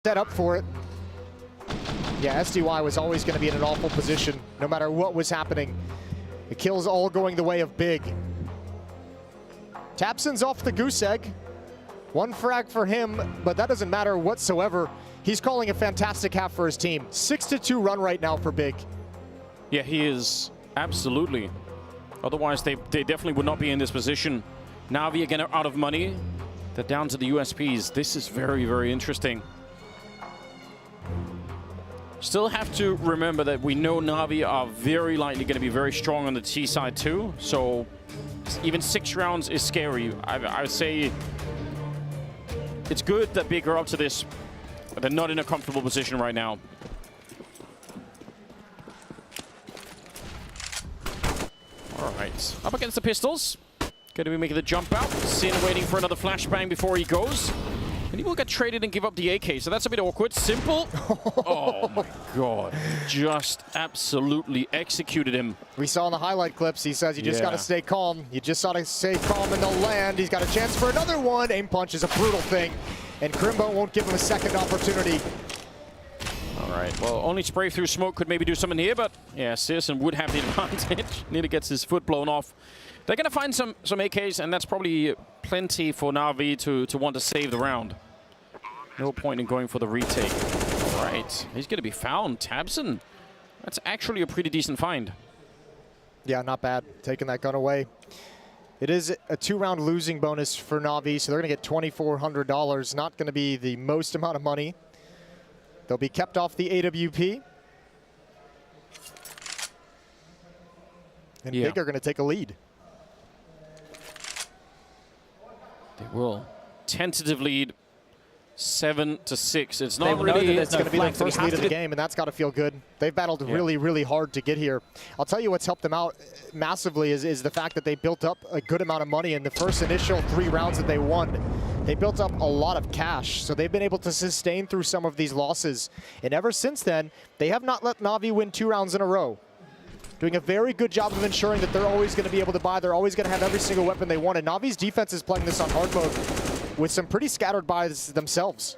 set up for it. Yeah, SDY was always going to be in an awful position, no matter what was happening. The kills all going the way of Big. Tapson's off the goose egg. One frag for him, but that doesn't matter whatsoever. He's calling a fantastic half for his team. 6-2 run right now for Big. Yeah, he is. Absolutely. Otherwise, they definitely would not be in this position. NAVI again are out of money. They're down to the USPs. This is very, very interesting. Still have to remember that we know NAVI are very likely going to be very strong on the T side too. So even 6 rounds is scary. I would say it's good that Big are up to this, but they're not in a comfortable position right now. All right, up against the pistols. Going to be making the jump out. Sin waiting for another flashbang before he goes. And he will get traded and give up the AK, so that's a bit awkward. Simple. Oh my god. Just absolutely executed him. We saw in the highlight clips, he says you just got to stay calm. You just got to stay calm in the land. He's got a chance for another one. Aim punch is a brutal thing. And Crimbo won't give him a second opportunity. All right, well, only spray through smoke could maybe do something here, but yeah, Searson would have the advantage. Nearly gets his foot blown off. They're going to find some AKs, and that's probably plenty for NAVI to want to save the round. No point in going for the retake. All right, he's going to be found. Tabson, that's actually a pretty decent find. Yeah, not bad. Taking that gun away. It is a 2-round losing bonus for NAVI, so they're going to get $2,400. Not going to be the most amount of money. They'll be kept off the AWP. And Big are going to take a lead. They will. Tentative lead, 7-6. It's not really. It's going to be their first lead of the game, and that's got to feel good. They've battled really, really hard to get here. I'll tell you what's helped them out massively is the fact that they built up a good amount of money in the first initial 3 rounds that they won. They built up a lot of cash, so they've been able to sustain through some of these losses. And ever since then, they have not let NAVI win 2 rounds in a row. Doing a very good job of ensuring that they're always going to be able to buy. They're always going to have every single weapon they want. And NAVI's defense is playing this on hard mode with some pretty scattered buys themselves.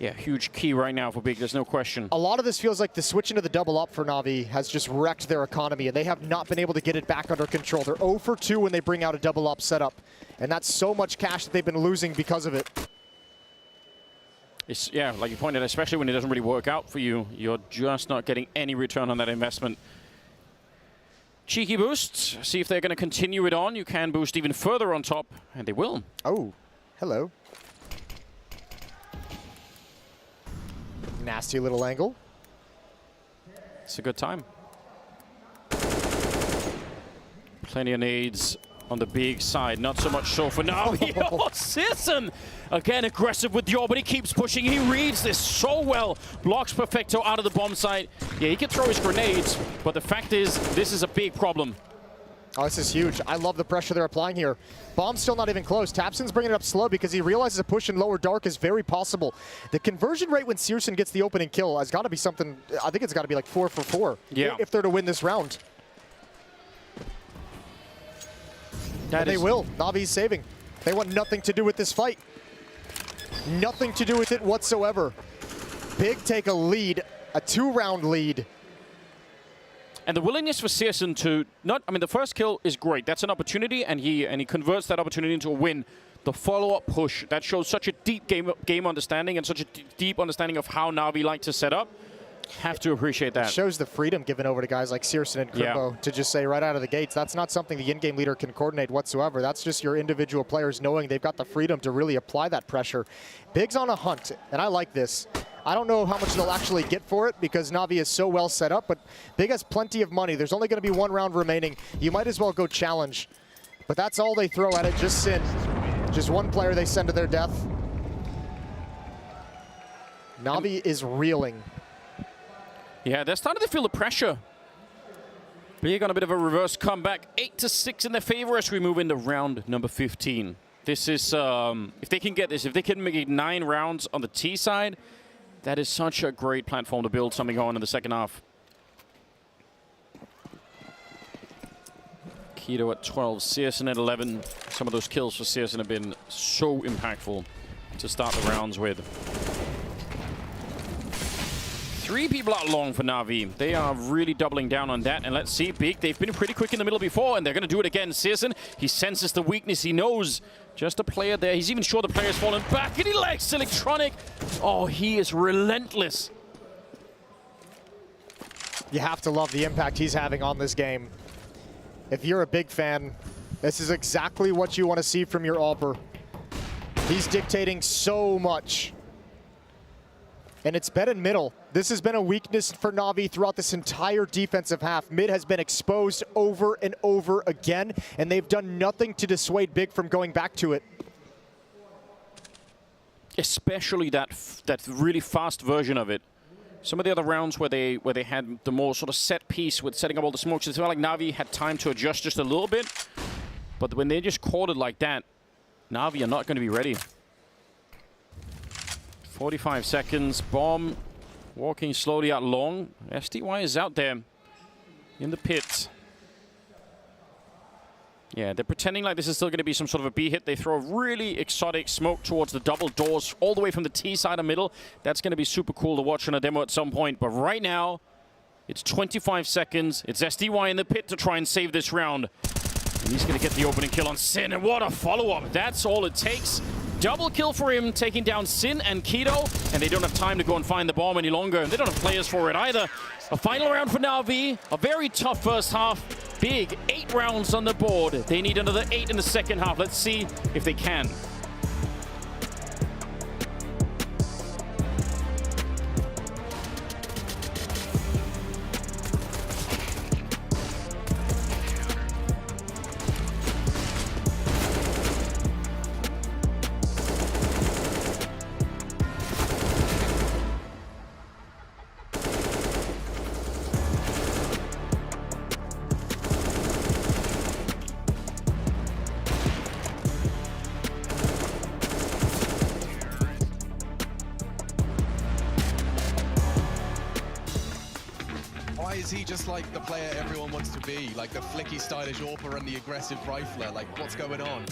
Yeah, huge key right now for Big, there's no question. A lot of this feels like the switch into the double up for NAVI has just wrecked their economy, and they have not been able to get it back under control. They're 0 for 2 when they bring out a double up setup, and that's so much cash that they've been losing because of it. It's, yeah, like you pointed, especially when it doesn't really work out for you, you're just not getting any return on that investment. Cheeky boost, see if they're going to continue it on. You can boost even further on top, and they will. Oh, hello. Nasty little angle. It's a good time. Plenty of nades on the Big side, not so much so for NAVI. Oh, Searson! Again, aggressive with the but he keeps pushing. He reads this so well. Blocks Perfecto out of the bomb site. Yeah, he can throw his grenades, but the fact is, this is a big problem. Oh, this is huge. I love the pressure they're applying here. Bomb's still not even close. Tapson's bringing it up slow because he realizes a push in lower dark is very possible. The conversion rate when Searson gets the opening kill has got to be something, I think it's got to be like 4 for 4 if they're to win this round. And they will. NAVI's saving. They want nothing to do with this fight. Nothing to do with it whatsoever. Big take a lead, a 2-round lead. And the willingness for Searson to not, I mean, the first kill is great. That's an opportunity, and he converts that opportunity into a win. The follow-up push, that shows such a deep game understanding and such a deep understanding of how NAVI like to set up. Have to appreciate that. It shows the freedom given over to guys like Searson and Crimbo to just say right out of the gates, that's not something the in-game leader can coordinate whatsoever. That's just your individual players knowing they've got the freedom to really apply that pressure. Big's on a hunt, and I like this. I don't know how much they'll actually get for it because NAVI is so well set up, but Big has plenty of money. There's only going to be 1 round remaining. You might as well go challenge. But that's all they throw at it, just Sin. Just 1 player they send to their death. NAVI is reeling. Yeah, they're starting to feel the pressure. Big on a bit of a reverse comeback. 8-6 in their favor as we move into round number 15. This is, if they can get this, if they can make it 9 rounds on the T side, that is such a great platform to build something on in the second half. Keto at 12, Searson at 11. Some of those kills for Searson have been so impactful to start the rounds with. 3 people out long for Na'Vi. They are really doubling down on that. And let's see, Big, they've been pretty quick in the middle before, and they're going to do it again. Searson, he senses the weakness. He knows just a player there. He's even sure the player's fallen back, and he likes Electronic. Oh, he is relentless. You have to love the impact he's having on this game. If you're a Big fan, this is exactly what you want to see from your AWPer. He's dictating so much. And it's been in middle. This has been a weakness for Na'Vi throughout this entire defensive half. Mid has been exposed over and over again, and they've done nothing to dissuade Big from going back to it. Especially that really fast version of it. Some of the other rounds where they had the more sort of set piece with setting up all the smokes, it felt like Na'Vi had time to adjust just a little bit. But when they just caught it like that, Na'Vi are not going to be ready. 45 seconds. Bomb walking slowly out long. SDY is out there in the pit. Yeah, they're pretending like this is still going to be some sort of a B hit. They throw a really exotic smoke towards the double doors all the way from the T side of middle. That's going to be super cool to watch on a demo at some point. But right now, it's 25 seconds. It's SDY in the pit to try and save this round. And he's going to get the opening kill on Sin. And what a follow-up. That's all it takes. Double kill for him, taking down Sin and Keto. And they don't have time to go and find the bomb any longer. And they don't have players for it either. A final round for Na'Vi. A very tough first half. Big 8 rounds on the board. They need another 8 in the second half. Let's see if they can. Why is he just like the player everyone wants to be? Like the flicky, stylish AWPer and the aggressive rifler? Like, what's going on?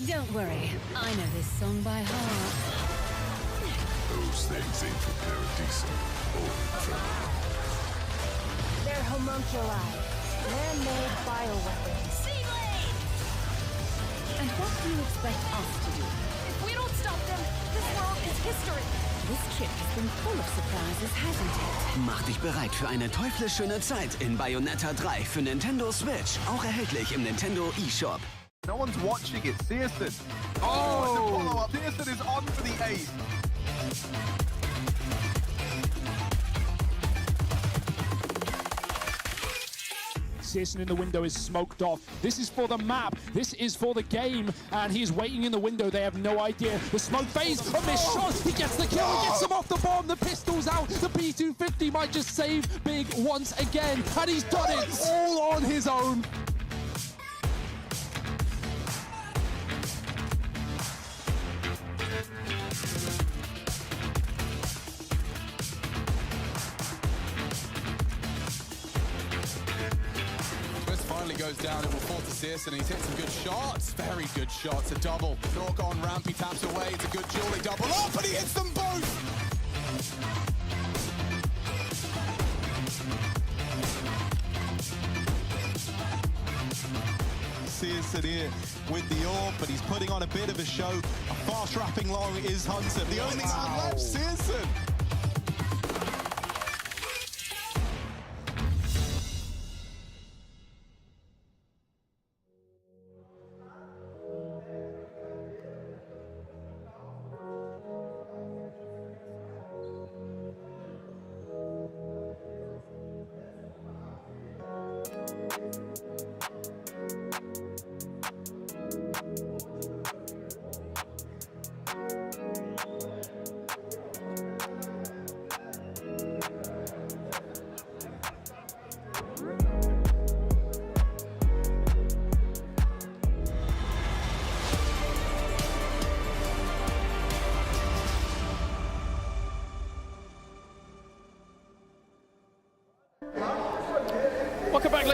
Don't worry, I know this song by heart. Those things ain't for paradisal or infernal. They're homunculi, man-made bioweapons. And what do you expect us to do? If we don't stop them, this world is history. This trip has been full of surprises, hasn't it? Mach dich bereit für eine teuflisch schöne Zeit in Bayonetta 3 für Nintendo Switch. Auch erhältlich im Nintendo eShop. No one's watching it. Searson. Oh, it's a follow-up. Searson is on for the ace. Searson in the window is smoked off. This is for the map. This is for the game. And he's waiting in the window. They have no idea. The smoke phase, a missed shot. He gets the kill. He gets him off the bomb. The pistol's out. The P250 might just save Big once again. And he's done it all on his own. Goes down, it will fall to Searson, and he's hit some good shots. Very good shots, a double. Talk on ramp, he taps away, it's a good Julie double up, and he hits them both! Searson here with the AWP, but he's putting on a bit of a show. A fast wrapping long is Hunter. The only man left, Searson.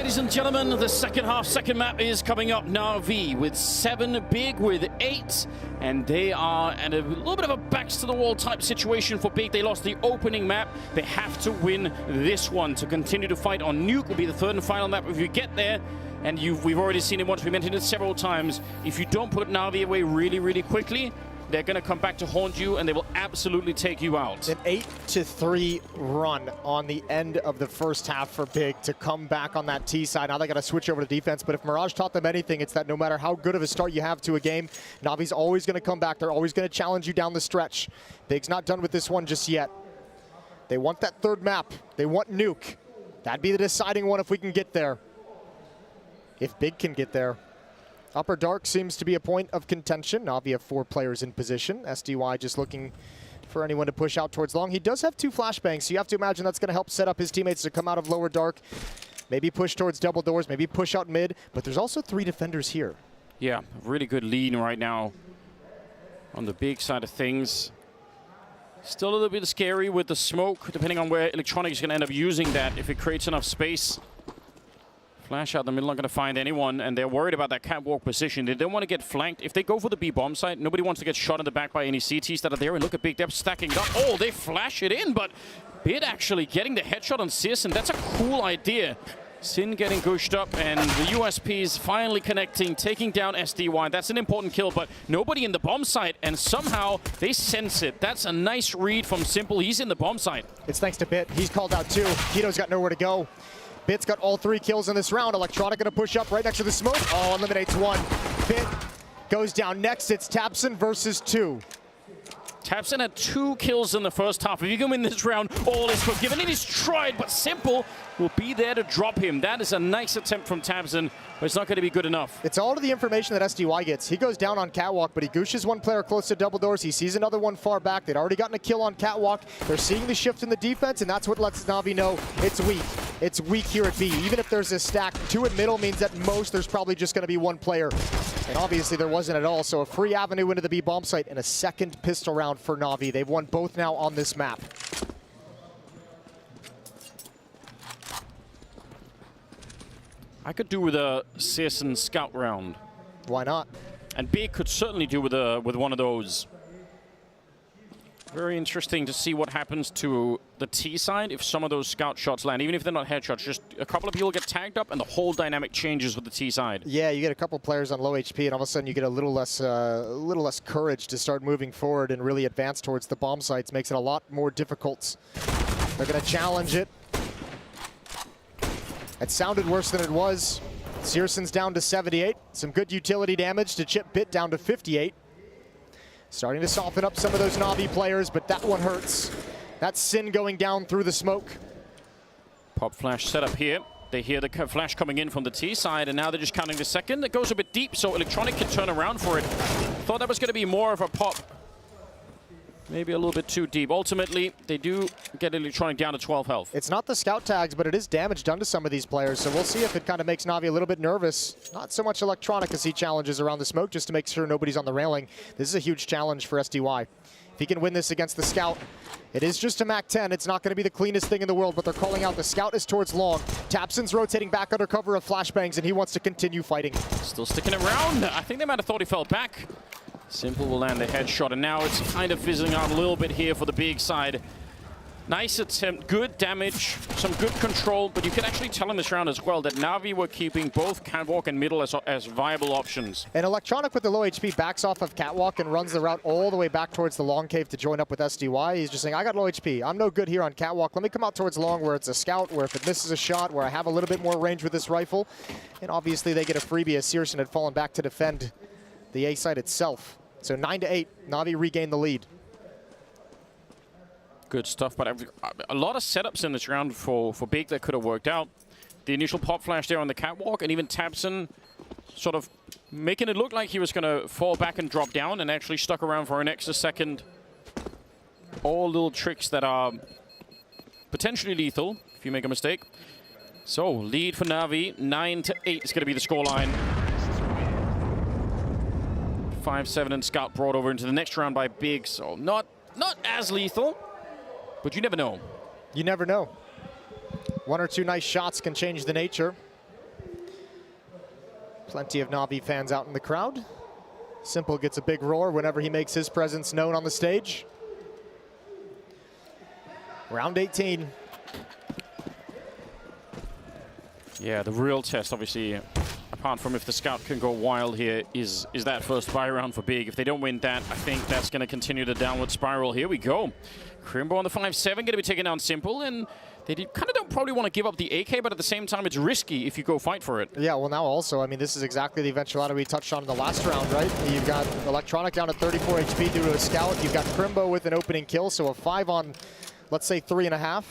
ladies and gentlemen, the second half, second map is coming up. NAVI with 7, Big with 8, and they are at a little bit of a backs-to-the-wall type situation for Big. They lost the opening map. They have to win this one to continue to fight on Nuke. Will be the third and final map if you get there. And we've already seen it once. We mentioned it several times. If you don't put NAVI away really, really quickly, they're going to come back to haunt you, and they will absolutely take you out. An 8-3 run on the end of the first half for Big to come back on that T side. Now they got to switch over to defense, but if Mirage taught them anything, it's that no matter how good of a start you have to a game, Navi's always going to come back. They're always going to challenge you down the stretch. Big's not done with this one just yet. They want that third map. They want Nuke. That'd be the deciding one if we can get there. If Big can get there. Upper Dark seems to be a point of contention. Navi have 4 players in position. SDY just looking for anyone to push out towards long. He does have 2 flashbangs, so you have to imagine that's going to help set up his teammates to come out of Lower Dark. Maybe push towards double doors, maybe push out mid, but there's also 3 defenders here. Yeah, really good lead right now on the Big side of things. Still a little bit scary with the smoke, depending on where Electronic is going to end up using that, if it creates enough space. Flash out the middle, not going to find anyone, and they're worried about that catwalk position. They don't want to get flanked. If they go for the B bomb site, nobody wants to get shot in the back by any CTs that are there. And look at Big Depth stacking up. Oh, they flash it in, but Bid actually getting the headshot on Sis, and that's a cool idea. Sin getting gushed up, and the USPs finally connecting, taking down SDY. That's an important kill, but nobody in the bomb site, and somehow they sense it. That's a nice read from Simple. He's in the bomb site. It's thanks to Bit. He's called out 2. Kito's got nowhere to go. Bit's got all 3 kills in this round. Electronic gonna push up right next to the smoke. Oh, eliminates 1. Bit goes down next. It's Tapson versus 2. Tapson had 2 kills in the first half. If you can win this round, all is forgiven. It is tried, but Simple will be there to drop him. That is a nice attempt from Tapson, but it's not going to be good enough. It's all to the information that SDY gets. He goes down on Catwalk, but he gooshes 1 player close to double doors. He sees another one far back. They'd already gotten a kill on Catwalk. They're seeing the shift in the defense, and that's what lets Navi know it's weak. It's weak here at B. Even if there's a stack, 2 at middle means at most there's probably just going to be 1 player. And obviously there wasn't at all, so a free avenue into the B bomb site and a second pistol round for Navi. They've won both now on this map. I could do with a Searson scout round. Why not? And Big could certainly do with one of those. Very interesting to see what happens to the T side if some of those scout shots land. Even if they're not headshots, just a couple of people get tagged up and the whole dynamic changes with the T side. Yeah, you get a couple players on low HP and all of a sudden you get a little less courage to start moving forward and really advance towards the bomb sites. Makes it a lot more difficult. They're going to challenge it. It sounded worse than it was. Searson's down to 78. Some good utility damage to chip Bit down to 58. Starting to soften up some of those Navi players, but that one hurts. That's Sin going down through the smoke. Pop flash set up here. They hear the flash coming in from the T side, and now they're just counting the second. It goes a bit deep, so Electronic can turn around for it. Thought that was going to be more of a pop. Maybe a little bit too deep. Ultimately, they do get Electronic down to 12 health. It's not the scout tags, but it is damage done to some of these players, so we'll see if it kind of makes Navi a little bit nervous. Not so much Electronic as he challenges around the smoke just to make sure nobody's on the railing. This is a huge challenge for SDY. If he can win this against the scout, it is just a MAC-10. It's not going to be the cleanest thing in the world, but they're calling out the scout is towards long. Tapson's rotating back under cover of flashbangs, and he wants to continue fighting. Still sticking around. I think they might have thought he fell back. Simple will land the headshot, and now it's kind of fizzling out a little bit here for the Big side. Nice attempt, good damage, some good control, but you can actually tell in this round as well that Navi were keeping both Catwalk and middle as viable options. And Electronic with the low HP backs off of Catwalk and runs the route all the way back towards the long cave to join up with SDY. He's just saying, I got low HP. I'm no good here on Catwalk. Let me come out towards long where it's a scout, where if it misses a shot, where I have a little bit more range with this rifle. And obviously they get a freebie as Searson had fallen back to defend the A site itself. So 9-8, Navi regained the lead. Good stuff, but a lot of setups in this round for Big that could have worked out. The initial pop flash there on the catwalk, and even Tapson sort of making it look like he was going to fall back and drop down, and actually stuck around for an extra second. All little tricks that are potentially lethal if you make a mistake. So, lead for Navi, 9-8 is going to be the scoreline. 5-7 and Scout brought over into the next round by Big, so not as lethal, but you never know. You never know. One or two nice shots can change the nature. Plenty of NAVI fans out in the crowd. Simple gets a big roar whenever he makes his presence known on the stage. Round 18. Yeah, the real test, obviously, apart from if the scout can go wild here, is that first buy round for Big. If they don't win that, I think that's going to continue the downward spiral. Here we go. Crimbo on the 5-7, going to be taken down Simple, and they kind of don't probably want to give up the AK, but at the same time, it's risky if you go fight for it. Yeah, well, now also, I mean, this is exactly the eventuality we touched on in the last round, right? You've got Electronic down at 34 HP due to a scout. You've got Crimbo with an opening kill, so a 5 on, let's say, 3.5.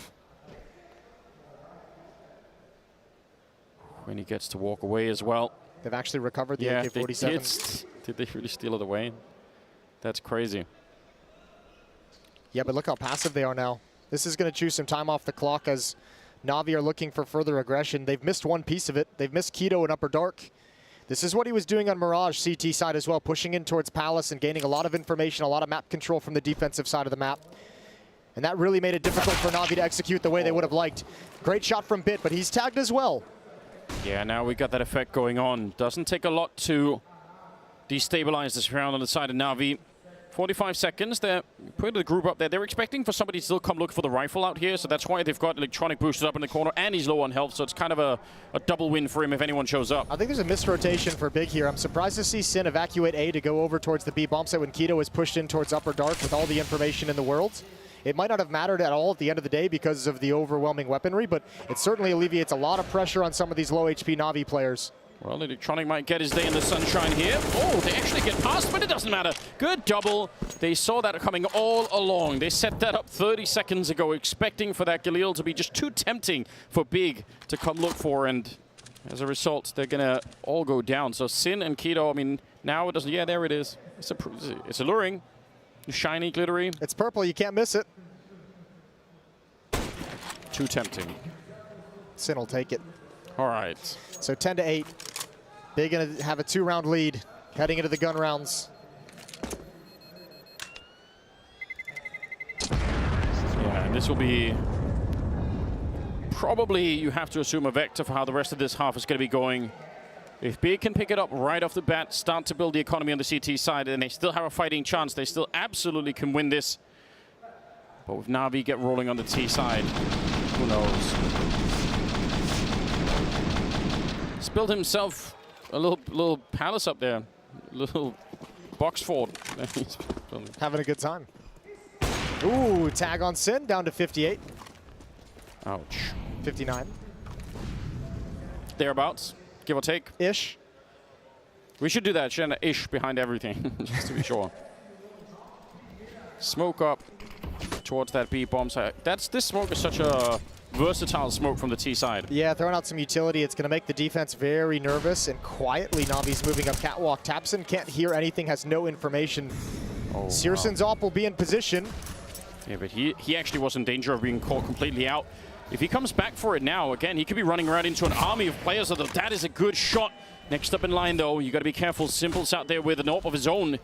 When he gets to walk away as well. They've actually recovered the AK-47. Did they really steal it away? That's crazy. Yeah, but look how passive they are now. This is going to choose some time off the clock as NAVI are looking for further aggression. They've missed one piece of it. They've missed Keto in Upper Dark. This is what he was doing on Mirage CT side as well, pushing in towards Palace and gaining a lot of information, a lot of map control from the defensive side of the map. And that really made it difficult for NAVI to execute the way they would have liked. Great shot from Bit, but he's tagged as well. Yeah, now we got that effect going on. Doesn't take a lot to destabilize this round on the side of NAVI. 45 seconds. They're putting the group up there. They're expecting for somebody to still come look for the rifle out here, so that's why they've got Electronic boosted up in the corner, and he's low on health, so it's kind of a double win for him if anyone shows up. I think there's a missed rotation for Big here. I'm surprised to see Sin evacuate A to go over towards the B bomb site when Keto is pushed in towards Upper Dark with all the information in the world. It might not have mattered at all at the end of the day because of the overwhelming weaponry, but it certainly alleviates a lot of pressure on some of these low HP NAVI players. Well, Electronic might get his day in the sunshine here. Oh, they actually get past, but it doesn't matter. Good double. They saw that coming all along. They set that up 30 seconds ago, expecting for that Galil to be just too tempting for Big to come look for, and as a result, they're going to all go down. So Sin and Keto, I mean, now it doesn't... Yeah, there it is. It's alluring. Shiny, glittery. It's purple. You can't miss it. Too tempting. Sin will take it. All right. So 10-8. They're going to have a 2-round lead heading into the gun rounds. Yeah, and this will be probably, you have to assume, a vector for how the rest of this half is going to be going. If Big can pick it up right off the bat, start to build the economy on the CT side, and they still have a fighting chance, they still absolutely can win this. But with NAVI get rolling on the T side, who knows? He's built himself a little palace up there, a little box fort. Having a good time. Ooh, tag on Sin, down to 58. Ouch. 59. Thereabouts. Give or take. Ish. We should do that. Should have an ish behind everything, just to be sure. Smoke up towards that B bomb site. This smoke is such a versatile smoke from the T side. Yeah, throwing out some utility. It's going to make the defense very nervous, and quietly Navi's moving up catwalk. Tapson can't hear anything, has no information. Oh, Searson's op will be in position. Yeah, but he actually was in danger of being caught completely out. If he comes back for it now, again, he could be running right into an army of players. That is a good shot. Next up in line, though, you got to be careful. Simple's out there with an AWP of his own.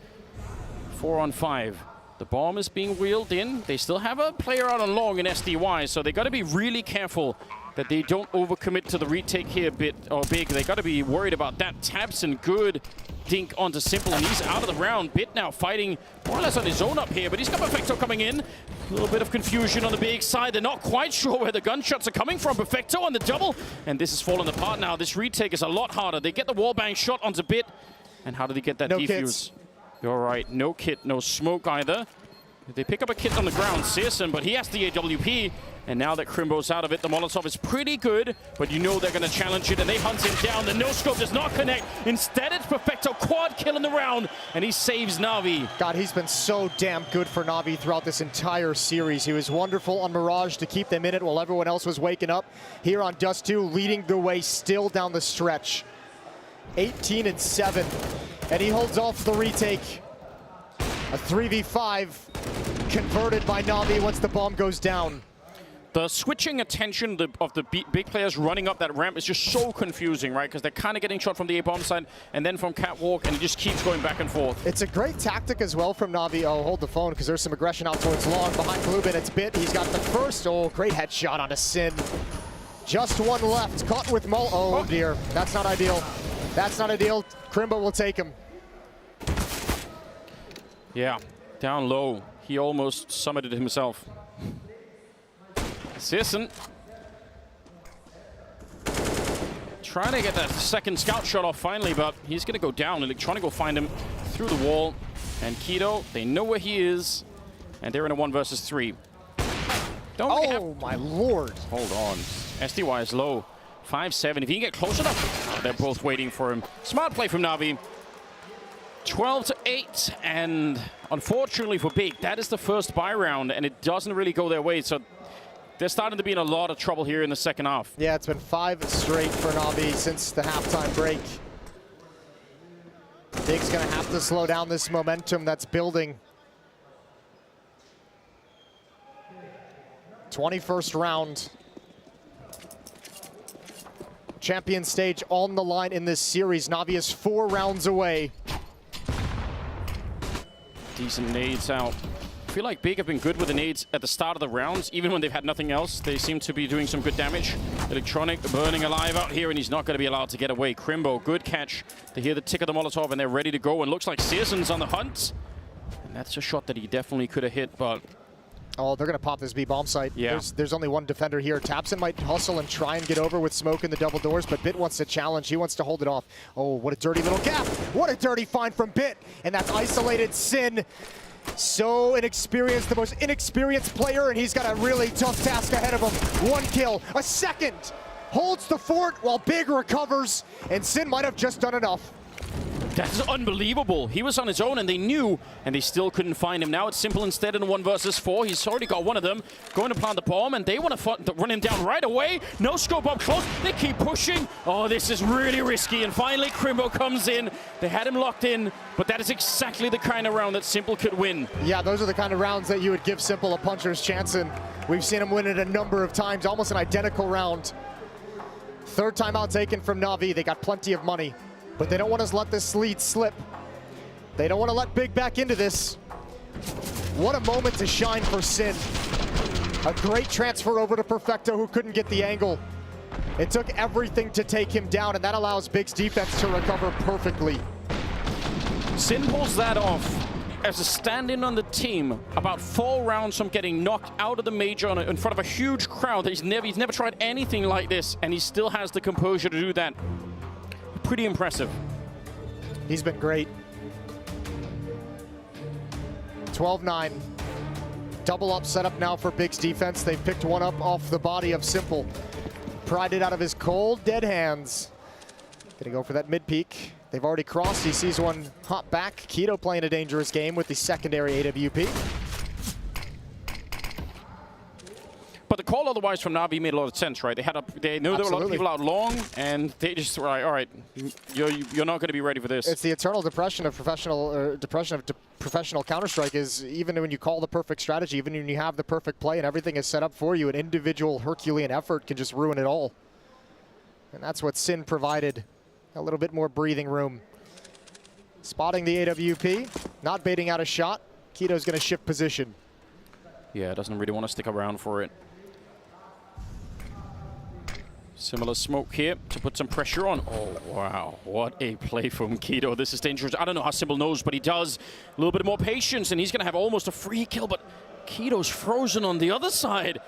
4 on 5. The bomb is being wheeled in. They still have a player out on long in SDY, so they got to be really careful that they don't overcommit to the retake here Big. They got to be worried about that. Tabson, good dink onto Simple, and he's out of the round. Bit now fighting more or less on his own up here, but he's got Perfecto coming in. A little bit of confusion on the Big side. They're not quite sure where the gunshots are coming from. Perfecto on the double, and this is falling apart now. This retake is a lot harder. They get the wallbang shot onto Bit, and how did he get that defuse? Kits. You're right, no kit, no smoke either. They pick up a kit on the ground, Searson, but he has the AWP. And now that Crimbo's out of it, the Molotov is pretty good, but you know they're going to challenge it, and they hunt him down. The no-scope does not connect. Instead, it's Perfecto quad kill in the round, and he saves NAVI. God, he's been so damn good for NAVI throughout this entire series. He was wonderful on Mirage to keep them in it while everyone else was waking up. Here on Dust 2, leading the way still down the stretch. 18-7, and he holds off the retake. A 3v5 converted by NAVI once the bomb goes down. The switching attention of the big players running up that ramp is just so confusing, right? Because they're kind of getting shot from the A-bomb side and then from catwalk, and it just keeps going back and forth. It's a great tactic as well from NAVI. Oh, hold the phone, because there's some aggression out towards long. Behind Bluebin, it's Bit. He's got the first. Oh, great headshot onto Sin. Just one left. Caught with Mull. Oh, dear. That's not ideal. That's not ideal. Crimbo will take him. Yeah, down low. He almost summited it himself. Sisson trying to get that second scout shot off finally, but he's going to go down. Electronic will find him through the wall. And Keto, they know where he is, and they're in a 1 versus 3. Oh, my lord. Hold on. SDY is low. 5-7. If he can get close enough. Oh, they're both waiting for him. Smart play from Navi. 12-8. And unfortunately for Big, that is the first buy round, and it doesn't really go their way. So they're starting to be in a lot of trouble here in the second half. Yeah, it's been 5 straight for Navi since the halftime break. Big's going to have to slow down this momentum that's building. 21st round. Champion stage on the line in this series. Navi is 4 rounds away. Decent nades out. I feel like Big have been good with the nades at the start of the rounds. Even when they've had nothing else, they seem to be doing some good damage. Electronic burning alive out here, and he's not going to be allowed to get away. Crimbo, good catch. They hear the tick of the Molotov, and they're ready to go. And looks like Searson's on the hunt. And that's a shot that he definitely could have hit, but... Oh, they're going to pop this B bomb site. Yeah. There's only one defender here. Tapson might hustle and try and get over with smoke in the double doors, but Bit wants to challenge. He wants to hold it off. Oh, what a dirty little gap. What a dirty find from Bit. And that's isolated Sin. So inexperienced, the most inexperienced player, and he's got a really tough task ahead of him. 1 kill, a second. Holds the fort while Big recovers, and Sin might have just done enough. That's unbelievable. He was on his own, and they knew, and they still couldn't find him. Now it's Simple instead in 1 versus 4. He's already got one of them. Going to plant the bomb, and they want to run him down right away. No scope up close. They keep pushing. Oh, this is really risky, and finally Crimbo comes in. They had him locked in, but that is exactly the kind of round that Simple could win. Yeah, those are the kind of rounds that you would give Simple a puncher's chance in. We've seen him win it a number of times, almost an identical round. 3rd timeout taken from Navi. They got plenty of money, but they don't want to let this lead slip. They don't want to let Big back into this. What a moment to shine for Sin. A great transfer over to Perfecto, who couldn't get the angle. It took everything to take him down, and that allows Big's defense to recover perfectly. Sin pulls that off as a stand-in on the team, about 4 rounds from getting knocked out of the major in front of a huge crowd. He's never tried anything like this, and he still has the composure to do that. Pretty impressive. He's been great. 12-9. Double up setup now for Big's defense. They've picked one up off the body of Simple. Pried it out of his cold, dead hands. Gonna go for that mid-peak. They've already crossed. He sees one hop back. Keto playing a dangerous game with the secondary AWP. But the call otherwise from Navi made a lot of sense, right? They knew there were a lot of people out long, and they just were like, all right, you're not going to be ready for this. It's the eternal depression of professional Counter-Strike. Is even when you call the perfect strategy, even when you have the perfect play and everything is set up for you, an individual Herculean effort can just ruin it all. And that's what Sin provided. A little bit more breathing room. Spotting the AWP, not baiting out a shot. Keto's going to shift position. Yeah, doesn't really want to stick around for it. Similar smoke here to put some pressure on. Oh, wow. What a play from Keto. This is dangerous. I don't know how Simple knows, but he does. A little bit more patience, and he's going to have almost a free kill, but Keto's frozen on the other side.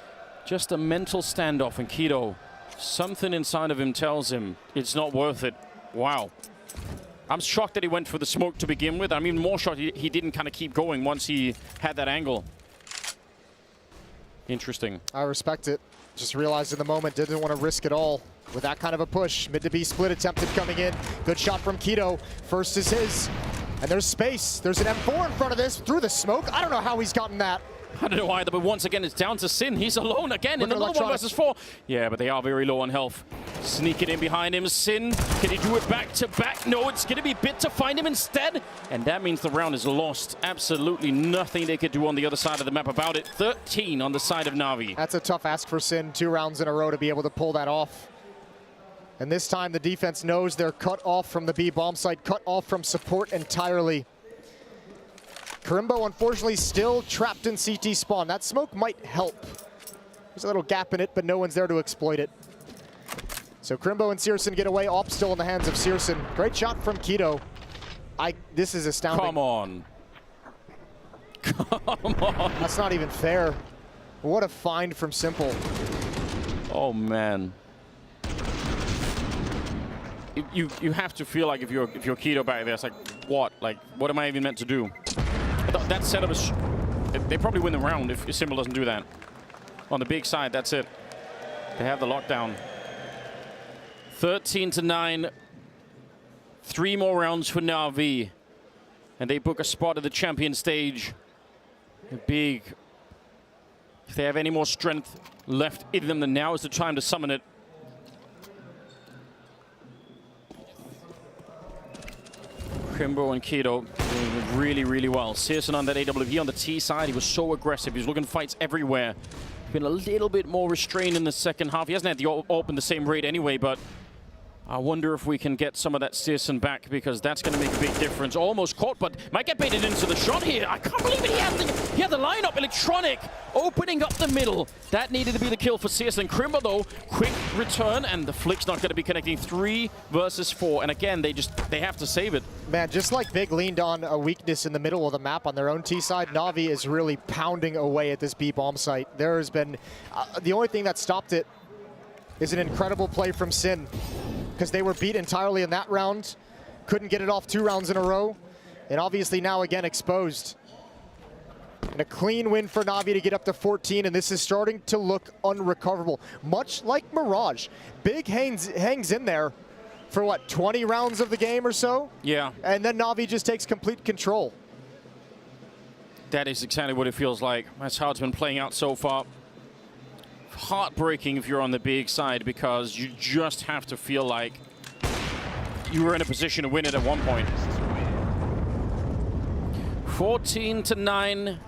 Just a mental standoff, and Keto, something inside of him tells him it's not worth it. Wow. I'm shocked that he went for the smoke to begin with. I'm even more shocked he didn't kind of keep going once he had that angle. Interesting. I respect it. Just realized in the moment, didn't want to risk it all with that kind of a push. Mid to B split attempted coming in. Good shot from Keto. First is his. And there's space. There's an M4 in front of this through the smoke. I don't know how he's gotten that. I don't know either, but once again, it's down to Sin. He's alone again in another 1 versus 4. Yeah, but they are very low on health. Sneaking in behind him. Sin, can he do it back to back? No, it's going to be Bit to find him instead. And that means the round is lost. Absolutely nothing they could do on the other side of the map about it. 13 on the side of Navi. That's a tough ask for Sin. 2 rounds in a row to be able to pull that off. And this time the defense knows they're cut off from the B bomb site, cut off from support entirely. Crimbo, unfortunately, still trapped in CT spawn. That smoke might help. There's a little gap in it, but no one's there to exploit it. So Crimbo and Searson get away. Op still in the hands of Searson. Great shot from Keto. This is astounding. Come on. Come on. That's not even fair. What a find from Simple. Oh, man. You have to feel like if you're Keto back there, it's like, what? Like, what am I even meant to do? That setup is... They probably win the round if Simple doesn't do that. On the big side, that's it. They have the lockdown. 13-9. 3 more rounds for NAVI. And they book a spot at the champion stage. Big. If they have any more strength left in them, then now is the time to summon it. Crimbo and Keto doing really, really well. Searson on that AWP on the T side, he was so aggressive. He was looking fights everywhere. Been a little bit more restrained in the second half. He hasn't had the AWP in the same rate anyway, but I wonder if we can get some of that Searson back, because that's going to make a big difference. Almost caught, but might get baited into the shot here. I can't believe it. He had the lineup. Electronic opening up the middle. That needed to be the kill for Searson. Crimbo, though, quick return, and the flick's not going to be connecting. 3 versus 4. And again, they have to save it. Man, just like Big leaned on a weakness in the middle of the map on their own T side, NAVI is really pounding away at this B bomb site. There has been the only thing that stopped it is an incredible play from Sin, because they were beat entirely in that round, couldn't get it off 2 rounds in a row, and obviously now again exposed. And a clean win for NAVI to get up to 14, and this is starting to look unrecoverable. Much like Mirage. Big hangs in there for what, 20 rounds of the game or so? Yeah. And then NAVI just takes complete control. That is exactly what it feels like. That's how it's been playing out so far. Heartbreaking if you're on the big side, because you just have to feel like you were in a position to win it at one point. 14-9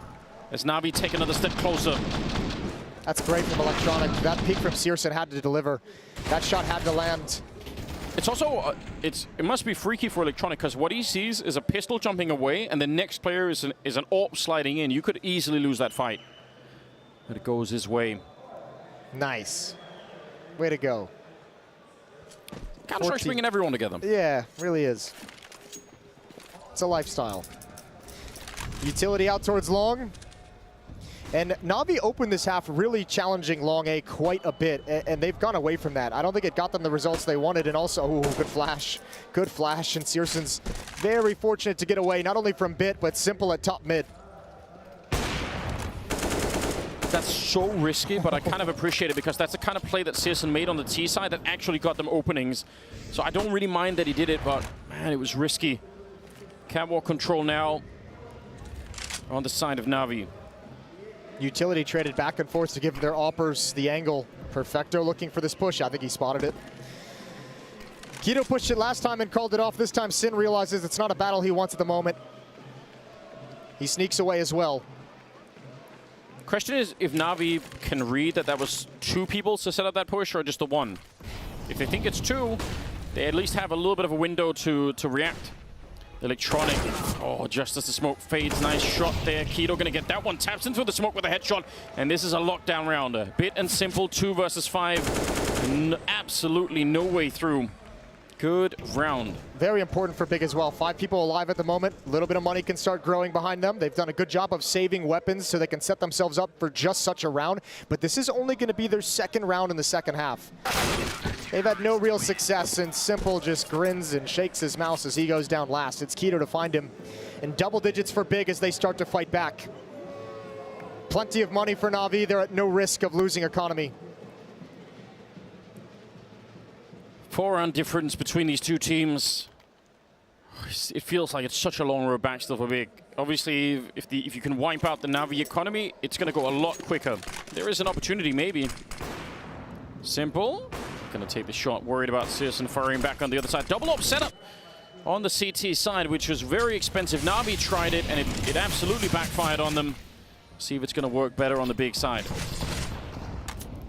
as NAVI take another step closer. That's great from Electronic. That peek from Searson had to deliver. That shot had to land. It's also, it must be freaky for Electronic, because what he sees is a pistol jumping away, and the next player is an AWP sliding in. You could easily lose that fight. But it goes his way. Nice. Way to go. Counter-Strike's bringing everyone together. Yeah, really is. It's a lifestyle. Utility out towards long. And NAVI opened this half really challenging long A quite a bit, and they've gone away from that. I don't think it got them the results they wanted, and also, ooh, good flash. Good flash, and Searson's very fortunate to get away, not only from Bit, but Simple at top mid. That's so risky, but I kind of appreciate it, because that's the kind of play that Searson made on the T side that actually got them openings. So I don't really mind that he did it, but man, it was risky. Catwalk control now on the side of NAVI. Utility traded back and forth to give their AWPers the angle. Perfecto looking for this push. I think he spotted it. Keto pushed it last time and called it off. This time Sin realizes it's not a battle he wants at the moment. He sneaks away as well. Question is if NAVI can read that was 2 people to set up that push, or just the 1. If they think it's 2, they at least have a little bit of a window to react. Electronic, oh, just as the smoke fades, nice shot there. Keto gonna get that one, taps into the smoke with a headshot, and this is a lockdown rounder. Bit and Simple, 2 versus 5. Absolutely no way through. Good round. Very important for Big as well. 5 people alive at the moment. A little bit of money can start growing behind them. They've done a good job of saving weapons so they can set themselves up for just such a round. But this is only going to be their 2nd round in the second half. They've had no real success, and Simple just grins and shakes his mouse as he goes down last. It's Keto to find him. And double digits for Big as they start to fight back. Plenty of money for NAVI. They're at no risk of losing economy. 4-round difference between these 2 teams. It feels like it's such a long road back still for Big. Obviously, if you can wipe out the NAVI economy, it's going to go a lot quicker. There is an opportunity, maybe. Simple. Going to take the shot. Worried about Searson firing back on the other side. Double up setup on the CT side, which was very expensive. NAVI tried it, and it absolutely backfired on them. See if it's going to work better on the Big side.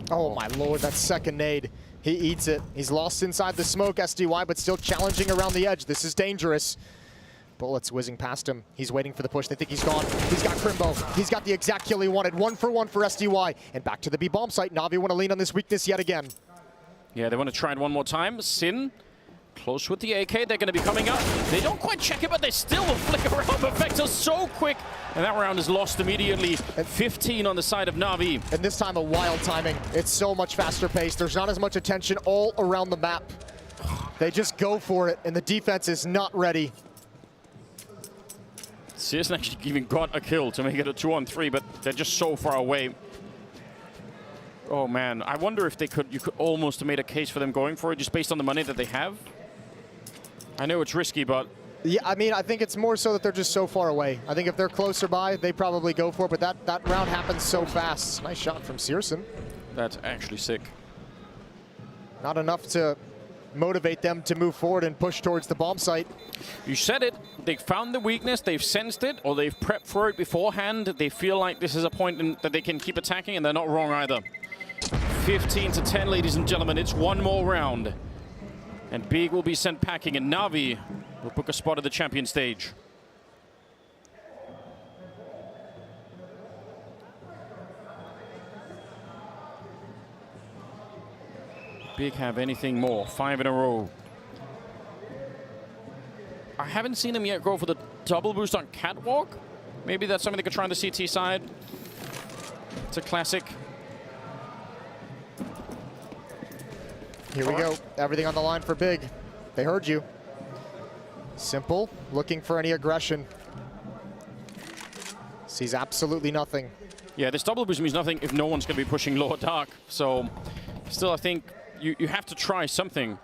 Oh, my lord, that second nade. He eats it. He's lost inside the smoke, SDY, but still challenging around the edge. This is dangerous. Bullets whizzing past him. He's waiting for the push. They think he's gone. He's got Crimbo. He's got the exact kill he wanted. 1 for 1 for SDY. And back to the B bomb site. NAVI want to lean on this weakness yet again. Yeah, they want to try it one more time. Sin, close with the AK. They're going to be coming up. They don't quite check it, but they still will flick around. Perfecto so quick. And that round is lost immediately. 15 on the side of NAVI. And this time a wild timing. It's so much faster paced. There's not as much attention all around the map. They just go for it, and the defense is not ready. Searson actually even got a kill to make it a 2-on-3, but they're just so far away. Oh man, I wonder if you could almost have made a case for them going for it just based on the money that they have. I know it's risky, but... Yeah, I mean, I think it's more so that they're just so far away. I think if they're closer by, they probably go for it, but that round happens so fast. Nice shot from Searson. That's actually sick. Not enough to motivate them to move forward and push towards the bomb site. You said it. They found the weakness, they've sensed it, or they've prepped for it beforehand. They feel like this is a point that they can keep attacking, and they're not wrong either. 15-10, ladies and gentlemen. It's one more round. And Big will be sent packing, and NAVI will book a spot at the champion stage. Big have anything more. 5 in a row. I haven't seen him yet go for the double boost on Catwalk. Maybe that's something they could try on the CT side. It's a classic. Here we go. Everything on the line for Big. They heard you. Simple, looking for any aggression. Sees absolutely nothing. Yeah, this double boost means nothing if no one's going to be pushing lower dark. So, still, I think you have to try something.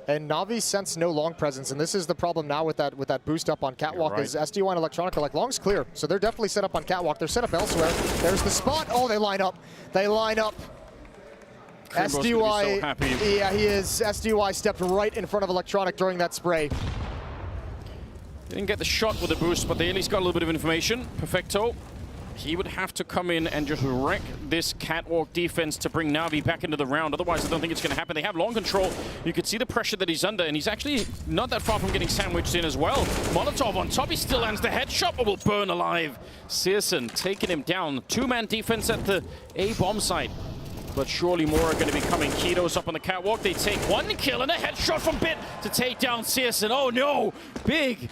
And Navi sense no long presence, and this is the problem now with that boost up on Catwalk. Right. Is SDY and Electronica like long's clear, so they're definitely set up on Catwalk. They're set up elsewhere. There's the spot. Oh, they line up. They line up. Crimbo's SDY, so happy. yeah, he is. SDY stepped right in front of Electronic during that spray. Didn't get the shot with the boost, but they at least got a little bit of information. Perfecto. He would have to come in and just wreck this Catwalk defense to bring NAVI back into the round. Otherwise, I don't think it's going to happen. They have long control. You can see the pressure that he's under, and he's actually not that far from getting sandwiched in as well. Molotov on top. He still lands the headshot, but will burn alive. Searson taking him down. Two-man defense at the A bomb site. But surely more are going to be coming. Kido's up on the Catwalk. They take one kill and a headshot from Bit to take down Searson. Oh no, Big.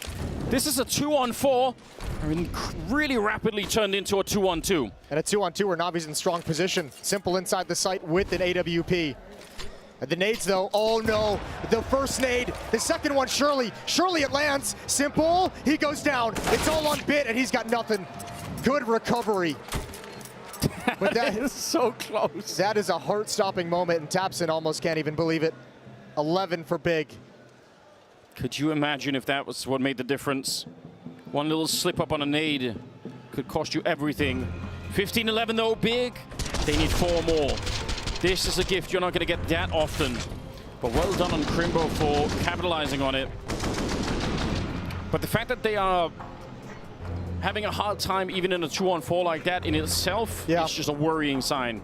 This is a 2-on-4. I mean, really rapidly turned into a 2-on-2. And a 2-on-2 where Navi's in strong position. Simple inside the site with an AWP. And the nades though, oh no, the first nade, the second one, Surely it lands. Simple, he goes down. It's all on Bit and he's got nothing. Good recovery. But that is so close. That is a heart-stopping moment, and Tapson almost can't even believe it. 11 for Big. Could you imagine if that was what made the difference? One little slip up on a nade could cost you everything. 15-11 though, Big. They need 4 more. This is a gift you're not going to get that often. But well done on Crimbo for capitalizing on it. But the fact that they are having a hard time even in a 2-on-4 like that in itself is just a worrying sign.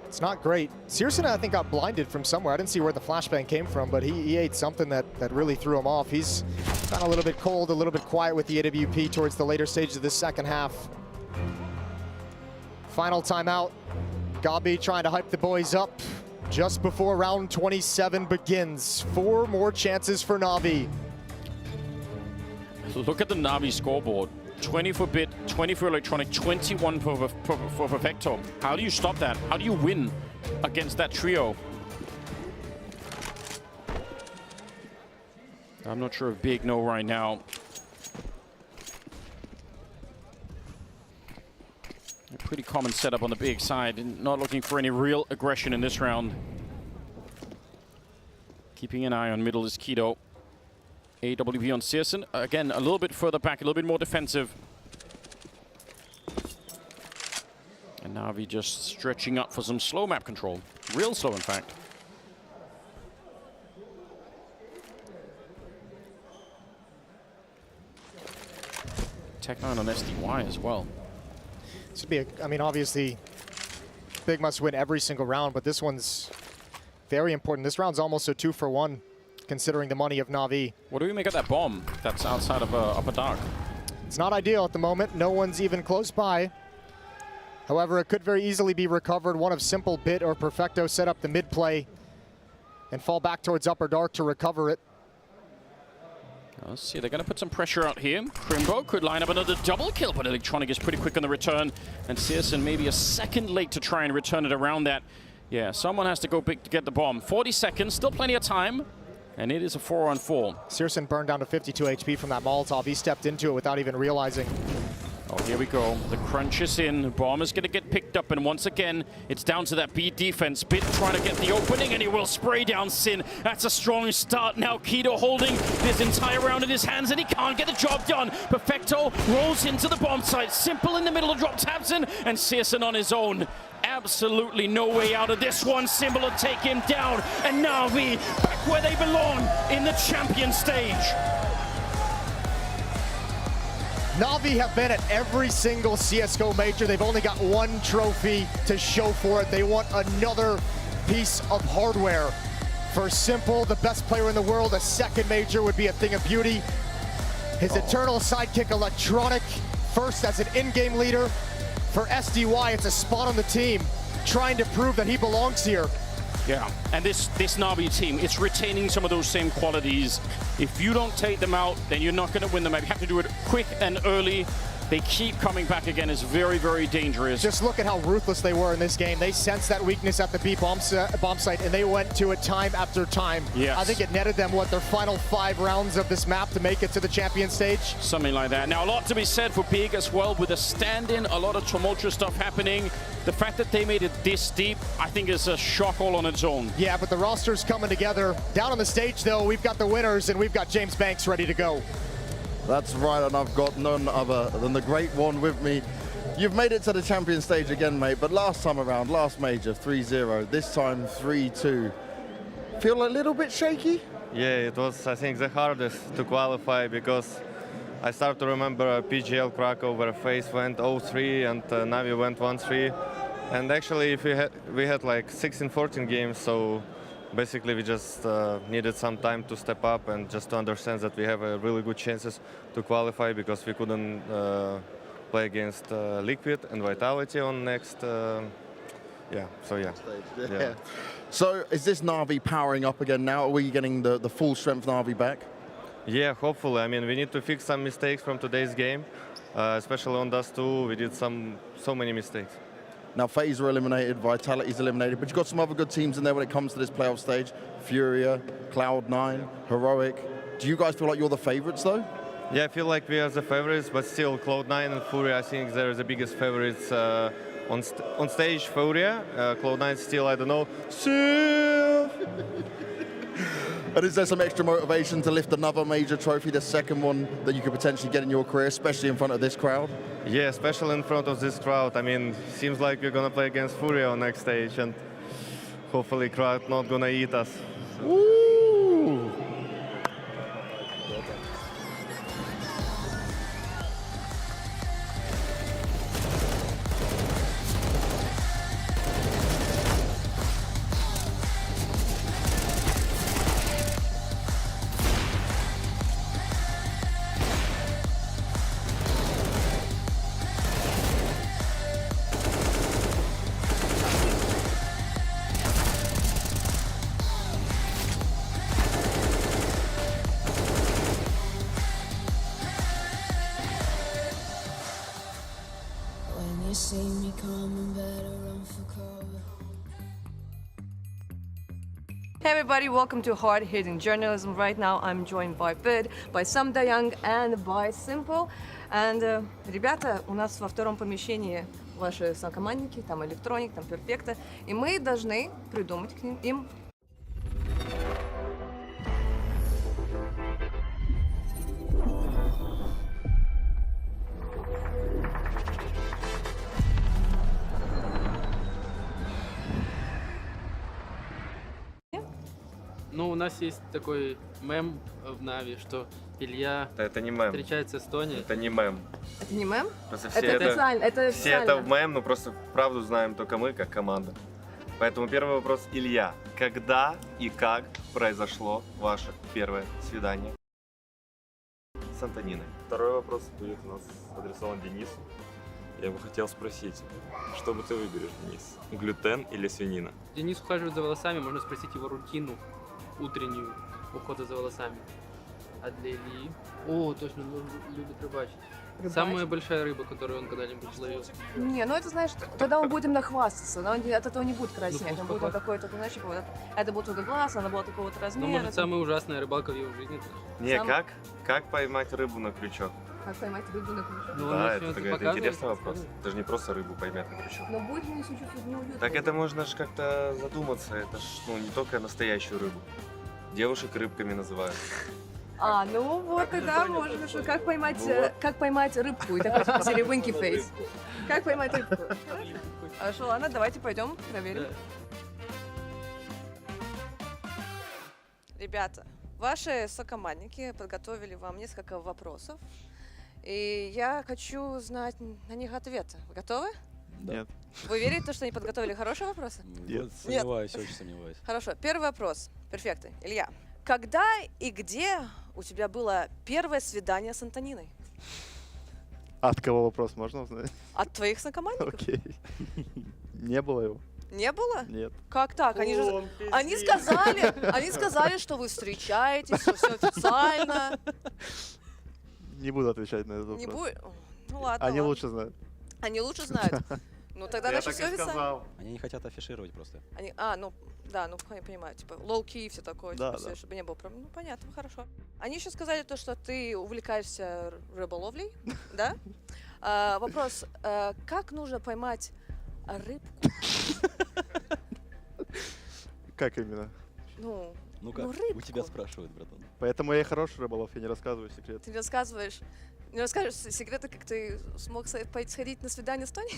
It's not great. Searson, I think, got blinded from somewhere. I didn't see where the flashbang came from, but he ate something that really threw him off. He's gone a little bit cold, a little bit quiet with the AWP towards the later stages of the second half. Final timeout. Gabi trying to hype the boys up just before round 27 begins. 4 more chances for NAVI. Look at the NAVI scoreboard. 20 for Bit, 20 for Electronic, 21 for Perfecto. How do you stop that? How do you win against that trio? I'm not sure if Big know right now. A pretty common setup on the Big side. Not looking for any real aggression in this round. Keeping an eye on middle is Kido. AWP on Searson. Again, a little bit further back, a little bit more defensive. And NAVI just stretching up for some slow map control. Real slow, in fact. Tech 9 on SDY as well. This would be I mean, obviously, Big must win every single round, but this one's very important. This round's almost a 2-for-1. Considering the money of NAVI. What do we make of that bomb that's outside of upper dark? It's not ideal at the moment. No one's even close by. However, it could very easily be recovered. One of Simple, Bit, or Perfecto set up the mid play and fall back towards upper dark to recover it. Let's see, they're going to put some pressure out here. Crimbo could line up another double kill, but Electronic is pretty quick on the return. And Searson maybe a second late to try and return it around that. Yeah, someone has to go big to get the bomb. 40 seconds, still plenty of time. And it is a 4-on-4. Searson burned down to 52 HP from that Molotov. He stepped into it without even realizing. Oh, here we go. The crunch is in. Bomb is going to get picked up, and once again, it's down to that B defense. Bit trying to get the opening, and he will spray down Sin. That's a strong start. Now Kido holding this entire round in his hands, and he can't get the job done. Perfecto rolls into the bomb site. Simple in the middle of drop taps in, and Searson on his own. Absolutely no way out of this one. Simple will take him down, and NAVI back where they belong in the champion stage. NAVI have been at every single CSGO major. They've only got one trophy to show for it. They want another piece of hardware. For Simple, the best player in the world, a second major would be a thing of beauty. His eternal sidekick, Electronic, first as an in-game leader. For SDY, it's a spot on the team, trying to prove that he belongs here. Yeah, and this NAVI team, it's retaining some of those same qualities. If you don't take them out, then you're not going to win the map. You have to do it quick and early. They keep coming back again. It's very, very dangerous. Just look at how ruthless they were in this game. They sensed that weakness at the B bomb site, and they went to it time after time. Yes. I think it netted them, their final 5 rounds of this map to make it to the champion stage? Something like that. Now, a lot to be said for Big as well, with a stand-in, a lot of tumultuous stuff happening. The fact that they made it this deep, I think is a shock all on its own. Yeah, but the roster's coming together. Down on the stage, though, we've got the winners, and we've got James Banks ready to go. That's right, and I've got none other than the great one with me. You've made it to the champion stage again, mate, but last time around, last major, 3-0, this time 3-2. Feel a little bit shaky? Yeah, it was, I think, the hardest to qualify because I start to remember PGL Krakow where FaZe went 0-3 and NAVI went 1-3. And actually, if we had like 16-14 games, so basically we just needed some time to step up and just to understand that we have really good chances to qualify because we couldn't play against Liquid and Vitality on next. Yeah. So is this NAVI powering up again now? Are we getting the full strength NAVI back? Yeah, hopefully. I mean, we need to fix some mistakes from today's game, especially on Dust 2. We did so many mistakes. Now FaZe are eliminated, Vitality's eliminated, but you've got some other good teams in there when it comes to this playoff stage. Furia, Cloud9, Heroic. Do you guys feel like you're the favorites though? Yeah, I feel like we are the favorites, but still Cloud9 and Furia, I think they're the biggest favorites on stage. Furia, Cloud9 still, I don't know. And is there some extra motivation to lift another major trophy, the second one that you could potentially get in your career, especially in front of this crowd? Yeah, especially in front of this crowd. I mean, seems like we're gonna play against Furia on next stage, and hopefully crowd not gonna eat us. Woo! See me coming, better run for cover. Hey everybody, welcome to Hard Hitting Journalism. Right now I'm joined by Bid, by Samda Young and by Simple. And, ребята, у нас во втором помещении ваши сокомандники, там Electronic, там Perfecto, и мы должны придумать к им. Ну, у нас есть такой мем в Нави, что Илья это не мем. Встречается с Тони. Это не мем. Это не мем? Просто все это все это мем, но просто правду знаем только мы, как команда. Поэтому первый вопрос, Илья. Когда и как произошло ваше первое свидание с Антониной? Второй вопрос будет у нас адресован Денису. Я бы хотел спросить, что бы ты выберешь, Денис? Глютен или свинина? Денис ухаживает за волосами, можно спросить его рутину утреннюю ухода за волосами. А для Ильи... О, точно, он любит рыбачить. Самая большая рыба, которую он когда-нибудь ловил. Не, ну это, знаешь, тогда мы будем нахвастаться, но от этого не будет краснеть, он будет похож. какой-то, знаешь, типа, вот, это будет вот глаз, она была такого-то Ну, размера. может, самая ужасная рыбалка в его жизни. Не, как поймать рыбу на крючок? Как поймать рыбу на крючок? Ну, Да, это интересный вопрос. Даже не просто рыбу поймать на крючок. Но будет мне чуть-чуть неуютно. Так это можно же как-то задуматься. Это ж, ну, не только настоящую рыбу. Девушек рыбками называют. А, ну вот тогда можно, что как поймать рыбку, и такой типа серебрянки фейс. Как поймать рыбку? Хорошо, ладно, давайте пойдем, проверим. Ребята, ваши сокомандники подготовили вам несколько вопросов, и я хочу знать на них ответы. Вы готовы? Нет. Вы верите, что они подготовили хорошие вопросы? Нет. Сомневаюсь, очень сомневаюсь. Хорошо, первый вопрос. Перфекто. Илья, когда и где у тебя было первое свидание с Антониной? От кого вопрос можно узнать? От твоих сокомандников? Окей. Не было его. Не было? Нет. Как так? Они сказали, что вы встречаетесь, что все официально. Не буду отвечать на этот вопрос. Не будет? Ну ладно. Они ладно. лучше знают. Они лучше знают? Ну тогда Я значит так все и официально. Они не хотят афишировать просто. Ну да, ну я понимаю, типа low-key и все такое, Да, типа, да. чтобы не было проблем. Ну понятно, хорошо. Они еще сказали то, что ты увлекаешься рыболовлей, да? Вопрос, как нужно поймать рыбку? Как именно? Ну Ну-ка, рыбку. у тебя спрашивают, братан. Поэтому я и хороший рыболов, я не рассказываю секрет. Ты не расскажешь секреты, как ты смог сходить на свидание с Тони?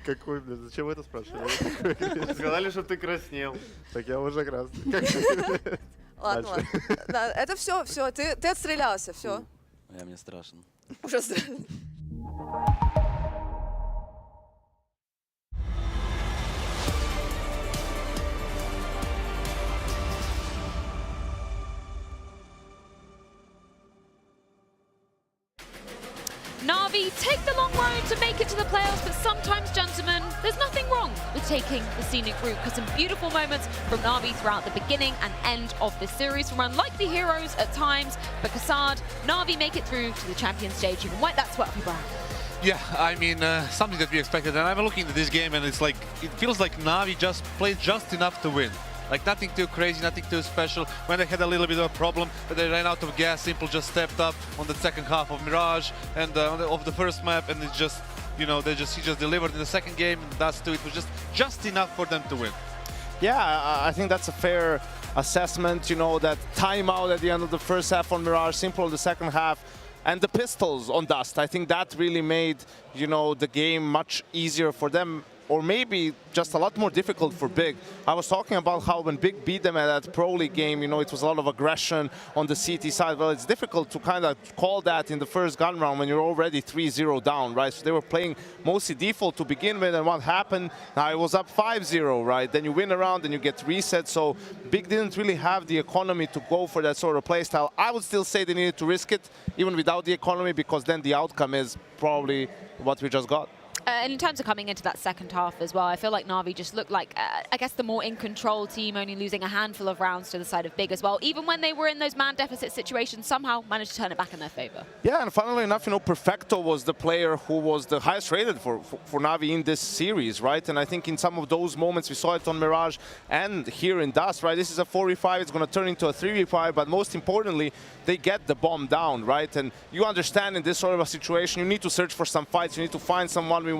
Какой, блин, зачем вы это спрашивали? Сказали, что ты краснел. Так я уже красный. Ладно, ладно. Да, это все, ты отстрелялся, все. Мне страшно. Уже страшно. NAVI take the long road to make it to the playoffs, but sometimes, gentlemen, there's nothing wrong with taking the scenic route, because some beautiful moments from NAVI throughout the beginning and end of this series from unlikely heroes at times, but Kassad, NAVI make it through to the champion stage. You can wipe that sweat off your brow. Yeah, I mean, something that we expected, and I'm looking at this game and it's like, it feels like NAVI just played just enough to win. Like nothing too crazy, nothing too special. When they had a little bit of a problem, but they ran out of gas, Simple just stepped up on the second half of Mirage and of the first map, and it just, you know, he just delivered in the second game. And that's it was just enough for them to win. Yeah, I think that's a fair assessment. You know, that timeout at the end of the first half on Mirage, Simple in the second half, and the pistols on Dust. I think that really made, you know, the game much easier for them, or maybe just a lot more difficult for Big. I was talking about how when Big beat them at that Pro League game, you know, it was a lot of aggression on the CT side. Well, it's difficult to kind of call that in the first gun round when you're already 3-0 down, right? So they were playing mostly default to begin with, and what happened? Now it was up 5-0, right? Then you win a round, then you get reset. So Big didn't really have the economy to go for that sort of playstyle. I would still say they needed to risk it, even without the economy, because then the outcome is probably what we just got. And in terms of coming into that second half as well, I feel like Na'Vi just looked like, I guess, the more in-control team, only losing a handful of rounds to the side of Big as well. Even when they were in those man deficit situations, somehow managed to turn it back in their favor. Yeah, and funnily enough, you know, Perfecto was the player who was the highest rated for Na'Vi in this series, right? And I think in some of those moments, we saw it on Mirage and here in Dust, right? This is a 4v5, it's going to turn into a 3v5, but most importantly, they get the bomb down, right? And you understand in this sort of a situation, you need to search for some fights, you need to find some 1v1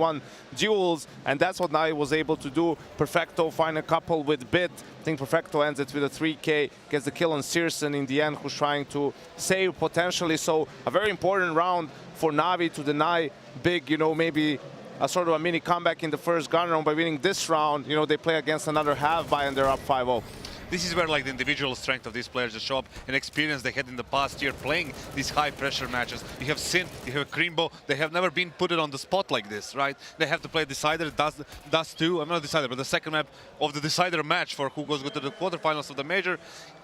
duels, and that's what Na'Vi was able to do. Perfecto find a couple with Bit. I think Perfecto ends it with a 3K, gets the kill on Searson in the end, who's trying to save potentially. So a very important round for Na'Vi to deny Big, you know, maybe a sort of a mini comeback in the first gun round by winning this round. You know, they play against another half-buy and they're up 5-0. This is where like the individual strength of these players just show up, and experience they had in the past year playing these high pressure matches. You have Sin, you have Krimbo, they have never been put on the spot like this, right? They have to play Decider, Dust 2, I'm not Decider, but the second map of the Decider match for who goes to the quarterfinals of the major.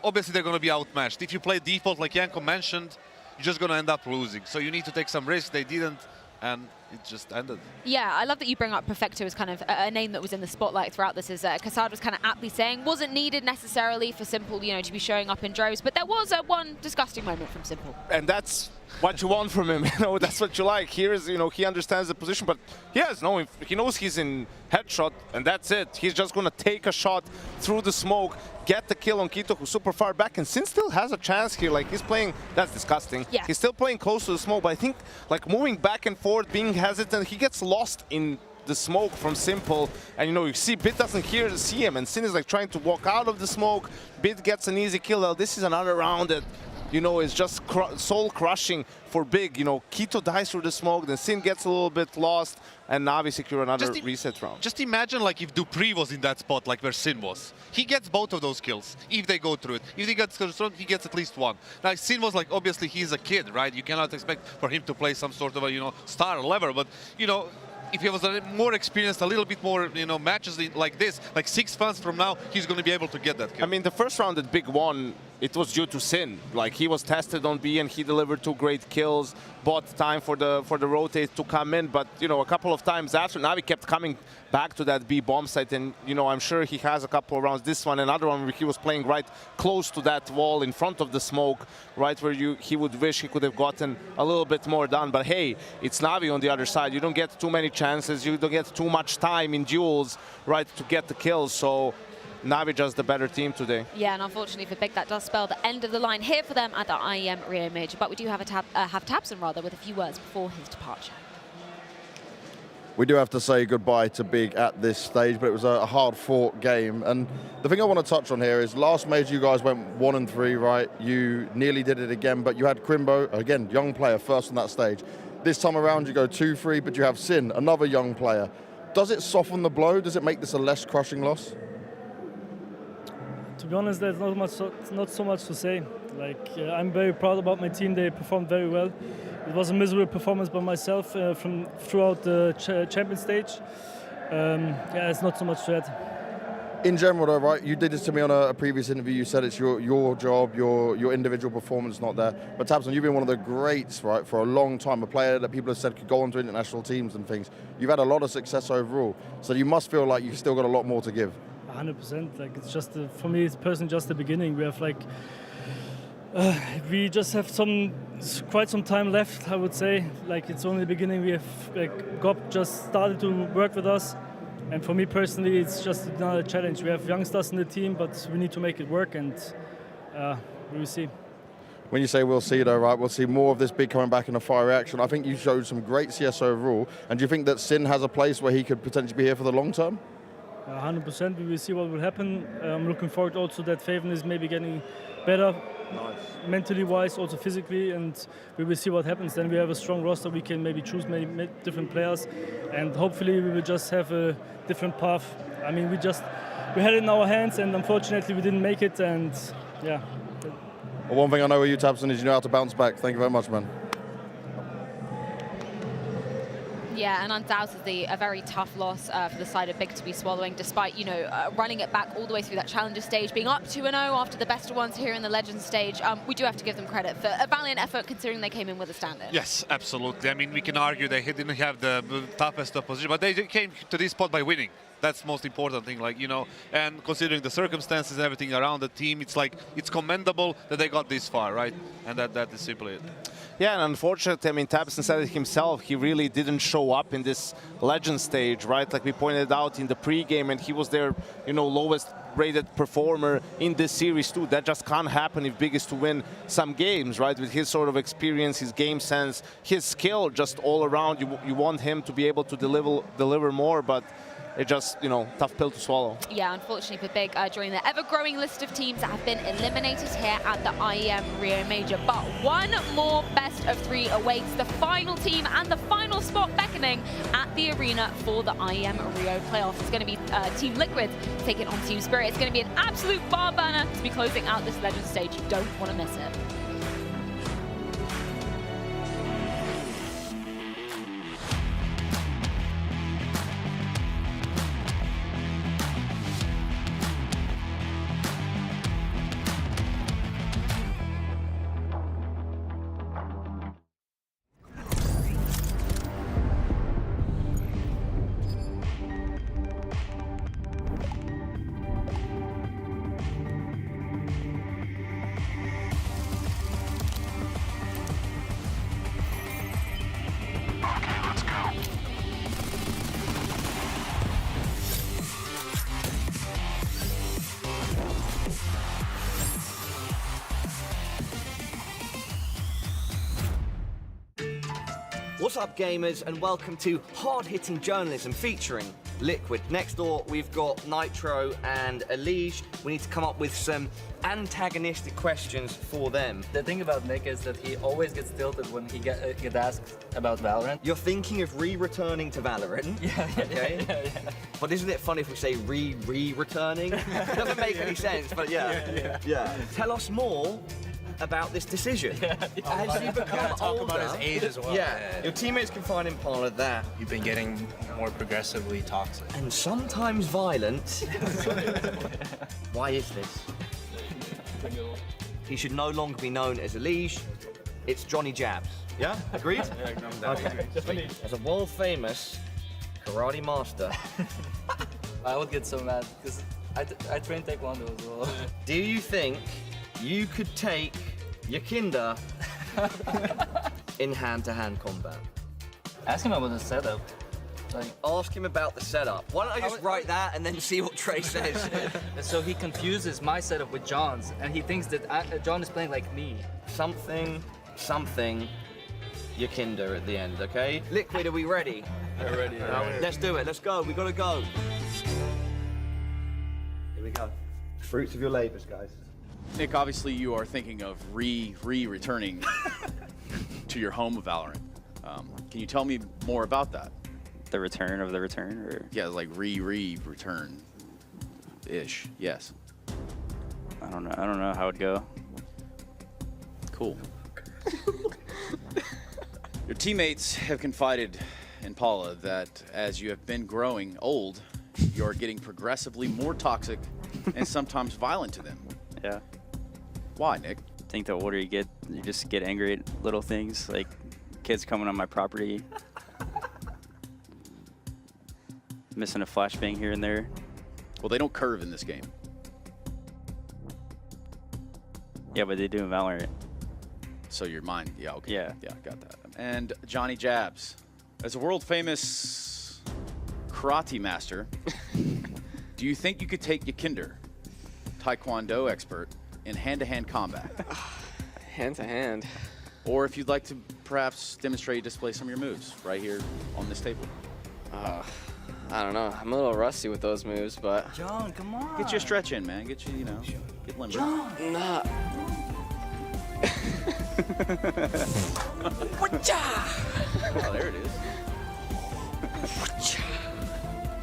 Obviously they're going to be outmatched. If you play default like Janko mentioned, you're just going to end up losing. So you need to take some risks, they didn't, and it just ended. Yeah, I love that you bring up Perfecto as kind of a name that was in the spotlight throughout this, as Kassad was kind of aptly saying, wasn't needed necessarily for Simple, you know, to be showing up in droves, but there was one disgusting moment from Simple. And that's what you want from him, you know, that's what you like. Here is, you know, he understands the position, but he knows he's in headshot, and that's it. He's just gonna take a shot through the smoke, get the kill on Quito, who's super far back, and Sin still has a chance here. Like, he's playing, that's disgusting. Yeah. He's still playing close to the smoke, but I think, like, moving back and forth, being hesitant, he gets lost in the smoke from Simple, and you know, you see Bit doesn't see him, and Sin is like trying to walk out of the smoke. Bit gets an easy kill. Now, this is another round that, you know, is just soul crushing for Big. You know, Quito dies through the smoke, then Sin gets a little bit lost, and Navi secure another reset round. Just imagine like if Dupree was in that spot, like where Sin was. He gets both of those kills if they go through it. If he gets he gets at least one. Now Sin was like, obviously he's a kid, right? You cannot expect for him to play some sort of a, you know, star level, but you know, if he was more experienced, a little bit more, you know, matches like this, like 6 months from now, he's going to be able to get that kill. I mean, the first round that Big won, it was due to Sin. Like, he was tested on B and he delivered 2 great kills, bought time for the rotate to come in, but, you know, a couple of times after, Navi kept coming back to that B bomb site, and, you know, I'm sure he has a couple of rounds. This one, another one where he was playing right close to that wall in front of the smoke, right where he would wish he could have gotten a little bit more done. But hey, it's Navi on the other side. You don't get too many chances, you don't get too much time in duels, right, to get the kills. So Navi just the better team today. Yeah, and unfortunately for Big, that does spell the end of the line here for them at the IEM Rio Major. But we do have Tabson rather with a few words before his departure. We do have to say goodbye to Big at this stage, but it was a hard-fought game. And the thing I want to touch on here is last major you guys went 1-3, right? You nearly did it again, but you had Crimbo, again, young player, first on that stage. This time around you go 2-3, but you have Sin, another young player. Does it soften the blow? Does it make this a less crushing loss? To be honest, there's not so much to say. Like, I'm very proud about my team. They performed very well. It was a miserable performance by myself throughout the champion stage. Yeah, it's not so much to add. In general, though, right? You did this to me on a previous interview. You said it's your job, your individual performance not there. But Tabson, you've been one of the greats, right, for a long time. A player that people have said could go on to international teams and things. You've had a lot of success overall, so you must feel like you've still got a lot more to give. 100%. Like, it's just for me, it's personally just the beginning. We have like. We just have quite some time left, I would say. Like, it's only the beginning. We have Gob just started to work with us, and for me personally, it's just another challenge. We have youngsters in the team, but we need to make it work, and we will see. When you say we'll see, though, right, we'll see more of this Big coming back in a fire reaction. I think you showed some great CS overall, and do you think that Sin has a place where he could potentially be here for the long term? 100%. We will see what will happen. I'm looking forward also that Faven is maybe getting better. Nice. Mentally wise, also physically, and we will see what happens. Then we have a strong roster. We can maybe choose many different players, and hopefully we will just have a different path. I mean, we had it in our hands, and unfortunately we didn't make it. And yeah. Well, one thing I know with you, Tabson, is you know how to bounce back. Thank you very much, man. Yeah, and undoubtedly a very tough loss for the side of Big to be swallowing, despite, you know, running it back all the way through that challenger stage, being up 2-0 after the best ones here in the Legends stage. We do have to give them credit for a valiant effort, considering they came in with a standard. Yes, absolutely. I mean, we can argue they didn't have the toughest opposition, but they came to this spot by winning. That's the most important thing, like, you know, and considering the circumstances and everything around the team, it's like, it's commendable that they got this far, right? And that is simply it. Yeah, and unfortunately, I mean, Tabson said it himself, he really didn't show up in this Legend stage, right? Like we pointed out in the pre-game, and he was their, you know, lowest rated performer in this series too. That just can't happen if Big is to win some games, right? With his sort of experience, his game sense, his skill just all around, you want him to be able to deliver more, but it's just, you know, tough pill to swallow. Yeah, unfortunately for Big, joining the ever-growing list of teams that have been eliminated here at the IEM Rio Major. But one more best of 3 awaits the final team and the final spot beckoning at the arena for the IEM Rio playoffs. It's going to be Team Liquid taking on Team Spirit. It's going to be an absolute bar burner to be closing out this Legend stage. You don't want to miss it. What's up, gamers, and welcome to hard-hitting journalism featuring Liquid. Next door, we've got Nitro and Elige. We need to come up with some antagonistic questions for them. The thing about Nick is that he always gets tilted when he get asked about Valorant. You're thinking of re-returning to Valorant? Yeah, okay. yeah. But isn't it funny if we say re-returning? It doesn't make any sense, but yeah. Tell us more about this decision. As you become older, talk about his age as well. Yeah, your teammates can find in part of that. You've been getting more progressively toxic. And sometimes violent. Why is this? He should no longer be known as Elige. It's Johnny Jabs. Yeah? Agreed? Okay. As a world famous karate master. I would get so mad because I train Taekwondo as well. Do you think you could take your kinder in hand-to-hand combat? Ask him about the setup. Ask him about the setup. Why don't I just write that and then see what Trey says? So he confuses my setup with John's, and he thinks that John is playing like me. Something, your kinder at the end, okay? Liquid, are we ready? We're ready. Let's do it. Let's go. We gotta go. Here we go. Fruits of your labors, guys. Nick, obviously you are thinking of returning to your home of Valorant. Can you tell me more about that? The return of the return, or yeah, like return-ish. Yes. I don't know how it'd go. Cool. Your teammates have confided in Paula that as you have been growing old, you are getting progressively more toxic and sometimes violent to them. Yeah. Why, Nick? I think the older you get, you just get angry at little things, like kids coming on my property, missing a flashbang here and there. Well, they don't curve in this game. Yeah, but they do in Valorant. So your mind, yeah, okay. Yeah. Yeah, got that. And Johnny Jabs, as a world-famous karate master, do you think you could take Yakinder, Taekwondo expert, in hand-to-hand combat? Hand-to-hand? Or if you'd like to perhaps demonstrate, display some of your moves right here on this table. I don't know. I'm a little rusty with those moves, but... John, come on. Get your stretch in, man. Get you, get limber. John! Nah. Oh, there it is.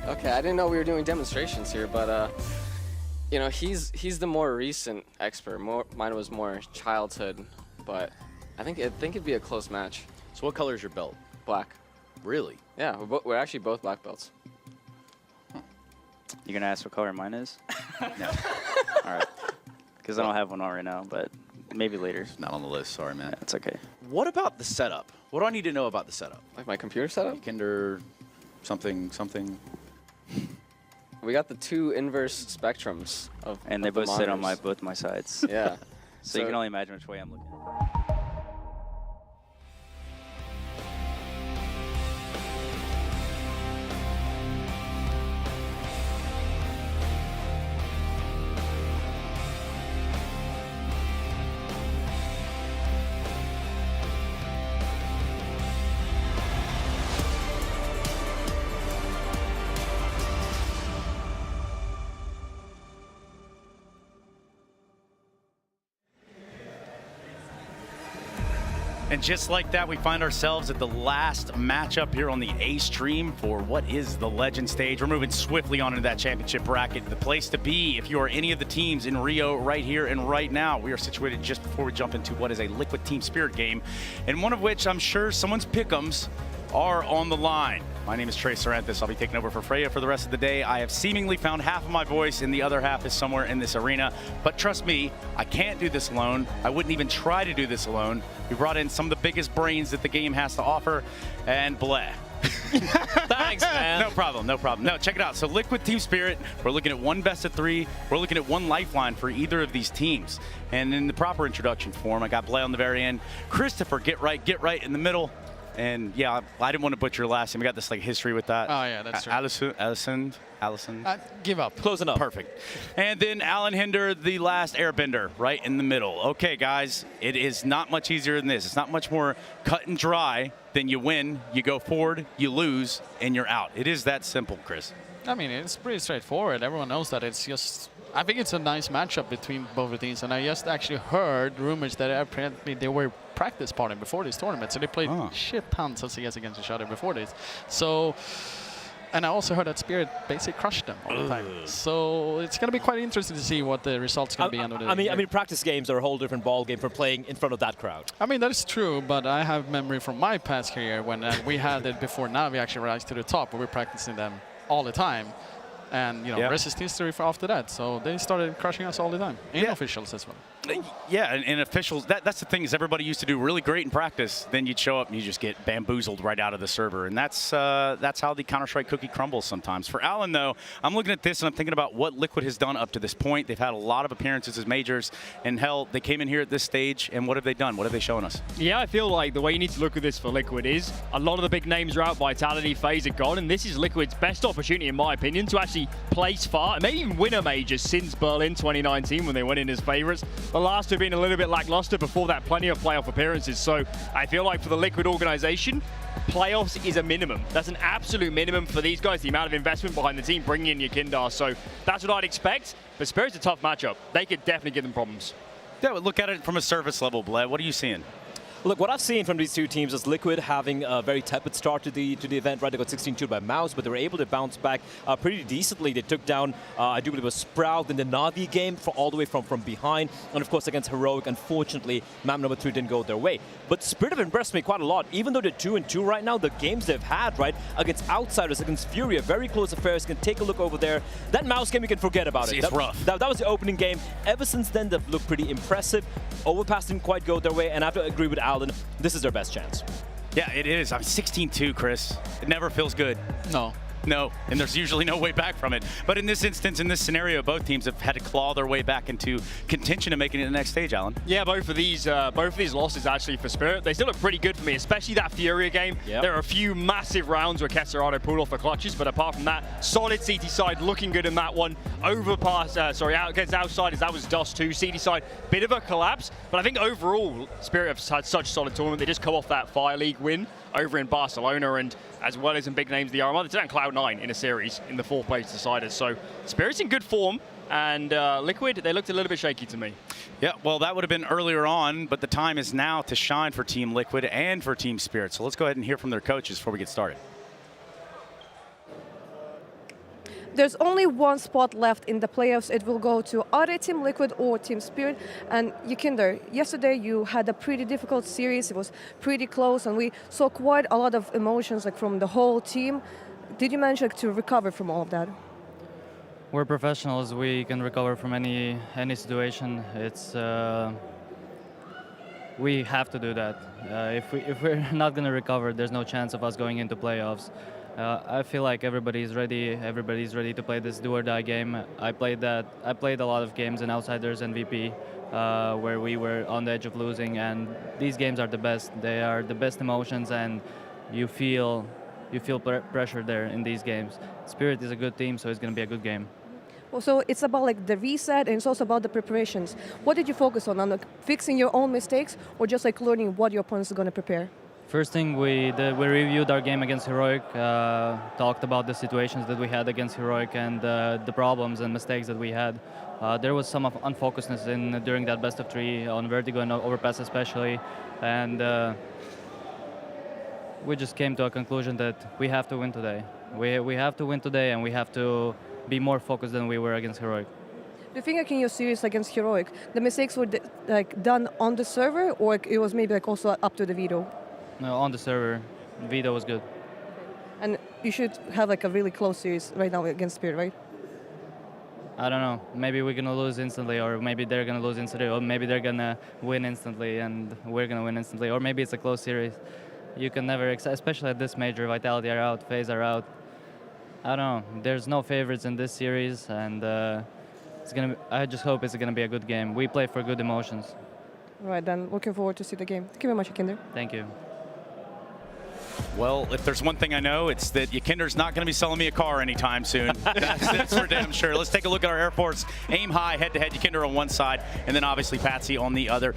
Okay, I didn't know we were doing demonstrations here, but you know, he's the more recent expert. Mine was more childhood, but I think it'd be a close match. So what color is your belt? Black. Really? Yeah, we're actually both black belts. You gonna ask what color mine is? No. All right. Because I don't have one on right now, but maybe later. It's not on the list. Sorry, man. It's okay. What about the setup? What do I need to know about the setup? Like my computer setup? Yakinder, something. We got the two inverse spectrums of And they of the both sit on monitors. both my sides. Yeah. So you can only imagine which way I'm looking. And just like that, we find ourselves at the last matchup here on the A stream for what is the Legend stage. We're moving swiftly on into that championship bracket. The place to be if you are any of the teams in Rio right here and right now. We are situated just before we jump into what is a Liquid Team Spirit game, and one of which I'm sure someone's pick'ems are on the line. My name is Trey Sorrenthis. I'll be taking over for Freya for the rest of the day. I have seemingly found half of my voice and the other half is somewhere in this arena. But trust me, I can't do this alone. I wouldn't even try to do this alone. We brought in some of the biggest brains that the game has to offer, and bleh. Thanks, man. No problem. No, check it out. So Liquid Team Spirit, we're looking at one best of 3. We're looking at one lifeline for either of these teams. And in the proper introduction form, I got Blay on the very end. Christopher, get right in the middle. And yeah, I didn't want to butcher your last name. We got this like history with that. Oh yeah, that's true. Allison. Give up. Close enough. Perfect. And then Alan Hinder, the last airbender, right in the middle. Okay, guys, it is not much easier than this. It's not much more cut and dry than you win, you go forward, you lose, and you're out. It is that simple, Chris. I mean, it's pretty straightforward. Everyone knows that. It's just, I think it's a nice matchup between both the teams. And I just actually heard rumors that apparently they were practice partner before this tournament. So they played shit tons of CS against each other before this. So, and I also heard that Spirit basically crushed them all the time. So it's going to be quite interesting to see what the results going to be. I mean, practice games are a whole different ball game from playing in front of that crowd. I mean, that is true, but I have memory from my past career when we had it before NAVI actually rise to the top. We were practicing them all the time. And, you know, rest is history for after that. So they started crushing us all the time. And officials as well. Yeah, and officials, that's the thing is everybody used to do really great in practice. Then you'd show up and you just get bamboozled right out of the server. And that's how the Counter-Strike cookie crumbles sometimes. For Alan, though, I'm looking at this and I'm thinking about what Liquid has done up to this point. They've had a lot of appearances as majors. And hell, they came in here at this stage, and what have they done? What have they shown us? Yeah, I feel like the way you need to look at this for Liquid is a lot of the big names are out, Vitality, FaZe are gone, and this is Liquid's best opportunity, in my opinion, to actually place far and maybe even win a major since Berlin 2019 when they went in as favorites. The last two have been a little bit lackluster. Before that, plenty of playoff appearances. So I feel like for the Liquid organization, playoffs is a minimum. That's an absolute minimum for these guys, the amount of investment behind the team, bringing in Yakindar. So that's what I'd expect. But Spirit's a tough matchup. They could definitely give them problems. Yeah, look at it from a service level, Bled. What are you seeing? Look, what I've seen from these two teams is Liquid having a very tepid start to the event, right? They got 16-2 by Mouse, but they were able to bounce back pretty decently. They took down, I do believe it was Sprout in the Navi game all the way from behind. And of course, against Heroic, unfortunately, map number 3 didn't go their way. But Spirit have impressed me quite a lot. Even though they're 2-2 right now, the games they've had, right, against outsiders, against Furia, very close affairs. You can take a look over there. That Mouse game, you can forget about it. It's rough. That was the opening game. Ever since then, they've looked pretty impressive. Overpass didn't quite go their way, and I have to agree with Alan. This is their best chance. Yeah, it is. I'm 16-2, Chris. It never feels good. No, and there's usually no way back from it. But in this instance, in this scenario, both teams have had to claw their way back into contention and making it to the next stage, Alan. Yeah, both of these losses actually for Spirit, they still look pretty good for me, especially that Furia game. Yep. There are a few massive rounds where Kesserado pulled off the clutches, but apart from that, solid CT side looking good in that one. Out against outsiders, that was Dust too. CT side, bit of a collapse, but I think overall, Spirit have had such a solid tournament. They just come off that Fire League win over in Barcelona, and as well as some big names, the RMR, they're down Cloud9 in a series in the 4th place deciders. So Spirit's in good form, and Liquid, they looked a little bit shaky to me. Yeah, well, that would have been earlier on, but the time is now to shine for Team Liquid and for Team Spirit. So let's go ahead and hear from their coaches before we get started. There's only one spot left in the playoffs. It will go to either Team Liquid or Team Spirit. And Yakinder, yesterday you had a pretty difficult series. It was pretty close, and we saw quite a lot of emotions from the whole team. Did you manage to recover from all of that? We're professionals. We can recover from any situation. It's we have to do that. If we're not going to recover, there's no chance of us going into playoffs. I feel like everybody's ready. Everybody's ready to play this do-or-die game. I played a lot of games in Outsiders and VP where we were on the edge of losing, and these games are the best. They are the best emotions, and you feel pressure there in these games. Spirit is a good team, so it's going to be a good game. Well, so it's about the reset, and it's also about the preparations. What did you focus on fixing your own mistakes, or just learning what your opponents are going to prepare? First thing we reviewed our game against Heroic, talked about the situations that we had against Heroic and the problems and mistakes that we had. There was some unfocusedness during that best of 3 on Vertigo and Overpass especially, and we just came to a conclusion that we have to win today. We have to win today, and we have to be more focused than we were against Heroic. Do you think in your series against Heroic, the mistakes were done on the server, or it was maybe also up to the veto? No, on the server, veto was good. And you should have a really close series right now against Spirit, right? I don't know. Maybe we're gonna lose instantly, or maybe they're gonna lose instantly, or maybe they're gonna win instantly and we're gonna win instantly, or maybe it's a close series. You can never, especially at this major, Vitality are out, FaZe are out. I don't know. There's no favorites in this series, and I just hope it's gonna be a good game. We play for good emotions. All right, then looking forward to see the game. Thank you very much, Yakinder. Thank you. Well, if there's one thing I know, it's that Yakinder's not going to be selling me a car anytime soon. That's for damn sure. Let's take a look at our Air Force aim high head-to-head. Yakinder on one side, and then obviously Patsy on the other.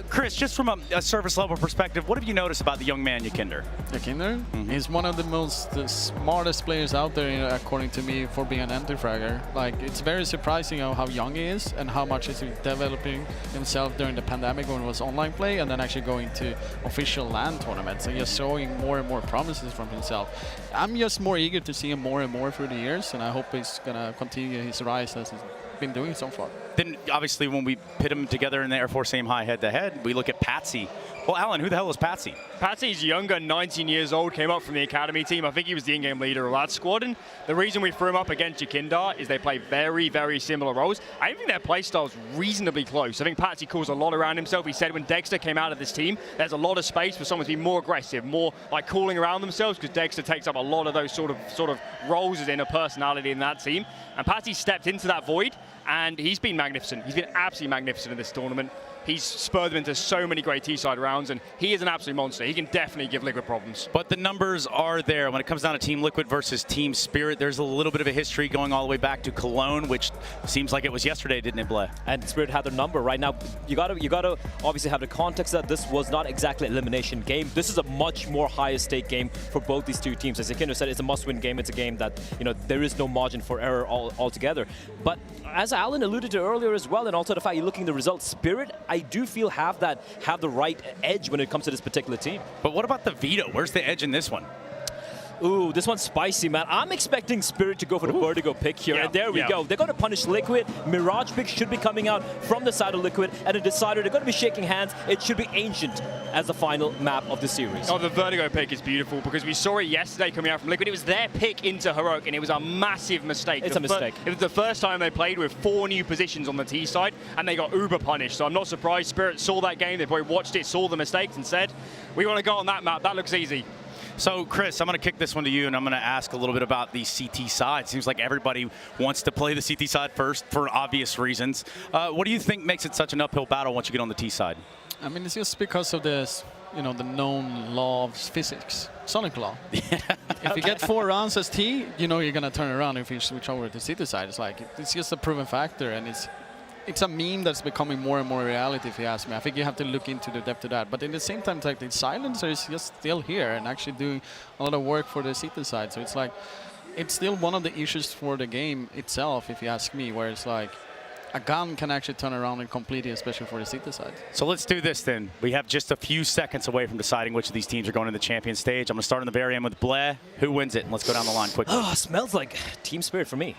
Chris, just from a service level perspective, what have you noticed about the young man Yakinder? Yakinder? He's one of the smartest players out there, according to me, for being an anti-fragger. Like, it's very surprising how young he is and how much he's developing himself during the pandemic when it was online play, and then actually going to official LAN tournaments and just showing more and more promises from himself. I'm just more eager to see him more and more through the years, and I hope he's gonna continue his rise as he's been doing so far. Then obviously when we pit them together in the Air Force aim high head-to-head, we look at Patsy. Well, Alan, who the hell is Patsy? Patsy's younger, 19 years old, came up from the academy team. I think he was the in-game leader of that squad, and the reason we threw him up against Yakinder is they play very, very similar roles. I think their playstyle's reasonably close. I think Patsy calls a lot around himself. He said when Dexter came out of this team, there's a lot of space for someone to be more aggressive, more like calling around themselves, because Dexter takes up a lot of those sort of roles as in a personality in that team. And Patsy stepped into that void, and he's been magnificent. He's been absolutely magnificent in this tournament. He's spurred them into so many great T-side rounds, and he is an absolute monster. He can definitely give Liquid problems. But the numbers are there. When it comes down to Team Liquid versus Team Spirit, there's a little bit of a history going all the way back to Cologne, which seems like it was yesterday, didn't it, Blay? And Spirit had their number right now. You gotta obviously have the context that this was not exactly an elimination game. This is a much more higher stake game for both these two teams. As Yakinder said, it's a must-win game. It's a game that, you know, there is no margin for error altogether. But as Alan alluded to earlier as well, and also the fact you're looking at the results, Spirit, I do feel have the right edge when it comes to this particular team. But what about the veto? Where's the edge in this one? Ooh, this one's spicy, man. I'm expecting Spirit to go for the Vertigo pick here, and there we go. They're going to punish Liquid. Mirage pick should be coming out from the side of Liquid, and a decider, they're going to be shaking hands. It should be Ancient as the final map of the series. Oh, the Vertigo pick is beautiful, because we saw it yesterday coming out from Liquid. It was their pick into Heroic, and it was a massive mistake. It's a mistake. It was the first time they played with 4 new positions on the T side, and they got uber punished. So I'm not surprised Spirit saw that game. They probably watched it, saw the mistakes, and said, we want to go on that map. That looks easy. So, Chris, I'm going to kick this one to you, and I'm going to ask a little bit about the CT side. Seems like everybody wants to play the CT side first for obvious reasons. What do you think makes it such an uphill battle once you get on the T side? I mean, it's just because of this, you know, the known law of physics, Sonic law. If you get 4 rounds as T, you know you're going to turn around if you switch over to CT side. It's like, it's just a proven factor, and it's a meme that's becoming more and more reality, if you ask me. I think you have to look into the depth of that. But in the same time, like, the silencer is just still here and actually doing a lot of work for the CT side. So it's like, it's still one of the issues for the game itself, if you ask me, where it's like, a gun can actually turn around and complete it, especially for the CT side. So let's do this then. We have just a few seconds away from deciding which of these teams are going to the champion stage. I'm going to start on the very end with Blay. Who wins it? And let's go down the line quickly. Oh, smells like Team Spirit for me.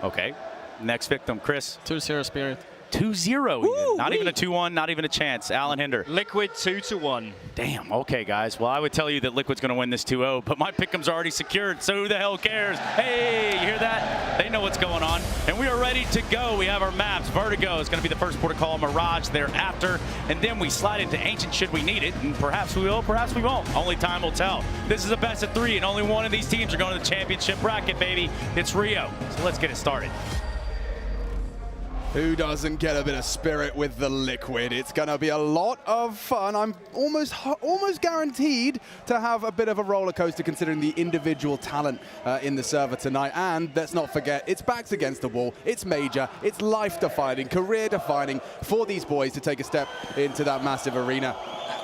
Okay. Next victim, Chris. 2-0 Spirit. 2-0 even. Not even a 2-1, not even a chance. Alan Hinder. Liquid 2-1. Damn, okay, guys. Well, I would tell you that Liquid's going to win this 2-0, but my pick'em's already secured, so who the hell cares? Hey, you hear that? They know what's going on. And we are ready to go. We have our maps. Vertigo is going to be the first port of call, Mirage thereafter, and then we slide into Ancient should we need it, and perhaps we will, perhaps we won't. Only time will tell. This is a best of 3, and only one of these teams are going to the championship bracket, baby. It's Rio. So let's get it started. Who doesn't get a bit of spirit with the Liquid? It's going to be a lot of fun. I'm almost guaranteed to have a bit of a roller coaster considering the individual talent in the server tonight. And let's not forget, it's backs against the wall. It's major. It's life-defining, career-defining for these boys to take a step into that massive arena.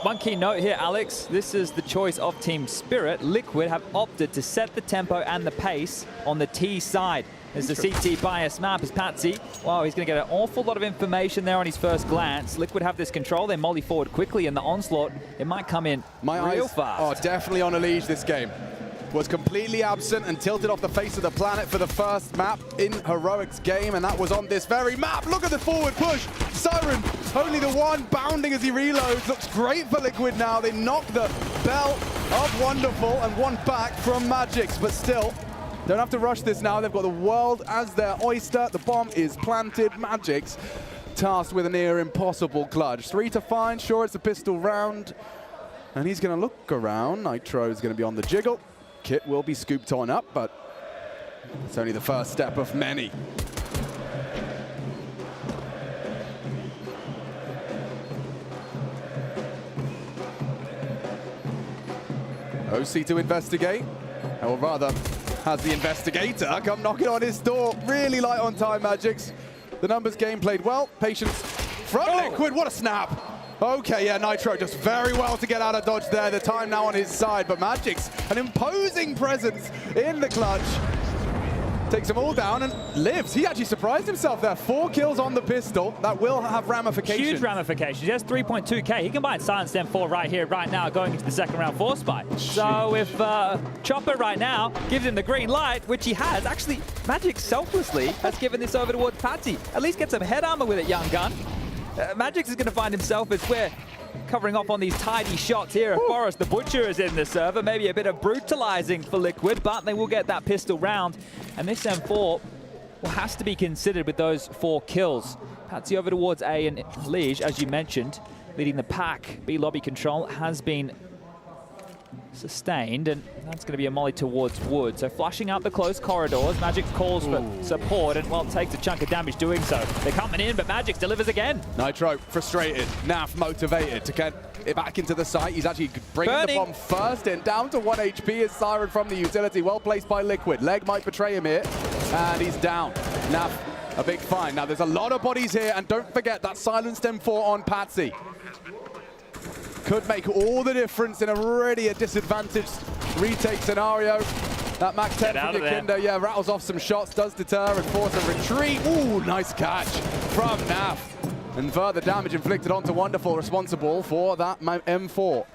One key note here, Alex. This is the choice of Team Spirit. Liquid have opted to set the tempo and the pace on the T side. As the CT bias map is Patsy. Wow, he's going to get an awful lot of information there on his first glance. Liquid have this control. They molly forward quickly, and the onslaught, it might come in real fast. Oh, definitely on a leash this game. Was completely absent and tilted off the face of the planet for the first map in Heroic's game, and that was on this very map. Look at the forward push. Siren, only the one bounding as he reloads. Looks great for Liquid now. They knock the bell of Wonderful and one back from Magix, but still, don't have to rush this now. They've got the world as their oyster. The bomb is planted. Magix tasked with a near impossible clutch. 3 to find. Sure, it's a pistol round. And he's going to look around. Nitro's going to be on the jiggle. Kit will be scooped on up, but it's only the first step of many. OC to investigate, or rather, has the investigator come knocking on his door. Really light on time, Magics. The numbers game played well. Patience from Liquid. What a snap. Okay, yeah, Nitro just very well to get out of dodge there. The time now on his side, but Magic's an imposing presence in the clutch. Takes them all down and lives. He actually surprised himself there. 4 kills on the pistol. That will have ramifications. Huge ramifications. He has 3.2k. He can buy Silence M4 right here, right now, going into the second round 4 spot. So if Chopper right now gives him the green light, which he has, actually, Magic selflessly has given this over towards Patsy. At least get some head armor with it, young gun. Magic is going to find himself as we're covering off on these tidy shots here. Forrest the Butcher is in the server. Maybe a bit of brutalizing for Liquid, but they will get that pistol round. And this M4 has to be considered with those 4 kills. Patsy over towards A, and Liege, as you mentioned, leading the pack. B lobby control has been sustained, and that's going to be a molly towards Wood. So flushing out the close corridors. Magic calls for support, and well, takes a chunk of damage doing so. They're coming in, but Magic delivers again. Nitro frustrated, Nav motivated to get it back into the site. He's actually bringing the bomb first in, down to 1 HP is Siren from the utility. Well placed by Liquid. Leg might betray him here, and he's down. Nav, a big find. Now there's a lot of bodies here, and don't forget that silenced M4 on Patsy. Could make all the difference in a disadvantaged retake scenario. That Max 10 from Yakinda, yeah, rattles off some shots, does deter and force a retreat. Ooh, nice catch from Nav. And further damage inflicted onto Wonderful, responsible for that M4.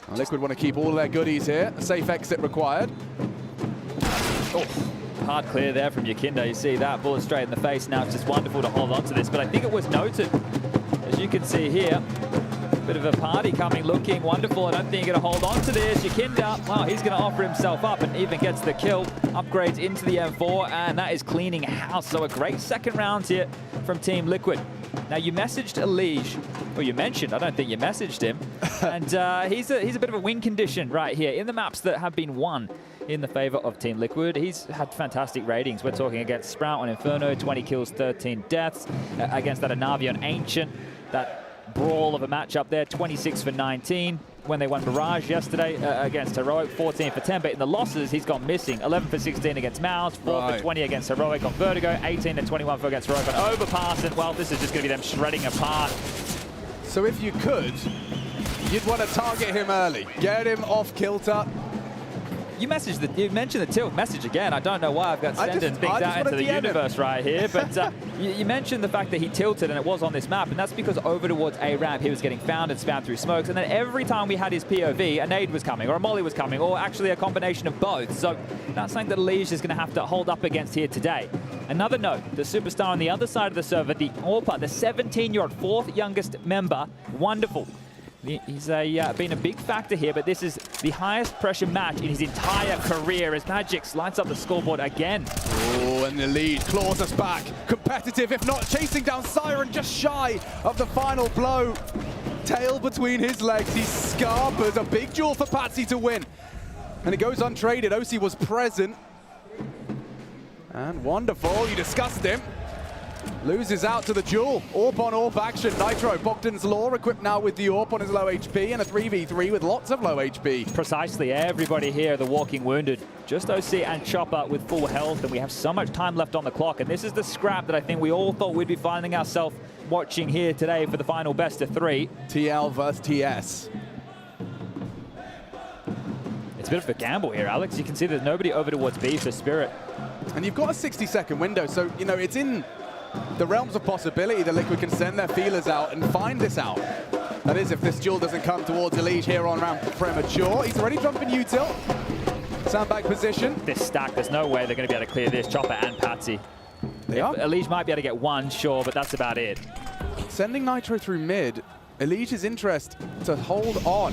Now, Liquid want to keep all their goodies here. A safe exit required. Oh, hard clear there from Yakinda. You see that bullet straight in the face. Now it's just Wonderful to hold on to this, but I think it was noted. As you can see here, bit of a party coming, looking Wonderful. I don't think you're going to hold on to this. Yakinda, wow, he's going to offer himself up and even gets the kill. Upgrades into the M4, and that is cleaning house. So a great second round here from Team Liquid. Now, you messaged Elige, or you mentioned, I don't think you messaged him, and he's a bit of a win condition right here in the maps that have been won in the favor of Team Liquid. He's had fantastic ratings. We're talking against Sprout on Inferno, 20 kills, 13 deaths. Against that NAVI on Ancient, that brawl of a matchup there, 26 for 19. When they won Mirage yesterday against Heroic, 14 for 10. But in the losses, he's gone missing. 11 for 16 against Mouse, 4 for 20 against Heroic on Vertigo, 18 and 21 for against Heroic on Overpass. And well, this is just going to be them shredding apart. So if you could, you'd want to target him early. Get him off kilter. You mentioned the tilt message again. I don't know why I've got sending things out into the universe right here, but you mentioned the fact that he tilted and it was on this map, and that's because over towards A ramp he was getting found and spammed through smokes, and then every time we had his POV, a nade was coming or a molly was coming, or actually a combination of both. So that's something that Liege is going to have to hold up against here today. Another note, the superstar on the other side of the server, the Orpa, the 17-year-old fourth youngest member, Wonderful. He's been a big factor here, but this is the highest pressure match in his entire career as Magic lights up the scoreboard again. Oh, and the lead claws us back. Competitive, if not chasing down Siren, just shy of the final blow. Tail between his legs, he scarpers. A big duel for Patsy to win. And it goes untraded. OC was present. And Wonderful, you discussed him. Loses out to the duel. AWP on AWP action. Nitro, Bogdan's Law, equipped now with the AWP on his low HP and a 3v3 with lots of low HP. Precisely. Everybody here, the walking wounded. Just OC and Chopper with full health, and we have so much time left on the clock. And this is the scrap that I think we all thought we'd be finding ourselves watching here today for the final best of 3. TL versus TS. It's a bit of a gamble here, Alex. You can see there's nobody over towards B for Spirit. And you've got a 60-second window, so, you know, it's in the realms of possibility that Liquid can send their feelers out and find this out. That is, if this duel doesn't come towards Elige here on round premature. He's already jumping util. Sandbag position. This stack, there's no way they're going to be able to clear this. Chopper and Patsy. Elige might be able to get one, sure, but that's about it. Sending Nitro through mid, Elige's interest to hold on.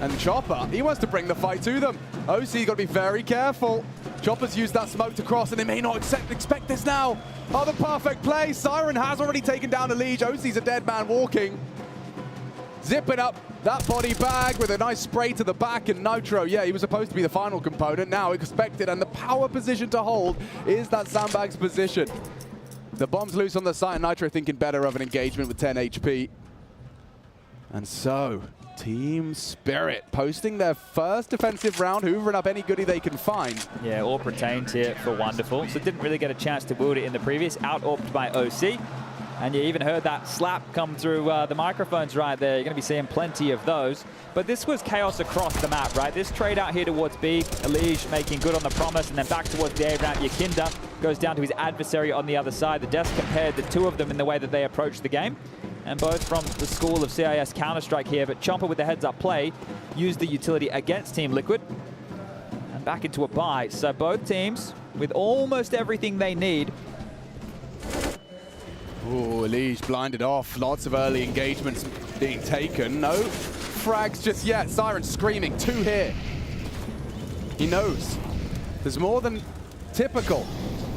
And Chopper, he wants to bring the fight to them. OC got to be very careful. Chopper's used that smoke to cross, and they may not expect this now. Oh, the perfect play. Siren has already taken down Elige. OC's a dead man walking. Zipping up that body bag with a nice spray to the back, and Nitro, yeah, he was supposed to be the final component, now expected, and the power position to hold is that sandbag's position. The bomb's loose on the site, and Nitro thinking better of an engagement with 10 HP. And so, Team Spirit posting their first defensive round, hoovering up any goodie they can find. Yeah, AWP retained here for Wonderful. So didn't really get a chance to wield it in the previous. Out-AWPed by OC. And you even heard that slap come through the microphones right there. You're going to be seeing plenty of those. But this was chaos across the map, right? This trade out here towards B, Elige making good on the promise, and then back towards the A ramp. Yakinda goes down to his adversary on the other side. The desk compared the two of them in the way that they approach the game. And both from the school of CIS Counter-Strike here, but Chomper with the heads-up play used the utility against Team Liquid. And back into a buy. So both teams with almost everything they need. Ooh, Elige blinded off. Lots of early engagements being taken. No frags just yet. Siren screaming. 2 here. He knows. There's more than typical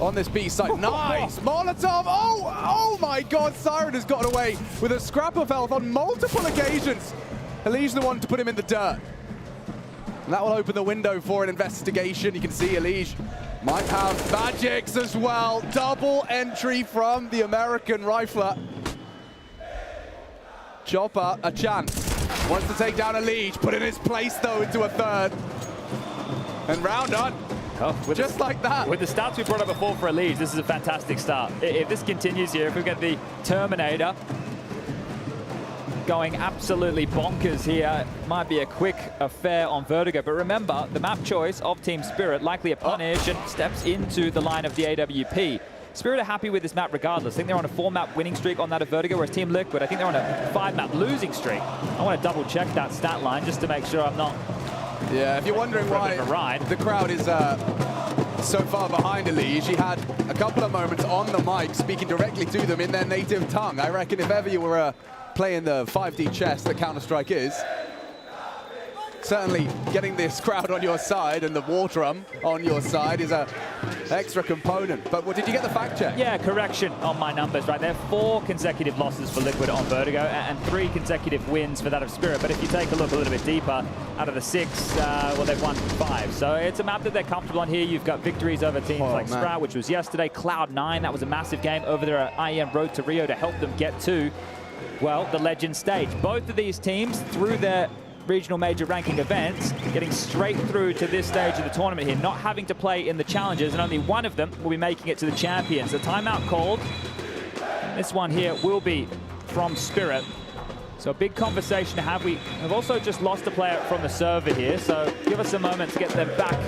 on this B side. Nice! Molotov! Oh my god! Siren has gotten away with a scrap of health on multiple occasions. Elige the one to put him in the dirt. And that will open the window for an investigation. You can see Elige might have magics as well. Double entry from the American rifler. Chopper, a chance. Wants to take down Elige, put in his place though into a third. And round on. Just like that. With the stats we brought up before for Elige, this is a fantastic start. If this continues here, if we get the Terminator going absolutely bonkers here, it might be a quick affair on Vertigo. But remember, the map choice of Team Spirit, likely a punish, and steps into the line of the AWP. Spirit are happy with this map regardless. I think they're on a 4-map winning streak on that of Vertigo, whereas Team Liquid, I think they're on a 5-map losing streak. I want to double check that stat line just to make sure I'm not... Yeah, if you're wondering why the crowd is so far behind Elige, he had a couple of moments on the mic speaking directly to them in their native tongue. I reckon if ever you were playing the 5D chess that Counter-Strike is, certainly getting this crowd on your side and the war drum on your side is a extra component. But did you get the fact check? Yeah, correction on my numbers, right? There are 4 consecutive losses for Liquid on Vertigo and 3 consecutive wins for that of Spirit. But if you take a look a little bit deeper, out of the 6, well, they've won 5. So it's a map that they're comfortable on here. You've got victories over teams like Sprout, which was yesterday. Cloud9, that was a massive game over there at IEM Road to Rio to help them get to, well, the Legend stage. Both of these teams, through their regional major ranking events, getting straight through to this stage of the tournament here, not having to play in the challenges, and only one of them will be making it to the champions. The timeout called. This one here will be from Spirit. So a big conversation to have. We have also just lost a player from the server here, so give us a moment to get them back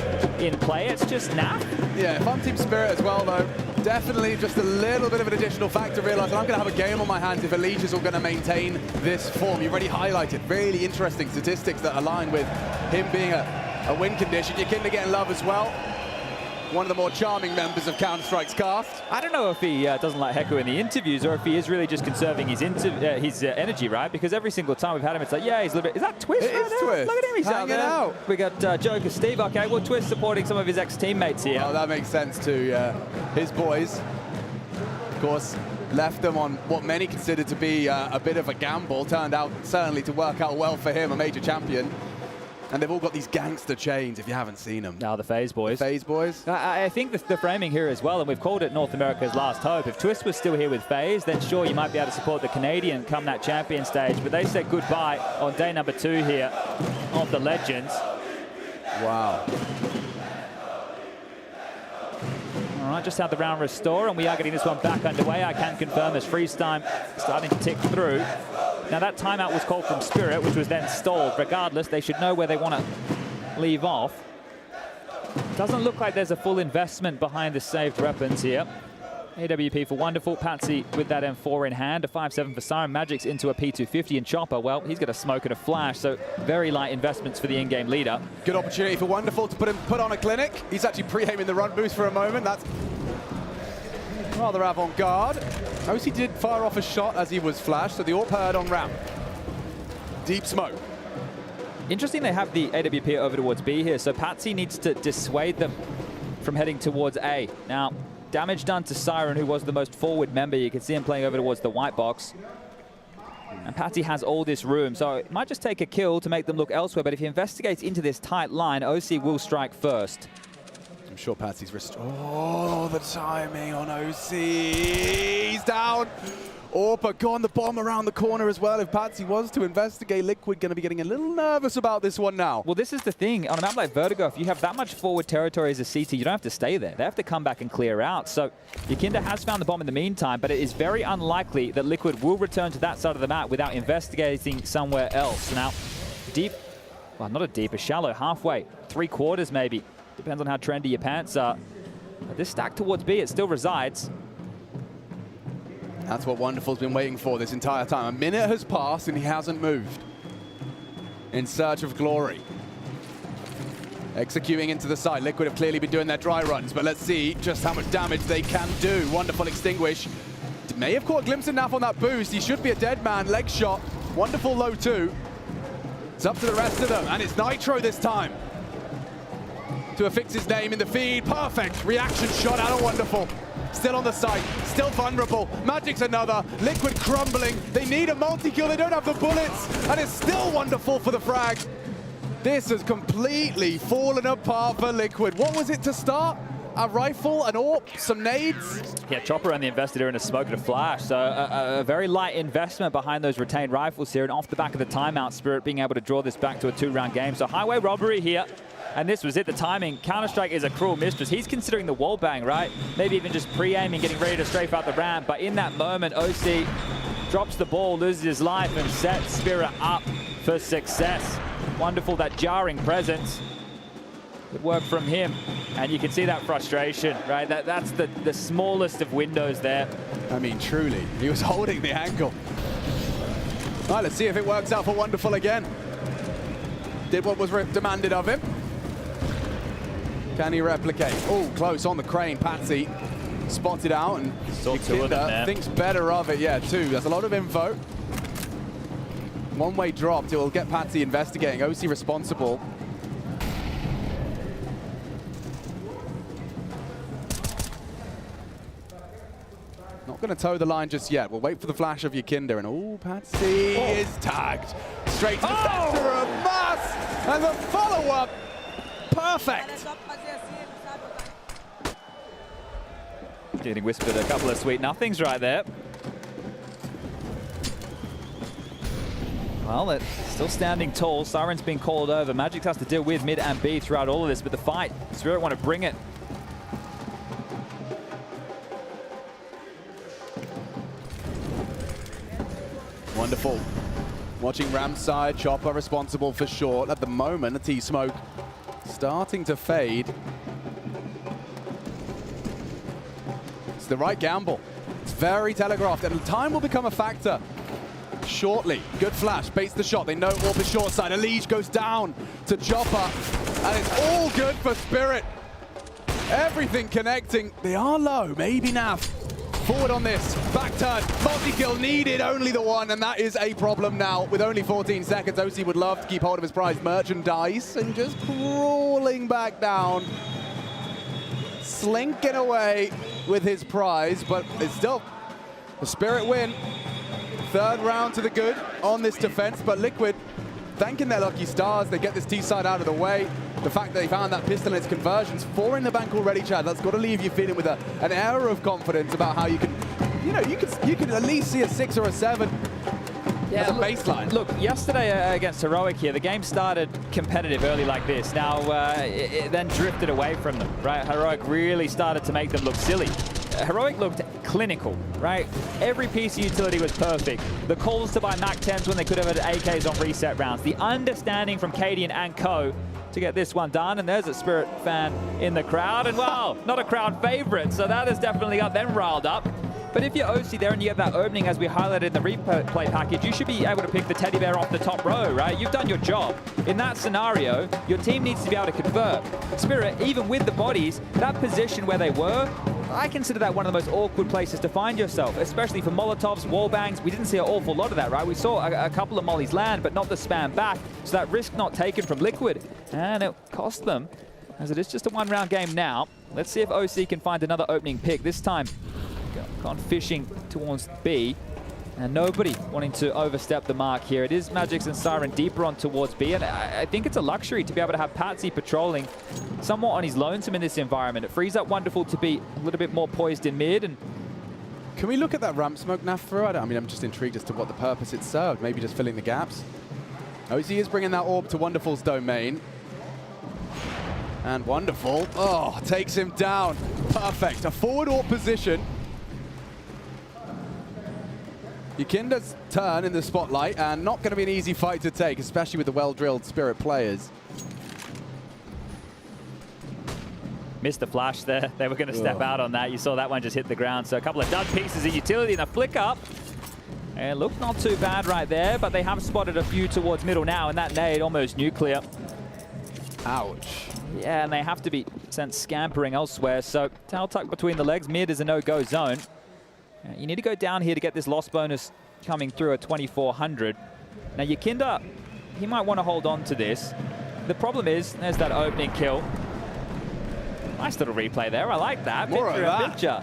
in play. It's just NAV. Yeah, if I'm Team Spirit as well, though, definitely just a little bit of an additional factor, realizing I'm going to have a game on my hands if Elige is all going to maintain this form. You've already highlighted really interesting statistics that align with him being a win condition. Yakinda getting love as well. One of the more charming members of Counter-Strike's cast. I don't know if he doesn't like Heko in the interviews or if he is really just conserving his energy, right? Because every single time we've had him, it's like, yeah, he's a little bit... Is that Twist? It is Twist. Look at him, he's hanging out. We got Joker Steve. Okay, well, Twist supporting some of his ex-teammates here. Oh, that makes sense too, yeah. His boys, of course, left them on what many consider to be a bit of a gamble. Turned out certainly to work out well for him, a major champion. And they've all got these gangster chains, if you haven't seen them. Now the FaZe boys. The FaZe boys. I think the framing here as well, and we've called it North America's last hope. If Twist was still here with FaZe, then sure, you might be able to support the Canadian come that champion stage. But they said goodbye on day number 2 here of the Legends. Wow. All right, just had the round restore, and we are getting this one back underway. I can confirm as freeze time starting to tick through. Now that timeout was called from Spirit, which was then stalled. Regardless, they should know where they want to leave off. Doesn't look like there's a full investment behind the saved weapons here. AWP for Wonderful, Patsy with that M4 in hand, a 5.7 for Siren, Magic's into a P250, and Chopper, well, he's got a smoke and a flash, so very light investments for the in-game leader. Good opportunity for Wonderful to put on a clinic. He's actually pre-aiming the run boost for a moment. That's rather avant-garde. OC did fire off a shot as he was flashed, so the AWP heard on ramp. Deep smoke. Interesting they have the AWP over towards B here, so Patsy needs to dissuade them from heading towards A. Now, damage done to Siren, who was the most forward member. You can see him playing over towards the white box. And Patsy has all this room, so it might just take a kill to make them look elsewhere, but if he investigates into this tight line, OC will strike first. I'm sure Patsy's wrist. Oh, the timing on OC. He's down. Orpa gone the bomb around the corner as well. If Patsy was to investigate, Liquid going to be getting a little nervous about this one now. Well, this is the thing. On a map like Vertigo, if you have that much forward territory as a CT, you don't have to stay there. They have to come back and clear out. So Yakinda has found the bomb in the meantime, but it is very unlikely that Liquid will return to that side of the map without investigating somewhere else. Now, deep, well, not a deep, a shallow, halfway, 3/4 maybe. Depends on how trendy your pants are. But this stack towards B, it still resides. That's what Wonderful's been waiting for this entire time. A minute has passed and he hasn't moved. In search of glory. Executing into the side. Liquid have clearly been doing their dry runs, but let's see just how much damage they can do. Wonderful extinguish. May have caught a glimpse of Naf on that boost. He should be a dead man. Leg shot. Wonderful low 2. It's up to the rest of them, and it's Nitro this time to affix his name in the feed. Perfect reaction shot out of Wonderful. Still on the site, still vulnerable. Magic's another, Liquid crumbling. They need a multi-kill, they don't have the bullets, and it's still Wonderful for the frag. This has completely fallen apart for Liquid. What was it to start? A rifle, an AWP, some nades? Yeah, Chopper only invested here in a smoke and a flash, so a very light investment behind those retained rifles here, and off the back of the timeout, Spirit being able to draw this back to a 2-round game. So highway robbery here. And this was it, the timing. Counter-Strike is a cruel mistress. He's considering the wall bang, right? Maybe even just pre-aiming, getting ready to strafe out the ramp. But in that moment, OC drops the ball, loses his life, and sets Spirit up for success. Wonderful, that jarring presence. Good work from him. And you can see that frustration, right? That's the smallest of windows there. I mean, truly, he was holding the angle. All right, let's see if it works out for Wonderful again. Did what was demanded of him. Can he replicate? Oh, close on the crane. Patsy spotted out, and Yakinda thinks better of it. Yeah, 2. There's a lot of info. One-way dropped. It will get Patsy investigating. OC responsible. Not going to toe the line just yet. We'll wait for the flash of Yakinda, and oh, Patsy is tagged. Straight to the center of mass, and the follow-up, perfect. Getting whispered a couple of sweet nothings right there. Well, it's still standing tall. Siren's been called over. Magic has to deal with mid and B throughout all of this, but the fight, Spirit want to bring it. Wonderful. Watching Ram's side, Chopper responsible for short. At the moment, the T-Smoke starting to fade. It's the right gamble. It's very telegraphed, and time will become a factor shortly. Good flash, baits the shot. They know Orp is short side. Elige goes down to Chopper, and it's all good for Spirit. Everything connecting. They are low, maybe Nav. Forward on this, back turn, multi-kill needed, only the one, and that is a problem now. With only 14 seconds, OC would love to keep hold of his prized merchandise, and just crawling back down. Slinking away with his prize, but it's still a Spirit win. 3rd round to the good on this defense, but Liquid thanking their lucky stars. They get this T-side out of the way. The fact that they found that pistol and its conversions, 4 in the bank already, Chad, that's got to leave you feeling with an air of confidence about how you can, you know, you can at least see a 6 or a 7 as a baseline. Look, yesterday against Heroic here, the game started competitive early like this. Now, it then drifted away from them, right? Heroic really started to make them look silly. Heroic looked clinical, right? Every piece of utility was perfect. The calls to buy MAC-10s when they could have had AKs on reset rounds. The understanding from Cadian and Co to get this one done. And there's a Spirit fan in the crowd. And well, not a crowd favorite, so that has definitely got them riled up. But if you're OC there and you have that opening, as we highlighted in the replay package, you should be able to pick the teddy bear off the top row, right? You've done your job. In that scenario, your team needs to be able to convert. Spirit, even with the bodies, that position where they were, I consider that one of the most awkward places to find yourself, especially for Molotovs, wall bangs. We didn't see an awful lot of that, right? We saw a couple of mollies land, but not the spam back. So that risk not taken from Liquid. And it cost them, as it is just a 1-round game now. Let's see if OC can find another opening pick. This time, gone fishing towards B. And nobody wanting to overstep the mark here. It is Magix and Siren deeper on towards B, and I think it's a luxury to be able to have Patsy patrolling somewhat on his lonesome in this environment. It frees up Wonderful to be a little bit more poised in mid, and Can we look at that ramp smoke, Nafra? I mean, I'm just intrigued as to what the purpose it served. Maybe just filling the gaps. OC is bringing that orb to Wonderful's domain. And Wonderful, takes him down. Perfect, a forward orb position. Yukinda's turn in the spotlight, and not going to be an easy fight to take, especially with the well-drilled Spirit players. Missed the flash there. They were going to step out on that. You saw that one just hit the ground. So a couple of dud pieces of utility and a flick up. And looked not too bad right there, but they have spotted a few towards middle now, and that nade almost nuclear. Ouch. Yeah, and they have to be sent scampering elsewhere. So tail tuck between the legs. Mid is a no-go zone. You need to go down here to get this loss bonus coming through at 2,400. Now, Yukinda, he might want to hold on to this. The problem is, there's that opening kill. Nice little replay there. I like that. More picture of that. Picture.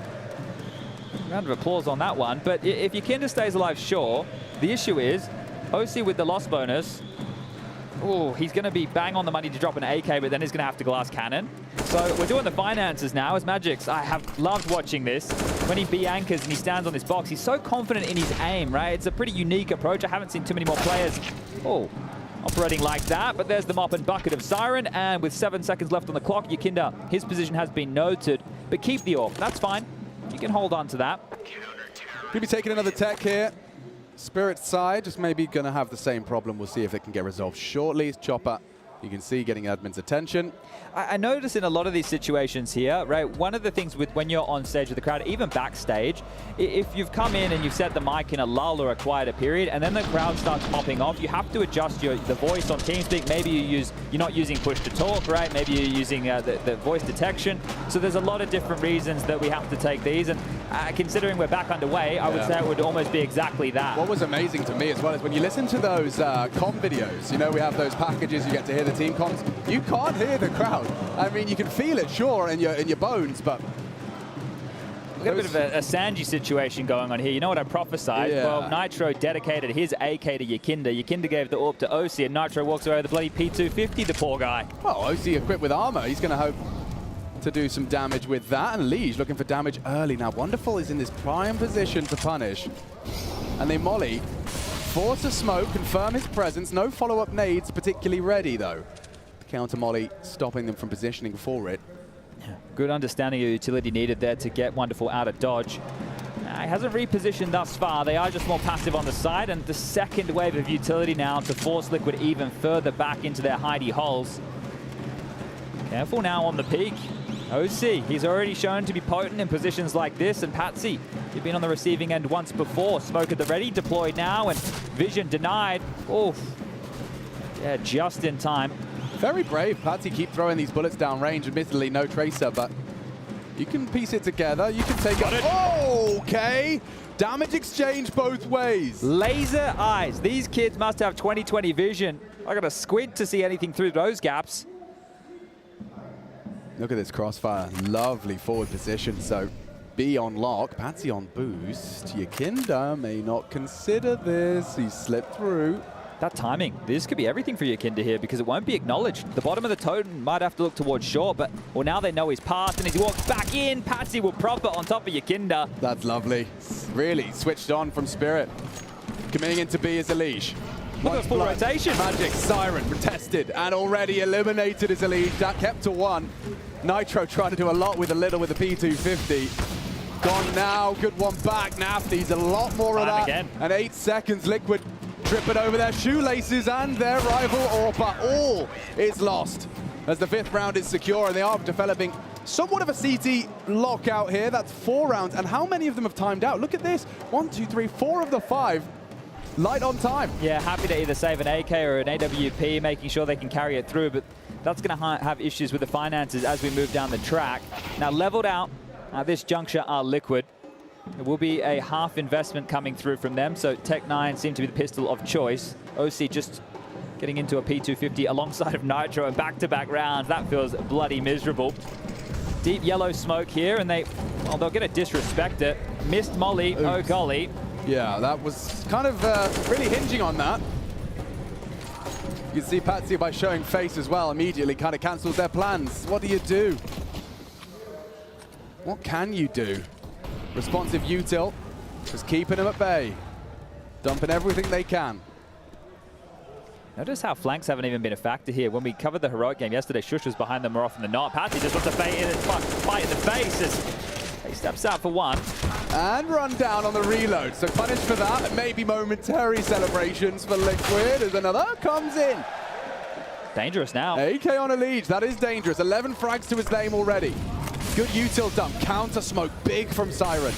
Round of applause on that one. But if Yukinda stays alive, sure. The issue is, OC with the loss bonus, he's going to be bang on the money to drop an AK, but then he's going to have to glass cannon. So we're doing the finances now as Magix. I have loved watching this. When he B-anchors and he stands on this box, he's so confident in his aim, right? It's a pretty unique approach. I haven't seen too many more players operating like that, but there's the mop and bucket of Siren, and with 7 seconds left on the clock, Yukinda, his position has been noted, but keep the orb. That's fine. You can hold on to that. Could be taking another tech here. Spirit side just maybe going to have the same problem. We'll see if it can get resolved shortly. Chopper, you can see, getting admin's attention. I notice in a lot of these situations here, right, one of the things with when you're on stage with the crowd, even backstage, if you've come in and you've set the mic in a lull or a quieter period, and then the crowd starts popping off, you have to adjust the voice on TeamSpeak. Maybe you're not using push to talk, right? Maybe you're using the voice detection. So there's a lot of different reasons that we have to take these, and considering we're back underway, I would say it would almost be exactly that. What was amazing to me as well is when you listen to those comm videos, you know, we have those packages, you get to hear the team comms, you can't hear the crowd. I mean, you can feel it, sure, in your bones, but... We've got a bit of a Sanji situation going on here. You know what I prophesied? Yeah. Well, Nitro dedicated his AK to Yukinda. Yukinda gave the orb to OC, and Nitro walks away with the bloody P250, the poor guy. Well, OC equipped with armor. He's going to hope to do some damage with that, and Liege looking for damage early. Now, Wonderful is in this prime position to punish. And they molly, force a smoke, confirm his presence. No follow-up nades particularly ready, though. Counter molly stopping them from positioning for it. Good understanding of utility needed there to get Wonderful out of dodge. He hasn't repositioned thus far. They are just more passive on the side, and the second wave of utility now to force Liquid even further back into their hidey holes. Careful now on the peak. OC, he's already shown to be potent in positions like this, and Patsy, you've been on the receiving end once before. Smoke at the ready, deployed now, and vision denied. Oof. Yeah, just in time. Very brave. Patsy keep throwing these bullets down range. Admittedly, no tracer, but you can piece it together. You can take it. Okay. Damage exchange both ways. Laser eyes. These kids must have 20/20 vision. I got to squint to see anything through those gaps. Look at this crossfire. Lovely forward position. So B on lock. Patsy on boost. Yukinda may not consider this. He slipped through. That timing, this could be everything for Yukinda here because it won't be acknowledged. The bottom of the totem might have to look towards short, but well, now they know he's passed, and as he walks back in, Patsy will prop it on top of Yukinda. That's lovely. Really switched on from Spirit. Coming into B is Elish. Look at full rotation. Magic, Siren, protested, and already eliminated is Elish. That kept to one. Nitro trying to do a lot with a little with the P250. Gone now, good one back. NAVI needs a lot more of that. Again. And 8 seconds, Liquid tripping over their shoelaces and their rival orb, but all is lost as the 5th round is secure, and they are developing somewhat of a CT lockout here. That's 4 rounds, and how many of them have timed out? Look at this, 1, 2, 3, 4 of the 5 light on time. Yeah, happy to either save an AK or an AWP, making sure they can carry it through, but that's going to have issues with the finances as we move down the track. Now, leveled out at this juncture are Liquid. There will be a half investment coming through from them, so Tech 9 seem to be the pistol of choice. OC just getting into a P250 alongside of Nitro, and back-to-back rounds. That feels bloody miserable. Deep yellow smoke here, and they'll get to disrespect it. Missed molly, oh golly. Yeah, that was kind of really hinging on that. You can see Patsy, by showing face as well, immediately kind of cancels their plans. What do you do? What can you do? Responsive util, just keeping him at bay. Dumping everything they can. Notice how flanks haven't even been a factor here. When we covered the Heroic game yesterday, Shush was behind them more often than not. Patsy just wants to fight in the face as he steps out for one. And run down on the reload. So punished for that. And maybe momentary celebrations for Liquid as another comes in. Dangerous now. AK on a lead. That is dangerous. 11 frags to his name already. Good util dump. Counter smoke. Big from Siren.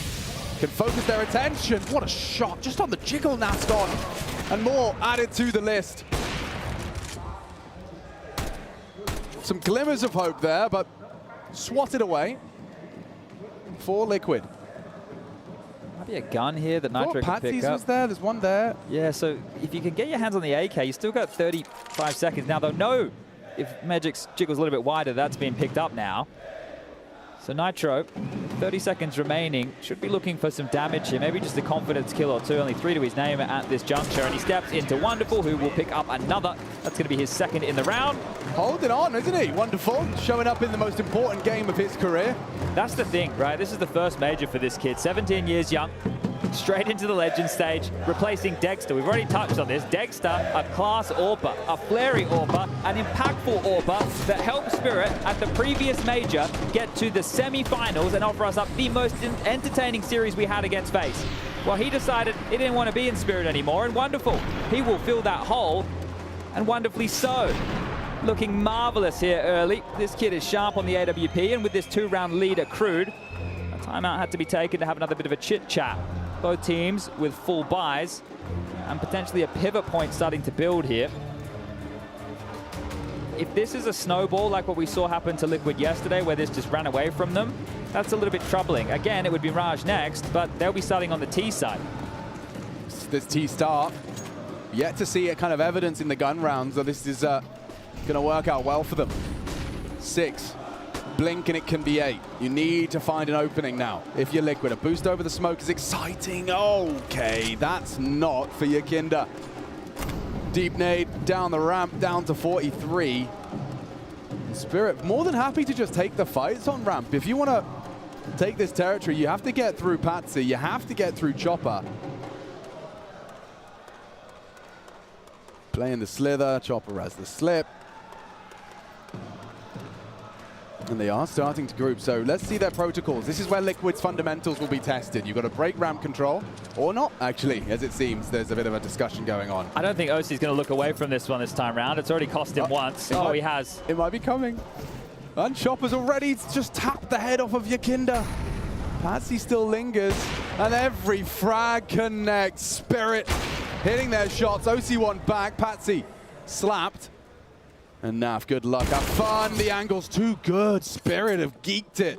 Can focus their attention. What a shot. Just on the jiggle Naston. And more added to the list. Some glimmers of hope there, but swatted away for Liquid. Might be a gun here that Nitro can pick Patsy's up. was there. There's one there. Yeah, so if you can get your hands on the AK, you still got 35 seconds. Now, they'll know if Magic's jiggle's a little bit wider, that's being picked up now. So Nitro, 30 seconds remaining, should be looking for some damage here. Maybe just a confidence kill or two. Only 3 to his name at this juncture. And he steps into Wonderful, who will pick up another. That's going to be his second in the round. Holding on, isn't he? Wonderful. Showing up in the most important game of his career. That's the thing, right? This is the first major for this kid. 17 years young. Straight into the Legend stage, replacing Dexter. We've already touched on this. Dexter, a class AWPer, a flary AWPer, an impactful AWPer that helped Spirit at the previous major get to the semi-finals and offer us up the most entertaining series we had against FaZe. Well, he decided he didn't want to be in Spirit anymore, and Wonderful. He will fill that hole, and wonderfully so. Looking marvelous here early. This kid is sharp on the AWP, and with this 2-round lead accrued, a timeout had to be taken to have another bit of a chit-chat. Both teams with full buys and potentially a pivot point starting to build here. If this is a snowball like what we saw happen to Liquid yesterday, where this just ran away from them, that's a little bit troubling. Again, it would be Raj next, but they'll be starting on the T side. This T start, yet to see a kind of evidence in the gun rounds, so this is going to work out well for them. 6. Blink and it can be 8. You need to find an opening now. If you're Liquid, a boost over the smoke is exciting. Okay, that's not for your Kinder. Deep nade down the ramp, down to 43. Spirit more than happy to just take the fights on ramp. If you want to take this territory, you have to get through Patsy. You have to get through Chopper. Playing the slither, Chopper has the slip. And they are starting to group, so let's see their protocols. This is where Liquid's fundamentals will be tested. You've got to break ramp control, or not, actually, as it seems. There's a bit of a discussion going on. I don't think OC's going to look away from this one this time round. It's already cost him once. Oh, he has. It might be coming. And Chopper's already just tapped the head off of Yakinda. Patsy still lingers, and every frag connects. Spirit hitting their shots. OC1 back, Patsy slapped. And Nav, good luck, have fun. The angle's too good. Spirit have geeked it.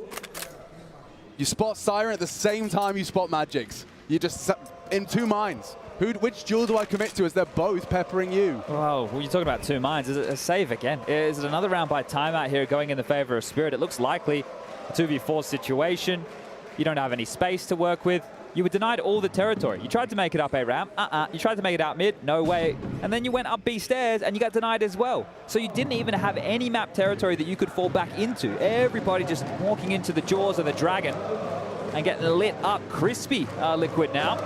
You spot Siren at the same time you spot Magic's. You're just in two minds. Which duel do I commit to as they're both peppering you? Oh, well, you're talking about two minds. Is it a save again? Is it another round by timeout here going in the favor of Spirit? It looks likely a 2v4 situation. You don't have any space to work with. You were denied all the territory. You tried to make it up A ramp. You tried to make it out mid. No way. And then you went up B stairs and you got denied as well. So you didn't even have any map territory that you could fall back into. Everybody just walking into the jaws of the dragon and getting lit up crispy, Liquid now.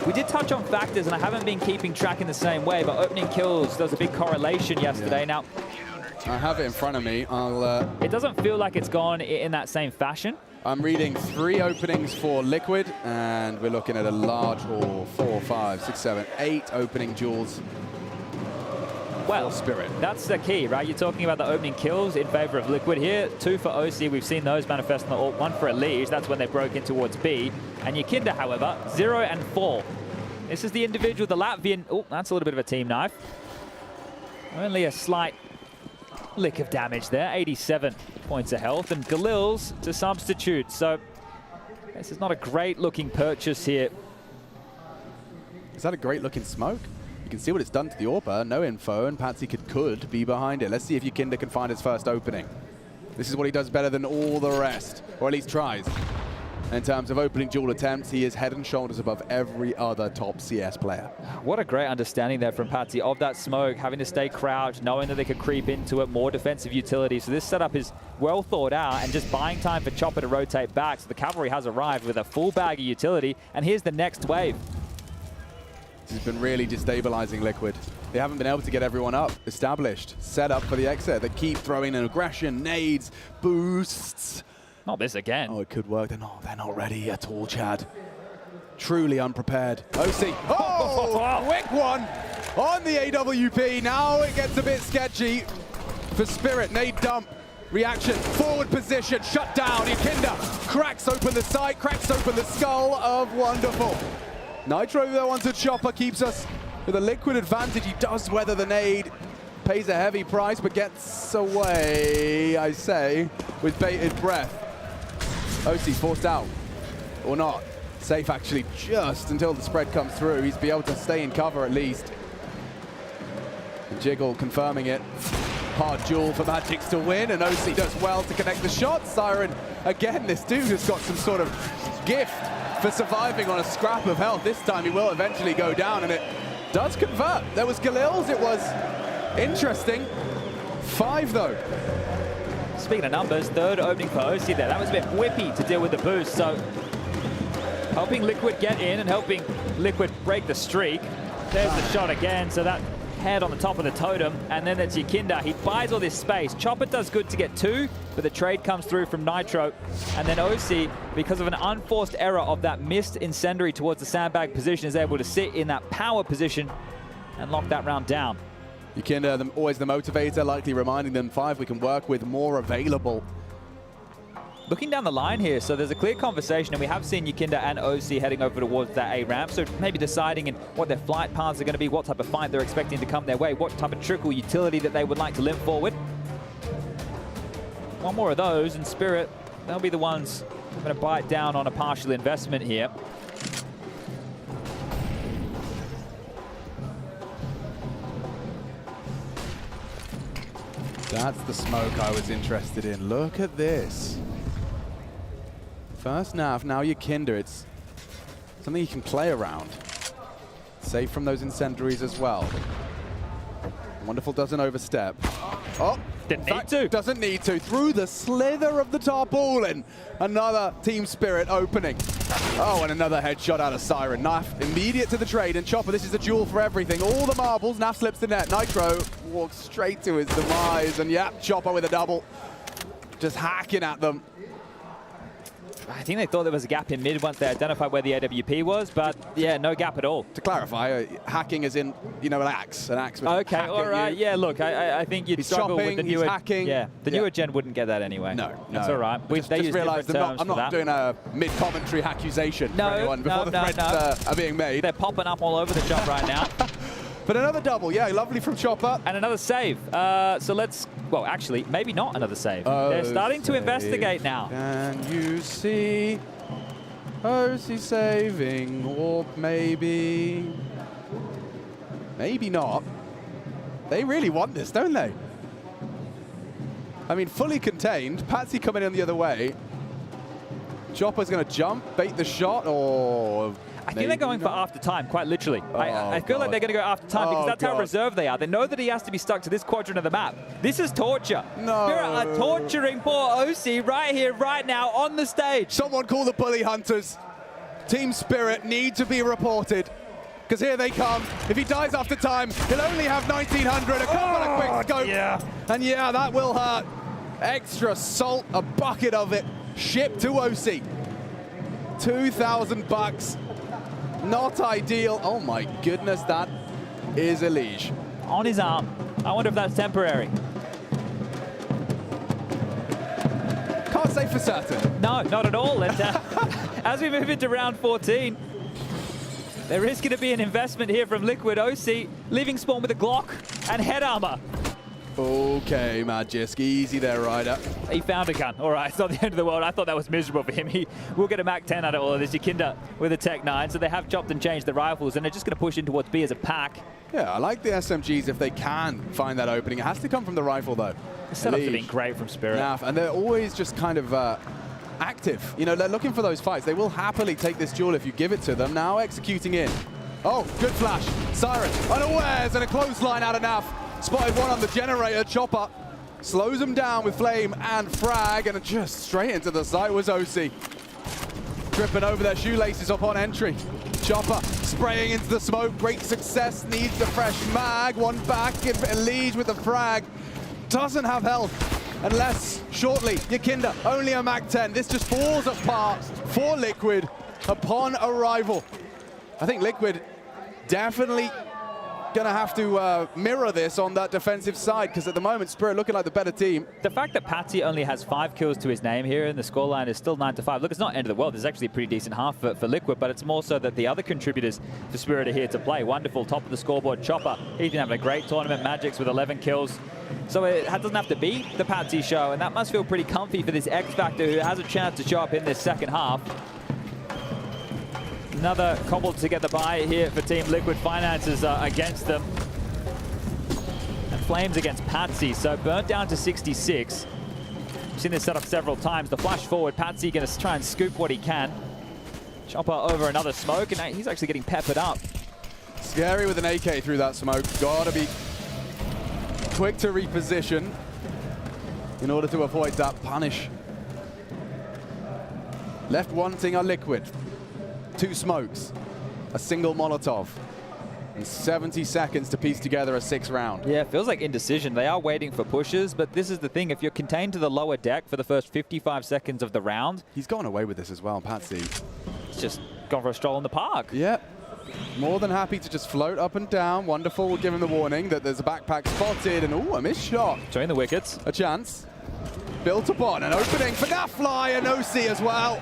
We did touch on factors, and I haven't been keeping track in the same way, but opening kills, there was a big correlation yesterday. Yeah. Now, I have it in front of me. It doesn't feel like it's gone in that same fashion. I'm reading 3 openings for Liquid, and we're looking at a large haul. 4, 5, 6, 7, 8 opening duels. Well, Spirit. That's the key, right? You're talking about the opening kills in favor of Liquid here. 2 for OC. We've seen those manifest in the ult. 1 for Elige. That's when they broke in towards B. And Yakinda, however, 0 and 4. This is the individual, the Latvian. Oh, that's a little bit of a team knife. Only a slight lick of damage there. 87 points of health. And Galil's to substitute. So this is not a great looking purchase here. Is that a great looking smoke? You can see what it's done to the AWPer. No info, and Patsy could be behind it. Let's see if Yakinda can find his first opening. This is what he does better than all the rest, or at least tries. In terms of opening duel attempts, he is head and shoulders above every other top CS player. What a great understanding there from Patsy of that smoke, having to stay crouched, knowing that they could creep into it, more defensive utility. So this setup is well thought out and just buying time for Chopper to rotate back. So the cavalry has arrived with a full bag of utility, and here's the next wave. This has been really destabilizing Liquid. They haven't been able to get everyone up, established, set up for the exit. They keep throwing in aggression, nades, boosts. Not this again. Oh, it could work. They're not ready at all, Chad. Truly unprepared. OC. Oh, quick one on the AWP. Now it gets a bit sketchy for Spirit. Nade dump. Reaction. Forward position. Shut down. Yakinda cracks open the sight, cracks open the skull of Wonderful. Nitro, though, onto Chopper, keeps us with a Liquid advantage. He does weather the nade. Pays a heavy price, but gets away, I say, with bated breath. OC forced out, or not. Safe actually just until the spread comes through. He's be able to stay in cover at least. And Jiggle confirming it. Hard duel for Magics to win, and OC does well to connect the shot. Siren, again, this dude has got some sort of gift for surviving on a scrap of health. This time he will eventually go down, and it does convert. There was Galil's, it was interesting. 5 though. Speaking of numbers, third opening for OC there. That was a bit whippy to deal with the boost, so helping Liquid get in and helping Liquid break the streak. There's the shot again, so that head on the top of the totem, and then it's Yakinda. He buys all this space. Chopper does good to get 2, but the trade comes through from Nitro, and then OC, because of an unforced error of that missed incendiary towards the sandbag position, is able to sit in that power position and lock that round down. Yakinda, always the motivator, likely reminding them 5 we can work with, more available. Looking down the line here, so there's a clear conversation, and we have seen Yakinda and OC heading over towards that A ramp, so maybe deciding in what their flight paths are going to be, what type of fight they're expecting to come their way, what type of trickle utility that they would like to limp forward. One more of those, and Spirit, they'll be the ones going to bite down on a partial investment here. That's the smoke I was interested in. Look at this. First NAV, now Yakinda. It's something you can play around. Safe from those incendiaries as well. Wonderful doesn't overstep. Oh, didn't need to. Doesn't need to. Through the slither of the tarpaulin. Another Team Spirit opening. Oh, and another headshot out of Siren. Naf immediate to the trade, and Chopper, this is a duel for everything. All the marbles, Naf slips the net. Nitro walks straight to his demise, and yeah, Chopper with a double. Just hacking at them. I think they thought there was a gap in mid once they identified where the AWP was, but yeah, no gap at all. To clarify, hacking is in, you know, an axe. An axe. Okay, all right. Yeah, look, I think you'd struggle with the newer. He's hacking. Yeah, the newer gen wouldn't get that anyway. No, that's all right. They just realised I'm not doing a mid-commentary accusation for anyone before the threats are being made. They're popping up all over the shop right now. But another double, yeah, lovely from Chopper. And another save. So let's, well, actually, maybe not another save. They're starting to investigate now. Can you see OC saving, or maybe not. They really want this, don't they? I mean, fully contained. Patsy coming in the other way. Chopper's going to jump, bait the shot, or... I think they're going for after time, quite literally. I feel like they're going to go after time because that's how reserved they are. They know that he has to be stuck to this quadrant of the map. This is torture. No. Spirit are torturing poor OC right here, right now, on the stage. Someone call the bully hunters. Team Spirit need to be reported, because here they come. If he dies after time, he'll only have 1900, a couple of quick scopes. Yeah. And yeah, that will hurt. Extra salt, a bucket of it, shipped to OC. 2,000 bucks. Not ideal. Oh my goodness, that is Elige. On his arm. I wonder if that's temporary. Can't say for certain. No, not at all. And as we move into round 14, there is going to be an investment here from Liquid. OC leaving spawn with a Glock and head armor. Okay, Magisk, easy there, Ryder. He found a gun. All right, it's not the end of the world. I thought that was miserable for him. He will get a Mac 10 out of all of this. Yakinda with a Tech 9, so they have chopped and changed the rifles, and they're just going to push in towards B as a pack. Yeah, I like the SMGs if they can find that opening. It has to come from the rifle, though. The setups have been great from Spirit. And they're always just kind of active. You know, they're looking for those fights. They will happily take this duel if you give it to them. Now executing in. Oh, good flash. Siren unawares and a clothesline out of NAV. Spotted one on the generator. Chopper slows him down with flame and frag, and just straight into the site was OC. Tripping over their shoelaces upon entry. Chopper spraying into the smoke. Great success. Needs the fresh mag. One back. Elige with the frag. Doesn't have health. Unless shortly, Yakinda, only a mag 10. This just falls apart for Liquid upon arrival. I think Liquid definitely going to have to mirror this on that defensive side, because at the moment, Spirit looking like the better team. The fact that Patsy only has 5 kills to his name here and the scoreline is still 9-5. Look, it's not end of the world. It's actually a pretty decent half for Liquid, but it's more so that the other contributors to Spirit are here to play. Wonderful, top of the scoreboard, Chopper. He's been having a great tournament. Magic's with 11 kills. So it doesn't have to be the Patsy show, and that must feel pretty comfy for this X Factor who has a chance to show up in this second half. Another cobbled together buy here for Team Liquid. Finances against them. And Flames against Patsy. So burnt down to 66. We've seen this set up several times. The flash forward, Patsy going to try and scoop what he can. Chopper over another smoke, and he's actually getting peppered up. Scary with an AK through that smoke. Gotta be quick to reposition in order to avoid that punish. Left wanting are Liquid. 2 smokes, a single Molotov, and 70 seconds to piece together a 6th round. Yeah, it feels like indecision. They are waiting for pushes, but this is the thing. If you're contained to the lower deck for the first 55 seconds of the round... He's gone away with this as well, Patsy. It's just gone for a stroll in the park. Yeah. More than happy to just float up and down. Wonderful, we'll give him the warning that there's a backpack spotted, and ooh, a missed shot. Showing the wickets. A chance. Built upon, an opening for that fly, and OC as well.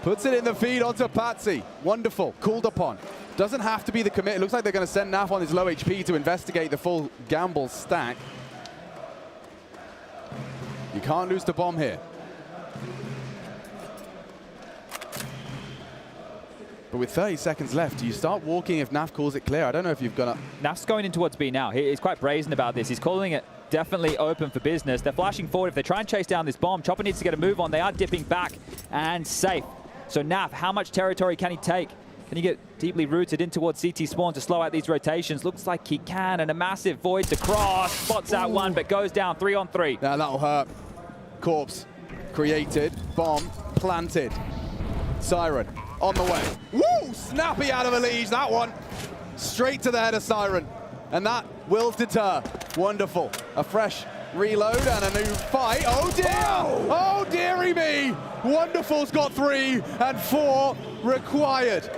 Puts it in the feed onto Patsy. Wonderful, called upon. Doesn't have to be the commit. It looks like they're going to send NAF on his low HP to investigate the full gamble stack. You can't lose the bomb here. But with 30 seconds left, do you start walking if NAF calls it clear? I don't know if you've got to... NAF's going in towards B now. He's quite brazen about this. He's calling it definitely open for business. They're flashing forward. If they try and chase down this bomb, Chopper needs to get a move on. They are dipping back and safe. So NAF, how much territory can he take? Can he get deeply rooted in towards CT spawn to slow out these rotations? Looks like he can, and a massive void to cross. Spots out one, but goes down 3-on-3. Now that'll hurt. Corpse created, bomb planted. Siren on the way. Woo! Snappy out of Elige, that one. Straight to the head of Siren. And that will deter. Wonderful. A fresh reload and a new fight. Oh dear! Whoa. Oh dearie me! Wonderful's got 3 and 4 required.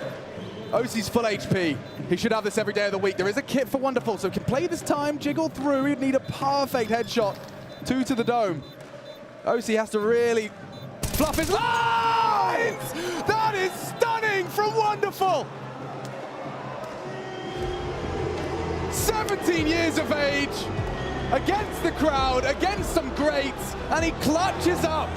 OC's full HP. He should have this every day of the week. There is a kit for Wonderful, so can play this time, jiggle through. He'd need a perfect headshot. 2 to the dome. OC has to really fluff his lines! That is stunning from Wonderful! 17 years of age, against the crowd, against some greats, and he clutches up.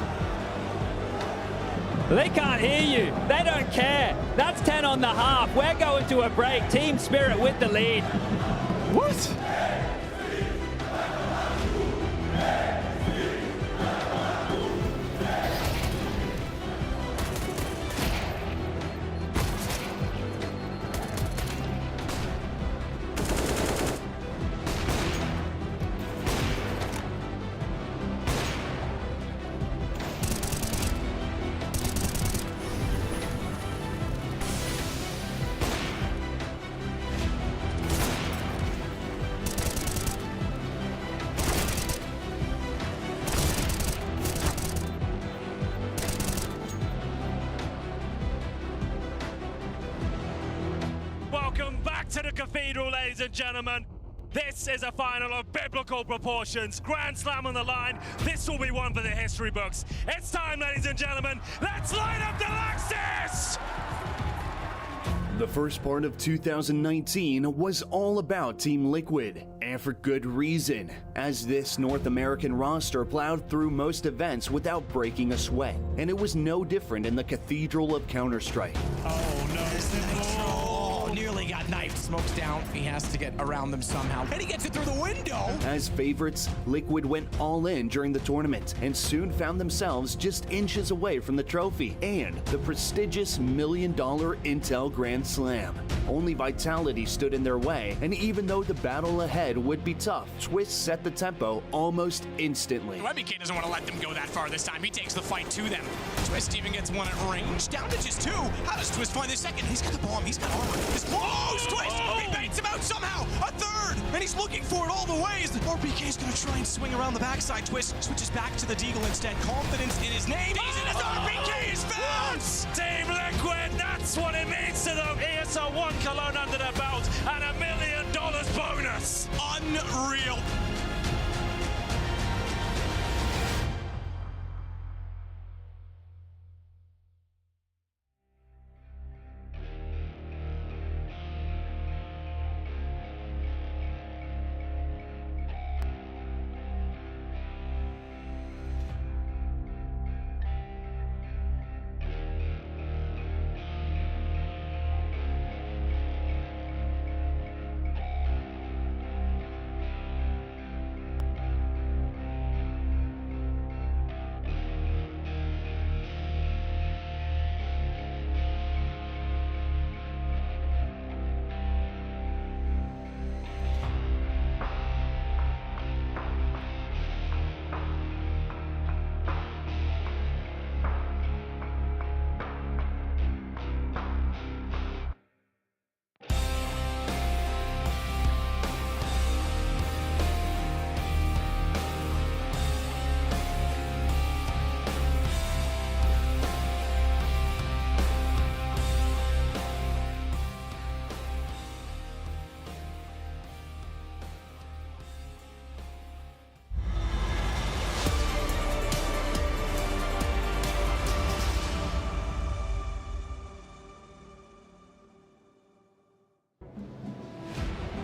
They can't hear you. They don't care. That's 10 on the half. We're going to a break. Team Spirit with the lead. What? Welcome back to the Cathedral, ladies and gentlemen. This is a final of biblical proportions. Grand Slam on the line. This will be one for the history books. It's time, ladies and gentlemen. Let's light up the Lexus! The first part of 2019 was all about Team Liquid, and for good reason, as this North American roster plowed through most events without breaking a sweat, and it was no different in the Cathedral of Counter-Strike. Oh no. Oh, nearly got knifed. Smoke's down. He has to get around them somehow. And he gets it through the window. As favorites, Liquid went all in during the tournament and soon found themselves just inches away from the trophy and the prestigious $1 million Intel Grand Slam. Only Vitality stood in their way, and even though the battle ahead would be tough, Twist set the tempo almost instantly. WebBK doesn't want to let them go that far this time. He takes the fight to them. Twist even gets one at range, down to just 2. How does Twist find the second? He's got the bomb, he's got armor. He's close, Twist! He baits him out somehow! A third! And he's looking for it all the ways! RBK's gonna try and swing around the backside. Twist switches back to the Deagle instead. Confidence in his name. He's in his RBK is found! Team Liquid, that's what it means to them. Here's a 1 Cologne under their belt and $1 million bonus. Unreal.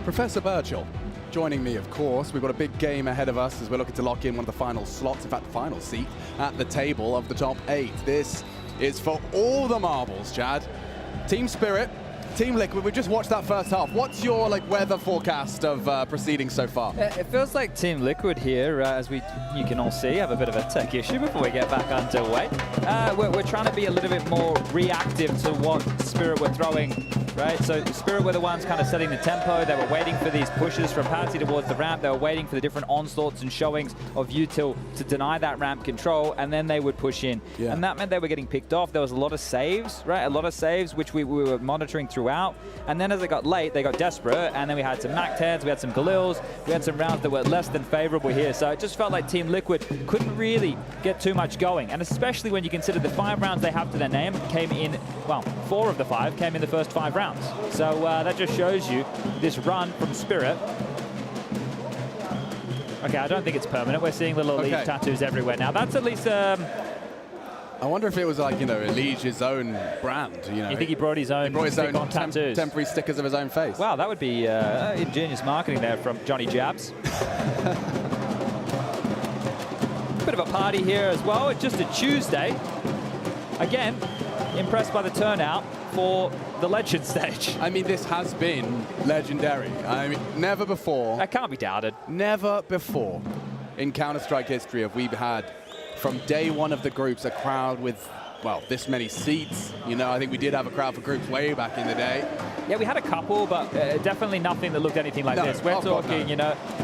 Professor Birchall joining me, of course. We've got a big game ahead of us as we're looking to lock in one of the final slots, in fact, the final seat at the table of the top 8. This is for all the marbles, Chad. Team Spirit, Team Liquid, we just watched that first half. What's your weather forecast of proceedings so far? It feels like Team Liquid here, as you can all see, have a bit of a tech issue before we get back underway. We're trying to be a little bit more reactive to what Spirit were throwing, right? So Spirit were the ones kind of setting the tempo. They were waiting for these pushes from Patsy towards the ramp. They were waiting for the different onslaughts and showings of Util to deny that ramp control, and then they would push in. Yeah. And that meant they were getting picked off. There was a lot of saves, right? A lot of saves, which we were monitoring throughout. And then as it got late, they got desperate, and then we had some MAC-10s, we had some Galils, we had some rounds that were less than favorable here. So it just felt like Team Liquid couldn't really get too much going. And especially when you consider the 5 rounds they have to their name came in, well, 4 of the 5 came in the first 5 rounds. So that just shows you this run from Spirit. Okay, I don't think it's permanent. We're seeing little Elise tattoos everywhere now. That's at least... I wonder if it was Elige's own brand. You think he brought his own stick-on tattoos? Temporary stickers of his own face. Wow, that would be ingenious marketing there from Johnny Jabs. Bit of a party here as well. It's just a Tuesday. Again, impressed by the turnout for the Legend stage. I mean, this has been legendary. I mean, never before. That can't be doubted. Never before in Counter-Strike history have we had, from day one of the groups, a crowd with, well, this many seats. I think we did have a crowd for groups way back in the day. Yeah, we had a couple, but definitely nothing that looked anything like this. We're talking,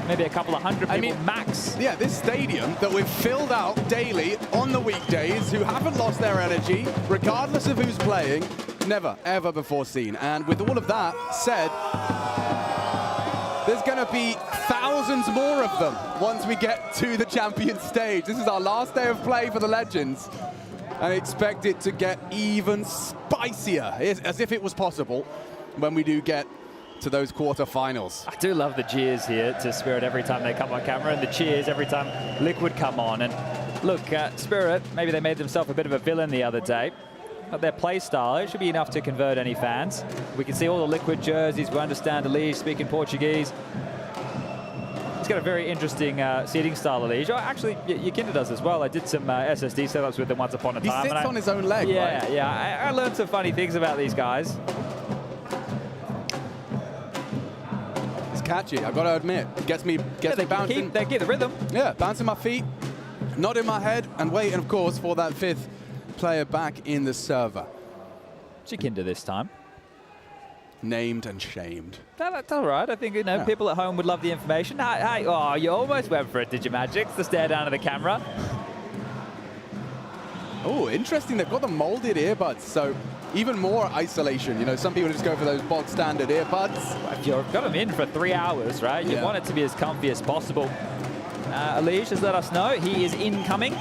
maybe a couple of hundred people max. Yeah, this stadium that we've filled out daily on the weekdays, who haven't lost their energy, regardless of who's playing, never, ever before seen. And with all of that said, there's going to be thousands more of them once we get to the champion stage. This is our last day of play for the Legends. I expect it to get even spicier, as if it was possible, when we do get to those quarterfinals. I do love the jeers here to Spirit every time they come on camera, and the cheers every time Liquid come on. And look, Spirit, maybe they made themselves a bit of a villain the other day. But their play style, it should be enough to convert any fans. We can see all the Liquid jerseys. We understand Elige speaking Portuguese. He's got a very interesting seating style, Elige. Oh, actually, Yakinda does as well. I did some SSD setups with him once upon a time. He sits on his own leg, yeah, right? Yeah, I learned some funny things about these guys. catchy, I've got to admit. Gets me bouncing. They keep the rhythm. Yeah, bouncing my feet, nodding my head, and waiting, of course, for that 5th player back in the server. Chikinda this time. Named and shamed. That's all right. I think, you know, people at home would love the information. Hey, oh, you almost went for it, did you, Magic? The stare down at the camera. Oh, interesting. They've got the molded earbuds, so even more isolation. You know, some people just go for those bog standard earbuds. If you've got them in for 3 hours, right? You want it to be as comfy as possible. Alish has let us know he is incoming.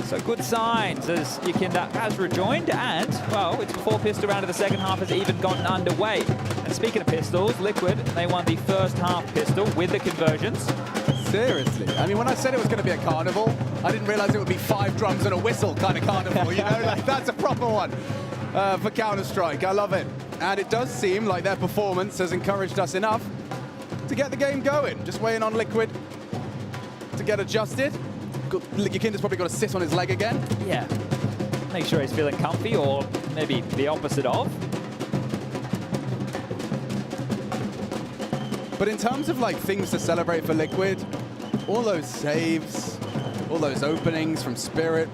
So good signs as Chikinda has rejoined, and, well, it's before pistol round of the second half has even gotten underway. And speaking of pistols, Liquid, they won the first half pistol with the conversions. Seriously. I mean, when I said it was going to be a carnival, I didn't realize it would be 5 drums and a whistle kind of carnival, you know? Like, that's a proper one for Counter-Strike. I love it. And it does seem like their performance has encouraged us enough to get the game going. Just waiting on Liquid to get adjusted. Chikinda's probably got to sit on his leg again. Yeah. Make sure he's feeling comfy, or maybe the opposite of. But in terms of like things to celebrate for Liquid, all those saves, all those openings from Spirit,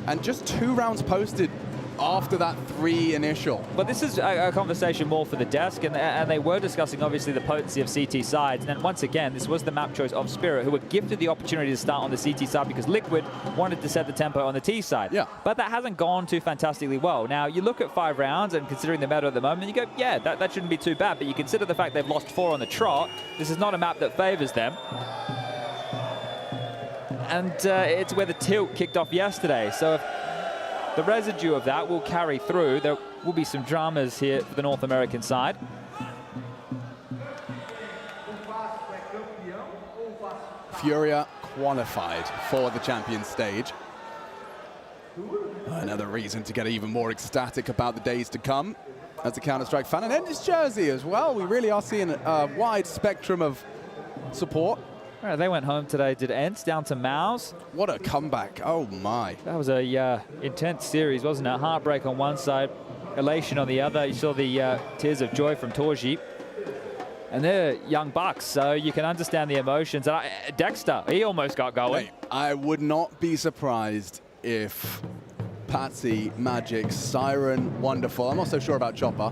and just 2 rounds posted after that 3 initial. But this is a conversation more for the desk, and they were discussing obviously the potency of CT sides. And then once again, this was the map choice of Spirit, who were gifted the opportunity to start on the CT side because Liquid wanted to set the tempo on the T side. Yeah. But that hasn't gone too fantastically well. Now, you look at 5 rounds, and considering the meta at the moment, you go, yeah, that shouldn't be too bad. But you consider the fact they've lost 4 on the trot. This is not a map that favors them. And it's where the tilt kicked off yesterday. So if the residue of that will carry through, there will be some dramas here for the North American side. Furia qualified for the champion stage. Another reason to get even more ecstatic about the days to come as a Counter-Strike fan. And in his jersey as well, we really are seeing a wide spectrum of support. Right, they went home today, did Ents down to Mouse. What a comeback, oh my. That was a intense series, wasn't it? Heartbreak on one side, elation on the other. You saw the tears of joy from Torji. And they're young bucks, so you can understand the emotions. And Dexter, he almost got going. Wait, I would not be surprised if Patsy, Magic, Siren, Wonderful, I'm not so sure about Chopper,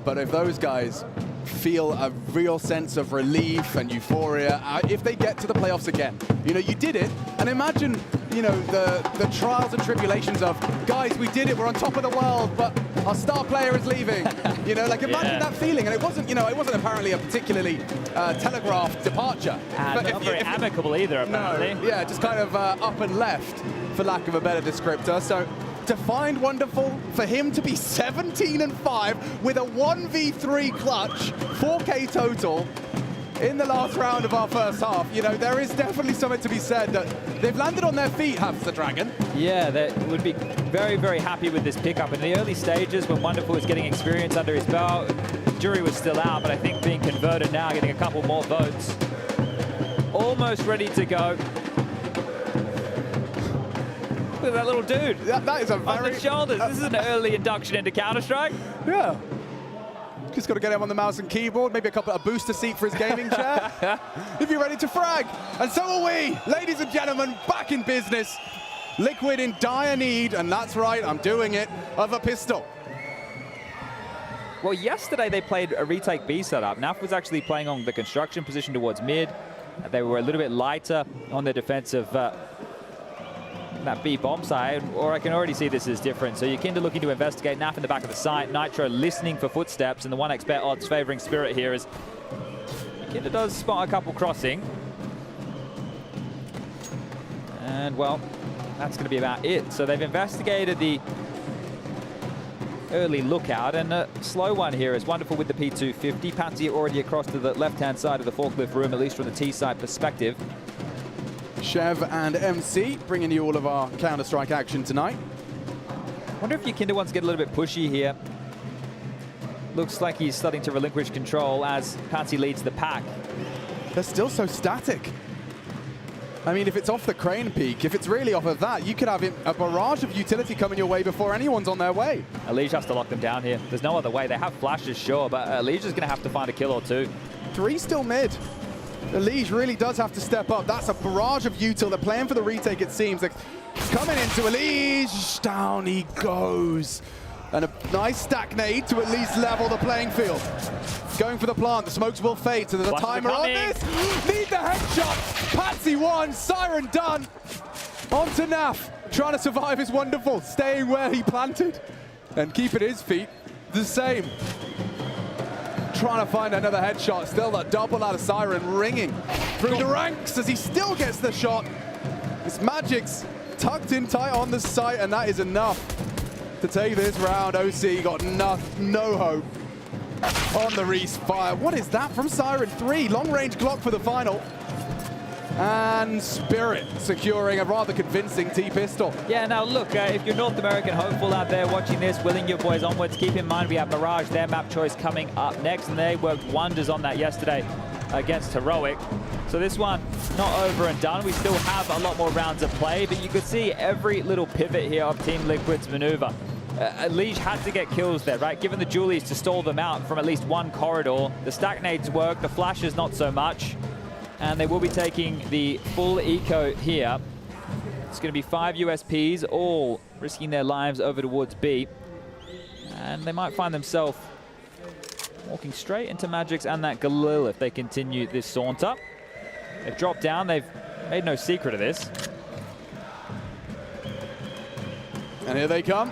but if those guys feel a real sense of relief and euphoria if they get to the playoffs again. You know, you did it, and imagine, you know, the trials and tribulations of, guys, we did it, we're on top of the world, but our star player is leaving. You know, like imagine that feeling, and it wasn't, you know, it wasn't apparently a particularly telegraphed departure. But not very amicable either, apparently. No, yeah, just kind of up and left, for lack of a better descriptor. So to find Wonderful, for him to be 17-5 with a 1v3 clutch, 4K total in the last round of our first half, you know, there is definitely something to be said that they've landed on their feet, has the Dragon. Yeah, they would be very, very happy with this pickup. In the early stages, when Wonderful was getting experience under his belt, Jury was still out, but I think being converted now, getting a couple more votes, almost ready to go. Look at that little dude. That is a very... On the shoulders. This is an early induction into Counter-Strike. Yeah. Just got to get him on the mouse and keyboard, maybe a booster seat for his gaming chair. If you're ready to frag. And so are we, ladies and gentlemen, back in business. Liquid in dire need, and that's right, I'm doing it, of a pistol. Well, yesterday they played a retake B setup. NAF was actually playing on the construction position towards mid. They were a little bit lighter on the defensive that B bomb side, or I can already see this is different. So Chikinda looking to investigate, NAF in the back of the site, Nitro listening for footsteps, and the 1x bet odds favoring Spirit here as Chikinda does spot a couple crossing. And well, that's going to be about it. So they've investigated the early lookout, and a slow one here is Wonderful with the P250. Patsy already across to the left-hand side of the forklift room, at least from the T side perspective. Chev and MC bringing you all of our Counter-Strike action tonight. Wonder if Chikinda wants to get a little bit pushy here. Looks like he's starting to relinquish control as Patsy leads the pack. They're still so static. I mean, if it's off the crane peak, if it's really off of that, you could have a barrage of utility coming your way before anyone's on their way. Alish has to lock them down here. There's no other way. They have flashes, sure, but Alish is going to have to find a kill or two. 3 still mid. Elige really does have to step up. That's a barrage of util. They're playing for the retake, it seems. Like, coming into Elige. Down he goes. And a nice stack nade to at least level the playing field. Going for the plant. The smokes will fade. So there's a timer on this. Need the headshot. Patsy won. Siren done. On to NAF. Trying to survive is wonderful. Staying where he planted. And keeping his feet the same. Trying to find another headshot. Still that double out of Siren ringing through the ranks as he still gets the shot. It's Magic's tucked in tight on the site, and that is enough to take this round. OC got no hope on the Reese-fire. What is that from Siren? 3 long-range Glock for the final. And Spirit securing a rather convincing T-pistol. Yeah, now look, if you're North American hopeful out there watching this, willing your boys onwards, keep in mind we have Mirage, their map choice, coming up next, and they worked wonders on that yesterday against Heroic. So this one, not over and done. We still have a lot more rounds of play, but you could see every little pivot here of Team Liquid's maneuver. Elige had to get kills there, right? Given the Julies to stall them out from at least one corridor. The stack nades work, the flashes not so much. And they will be taking the full eco here. It's going to be 5 USPs, all risking their lives over towards B. And they might find themselves walking straight into Magic's and that Galil if they continue this saunter. They've dropped down. They've made no secret of this. And here they come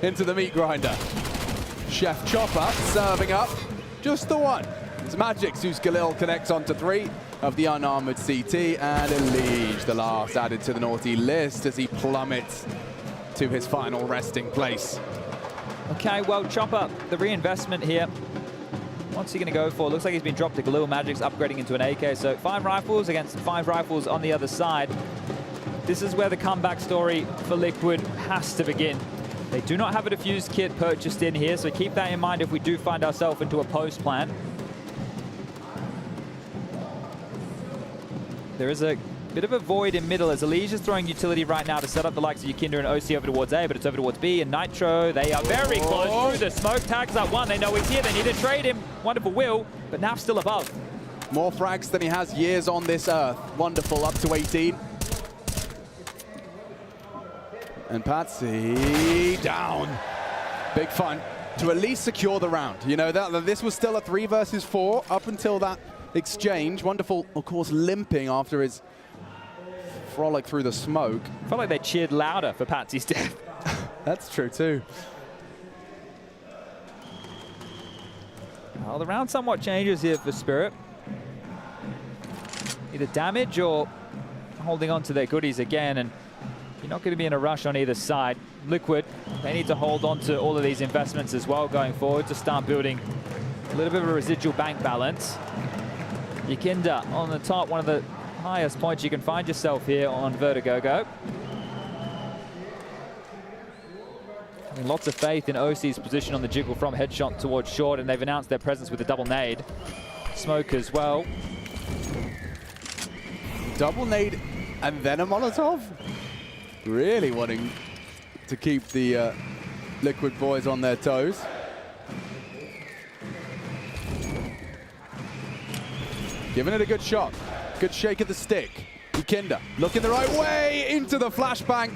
into the meat grinder. Chef Chopper serving up just the one. It's Magic's whose Galil connects onto 3 of the unarmored CT, and Elige, the last added to the naughty list as he plummets to his final resting place. Okay, well, Chopper, the reinvestment here. What's he going to go for? Looks like he's been dropped to Galil. Magic's upgrading into an AK, so 5 rifles against 5 rifles on the other side. This is where the comeback story for Liquid has to begin. They do not have a defused kit purchased in here, so keep that in mind if we do find ourselves into a post plan. There is a bit of a void in middle as Elige is throwing utility right now to set up the likes of Yukinder and OC over towards A, but it's over towards B, and Nitro, they are very close through the smoke. Tags that one, they know he's here, they need to trade him. Wonderful will, but now still above. More frags than he has years on this earth. Wonderful, up to 18. And Patsy down. Big fun to at least secure the round. You know, this was still a 3 versus 4 up until that exchange. Wonderful, of course, limping after his frolic through the smoke. Felt like they cheered louder for Patsy's death. That's true too. Well, the round somewhat changes here for Spirit. Either damage or holding on to their goodies again, and you're not going to be in a rush on either side. Liquid, they need to hold on to all of these investments as well going forward to start building a little bit of a residual bank balance. Yukinder on the top, one of the highest points you can find yourself here on Vertigo. Having lots of faith in OC's position on the jiggle from headshot towards short, and they've announced their presence with a double nade. Smoke as well. Double nade and then a Molotov? Really wanting to keep the Liquid boys on their toes. Giving it a good shot. Good shake of the stick. Yukinder looking the right way into the flashbang.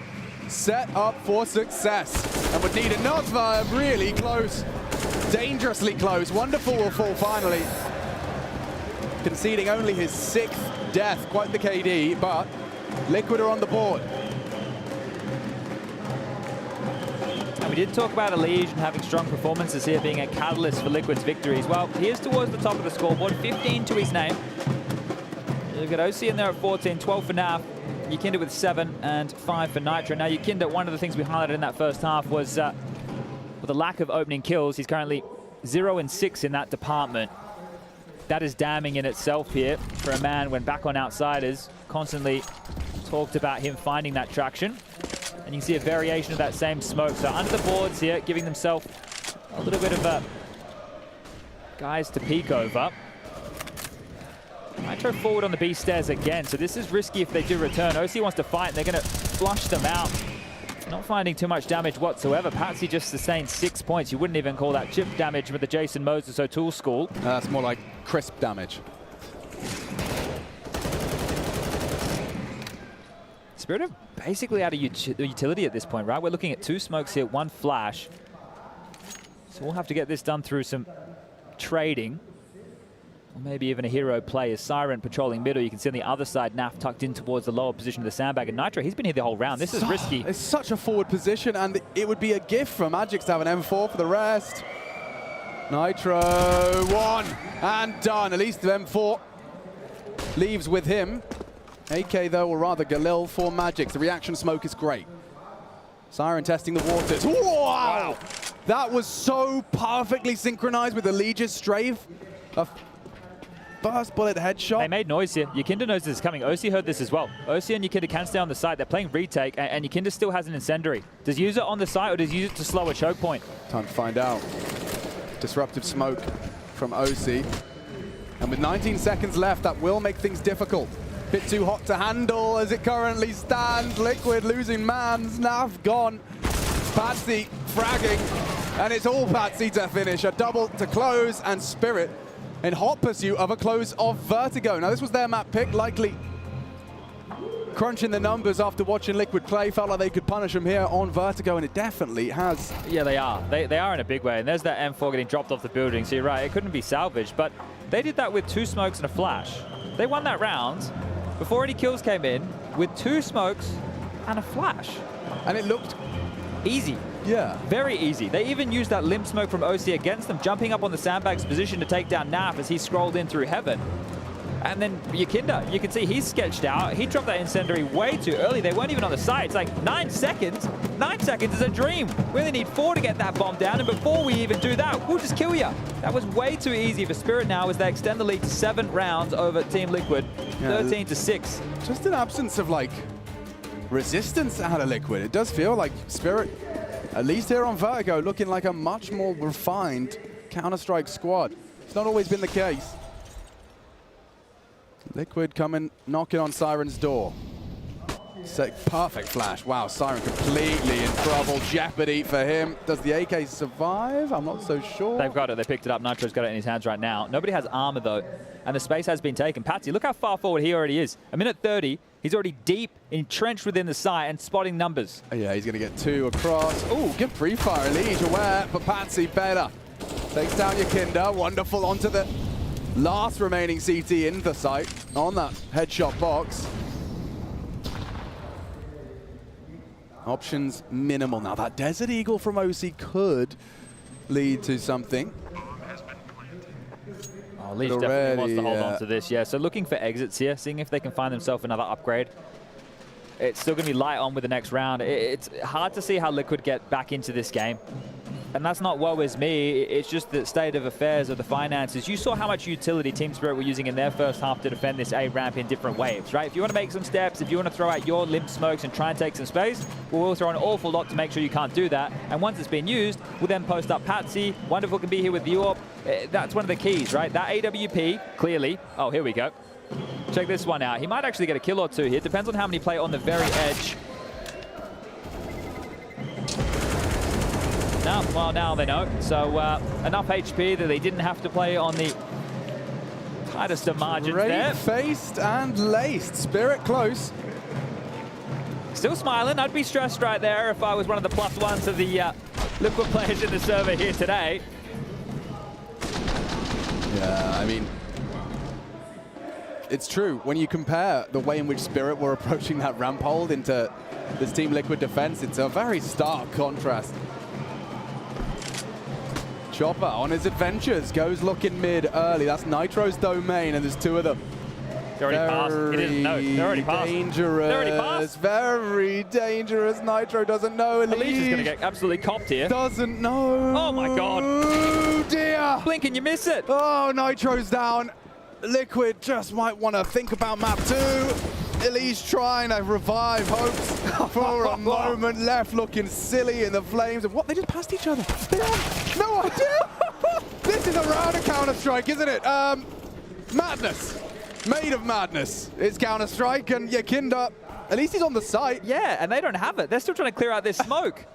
Set up for success. And would need another really close. Dangerously close. Wonderful will fall finally. Conceding only his 6th death. Quite the KD, but Liquid are on the board. And we did talk about Elige and having strong performances here being a catalyst for Liquid's victories. Well, he is towards the top of the scoreboard, 15 to his name. You've got OC in there at 14, 12 for NAV, Yukinder with 7 and 5 for Nitro. Now Yukinder, one of the things we highlighted in that first half was with the lack of opening kills, he's currently 0 and 6 in that department. That is damning in itself here for a man when back on Outsiders constantly talked about him finding that traction. And you can see a variation of that same smoke. So under the boards here, giving themselves a little bit of guys to peek over. Nitro forward on the B stairs again. So this is risky if they do return. OC wants to fight, and they're going to flush them out. Not finding too much damage whatsoever. Patsy just sustained 6 points. You wouldn't even call that chip damage with the Jason Moses O'Toole school. That's more like crisp damage. Spirit are basically out of utility at this point, right? We're looking at 2 smokes here, 1 flash. So we'll have to get this done through some trading. Or maybe even a hero play as Siren patrolling middle. You can see on the other side, NAF tucked in towards the lower position of the sandbag. And Nitro, he's been here the whole round. This is risky. It's such a forward position, and it would be a gift for Magic to have an M4 for the rest. Nitro, 1 and done. At least the M4 leaves with him. AK, though, or rather Galil for Magic. The reaction smoke is great. Siren testing the waters. Wow! That was so perfectly synchronized with the Legis strafe. A first bullet headshot. They made noise here. Yakinda knows this is coming. Osi heard this as well. Osi and Yakinda can stay on the site. They're playing retake, and Yakinda still has an incendiary. Does he use it on the site, or does he use it to slow a choke point? Time to find out. Disruptive smoke from Osi. And with 19 seconds left, that will make things difficult. Bit too hot to handle as it currently stands. Liquid losing mans. NAV gone. Patsy fragging. And it's all Patsy to finish. A double to close, and Spirit in hot pursuit of a close of Vertigo. Now, this was their map pick, likely crunching the numbers after watching Liquid play. Felt like they could punish him here on Vertigo, and it definitely has. Yeah, they are. They are in a big way. And there's that M4 getting dropped off the building. So you're right, it couldn't be salvaged. But they did that with 2 smokes and a flash. They won that round before any kills came in with 2 smokes and a flash. And it looked easy. Yeah. Very easy. They even used that limb smoke from OC against them, jumping up on the sandbag's position to take down NAF as he scrolled in through heaven. And then Yakinda, you can see he's sketched out. He dropped that incendiary way too early. They weren't even on the site. It's like 9 seconds. 9 seconds is a dream. We only need 4 to get that bomb down. And before we even do that, we'll just kill you. That was way too easy for Spirit now as they extend the lead to 7 rounds over Team Liquid, 13 to 6. Just an absence of like resistance out of Liquid. It does feel like Spirit, at least here on Vertigo, looking like a much more refined Counter-Strike squad. It's not always been the case. Liquid coming, knocking on Siren's door. Perfect flash. Wow, Siren completely in trouble. Jeopardy for him. Does the AK survive? I'm not so sure. They've got it. They picked it up. Nitro's got it in his hands right now. Nobody has armor, though, and the space has been taken. Patsy, look how far forward he already is. A minute 30. He's already deep, entrenched within the site and spotting numbers. Yeah, he's going to get 2 across. Ooh, good pre-fire. Liege aware, but Patsy better. Takes down Yakinda. Wonderful onto the last remaining CT in the site on that headshot box. Options minimal. Now that Desert Eagle from OC could lead to something. Oh, Liege definitely wants to hold on to this, yeah. So looking for exits here, seeing if they can find themselves another upgrade. It's still going to be light on with the next round. It's hard to see how Liquid get back into this game. And that's not woe is me, it's just the state of affairs of the finances. You saw how much utility Team Spirit were using in their first half to defend this A ramp in different waves, right? If you want to make some steps, if you want to throw out your limb smokes and try and take some space, we'll throw an awful lot to make sure you can't do that. And once it's been used, we'll then post up Patsy. Wonderful can be here with the AWP. That's one of the keys, right? That AWP, clearly. Oh, here we go. Check this one out. He might actually get a kill or 2 here. Depends on how many play on the very edge. No, well, now they know. So enough HP that they didn't have to play on the tightest of margins there. Faced and laced. Spirit close. Still smiling. I'd be stressed right there if I was one of the +1s of the Liquid players in the server here today. Yeah, I mean, it's true. When you compare the way in which Spirit were approaching that ramp hold into this Team Liquid defense, it's a very stark contrast. Chopper on his adventures, goes looking mid early. That's Nitro's domain, and there's 2 of them. They're already passed. He doesn't know. They're already passed. Dangerous. They're already passed. Very dangerous. Nitro doesn't know. Elise is going to get absolutely copped here. Doesn't know. Oh my god. Oh dear. Blink and you miss it. Oh, Nitro's down. Liquid just might want to think about map 2. Elise trying to revive hopes for a moment left, looking silly in the flames of what? They just passed each other. They have no idea. This is a round of Counter-Strike, isn't it? Madness. Made of madness. It's Counter-Strike, and Yakinda At least he's on the site. Yeah, and they don't have it. They're still trying to clear out this smoke.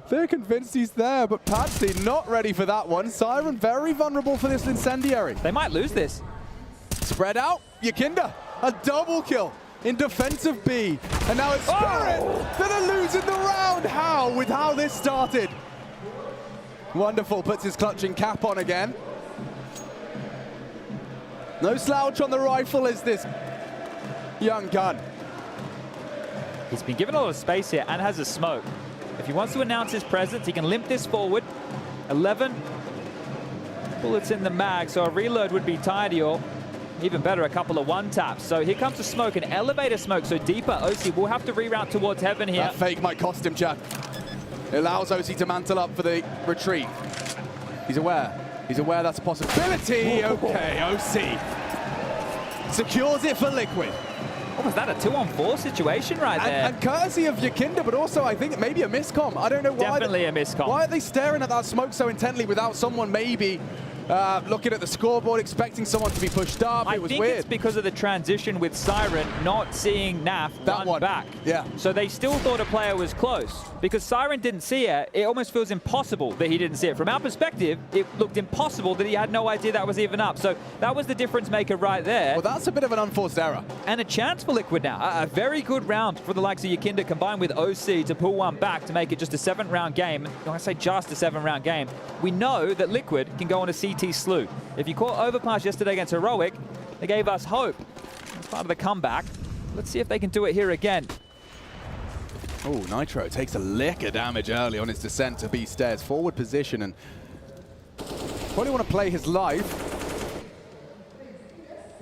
They're convinced he's there, but Patsy not ready for that one. Siren very vulnerable for this incendiary. They might lose this. Spread out. Yakinda, a double kill in defense of B. And now it's Spirit that are losing the round. How? With how this started. Wonderful, puts his clutching cap on again. No slouch on the rifle is this young gun. He's been given a lot of space here and has a smoke. If he wants to announce his presence, he can limp this forward. 11 bullets in the mag, so a reload would be tidy, or even better, a couple of one-taps. So here comes the smoke, an elevator smoke, so deeper. OC will have to reroute towards heaven here. That fake might cost him, Chad. It allows OC to mantle up for the retreat. He's aware. He's aware that's a possibility. Okay, OC secures it for Liquid. Oh, was that a 2-on-4 situation right there? And courtesy of Yakinda, but also I think maybe a miscomm. I don't know why. Definitely a miscomm. Why are they staring at that smoke so intently without someone maybe looking at the scoreboard, expecting someone to be pushed up? I It was think weird. it's because of the transition with Siren not seeing NAF run back. Yeah. So they still thought a player was close. Because Siren didn't see it, it almost feels impossible that he didn't see it. From our perspective, it looked impossible that he had no idea that was even up. So that was the difference maker right there. Well, that's a bit of an unforced error. And a chance for Liquid now. A very good round for the likes of Yakinda combined with OC to pull one back to make it just a 7-round game. When I say just a 7-round game, we know that Liquid can go on a CT slew. If you caught Overpass yesterday against Heroic, they gave us hope. That's part of the comeback. Let's see if they can do it here again. Oh, Nitro takes a lick of damage early on his descent to B stairs. Forward position, and probably want to play his life.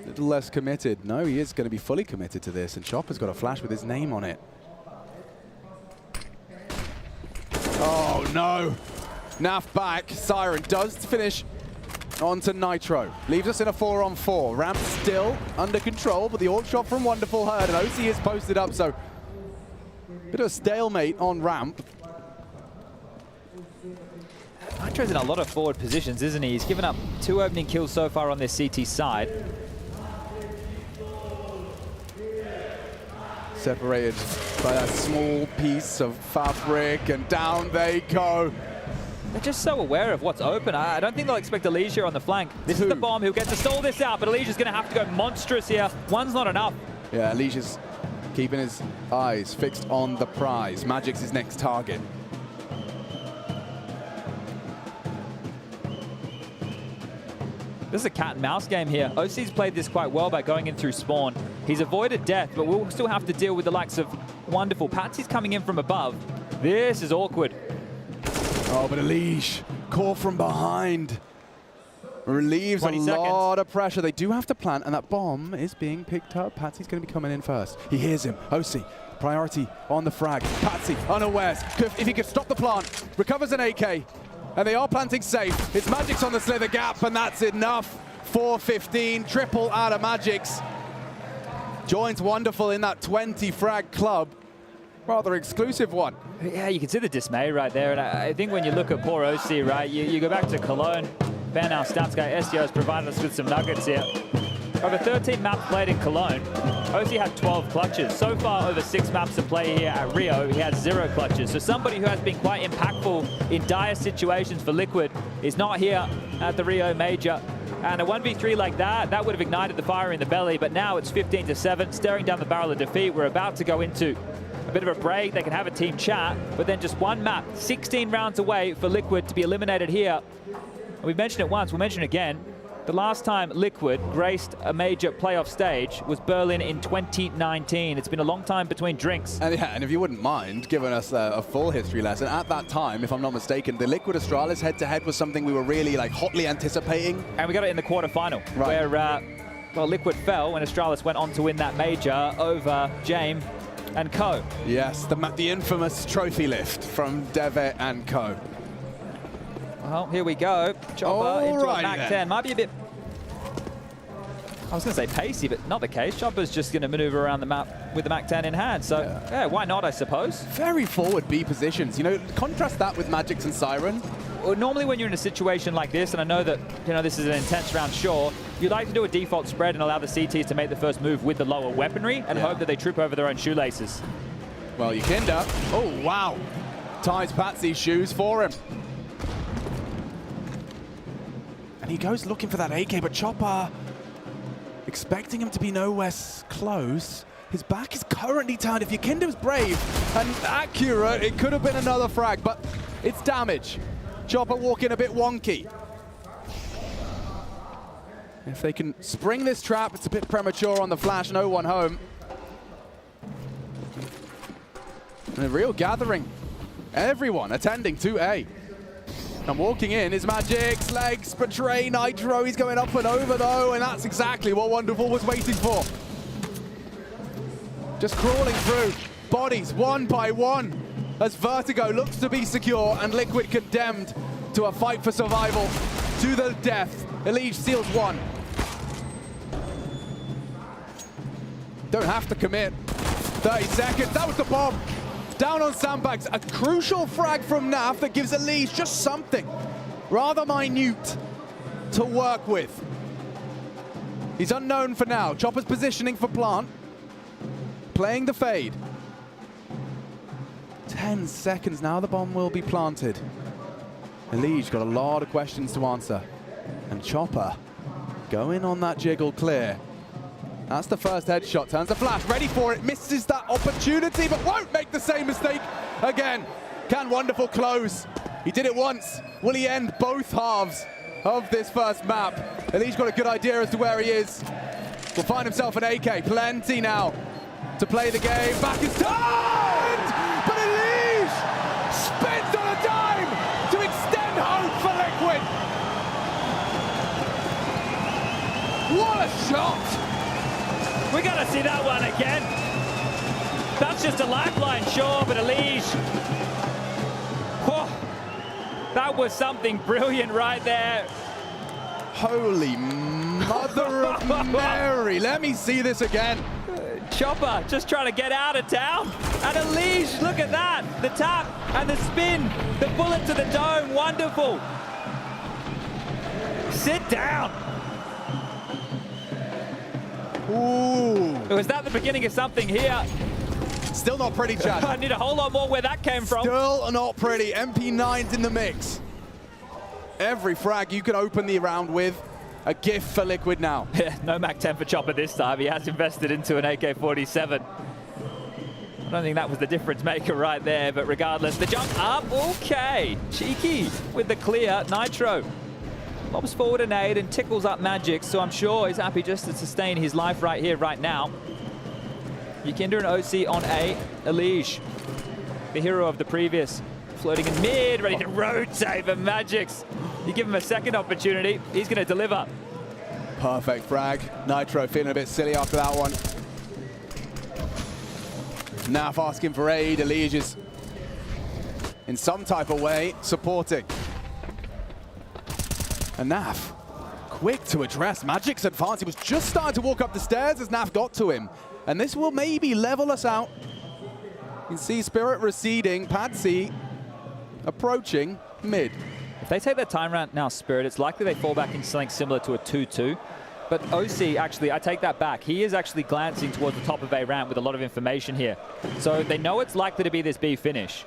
A little less committed. No, he is going to be fully committed to this, and Chopper's got a flash with his name on it. Oh, no. NAF back. Siren does finish onto Nitro. Leaves us in a 4-on-4. Ramp still under control, but the AUG shot from Wonderful heard, and OC is posted up, so bit of a stalemate on ramp. Nitro's in a lot of forward positions, isn't he? He's given up 2 opening kills so far on this CT side. Separated by a small piece of fabric, and down they go. They're just so aware of what's open. I don't think they'll expect Elysia on the flank. This is the bomb. He'll get to stall this out, but Elysia's going to have to go monstrous here. One's not enough. Yeah, Elysia's keeping his eyes fixed on the prize. Magic's his next target. This is a cat and mouse game here. OC's played this quite well by going in through spawn. He's avoided death, but we'll still have to deal with the likes of Wonderful. Patsy's coming in from above. This is awkward. Oh, but Elysia caught from behind. Relieves a lot of pressure. They do have to plant, and that bomb is being picked up. Patsy's going to be coming in first. He hears him. OC, priority on the frag. Patsy, unawares. If he could stop the plant, recovers an AK, and they are planting safe. It's Magic's on the slither gap, and that's enough. 4-15, triple out of Magic's. Joins Wonderful in that 20 frag club. Rather exclusive one. Yeah, you can see the dismay right there, and I think when you look at poor OC, right, you go back to Cologne. Fan our stats guy, SDO, has provided us with some nuggets here. Over 13 maps played in Cologne, OC had 12 clutches. So far, over 6 maps to play here at Rio, he has 0 clutches. So somebody who has been quite impactful in dire situations for Liquid is not here at the Rio Major. And a 1v3 like that, that would have ignited the fire in the belly, but now it's 15-7, staring down the barrel of defeat. We're about to go into a bit of a break. They can have a team chat, but then just one map, 16 rounds away for Liquid to be eliminated here. We've mentioned it once, we'll mention it again. The last time Liquid graced a major playoff stage was Berlin in 2019. It's been a long time between drinks. And yeah, and if you wouldn't mind giving us a full history lesson, at that time, if I'm not mistaken, the Liquid Astralis head-to-head was something we were really hotly anticipating. And we got it in the quarterfinal, where well, Liquid fell when Astralis went on to win that major over James and Co. Yes, the infamous trophy lift from Devet and Co. Well, here we go. Chopper into a MAC-10. Might be a bit, I was going to say pacey, but not the case. Chopper's just going to maneuver around the map with the MAC-10 in hand. So, yeah, why not, I suppose? Very forward B positions. You know, contrast that with Magic's and Siren. normally when you're in a situation like this, and I know that this is an intense round, sure, you'd like to do a default spread and allow the CTs to make the first move with the lower weaponry and hope that they trip over their own shoelaces. Well, Yukinda, oh wow, ties Patsy's shoes for him. And he goes looking for that AK, but Chopper, expecting him to be nowhere close. His back is currently turned. If Yukinda was brave and accurate, it could have been another frag, but it's damage. Chopper walking a bit wonky. If they can spring this trap, it's a bit premature on the flash, no one home. And a real gathering. Everyone attending to A. And walking in is Magic's legs betray Nitro. He's going up and over though, and that's exactly what Wonderful was waiting for. Just crawling through bodies one by one as Vertigo looks to be secure and Liquid condemned to a fight for survival to the death. Elige steals one. Don't have to commit. 30 seconds, that was the bomb. Down on sandbags, a crucial frag from NAV that gives Elige just something rather minute to work with. He's unknown for now. Chopper's positioning for plant. Playing the fade. 10 seconds now, the bomb will be planted. Elige got a lot of questions to answer. And Chopper going on that jiggle clear. That's the first headshot, turns the flash, ready for it, misses that opportunity, but won't make the same mistake again. Can Wonderful close? He did it once. Will he end both halves of this first map? Elige got a good idea as to where he is. Will find himself an AK, plenty now to play the game. Back is turned! But Elige spins on a dime to extend hope for Liquid. What a shot! We gotta see that one again. That's just a lifeline, sure, but Elige. Whoa, that was something brilliant right there. Holy mother of Mary. Let me see this again. Chopper just trying to get out of town. And Elige, look at that. The tap and the spin. The bullet to the dome, wonderful. Sit down. Ooh. Was that the beginning of something here? Still not pretty, Chad. I need a whole lot more where that came from. Still not pretty. MP9's in the mix. Every frag you can open the round with, a gift for Liquid now. No Mac 10 for Chopper this time. He has invested into an AK-47. I don't think that was the difference maker right there, but regardless, the jump up, okay. Cheeky with the clear. Nitro lobs forward a nade and tickles up Magic, so I'm sure he's happy just to sustain his life right here, right now. Yukinda and OC on A. Elige, the hero of the previous, floating in mid, ready to rotate for Magix. You give him a second opportunity, he's going to deliver. Perfect frag. Nitro feeling a bit silly after that one. NAF asking for aid. Elige is in some type of way supporting. And NAF, quick to address Magic's advance. He was just starting to walk up the stairs as NAF got to him. And this will maybe level us out. You can see Spirit receding, Patsy approaching mid. If they take their time around now, Spirit, it's likely they fall back into something similar to a 2-2. But OC, actually, I take that back. He is actually glancing towards the top of A ramp with a lot of information here. So they know it's likely to be this B finish.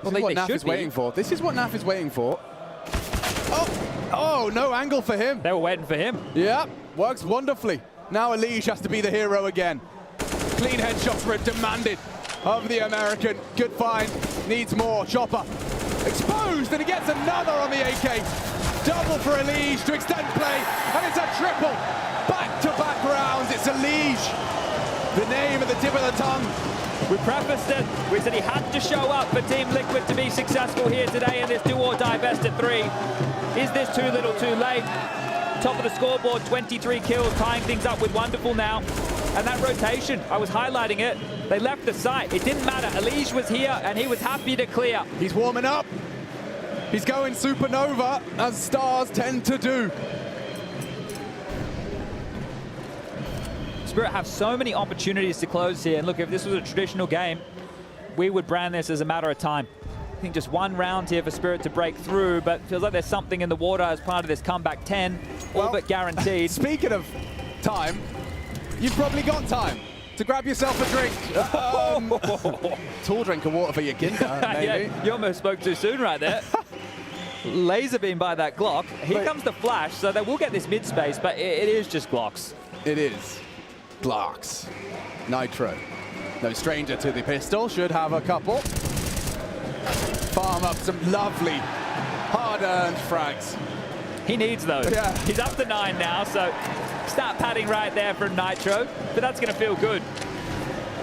This is what NAF is waiting for. This is what NAF is waiting for. Oh, no angle for him. They were waiting for him. Yeah, works wonderfully. Now Elige has to be the hero again. Clean headshots were demanded of the American. Good find, needs more. Chopper exposed, and he gets another on the AK. Double for Elige to extend play, and it's a triple. Back-to-back rounds, it's Elige. The name at the tip of the tongue. We prefaced it. We said he had to show up for Team Liquid to be successful here today in this do-or-die best of 3. Is this too little too late? Top of the scoreboard, 23 kills, tying things up with Wonderful now. And that rotation, I was highlighting it. They left the site. It didn't matter. Elige was here, and he was happy to clear. He's warming up. He's going supernova, as stars tend to do. Spirit have so many opportunities to close here. And look, if this was a traditional game, we would brand this as a matter of time. think just one round here for Spirit to break through, but feels like there's something in the water as part of this comeback 10, all but guaranteed. Speaking of time, you've probably got time to grab yourself a drink. Tall drink of water for your kinder, maybe. Yeah, you almost spoke too soon right there. Laser beam by that Glock. Here comes the flash, so they will get this mid space, but it is just Glocks. It is Glocks. Nitro, no stranger to the pistol, should have a couple. Farm up some lovely, hard-earned frags. He needs those. Yeah. He's up to 9 now, so start padding right there from Nitro, but that's going to feel good.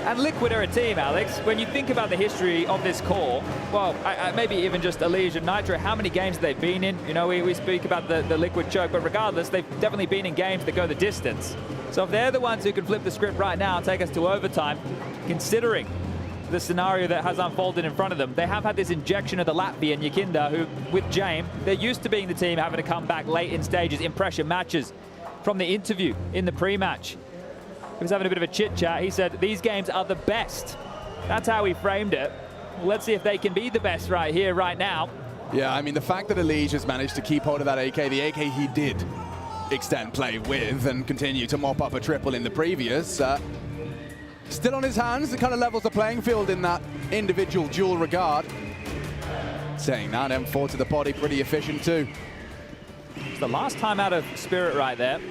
And Liquid are a team, Alex. When you think about the history of this core, well, maybe even just Elige and Nitro, how many games they've been in? You know, we speak about the Liquid choke, but regardless, they've definitely been in games that go the distance. So if they're the ones who can flip the script right now and take us to overtime, considering the scenario that has unfolded in front of them, they have had this injection of the Latvian Yakinda, who, with James, they're used to being the team having to come back late in stages, in pressure matches. From the interview in the pre-match, he was having a bit of a chit-chat. He said, these games are the best. That's how he framed it. Well, let's see if they can be the best right here, right now. Yeah, I mean, the fact that Elige has managed to keep hold of that AK, the AK he did extend play with and continue to mop up a triple in the previous, still on his hands, it kind of levels the playing field in that individual dual regard. Saying that, M4 to the body, pretty efficient too. It's the last time out of Spirit right there.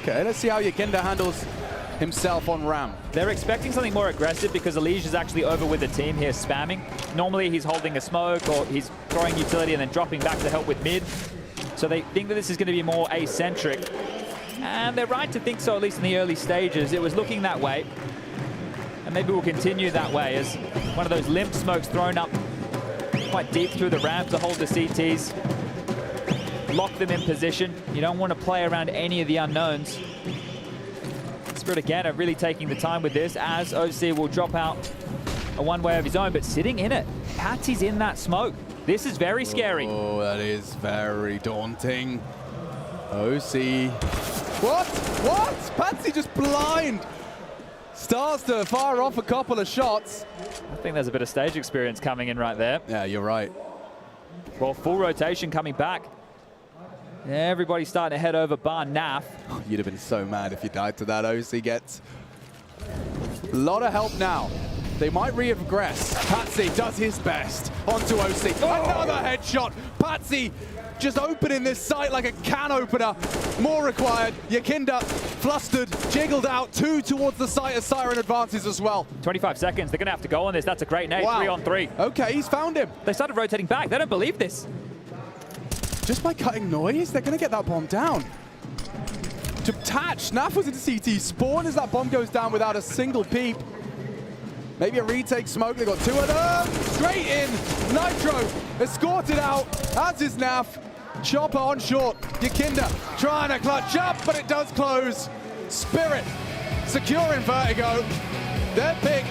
Okay, let's see how Yakinda handles himself on Ram. They're expecting something more aggressive because Elige is actually over with the team here spamming. Normally he's holding a smoke or he's throwing utility and then dropping back to help with mid. So they think that this is going to be more asymmetric. And they're right to think so, at least in the early stages. It was looking that way. And maybe we'll continue that way as one of those limp smokes thrown up quite deep through the ramp to hold the CTs. Lock them in position. You don't want to play around any of the unknowns. Spirit again are really taking the time with this as OC will drop out a one-way of his own, but sitting in it. Patsy's in that smoke. This is very scary. Oh, that is very daunting. OC. What? What? Patsy just blind. Starts to fire off a couple of shots. I think there's a bit of stage experience coming in right there. Yeah, you're right. Well, full rotation coming back. Everybody's starting to head over bar NAF. You'd have been so mad if you died to that. OC gets a lot of help now. They might regress. Patsy does his best onto OC. Another headshot. Patsy just opening this site like a can opener. More required. Yakinda flustered, jiggled out. 2 towards the site as Siren advances as well. 25 seconds. They're going to have to go on this. That's a great nade. Wow. 3 on 3. Okay, he's found him. They started rotating back. They don't believe this. Just by cutting noise, they're going to get that bomb down. To Tatch, Snaf was in CT spawn as that bomb goes down without a single peep. Maybe a retake smoke. They got 2 of them. Straight in. Nitro escorted out, as is Naf. Chopper on short. Yakinda trying to clutch up, but it does close. Spirit securing Vertigo. Their pick.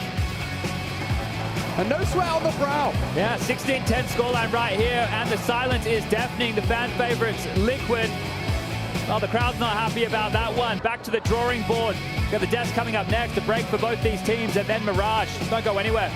And no sweat on the brow. Yeah, 16-10 scoreline right here, and the silence is deafening. The fan favorites, Liquid. Well, the crowd's not happy about that one. Back to the drawing board. Got the desk coming up next to break for both these teams, and then Mirage. Don't go anywhere.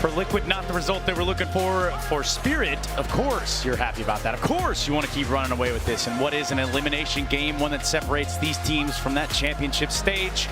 For Liquid, not the result they were looking for. For Spirit, of course, you're happy about that. Of course, you want to keep running away with this. And what is an elimination game, one that separates these teams from that championship stage?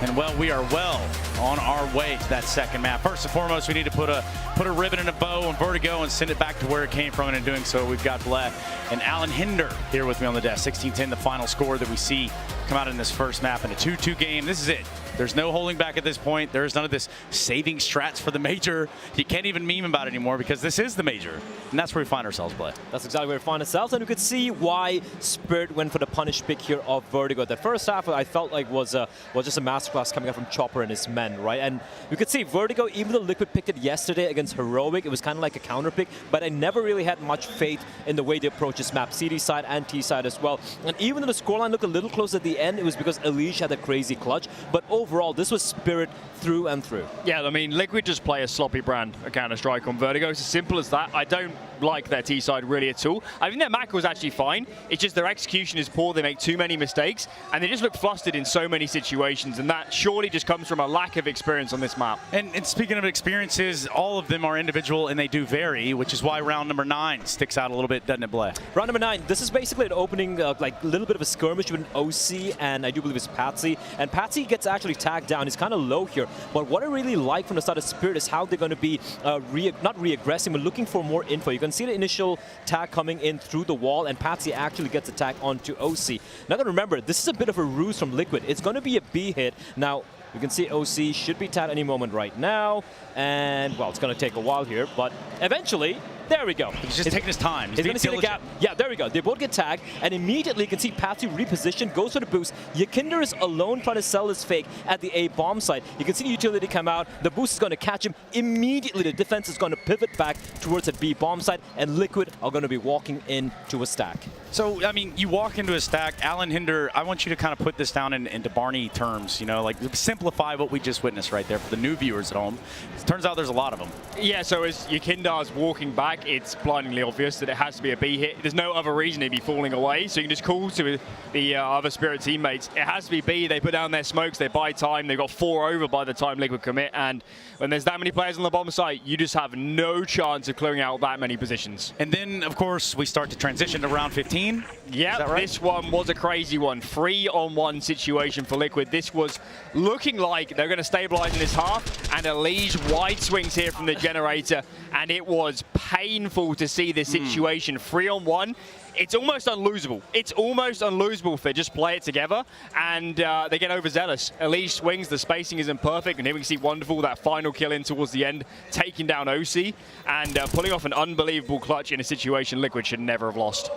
And well, we are well on our way to that second map. First and foremost, we need to put a ribbon and a bow on Vertigo and send it back to where it came from. And in doing so, we've got Bleh and Alan Hinder here with me on the desk. 16-10, the final score that we see come out in this first map in a 2-2 game. This is it. There's no holding back at this point. There's none of this saving strats for the major. You can't even meme about it anymore because this is the major. And that's where we find ourselves, Bleh. That's exactly where we find ourselves. And you could see why Spirit went for the punish pick here of Vertigo. The first half I felt like was just a masterclass coming up from Chopper and his men, right? And you could see Vertigo, even though Liquid picked it yesterday against Heroic, it was kind of like a counter pick, but I never really had much faith in the way they approach this map, CD side and T side as well. And even though the scoreline looked a little close at the end, it was because Elish had a crazy clutch. But overall, this was Spirit through and through. Yeah, I mean, Liquid just play a sloppy brand of Counter-Strike on Vertigo. It's as simple as that. I don't like their T-side really at all. I think their macro is actually fine. It's just their execution is poor. They make too many mistakes, and they just look flustered in so many situations, and that surely just comes from a lack of experience on this map. And speaking of experiences, all of them are individual, and they do vary, which is why round number 9 sticks out a little bit, doesn't it, Bleh? Round number 9, this is basically an opening, like a little bit of a skirmish between OC and I do believe it's Patsy. And Patsy gets actually tagged down. He's kind of low here. But what I really like from the start of Spirit is how they're going to be not re-aggressing, but looking for more info. You can see the initial tag coming in through the wall, and Patsy actually gets a tag onto OC. Now, remember, this is a bit of a ruse from Liquid. It's going to be a B hit. Now, you can see OC should be tagged any moment right now. And, well, it's going to take a while here, but eventually, there we go. He's just taking his time. He's going to see the gap. Yeah, there we go. They both get tagged, and immediately you can see Patsy reposition, goes for the boost. Yakinder is alone trying to sell his fake at the A bomb site. You can see the utility come out. The boost is going to catch him. Immediately, the defense is going to pivot back towards the B bomb site, and Liquid are going to be walking into a stack. So, I mean, you walk into a stack. Alan Hinder, I want you to kind of put this down into Barney terms, you know, like simplify what we just witnessed right there for the new viewers at home. It turns out there's a lot of them. Yeah, so as Yakindar's walking back, it's blindingly obvious that it has to be a B hit. There's no other reason he'd be falling away, so you can just call to the other Spirit teammates. It has to be B. They put down their smokes, they buy time, they've got 4 over by the time Liquid commit, and when there's that many players on the bomb site, you just have no chance of clearing out that many positions. And then, of course, we start to transition to round 15. Yeah, right? This one was a crazy one. 3-on-1 situation for Liquid. This was looking like they're going to stabilize in this half, and Elish wide swings here from the generator, and it was painful to see this situation. 3-on-1. It's almost unlosable. It's almost unlosable if they just play it together, and they get overzealous. Elish swings, the spacing isn't perfect, and here we can see Wonderful, that final kill in towards the end, taking down OC, and pulling off an unbelievable clutch in a situation Liquid should never have lost.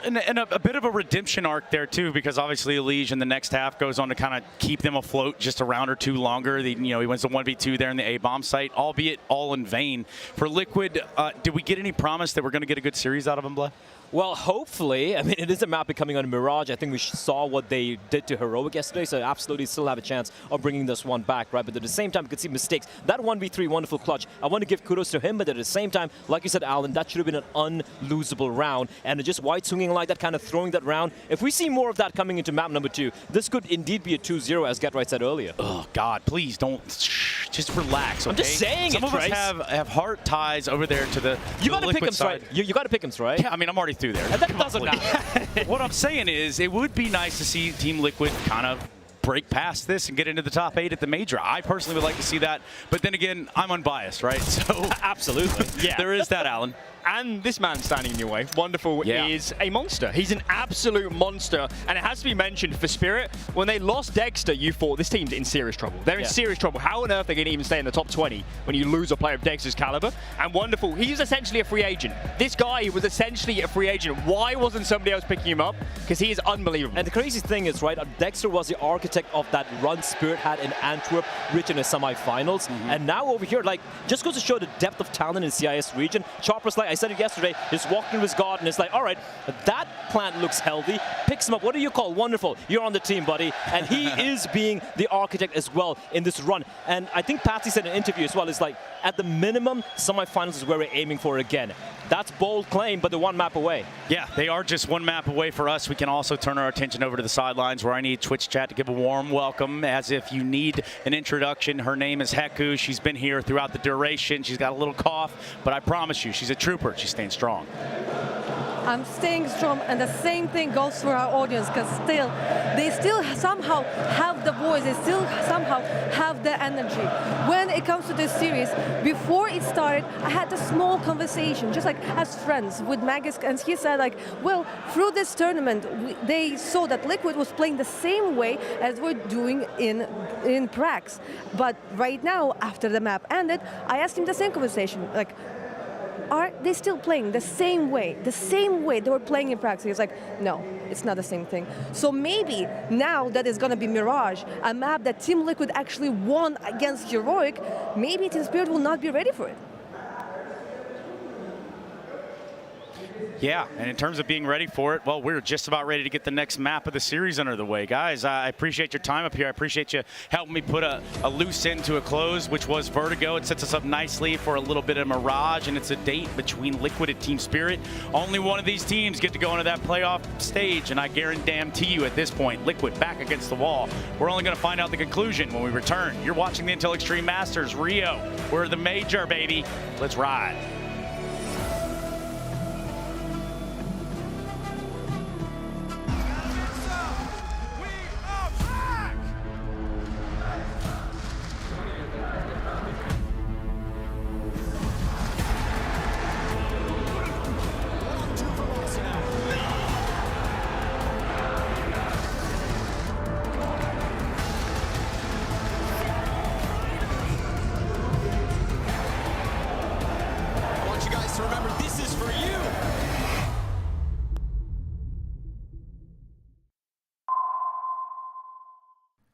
And a bit of a redemption arc there, too, because obviously Elish in the next half goes on to kind of keep them afloat just a round or two longer. He wins the 1v2 there in the A-bomb site, albeit all in vain. For Liquid, did we get any promise that we're going to get a good series out of him, Bleh? Well, hopefully. I mean, it is a map becoming on Mirage. I think we saw what they did to Heroic yesterday, so absolutely still have a chance of bringing this one back, right? But at the same time, you could see mistakes. That 1v3 wonderful clutch, I want to give kudos to him, but at the same time, like you said, Alan, that should have been an unlosable round. And just wide swinging like that, kind of throwing that round. If we see more of that coming into map number 2, this could indeed be a 2-0, as GetRight said earlier. Oh, God, please don't. Just relax, okay? I'm just saying Some of us have heart ties over there to the You got to pick him, side. right? You got to pick him, right? Yeah, I mean, I'm already through there. And that doesn't matter. What I'm saying is, it would be nice to see Team Liquid kind of break past this and get into the top 8 at the major. I personally would like to see that, but then again, I'm unbiased, right? So absolutely, yeah, there is that, Alan. And this man standing in your way, Wonderful, is a monster. He's an absolute monster. And it has to be mentioned for Spirit, when they lost Dexter, you thought this team's in serious trouble. They're in serious trouble. How on earth are they going to even stay in the top 20 when you lose a player of Dexter's caliber? And Wonderful, he's essentially a free agent. This guy was essentially a free agent. Why wasn't somebody else picking him up? Because he is unbelievable. And the crazy thing is, right, Dexter was the architect of that run Spirit had in Antwerp, reaching the semifinals. And now over here, like, just goes to show the depth of talent in the CIS region. Chopper's like, I said it yesterday, just walked into his garden. It's like, all right, that plant looks healthy. Picks him up. What do you call? Wonderful. You're on the team, buddy. And he is being the architect as well in this run. And I think Patsy said in an interview as well, it's like, at the minimum, semifinals is where we're aiming for again. That's bold claim, but they're one map away. Yeah, they are just one map away for us. We can also turn our attention over to the sidelines, where I need Twitch chat to give a warm welcome as if you need an introduction. Her name is Heku. She's been here throughout the duration. She's got a little cough, but I promise you, she's a trooper. She's staying strong. I'm staying strong, and the same thing goes for our audience, because they still somehow have the voice, they still somehow have the energy. When it comes to this series, before it started, I had a small conversation, just like as friends with Magus, and he said like, well, through this tournament, they saw that Liquid was playing the same way as we're doing in Prax. But right now, after the map ended, I asked him the same conversation, like, are they still playing the same way they were playing in practice? He's like, no, it's not the same thing. So maybe now that it's going to be Mirage, a map that Team Liquid actually won against Heroic, maybe Team Spirit will not be ready for it. Yeah, and in terms of being ready for it, well, we're just about ready to get the next map of the series under the way. Guys, I appreciate your time up here. I appreciate you helping me put a loose end to a close, which was Vertigo. It sets us up nicely for a little bit of Mirage, and it's a date between Liquid and Team Spirit. Only one of these teams get to go into that playoff stage, and I guarantee you at this point, Liquid back against the wall. We're only going to find out the conclusion when we return. You're watching the Intel Extreme Masters Rio. We're the major, baby. Let's ride.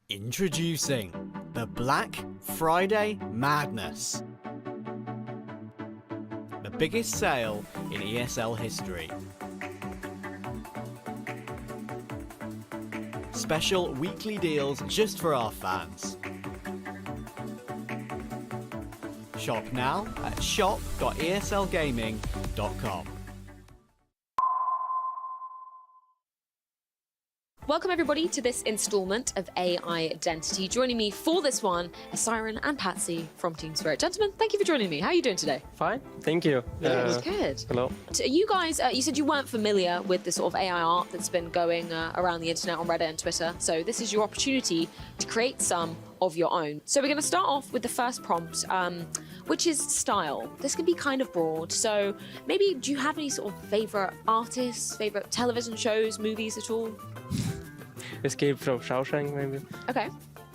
Introducing the Black Friday Madness. The biggest sale in ESL history. Special weekly deals just for our fans. Shop now at shop.eslgaming.com. Welcome everybody to this installment of AI Identity. Joining me for this one are Siren and Patsy from Team Spirit. Gentlemen, thank you for joining me. How are you doing today? Fine, thank you. Good, good. Hello. So you guys, you said you weren't familiar with the sort of AI art that's been going around the internet on Reddit and Twitter. So this is your opportunity to create some of your own. So we're going to start off with the first prompt, which is style. This can be kind of broad. So maybe do you have any sort of favorite artists, favorite television shows, movies at all? Escape from Shawshank, maybe. Okay.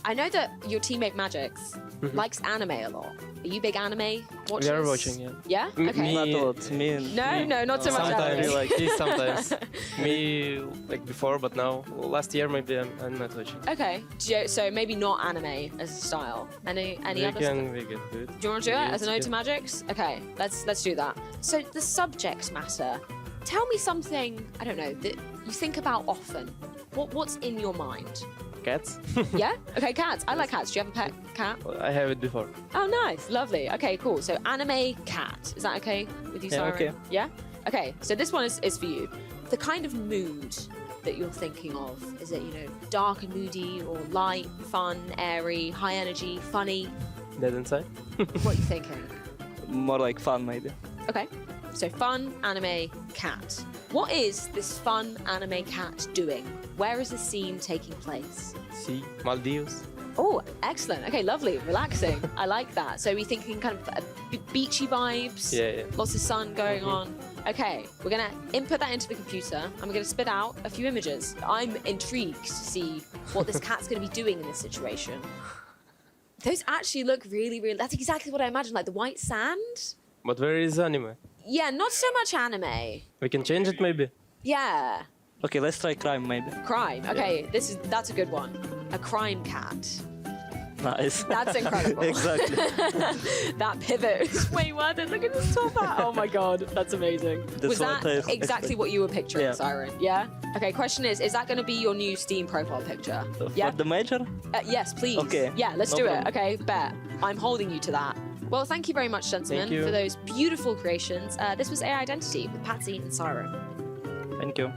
I know that your teammate Magix likes anime a lot. Are you big anime watchers? We are watching, yeah. Yeah? Okay. Not a lot. Me. No, not so much sometimes, anime. like, sometimes. Me, like before, but now, last year maybe I'm not watching. Okay. So maybe not anime as a style. Any other We get good. Do you want to do it as an ode to Magix? Okay, let's do that. So the subject matter. Tell me something, I don't know, that you think about often. What's in your mind? Cats? Yeah? Okay, cats. I like cats. Do you have a pet cat? I have it before. Oh, nice. Lovely. Okay, cool. So anime cat. Is that okay with you, Yeah, Siren? okay. Yeah? Okay, so this one is for you. The kind of mood that you're thinking of, is it, dark and moody, or light, fun, airy, high energy, funny? Dead inside? What are you thinking? More like fun, maybe. Okay, so fun, anime, cat. What is this fun anime cat doing? Where is the scene taking place? See, Maldives. Oh, excellent. Okay, lovely, relaxing. I like that. So we're thinking kind of beachy vibes. Yeah. Lots of sun going on. Okay, we're gonna input that into the computer and we're gonna spit out a few images. I'm intrigued to see what this cat's gonna be doing in this situation. Those actually look really, that's exactly what I imagined, like the white sand. But where is anime? Yeah, not so much anime. We can change it maybe. Yeah. Okay, let's try crime maybe. Crime. Okay, that's a good one. A crime cat. Nice. That's incredible. Exactly. That pivot is way worth it. Look at this top hat. Oh my god, that's amazing. Was that exactly what you were picturing, Yeah. Siren? Yeah? Okay, question is that going to be your new Steam profile picture? Yeah? For the major? Yes, please. Okay. Yeah, let's No do problem. it. Okay, bet. I'm holding you to that. Well, thank you very much, gentlemen, Thank you. for those beautiful creations. This was AI Identity with Patsy and Siren. Thank you.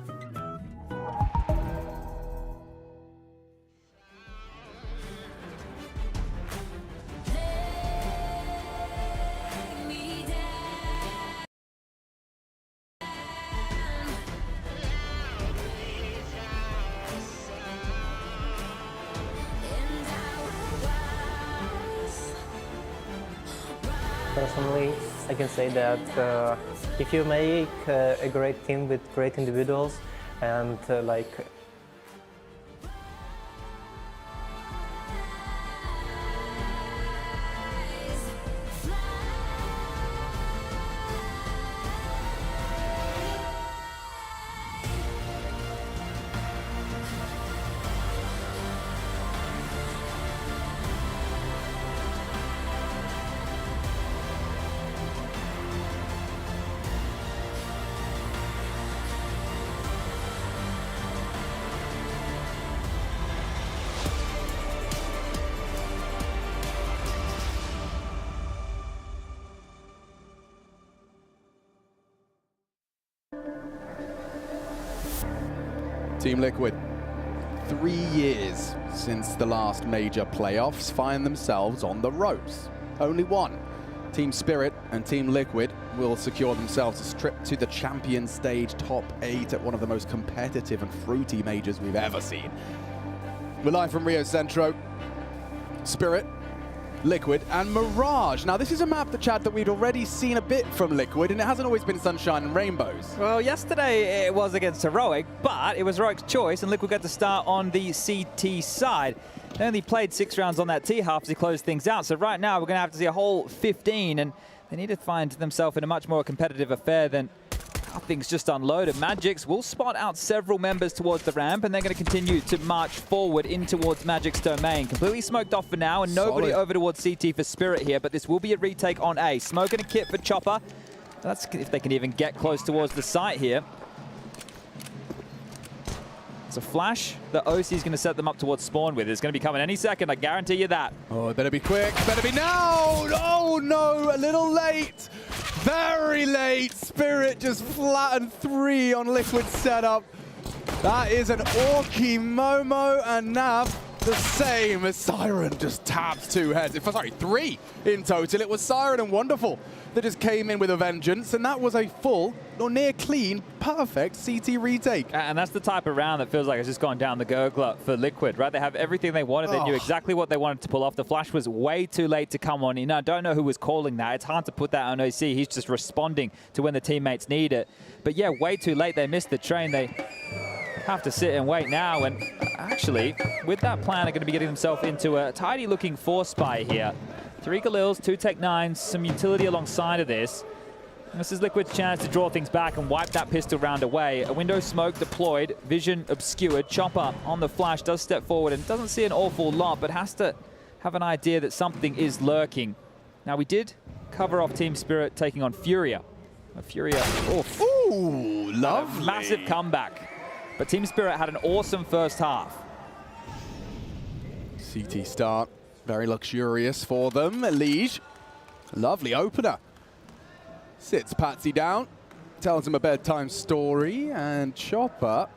Personally, I can say that if you make a great team with great individuals and like Team Liquid, 3 years since the last major playoffs, find themselves on the ropes. Only one. Team Spirit and Team Liquid will secure themselves a trip to the champion stage top 8 at one of the most competitive and fruity majors we've ever seen. We're live from Rio Centro. Spirit, Liquid, and Mirage. Now, this is a map, Chad, that we'd already seen a bit from Liquid, and it hasn't always been sunshine and rainbows. Well, yesterday it was against Heroic, but it was Heroic's choice, and Liquid got to start on the CT side. They only played 6 rounds on that T half to close things out, so right now we're going to have to see a whole 15, and they need to find themselves in a much more competitive affair than how things just unloaded. Magix will spot out several members towards the ramp, and they're going to continue to march forward in towards Magic's domain. Completely smoked off for now, and nobody over towards CT for Spirit here, but this will be a retake on A. Smoke and a kit for Chopper. That's if they can even get close towards the site here. It's a flash that OC is going to set them up towards spawn with. It's going to be coming any second, I guarantee you that. Oh, it better be quick, better be now! Oh no, a little late! Very late! Spirit just flattened 3 on Liquid setup. That is an Orky, Momo, and Nav. The same as Siren just taps 2 heads. Sorry, 3 in total. It was Siren and Wonderful that just came in with a vengeance, and that was a full, or near clean, perfect CT retake. And that's the type of round that feels like it's just gone down the gurgler for Liquid, right? They have everything they wanted. They knew exactly what they wanted to pull off. The flash was way too late to come on. You know, I don't know who was calling that. It's hard to put that on OC. He's just responding to when the teammates need it. But yeah, way too late. They missed the train. They have to sit and wait now. And actually, with that plan, they're going to be getting themselves into a tidy-looking 4 spy here. 3 Galils, 2 Tech-9s, some utility alongside of this. And this is Liquid's chance to draw things back and wipe that pistol round away. A window smoke deployed, vision obscured. Chopper on the flash does step forward and doesn't see an awful lot, but has to have an idea that something is lurking. Now, we did cover off Team Spirit taking on Furia. Furia, ooh, lovely. Massive comeback. But Team Spirit had an awesome first half. CT start, very luxurious for them. Elige, lovely opener. Sits Patsy down, tells him a bedtime story, and Chopper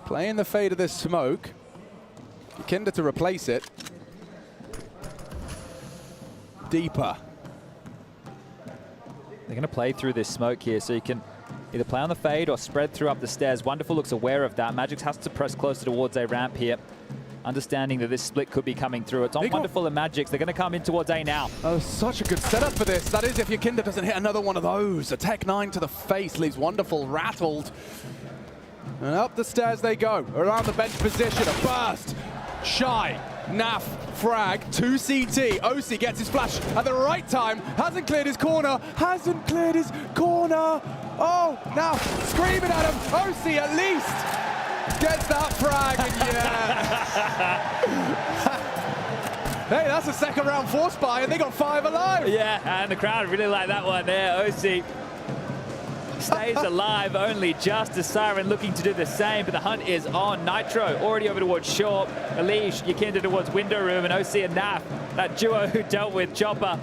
playing the fade of this smoke. Kinder to replace it. Deeper. They're going to play through this smoke here, so you can either play on the fade or spread through up the stairs. Wonderful looks aware of that. Magix has to press closer towards a ramp here, understanding that this split could be coming through. It's on Wonderful and Magix. They're going to come in towards A now. Oh, such a good setup for this. That is if your Kinder doesn't hit another one of those. A Tech-9 to the face leaves Wonderful rattled. And up the stairs they go, around the bench position. A burst. Shy. NAF. Frag. 2 CT. OC gets his flash at the right time. Hasn't cleared his corner. Hasn't cleared his corner. Oh, now screaming at him. OC at least gets that frag. And yeah. Hey, that's a second round 4 spy, and they got 5 alive. Yeah, and the crowd really like that one there. OC stays alive only just as Siren looking to do the same, but the hunt is on. Nitro already over towards Short. Elige, Yakinda towards Window Room, and OC and NAF, that duo who dealt with Chopper,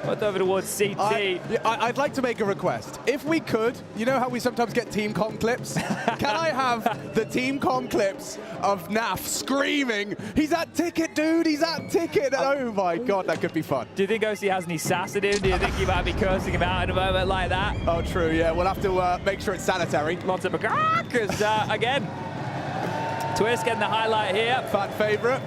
both over towards CT. I'd like to make a request. If we could, you know how we sometimes get team comm clips? Can I have the team comm clips of NAF screaming, he's at ticket, dude, he's at ticket. Oh my God, that could be fun. Do you think OC has any sass in him? Do you think he might be cursing him out in a moment like that? Oh, true, yeah. We'll have to make sure it's sanitary. Lots of because, again, Twist getting the highlight here. Fan favorite.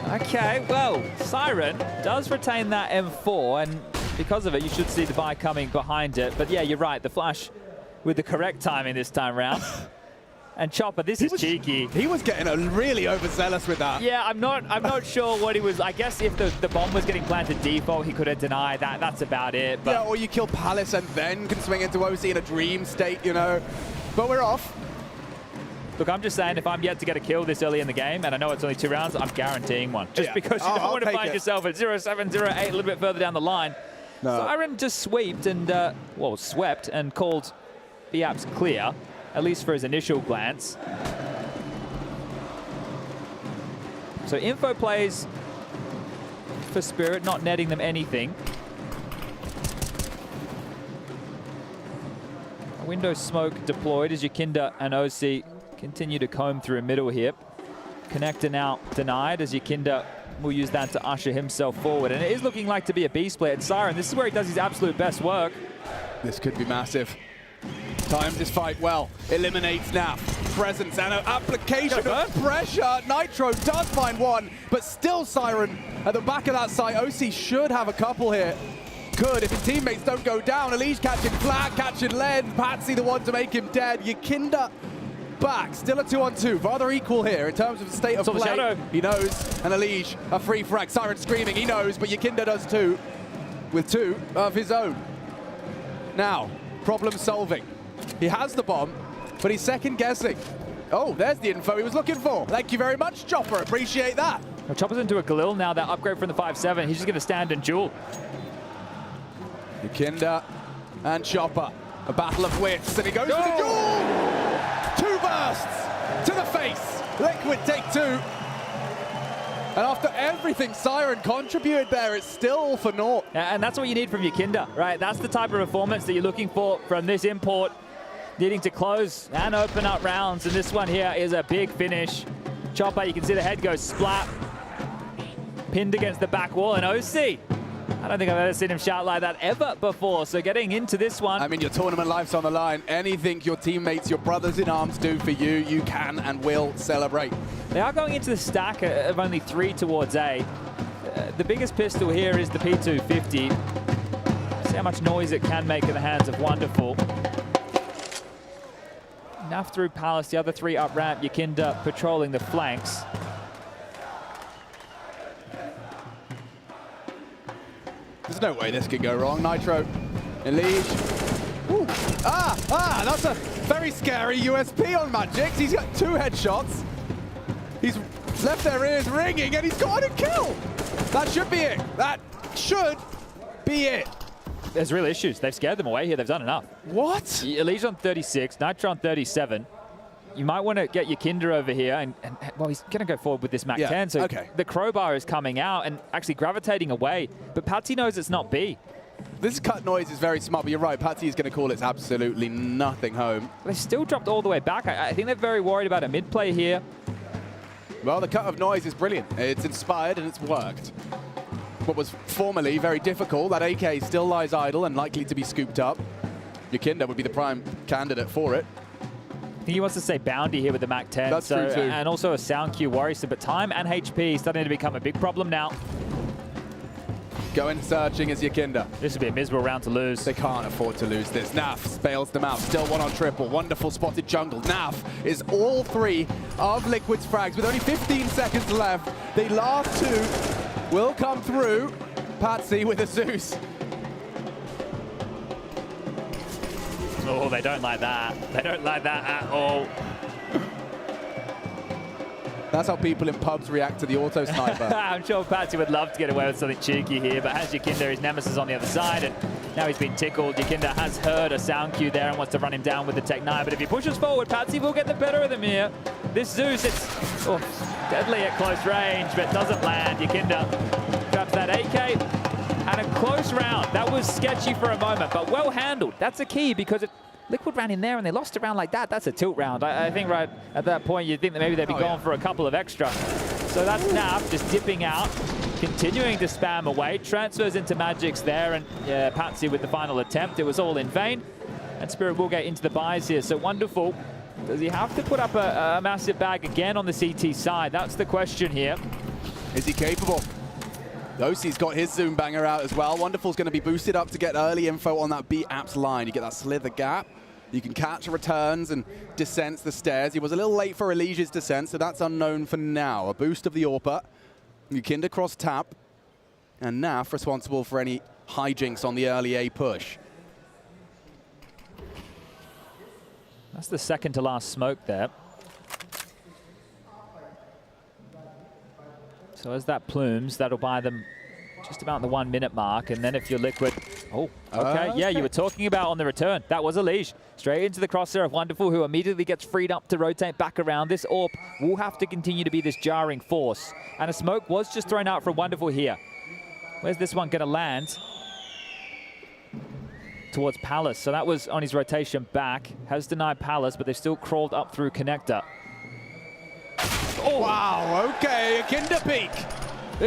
Okay, well, Siren does retain that M4, and because of it, you should see the buy coming behind it. But yeah, you're right, the flash with the correct timing this time round. And Chopper, this is cheeky. He was getting really overzealous with that. Yeah, I'm not sure what he was. I guess if the bomb was getting planted default, he could have denied that. That's about it. But yeah, or you kill Palace and then can swing into OC in a dream state, you know. But we're off. Look, I'm just saying, if I'm yet to get a kill this early in the game, and I know it's only 2 rounds, I'm guaranteeing one. Just because you don't want to find yourself at 0-7, 0-8 a little bit further down the line. No. Siren just swept and, swept and called the apps clear, at least for his initial glance. So info plays for Spirit, not netting them anything. Window smoke deployed as Yakinda and OC continue to comb through middle here. Connector now denied as Yakinda will use that to usher himself forward. And it is looking like to be a B-split. And Siren, this is where he does his absolute best work. This could be massive. Times this fight well. Eliminates NAV. Presence and an application of pressure. Nitro does find one, but still Siren at the back of that site. OC should have a couple here. Good if his teammates don't go down. Elige catching flat, catching Len. Patsy the one to make him dead. Yakinda back, still a 2-on-2, rather equal here in terms of the state of play. He knows, and Elige a free frag. Siren screaming, he knows, but Yakinda does too, with 2 of his own. Now, problem solving. He has the bomb, but he's second guessing. Oh, there's the info he was looking for. Thank you very much, Chopper. Appreciate that. Well, Chopper's into a Galil now, that upgrade from the 5-7. He's just going to stand and duel. Yakinda and Chopper. A battle of wits, and he goes for the duel! 2 bursts to the face. Liquid take 2. And after everything Siren contributed there, it's still all for naught. And that's what you need from Yakinda, right? That's the type of performance that you're looking for from this import. Needing to close and open up rounds. And this one here is a big finish. Chopper, you can see the head go splat. Pinned against the back wall, and OC. I don't think I've ever seen him shout like that ever before. So getting into this one. I mean, your tournament life's on the line. Anything your teammates, your brothers in arms do for you, you can and will celebrate. They are going into the stack of only 3 towards A. The biggest pistol here is the P250. See how much noise it can make in the hands of Wonderful. Enough through Palace, the other 3 up ramp. Yakinda patrolling the flanks. There's no way this could go wrong. Nitro, Elige. Ooh. That's a very scary USP on Magix. He's got 2 headshots. He's left their ears ringing, and he's got a kill. That should be it. That should be it. There's real issues. They've scared them away here. They've done enough. What? Elige on 36, Nitro on 37. You might want to get your Kinder over here, and well, he's going to go forward with this Mac 10, so the crowbar is coming out and actually gravitating away, but Patsy knows it's not B. This cut noise is very smart, but you're right, Patsy is going to call it's absolutely nothing home. They still dropped all the way back. I think they're very worried about a mid-play here. Well, the cut of noise is brilliant. It's inspired and it's worked. What was formerly very difficult, that AK still lies idle and likely to be scooped up. Yakinda would be the prime candidate for it. I think he wants to say bounty here with the Mac 10. That's true too. And also a sound cue worrisome, but time and HP starting to become a big problem now. Going searching as Yakinda. This would be a miserable round to lose. They can't afford to lose this. NAV bails them out. Still 1 on triple. Wonderful spotted jungle. NAV is all 3 of Liquid's frags with only 15 seconds left. The last 2 will come through. Patsy with a Zeus. Oh, they don't like that. They don't like that at all. That's how people in pubs react to the auto sniper. I'm sure Patsy would love to get away with something cheeky here, but has Yakinda, his nemesis, on the other side, and now he's been tickled. Yakinda has heard a sound cue there and wants to run him down with the Tech 9, but if he pushes forward, Patsy will get the better of them here. This Zeus, it's deadly at close range, but doesn't land. Yakinda grabs that AK, and a close round. That was sketchy for a moment, but well handled. That's a key, because if Liquid ran in there and they lost a round like that, that's a tilt round. I think right at that point, you'd think that maybe they'd be going for a couple of extra. So that's NAV just dipping out, continuing to spam away. Transfers into Magix there, and Patsy with the final attempt. It was all in vain. And Spirit will get into the buys here. So Wonderful, does he have to put up a massive bag again on the CT side? That's the question here. Is he capable? Osi's got his Zoom banger out as well. Wonderful's going to be boosted up to get early info on that B apps line. You get that slither gap. You can catch returns and descents the stairs. He was a little late for Elige's descent, so that's unknown for now. A boost of the AWPer. Yukinda cross tap. And NAF responsible for any hijinks on the early A push. That's the second to last smoke there. So as that plumes, that'll buy them just about the 1 minute mark. And then if you're Liquid, oh, okay. Yeah, you were talking about on the return. That was Elige. Straight into the crosshair of Wonderful, who immediately gets freed up to rotate back around. This AWP will have to continue to be this jarring force. And a smoke was just thrown out from Wonderful here. Where's this one going to land? Towards Palace. So that was on his rotation back. Has denied Palace, but they've still crawled up through connector. Oh. Wow, okay, a Kinder peek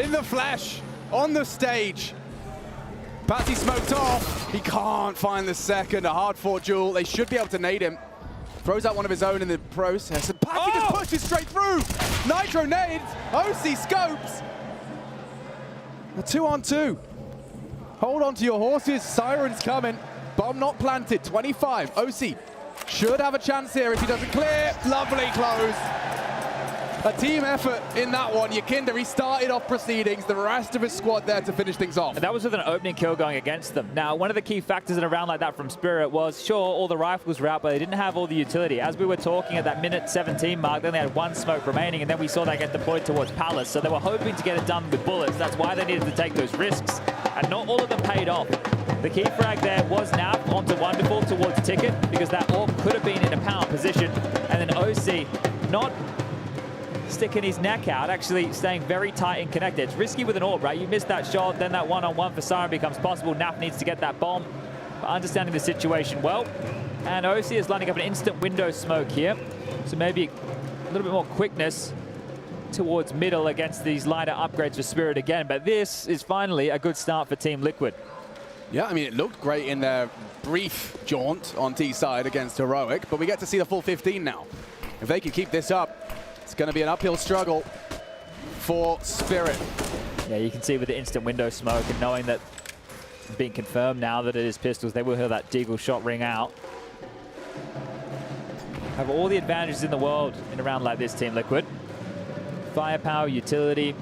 in the flesh, on the stage. Patsy smoked off. He can't find the second. A hard-fought duel. They should be able to nade him. Throws out one of his own in the process. And Patsy just pushes straight through. Nitro nades. OC scopes. A 2-on-2. Hold on to your horses. Siren's coming. Bomb not planted. 25. OC should have a chance here if he doesn't clear. Lovely close. A team effort in that one. Yukinda, he started off proceedings. The rest of his squad there to finish things off. And that was with an opening kill going against them. Now, one of the key factors in a round like that from Spirit was, sure, all the rifles were out, but they didn't have all the utility. As we were talking at that minute 17 mark, then they had one smoke remaining, and then we saw that get deployed towards Palace. So they were hoping to get it done with bullets. That's why they needed to take those risks. And not all of them paid off. The key frag there was NAV onto Wonderful towards Ticket, because that AWP could have been in a power position. And then OC not sticking his neck out, actually staying very tight and connected. It's risky with an AWP, right? You miss that shot, then that one-on-one for Siren becomes possible. NAF needs to get that bomb, but understanding the situation well. And OC is lining up an instant window smoke here, so maybe a little bit more quickness towards middle against these lighter upgrades for Spirit again. But this is finally a good start for Team Liquid. Yeah, I mean, it looked great in their brief jaunt on T side against Heroic, but we get to see the full 15 now. If they can keep this up, it's going to be an uphill struggle for Spirit. Yeah, you can see with the instant window smoke and knowing that it's being confirmed now that it is pistols, they will hear that Deagle shot ring out. Have all the advantages in the world in a round like this, Team Liquid. Firepower, utility.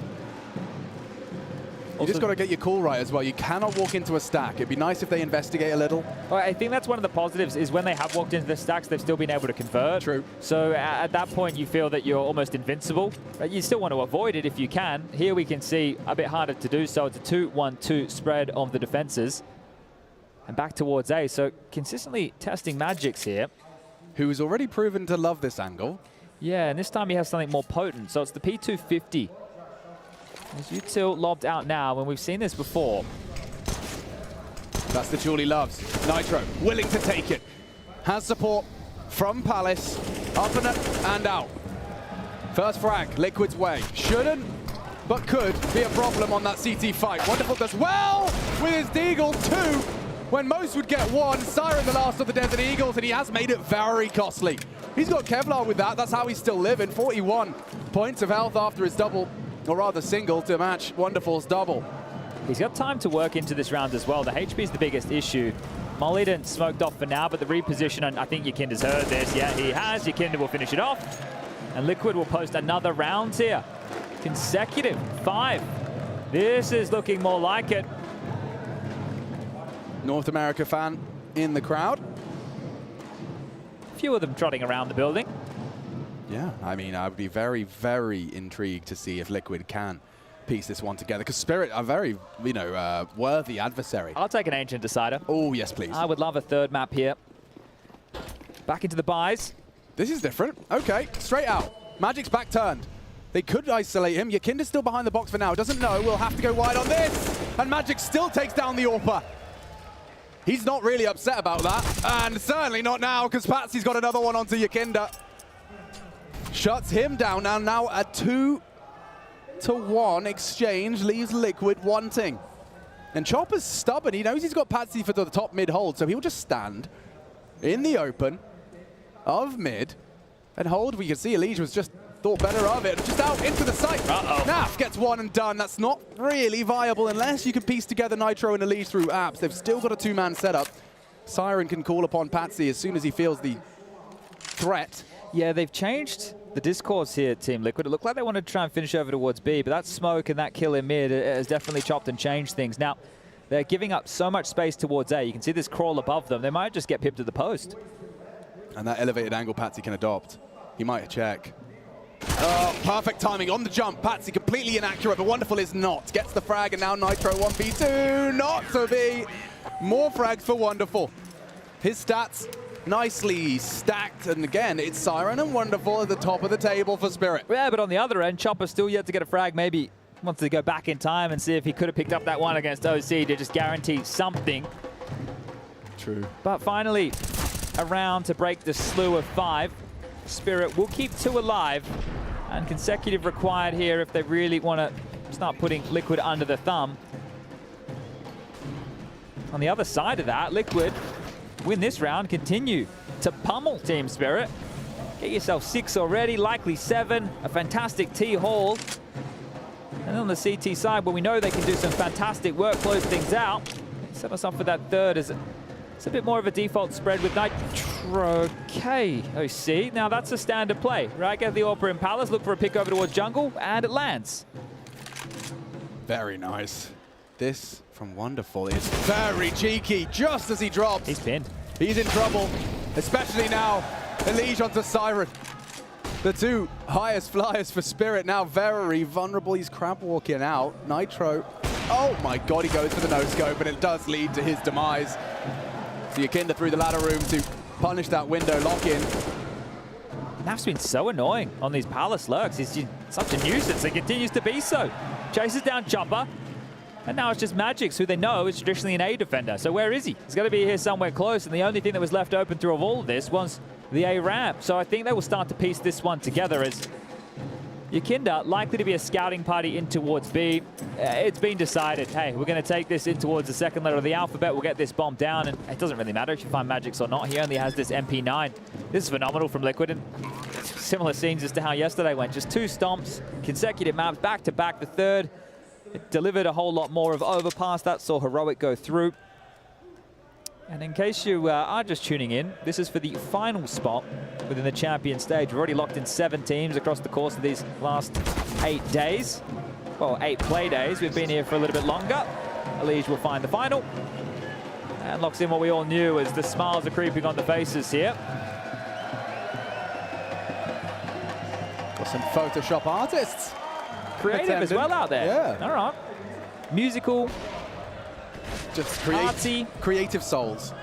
You just got to get your call right as well. You cannot walk into a stack. It'd be nice if they investigate a little. Well, I think that's one of the positives is when they have walked into the stacks, they've still been able to convert. True. So at that point, you feel that you're almost invincible. You still want to avoid it if you can. Here we can see a bit harder to do so. It's a 2-1-2 spread of the defenses. And back towards A. So consistently testing Magix here. Who's already proven to love this angle. Yeah, and this time he has something more potent. So it's the P250. As Util lobbed out now, and we've seen this before. That's the duel he loves. Nitro, willing to take it. Has support from Palace. Up and out. First frag, Liquid's way. Shouldn't, but could be a problem on that CT fight. Wonderful does well with his Deagle 2, when most would get 1. Siren the last of the Desert Eagles, and he has made it very costly. He's got Kevlar with that. That's how he's still living. 41 points of health after his double, or rather single, to match Wonderful's double. He's got time to work into this round as well. The HP is the biggest issue. Mollyden smoked off for now, but the reposition, and I think Yukinda's heard this. Yeah, he has. Yukinda will finish it off. And Liquid will post another round here. Consecutive 5. This is looking more like it. North America fan in the crowd. A few of them trotting around the building. Yeah, I mean, I would be very, very intrigued to see if Liquid can piece this one together, because Spirit are very, you know, worthy adversary. I'll take an Ancient Decider. Oh, yes, please. I would love a third map here. Back into the buys. This is different. Okay, straight out. Magic's back turned. They could isolate him. Yukinda's still behind the box for now. Doesn't know. We'll have to go wide on this. And Magic still takes down the AWPer. He's not really upset about that. And certainly not now, because Patsy's got another one onto Yukinda. Shuts him down. Now a 2-to-1 exchange leaves Liquid wanting. And Chopper's stubborn. He knows he's got Patsy for the top mid hold, so he'll just stand in the open of mid and hold. We can see Elige was just thought better of it. Just out into the site. Naf gets one and done. That's not really viable unless you can piece together Nitro and Elise through apps. They've still got a two-man setup. Siren can call upon Patsy as soon as he feels the threat. Yeah, they've changed the discourse here, Team Liquid. It looked like they wanted to try and finish over towards B, but that smoke and that kill in mid has definitely chopped and changed things. Now, they're giving up so much space towards A. You can see this crawl above them. They might just get pipped at the post. And that elevated angle Patsy can adopt. He might check. Oh, perfect timing on the jump. Patsy completely inaccurate, but Wonderful is not. Gets the frag, and now Nitro 1v2. Not to be. More frags for Wonderful. His stats nicely stacked, and again, it's Siren and Wonderful at the top of the table for Spirit. Yeah, but on the other end, Chopper still yet to get a frag. Maybe wants to go back in time and see if he could have picked up that one against OC to just guarantee something. True. But finally, a round to break the slew of 5. Spirit will keep 2 alive, and consecutive required here if they really want to start putting Liquid under the thumb. On the other side of that, Liquid win this round, continue to pummel Team Spirit. Get yourself 6 already, likely 7, a fantastic T-haul. And on the CT side, where we know they can do some fantastic work, close things out, set us up for that third as it's a bit more of a default spread with Nitro KOC. Now that's a standard play, right? Get the Orpa and Palace, look for a pick over towards jungle, and it lands. Very nice. This from Wonderful is very cheeky, just as he drops. He's pinned. He's in trouble, especially now. Elige onto Siren. The 2 highest flyers for Spirit now very vulnerable. He's crab walking out. Nitro, oh my God, he goes for the no-scope, and it does lead to his demise. So Yakinda through the ladder room to punish that window lock-in. Naf's been so annoying on these Palace lurks. He's just such a nuisance and continues to be so. Chases down Chopper. And now it's just Magix, who they know is traditionally an A defender. So where is he? He's got to be here somewhere close. And the only thing that was left open through all of this was the A ramp. So I think they will start to piece this one together as Yakinda likely to be a scouting party in towards B. It's been decided, hey, we're going to take this in towards the second letter of the alphabet. We'll get this bomb down, and it doesn't really matter if you find Magix or not. He only has this MP9. This is phenomenal from Liquid, and similar scenes as to how yesterday went. Just 2 stomps, consecutive maps, back-to-back. The third, it delivered a whole lot more of overpass. That saw Heroic go through. And in case you are just tuning in, this is for the final spot within the champion stage. We've already locked in 7 teams across the course of these last 8 days. Well, 8 play days. We've been here for a little bit longer. Elige will find the final. And locks in what we all knew as the smiles are creeping on the faces here. Got some Photoshop artists. Creative as well out there. Yeah. All right. Musical. Just artsy. Creative souls,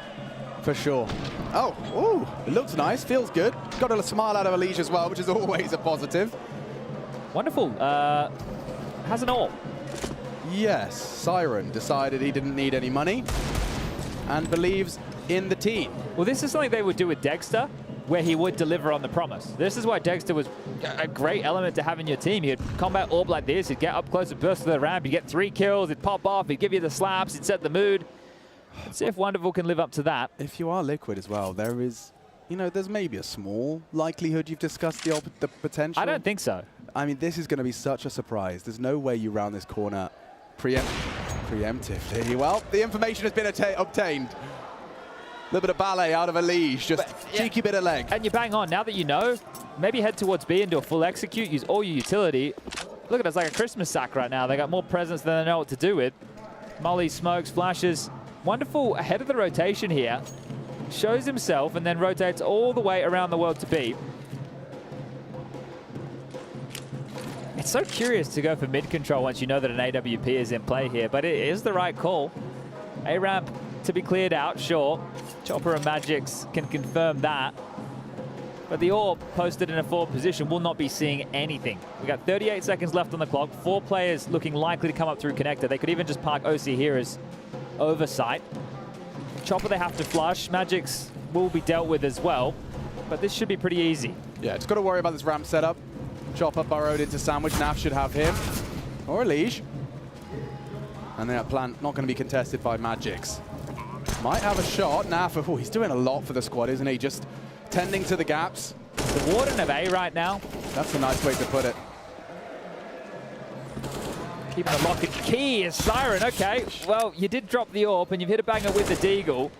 for sure. Oh, ooh, it looks nice, feels good. Got a smile out of Elige as well, which is always a positive. Wonderful. Has an AWP. Yes, Siren decided he didn't need any money and believes in the team. Well, this is something they would do with Dexter, where he would deliver on the promise. This is why Dexter was a great element to have in your team. He'd combat AWP like this, he'd get up close and burst to the ramp, he'd get 3 kills, he'd pop off, he'd give you the slaps, he'd set the mood. Let's see if Wonderful can live up to that. If you are Liquid as well, there is, you know, there's maybe a small likelihood you've discussed the potential. I don't think so. I mean, this is going to be such a surprise. There's no way you round this corner preemptively. Well, the information has been obtained. A little bit of ballet out of Elige, just cheeky bit of leg. And you bang on. Now that you know, maybe head towards B and do a full execute, use all your utility. Look at us, like a Christmas sack right now. They got more presents than they know what to do with. Molly, smokes, flashes. Wonderful ahead of the rotation here. Shows himself and then rotates all the way around the world to B. It's so curious to go for mid control once you know that an AWP is in play here, but it is the right call. A-ramp to be cleared out, sure. Chopper and Magix can confirm that. But the AWP posted in a forward position will not be seeing anything. We got 38 seconds left on the clock. 4 players looking likely to come up through connector. They could even just park OC here as oversight. Chopper they have to flush. Magix will be dealt with as well. But this should be pretty easy. Yeah, just got to worry about this ramp setup. Chopper burrowed into Sandwich. Naf should have him. Or Elige. And that plant not going to be contested by Magix. Might have a shot. Naf, oh, he's doing a lot for the squad, isn't he? Just tending to the gaps. The Warden of A right now That's a nice way to put it. Keeping the lock and key is Siren. Okay, well, you did drop the AWP and you've hit a banger with the Deagle.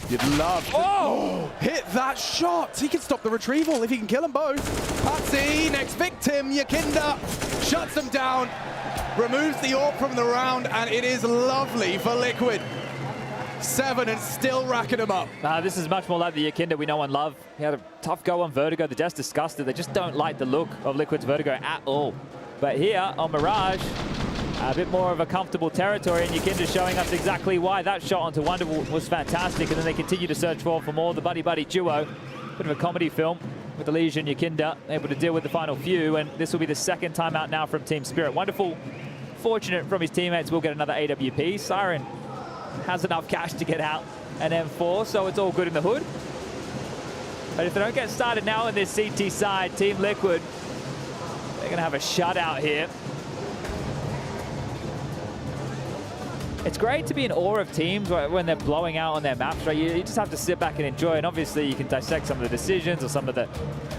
You'd love to hit that shot. He can stop the retrieval if he can kill them both. Patsy, next victim. Yakinda shuts them down, removes the AWP from the round, and it is lovely for Liquid. 7 and still racking them up. This is much more like the Yakinda we know and love. He had a tough go on Vertigo. They're just disgusted. They just don't like the look of Liquid's Vertigo at all. But here on Mirage, a bit more of a comfortable territory, and Yakinda showing us exactly why. That shot onto Wonderful was fantastic, and then they continue to search for more. The buddy-buddy duo, bit of a comedy film with Elige and Yakinda, able to deal with the final few, and this will be the second timeout now from Team Spirit. Wonderful, fortunate from his teammates, will get another AWP. Siren has enough cash to get out an M4, so it's all good in the hood. But if they don't get started now on this CT side, Team Liquid, they're going to have a shutout here. It's great to be in awe of teams when they're blowing out on their maps, right? You just have to sit back and enjoy, and obviously you can dissect some of the decisions or some of the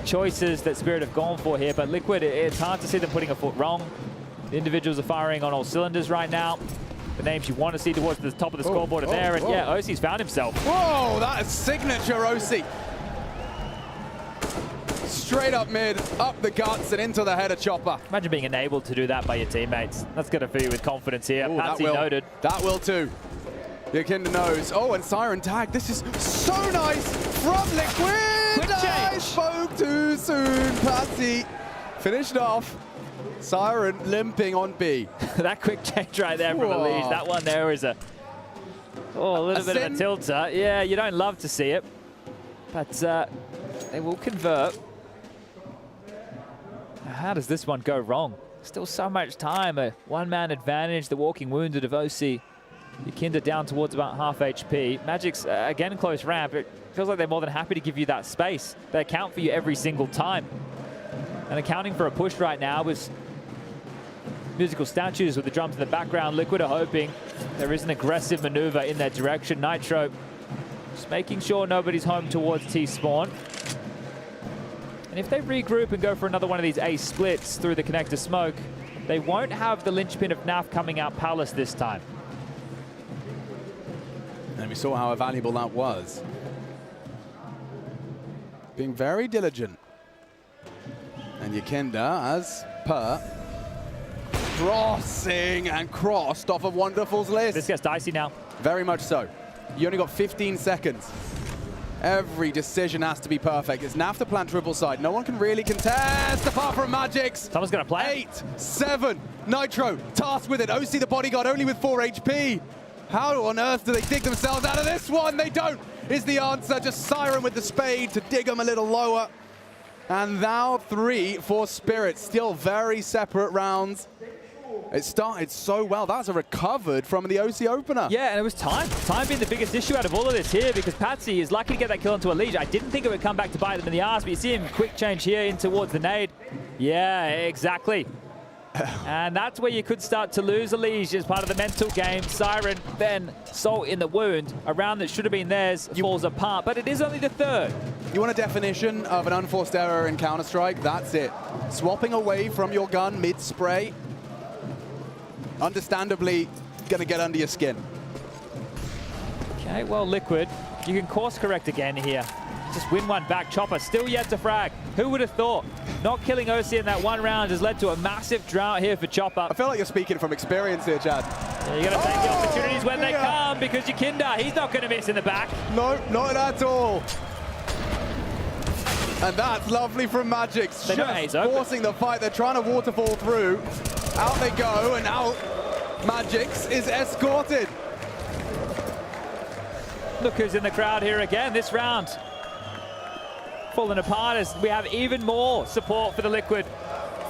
choices that Spirit have gone for here, but Liquid, it's hard to see them putting a foot wrong. The individuals are firing on all cylinders right now. The names you want to see towards the top of the scoreboard are there, and yeah, OC's found himself. Whoa, that is signature OC. Straight up mid, up the guts, and into the header chopper. Imagine being enabled to do that by your teammates. That's going to fill you with confidence here. Patsy noted. That will too. Yakinda knows. Oh, and Siren tag. This is so nice from Liquid. Quick change. I spoke too soon. Patsy finished off. Siren limping on B. That quick change right there from Elige. That one there is a little bit of a tilter. Yeah, you don't love to see it, but they will convert. How does this one go wrong? Still so much time. A one-man advantage. The walking wounded of OC. Yakinda down towards about half HP. Magic's, again, close ramp. It feels like they're more than happy to give you that space. They account for you every single time. And accounting for a push right now with musical statues with the drums in the background. Liquid are hoping there is an aggressive maneuver in their direction. Nitro just making sure nobody's home towards T-spawn. And if they regroup and go for another one of these ace splits through the connector smoke, they won't have the linchpin of NAV coming out Palace this time. And we saw how valuable that was. Being very diligent. And Yakinda, as per, crossing and crossed off of Wonderful's list. This gets dicey now. Very much so. You only got 15 seconds. Every decision has to be perfect. It's NAV to plan triple side. No one can really contest apart from Magix. Someone's going to play. 8, 7. Nitro tasked with it. OC the bodyguard only with 4 HP. How on earth do they dig themselves out of this one? They don't, is the answer. Just Siren with the spade to dig them a little lower. And now 3 for Spirit. Still very separate rounds. It started so well. That's a recovered from the OC opener. Yeah, and it was time. Time being the biggest issue out of all of this here, because Patsy is lucky to get that kill into Elige. I didn't think it would come back to bite them in the ass, but you see him quick change here in towards the nade. Yeah, exactly. And that's where you could start to lose Elige as part of the mental game. Siren, then Salt in the wound. A round that should have been theirs falls apart, but it is only the third. You want a definition of an unforced error in Counter-Strike? That's it. Swapping away from your gun mid-spray. Understandably, going to get under your skin. Okay, well, Liquid, you can course correct again here. Just win one back. Chopper still yet to frag. Who would have thought? Not killing OC in that one round has led to a massive drought here for Chopper. I feel like you're speaking from experience here, Chad. Yeah, you got to take the opportunities when they come, because Yakinda, he's not going to miss in the back. No, not at all. And that's lovely from Magix. They just forcing the fight. They're trying to waterfall through. Out they go, and out Magix is escorted. Look who's in the crowd here again this round. Falling apart as we have even more support for the Liquid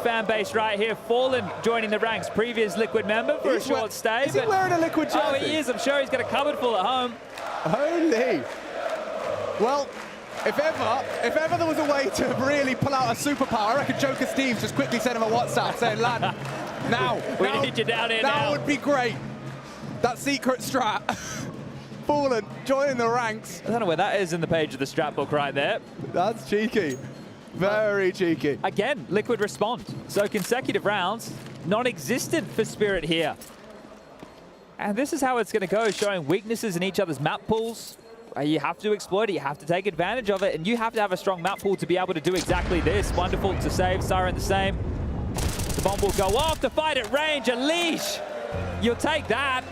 fan base right here. Fallen joining the ranks, previous Liquid member for a short stay. Is he wearing a Liquid jersey? Oh, he is. I'm sure he's got a cupboard full at home. Holy. Well, if ever there was a way to really pull out a superpower, I reckon Joker Steve just quickly sent him a WhatsApp saying, lad, we need you down here now. That would be great. That secret strat. Fallen, joining the ranks. I don't know where that is in the page of the strat book right there. That's cheeky. Very cheeky. Again, Liquid respond. So consecutive rounds, non-existent for Spirit here. And this is how it's going to go, showing weaknesses in each other's map pools. You have to exploit it, you have to take advantage of it, and you have to have a strong map pool to be able to do exactly this. Wonderful to save, Siren the same. The bomb will go off to fight at range. Unleash, you'll take that.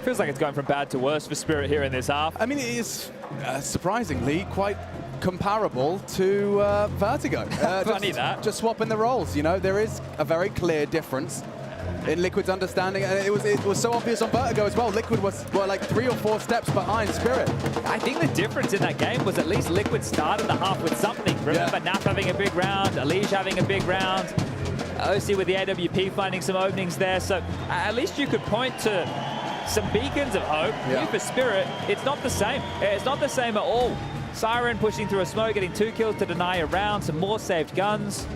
Feels like it's going from bad to worse for Spirit here in this half. I mean, it is surprisingly quite comparable to Vertigo. Funny that. Just swapping the roles, you know, there is a very clear difference in Liquid's understanding, and it was so obvious on Vertigo as well. Liquid were like 3 or 4 steps behind Spirit. I think the difference in that game was at least Liquid started the half with something. Remember, Nap having a big round, Alish having a big round, OC with the AWP finding some openings there, so at least you could point to some beacons of hope. Here for Spirit, it's not the same. It's not the same at all. Siren pushing through a smoke, getting 2 kills to deny a round, some more saved guns.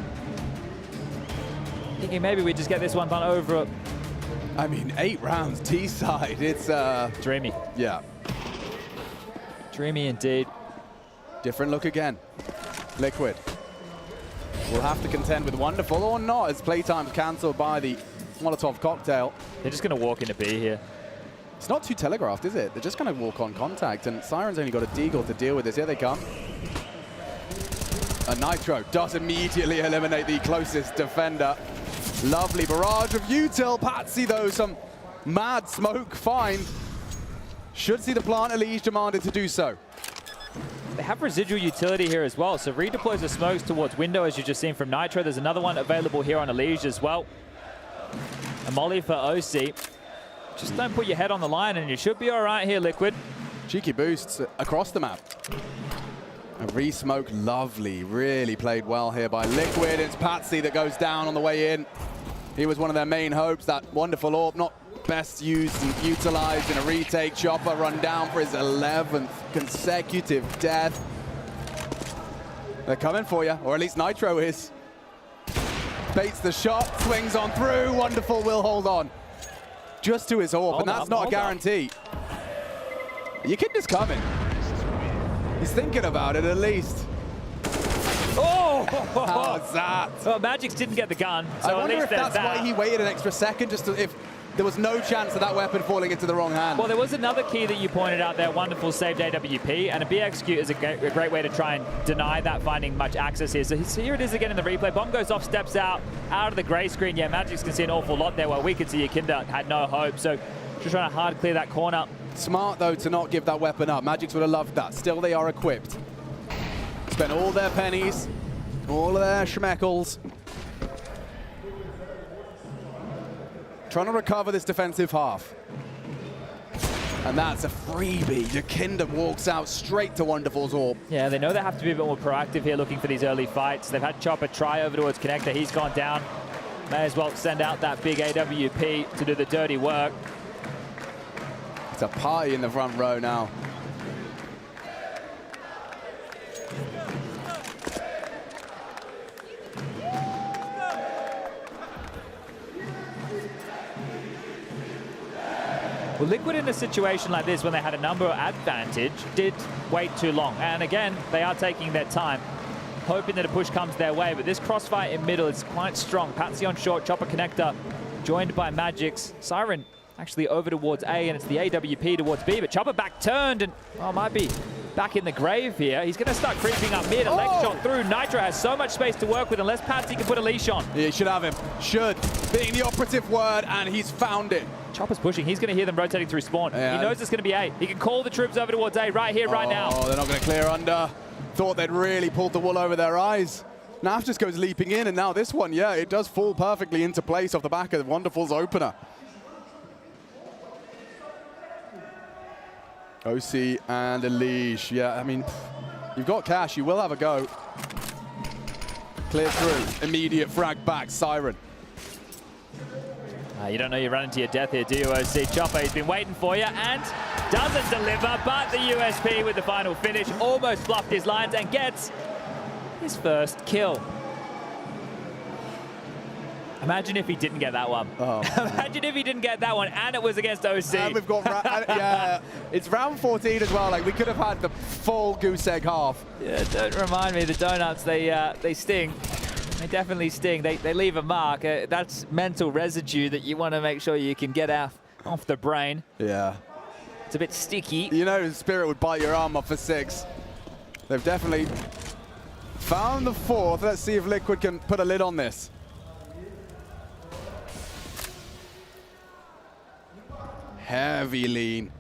Thinking maybe we just get this one done over. I mean, 8 rounds T-side, it's dreamy. Yeah. Dreamy indeed. Different look again. Liquid will have to contend with Wonderful or not, as playtime's cancelled by the Molotov cocktail. They're just going to walk into B here. It's not too telegraphed, is it? They're just going to walk on contact, and Siren's only got a deagle to deal with this. Here they come. And Nitro does immediately eliminate the closest defender. Lovely barrage of util. Patsy, though, some mad smoke find. Should see the plant. Elise demanded to do so. They have residual utility here as well, so redeploys the smokes towards window, as you've just seen from Nitro. There's another one available here on Elige as well. A molly for OC. Just don't put your head on the line and you should be all right here, Liquid. Cheeky boosts across the map. A re-smoke, lovely, really played well here by Liquid. It's Patsy that goes down on the way in. He was one of their main hopes, that wonderful orb, not best used and utilized in a retake. Chopper run down for his 11th consecutive death. They're coming for you, or at least Nitro is. Baits the shot, swings on through. Wonderful will hold on. Just to his orb, and that's not a guarantee. Your kid is coming. He's thinking about it at least. Oh! How's that? Well, Magix didn't get the gun, so I at wonder least if there's that's that. why he waited an extra second, just to, if there was no chance of that weapon falling into the wrong hand. Well, there was another key that you pointed out there, Wonderful saved AWP, and a B-execute is a great way to try and deny that finding much access here. So here it is again in the replay. Bomb goes off, steps out of the gray screen. Yeah, Magix can see an awful lot there, while we could see Yakinda had no hope. So just trying to hard clear that corner. Smart, though, to not give that weapon up. Magix would have loved that. Still, they are equipped. Spent all their pennies, all of their schmeckles, trying to recover this defensive half. And that's a freebie. Yakinda walks out straight to Wonderful's orb. Yeah, they know they have to be a bit more proactive here, looking for these early fights. They've had Chopper try over towards Connector. He's gone down. May as well send out that big AWP to do the dirty work. It's a party in the front row now. Well, Liquid in a situation like this, when they had a number advantage, did wait too long. And again, they are taking their time, hoping that a push comes their way. But this crossfire in middle is quite strong. Patsy on short, Chopper Connector, joined by Magix. Siren actually over towards A, and it's the AWP towards B. But Chopper back turned, and might be back in the grave here. He's going to start creeping up mid. A leg shot through. Nitro has so much space to work with, unless Patsy can put a leash on. Yeah, he should have him. Should, being the operative word, and he's found it. Chopper's pushing. He's going to hear them rotating through spawn. Yeah. He knows it's going to be A. He can call the troops over towards A right here, right now. Oh, they're not going to clear under. Thought they'd really pulled the wool over their eyes. Naf just goes leaping in, and now this one, yeah, it does fall perfectly into place off the back of Wonderful's opener. OC and Elige. Yeah, I mean, you've got cash. You will have a go. Clear through. Immediate frag back. Siren. You don't know you run into your death here, do you, OC? Chopper, he's been waiting for you and doesn't deliver, but the USP with the final finish almost fluffed his lines and gets his first kill. Imagine if he didn't get that one. Oh. Imagine if he didn't get that one, and it was against OC. And we've got, yeah, it's round 14 as well. Like, we could have had the full goose egg half. Yeah, don't remind me, the donuts, they sting. They definitely sting. They leave a mark. That's mental residue that you want to make sure you can get off the brain. Yeah. It's a bit sticky. You know, Spirit would bite your arm off for 6. They've definitely found the 4th. Let's see if Liquid can put a lid on this. Heavy lean,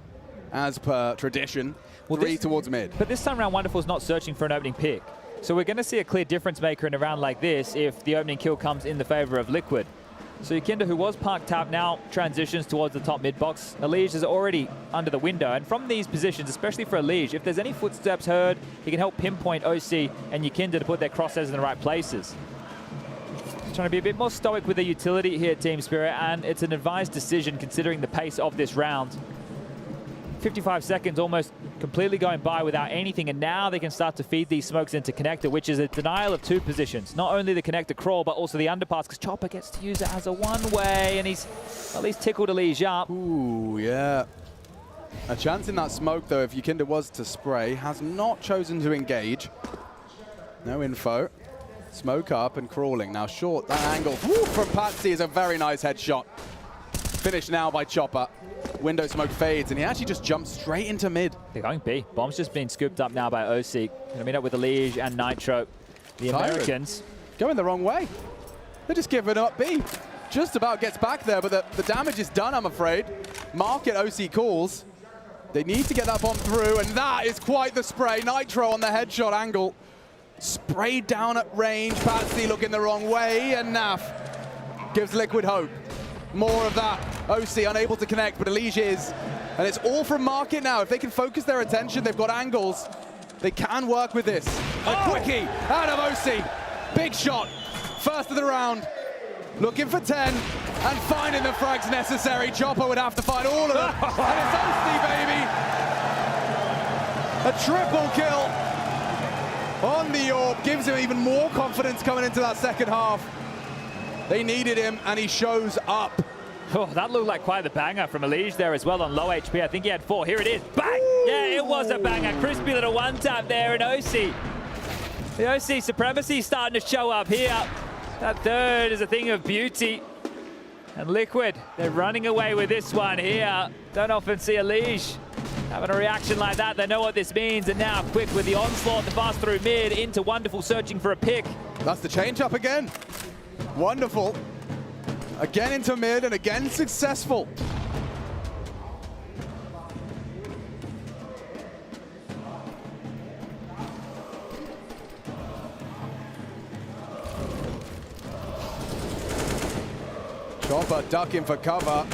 as per tradition. Well, 3 towards mid. But this time around, Wonderful's not searching for an opening pick. So we're going to see a clear difference maker in a round like this if the opening kill comes in the favor of Liquid. So Yakinda, who was parked top, now transitions towards the top mid box. Elige is already under the window. And from these positions, especially for Elige, if there's any footsteps heard, he can help pinpoint OC and Yakinda to put their crosshairs in the right places. Trying to be a bit more stoic with the utility here, Team Spirit, and it's an advised decision considering the pace of this round. 55 seconds almost completely going by without anything, and now they can start to feed these smokes into connector, which is a denial of 2 positions. Not only the connector crawl, but also the underpass, because Chopper gets to use it as a one-way, and he's at least tickled Elige up. Ooh, yeah. A chance in that smoke, though, if Yakinda was to spray, has not chosen to engage. No info. Smoke up and crawling. Now short, that angle from Patsy is a very nice headshot. Finished now by Chopper. Window smoke fades, and he actually just jumps straight into mid. They're going B. Bomb's just been scooped up now by OC. Going to meet up with Elige and Nitro. The Americans going the wrong way. They're just giving up B. Just about gets back there, but the damage is done, I'm afraid. Market OC calls. They need to get that bomb through, and that is quite the spray. Nitro on the headshot angle. Sprayed down at range. Patsy looking the wrong way, and NAF gives Liquid hope. More of that. OC unable to connect, but Elige is. And it's all from Market now. If they can focus their attention, they've got angles. They can work with this. A quickie out of OC. Big shot. First of the round. Looking for 10 and finding the frags necessary. Chopper would have to find all of them. And it's OC, baby. A triple kill on the AWP. Gives him even more confidence coming into that second half. They needed him, and he shows up. Oh, that looked like quite the banger from Elige there as well on low HP. I think he had 4. Here it is. Bang! Yeah, it was a banger. Crispy little one-tap there, and OC. The OC supremacy starting to show up here. That third is a thing of beauty. And Liquid, they're running away with this one here. Don't often see Elige having a reaction like that. They know what this means, and now Quick with the onslaught, the fast through mid, into Wonderful searching for a pick. That's the change up again. Wonderful. Again into mid, and again successful. Chopper ducking for cover.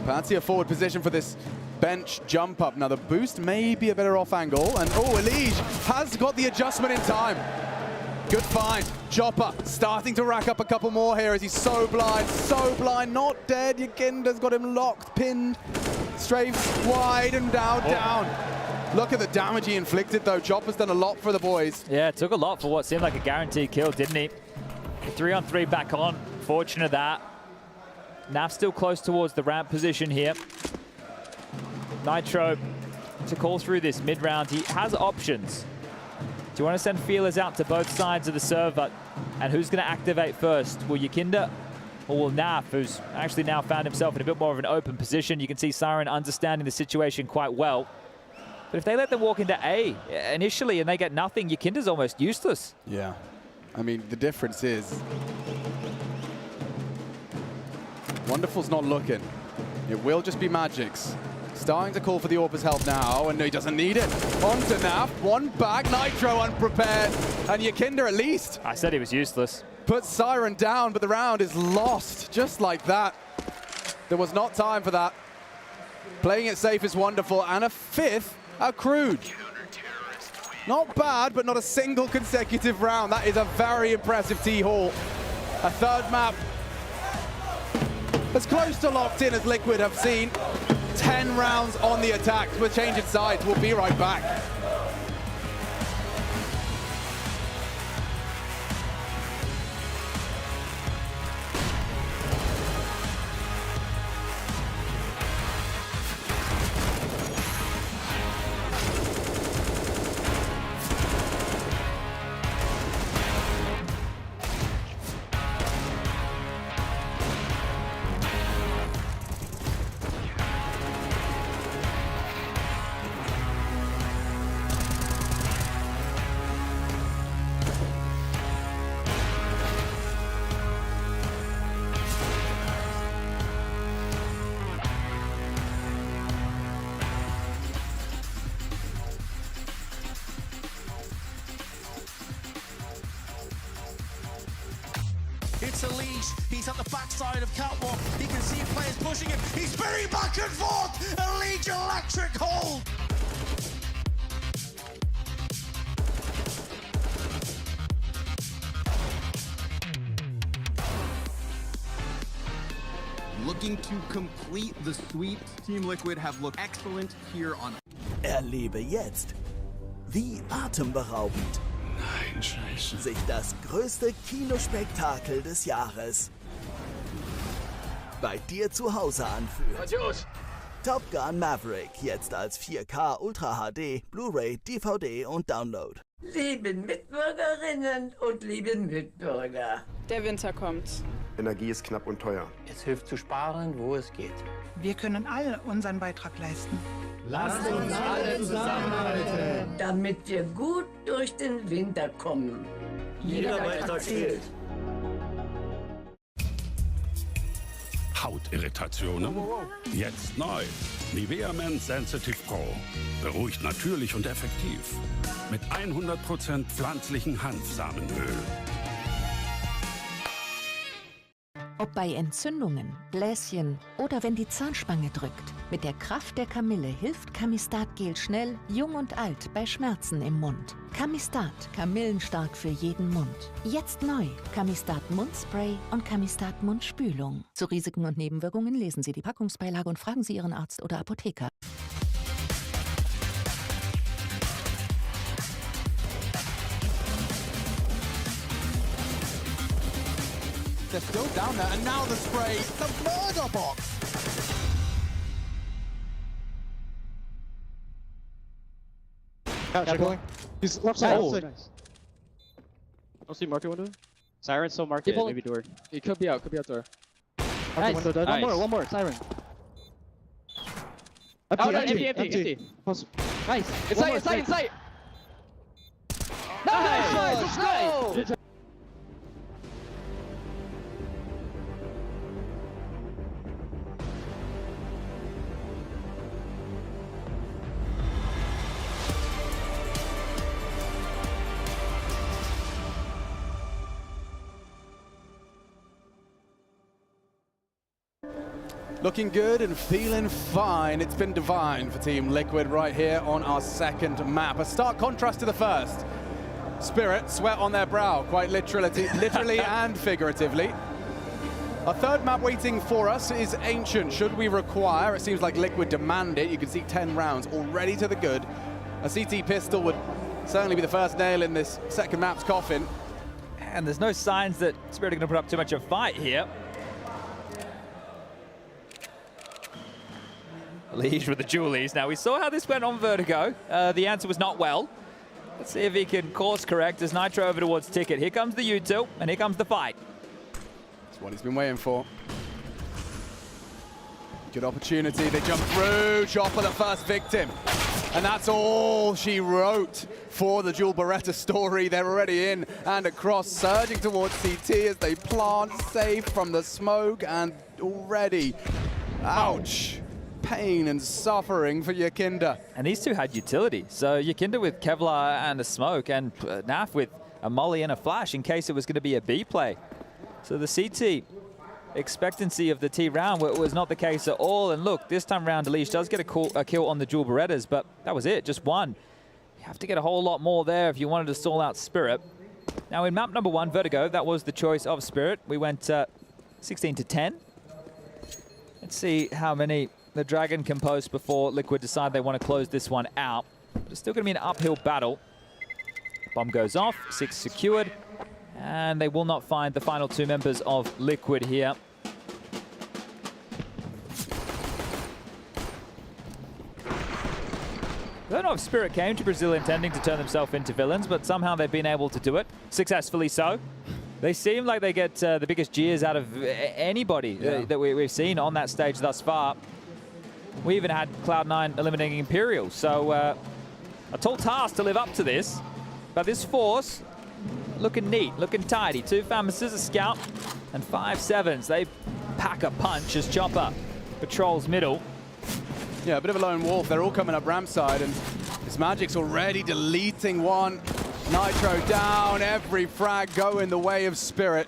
Patsy a forward position for this bench jump up. Now the boost may be a better off angle, and Elige has got the adjustment in time. Good find. Chopper starting to rack up a couple more here as he's so blind, not dead. Yakinda's got him locked, pinned. Strafes wide and down. Look at the damage he inflicted, though. Chopper's done a lot for the boys. Yeah, it took a lot for what seemed like a guaranteed kill, didn't he? 3-on-3 back on. Fortunate that. NAV still close towards the ramp position here. Nitro to call through this mid-round. He has options. Do you want to send feelers out to both sides of the server? And who's going to activate first? Will Yakinda or will NAF, who's actually now found himself in a bit more of an open position? You can see Siren understanding the situation quite well. But if they let them walk into A initially and they get nothing, Yakinda's almost useless. Yeah. I mean, the difference is Wonderful's not looking. It will just be Magic's. Starting to call for the AWP's help now, and no, he doesn't need it. On to NAF, one back, Nitro unprepared, and Yakinda at least. I said he was useless. Puts Siren down, but the round is lost, just like that. There was not time for that. Playing it safe is Wonderful, and a 5th accrued. Not bad, but not a single consecutive round. That is a very impressive T-Hall. A 3rd map. As close to locked in as Liquid have seen. 10 rounds on the attack. We're changing sides. We'll be right back. It's Unleashed. He's at the backside of Catwalk. He can see players pushing him. He's spinning back and forth. Unleashed electric hold. Looking to complete the sweep. Team Liquid have looked excellent here on. Erlebe jetzt, wie atemberaubend Nein, Scheiße. sich das größte Kinospektakel des Jahres bei dir zu Hause anfühlt. Top Gun Maverick jetzt als 4K Ultra HD, Blu-ray, DVD und Download. Liebe Mitbürgerinnen und liebe Mitbürger. Der Winter kommt. Energie ist knapp und teuer. Es hilft zu sparen, wo es geht. Wir können alle unseren Beitrag leisten. Lasst uns alle zusammenhalten, damit wir gut durch den Winter kommen. Jeder Beitrag zählt. Hautirritationen? Jetzt neu. Nivea Men Sensitive Pro. Beruhigt natürlich und effektiv. Mit 100% pflanzlichen Hanfsamenöl. Ob bei Entzündungen, Bläschen oder wenn die Zahnspange drückt. Mit der Kraft der Kamille hilft Camistat-Gel schnell, jung und alt bei Schmerzen im Mund. Camistat, kamillenstark für jeden Mund. Jetzt neu, Camistat Mundspray und Camistat Mundspülung. Zu Risiken und Nebenwirkungen lesen Sie die Packungsbeilage und fragen Sie Ihren Arzt oder Apotheker. They're still down there, and now the spray, the murder box! Pulling. He's left side. Oh, nice. Don't see market window. Siren still market, maybe door. He could be out door. Nice. Window dead. Nice. One more, Siren. Empty. Nice. Inside. Nice! Let's go! Looking good and feeling fine. It's been divine for Team Liquid right here on our second map. A stark contrast to the first. Spirit, sweat on their brow, quite literally and figuratively. Our third map waiting for us is Ancient. Should we require, it seems like Liquid demand it. You can see 10 rounds already to the good. A CT pistol would certainly be the first nail in this second map's coffin. And there's no signs that Spirit are going to put up too much of a fight here. Liege with the Julies. Now, we saw how this went on Vertigo. The answer was not well. Let's see if he can course correct as Nitro over towards Ticket. Here comes the U2, and here comes the fight. That's what he's been waiting for. Good opportunity. They jump through. Chopper, the first victim. And that's all she wrote for the Jewel Beretta story. They're already in and across, surging towards CT as they plant safe from the smoke, and already, ouch. Pain and suffering for Yakinda. And these two had utility. So Yakinda with Kevlar and a smoke, and Naf with a molly and a flash in case it was going to be a B play. So the CT expectancy of the T round was not the case at all. And look, this time round, Elish does get a kill on the Jewel Berettas, but that was it, just one. You have to get a whole lot more there if you wanted to stall out Spirit. Now in map number 1, Vertigo, that was the choice of Spirit. We went 16 to 10. Let's see how many the Dragon can post before Liquid decide they want to close this one out. But it's still going to be an uphill battle. Bomb goes off, 6 secured, and they will not find the final 2 members of Liquid here. I don't know if Spirit came to Brazil intending to turn themselves into villains, but somehow they've been able to do it, successfully so. They seem like they get the biggest jeers out of anybody that we've seen on that stage thus far. We even had Cloud9 eliminating Imperial, so a tall task to live up to this. But this force, looking neat, looking tidy. 2 Famouses, a Scout, and 5 Sevens. They pack a punch as Chopper patrols middle. Yeah, a bit of a lone wolf. They're all coming up ramp side, and this Magic's already deleting one. Nitro down, every frag going the way of Spirit.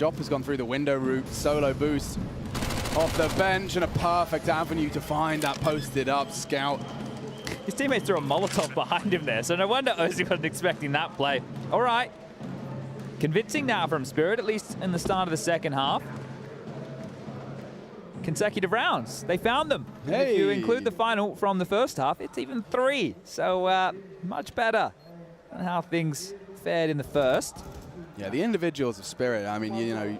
Jopper's gone through the window route, solo boost off the bench, and a perfect avenue to find that posted up scout. His teammates threw a Molotov behind him there, so no wonder Ozzy wasn't expecting that play. All right. Convincing now from Spirit, at least in the start of the second half. Consecutive rounds. They found them. Hey. If you include the final from the first half, it's even 3. So much better than how things fared in the first. Yeah, the individuals of Spirit, I mean, you know,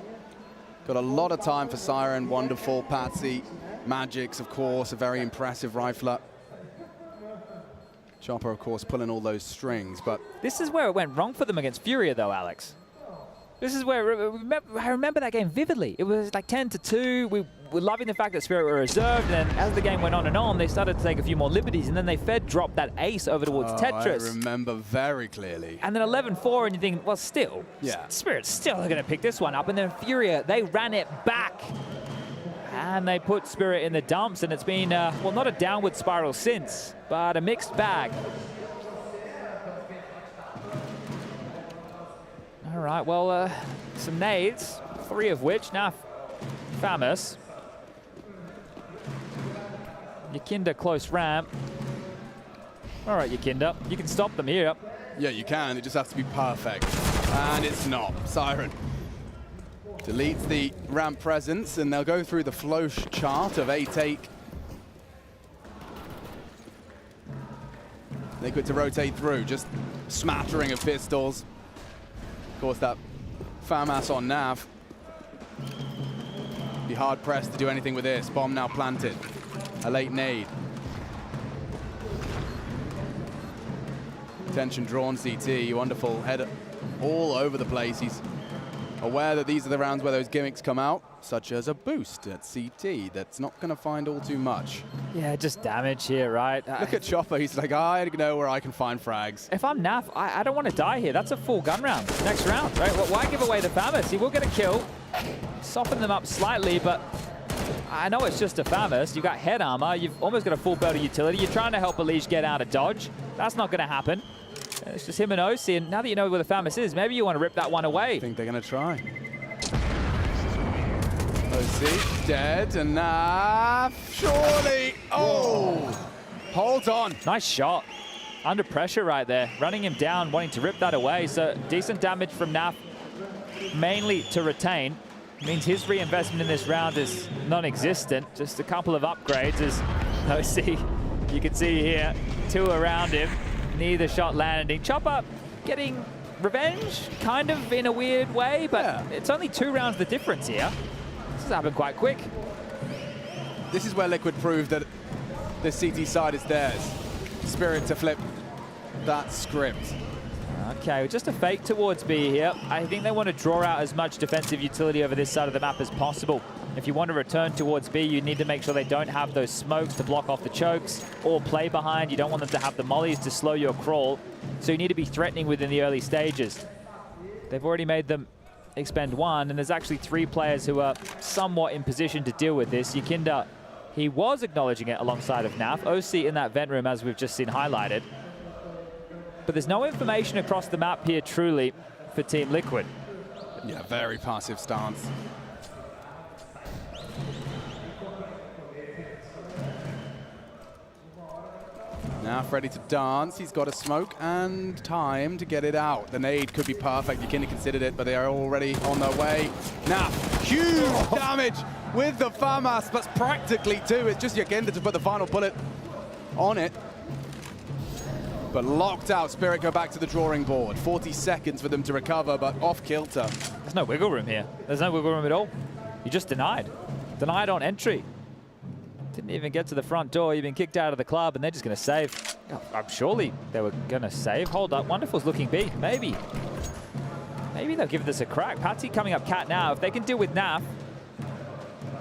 got a lot of time for Siren, wonderful, Patsy, Magix, of course, a very impressive rifler. Chopper, of course, pulling all those strings, but... This is where it went wrong for them against Furia, though, Alex. This is where, I remember that game vividly. It was like 10-2. We were loving the fact that Spirit were reserved, and then as the game went on, they started to take a few more liberties, and then they dropped that ace over towards Tetris. I remember very clearly. And then 11-4, and you think, well, still, yeah. Spirit's still going to pick this one up, and then Furia, they ran it back. And they put Spirit in the dumps, and it's been, well, not a downward spiral since, but a mixed bag. All right, well, some nades, 3 of which now famous. Yakinda close ramp. All right, Yakinda, you can stop them here. Yeah, you can. It just has to be perfect. And it's not. Siren deletes the ramp presence, and they'll go through the flow chart of a take. Liquid to rotate through, just smattering of pistols. Of course, that FAMAS on Nav. Be hard pressed to do anything with this. Bomb now planted. A late nade. Attention drawn CT, wonderful head all over the place. He's aware that these are the rounds where those gimmicks come out, such as a boost at CT that's not going to find all too much. Yeah, just damage here, right? Look at Chopper, he's like, I know where I can find frags. If I'm NAF, I don't want to die here. That's a full gun round, next round, right? Well, why give away the FAMAS? He will get a kill, soften them up slightly, but I know it's just a FAMAS. You've got head armor, you've almost got a full belt of utility. You're trying to help Elige get out of dodge. That's not going to happen. It's just him and OC, and now that you know where the FAMAS is, maybe you want to rip that one away. I think they're going to try. OC dead, and surely. Oh, hold on. Nice shot. Under pressure right there. Running him down, wanting to rip that away. So decent damage from NAF, mainly to retain. Means his reinvestment in this round is non-existent. Just a couple of upgrades as OC, you can see here, 2 around him. Neither shot landing. Chopper getting revenge, kind of in a weird way, but it's only 2 rounds the difference here. This has happened quite quick. This is where Liquid proved that the CT side is theirs. Spirit to flip that script. Okay, just a fake towards B here. I think they want to draw out as much defensive utility over this side of the map as possible. If you want to return towards B, you need to make sure they don't have those smokes to block off the chokes or play behind. You don't want them to have the mollies to slow your crawl. So you need to be threatening within the early stages. They've already made them expend 1, and there's actually 3 players who are somewhat in position to deal with this. Yakinda, he was acknowledging it alongside of NAF. OC in that vent room, as we've just seen highlighted. But there's no information across the map here, truly, for Team Liquid. Yeah, very passive stance. Now ready to dance. He's got a smoke and time to get it out. The nade could be perfect. Yakinda considered it, but they are already on their way. Now, huge damage with the FAMAS. That's practically 2. It's just Yakinda to put the final bullet on it. But locked out. Spirit go back to the drawing board. 40 seconds for them to recover, but off kilter. There's no wiggle room here. There's no wiggle room at all. You just denied. Denied on entry. Didn't even get to the front door. You've been kicked out of the club, and they're just going to save. Oh, surely they were going to save. Hold up. Wonderful's looking B. Maybe. Maybe they'll give this a crack. Patsy coming up cat now. If they can deal with NAF.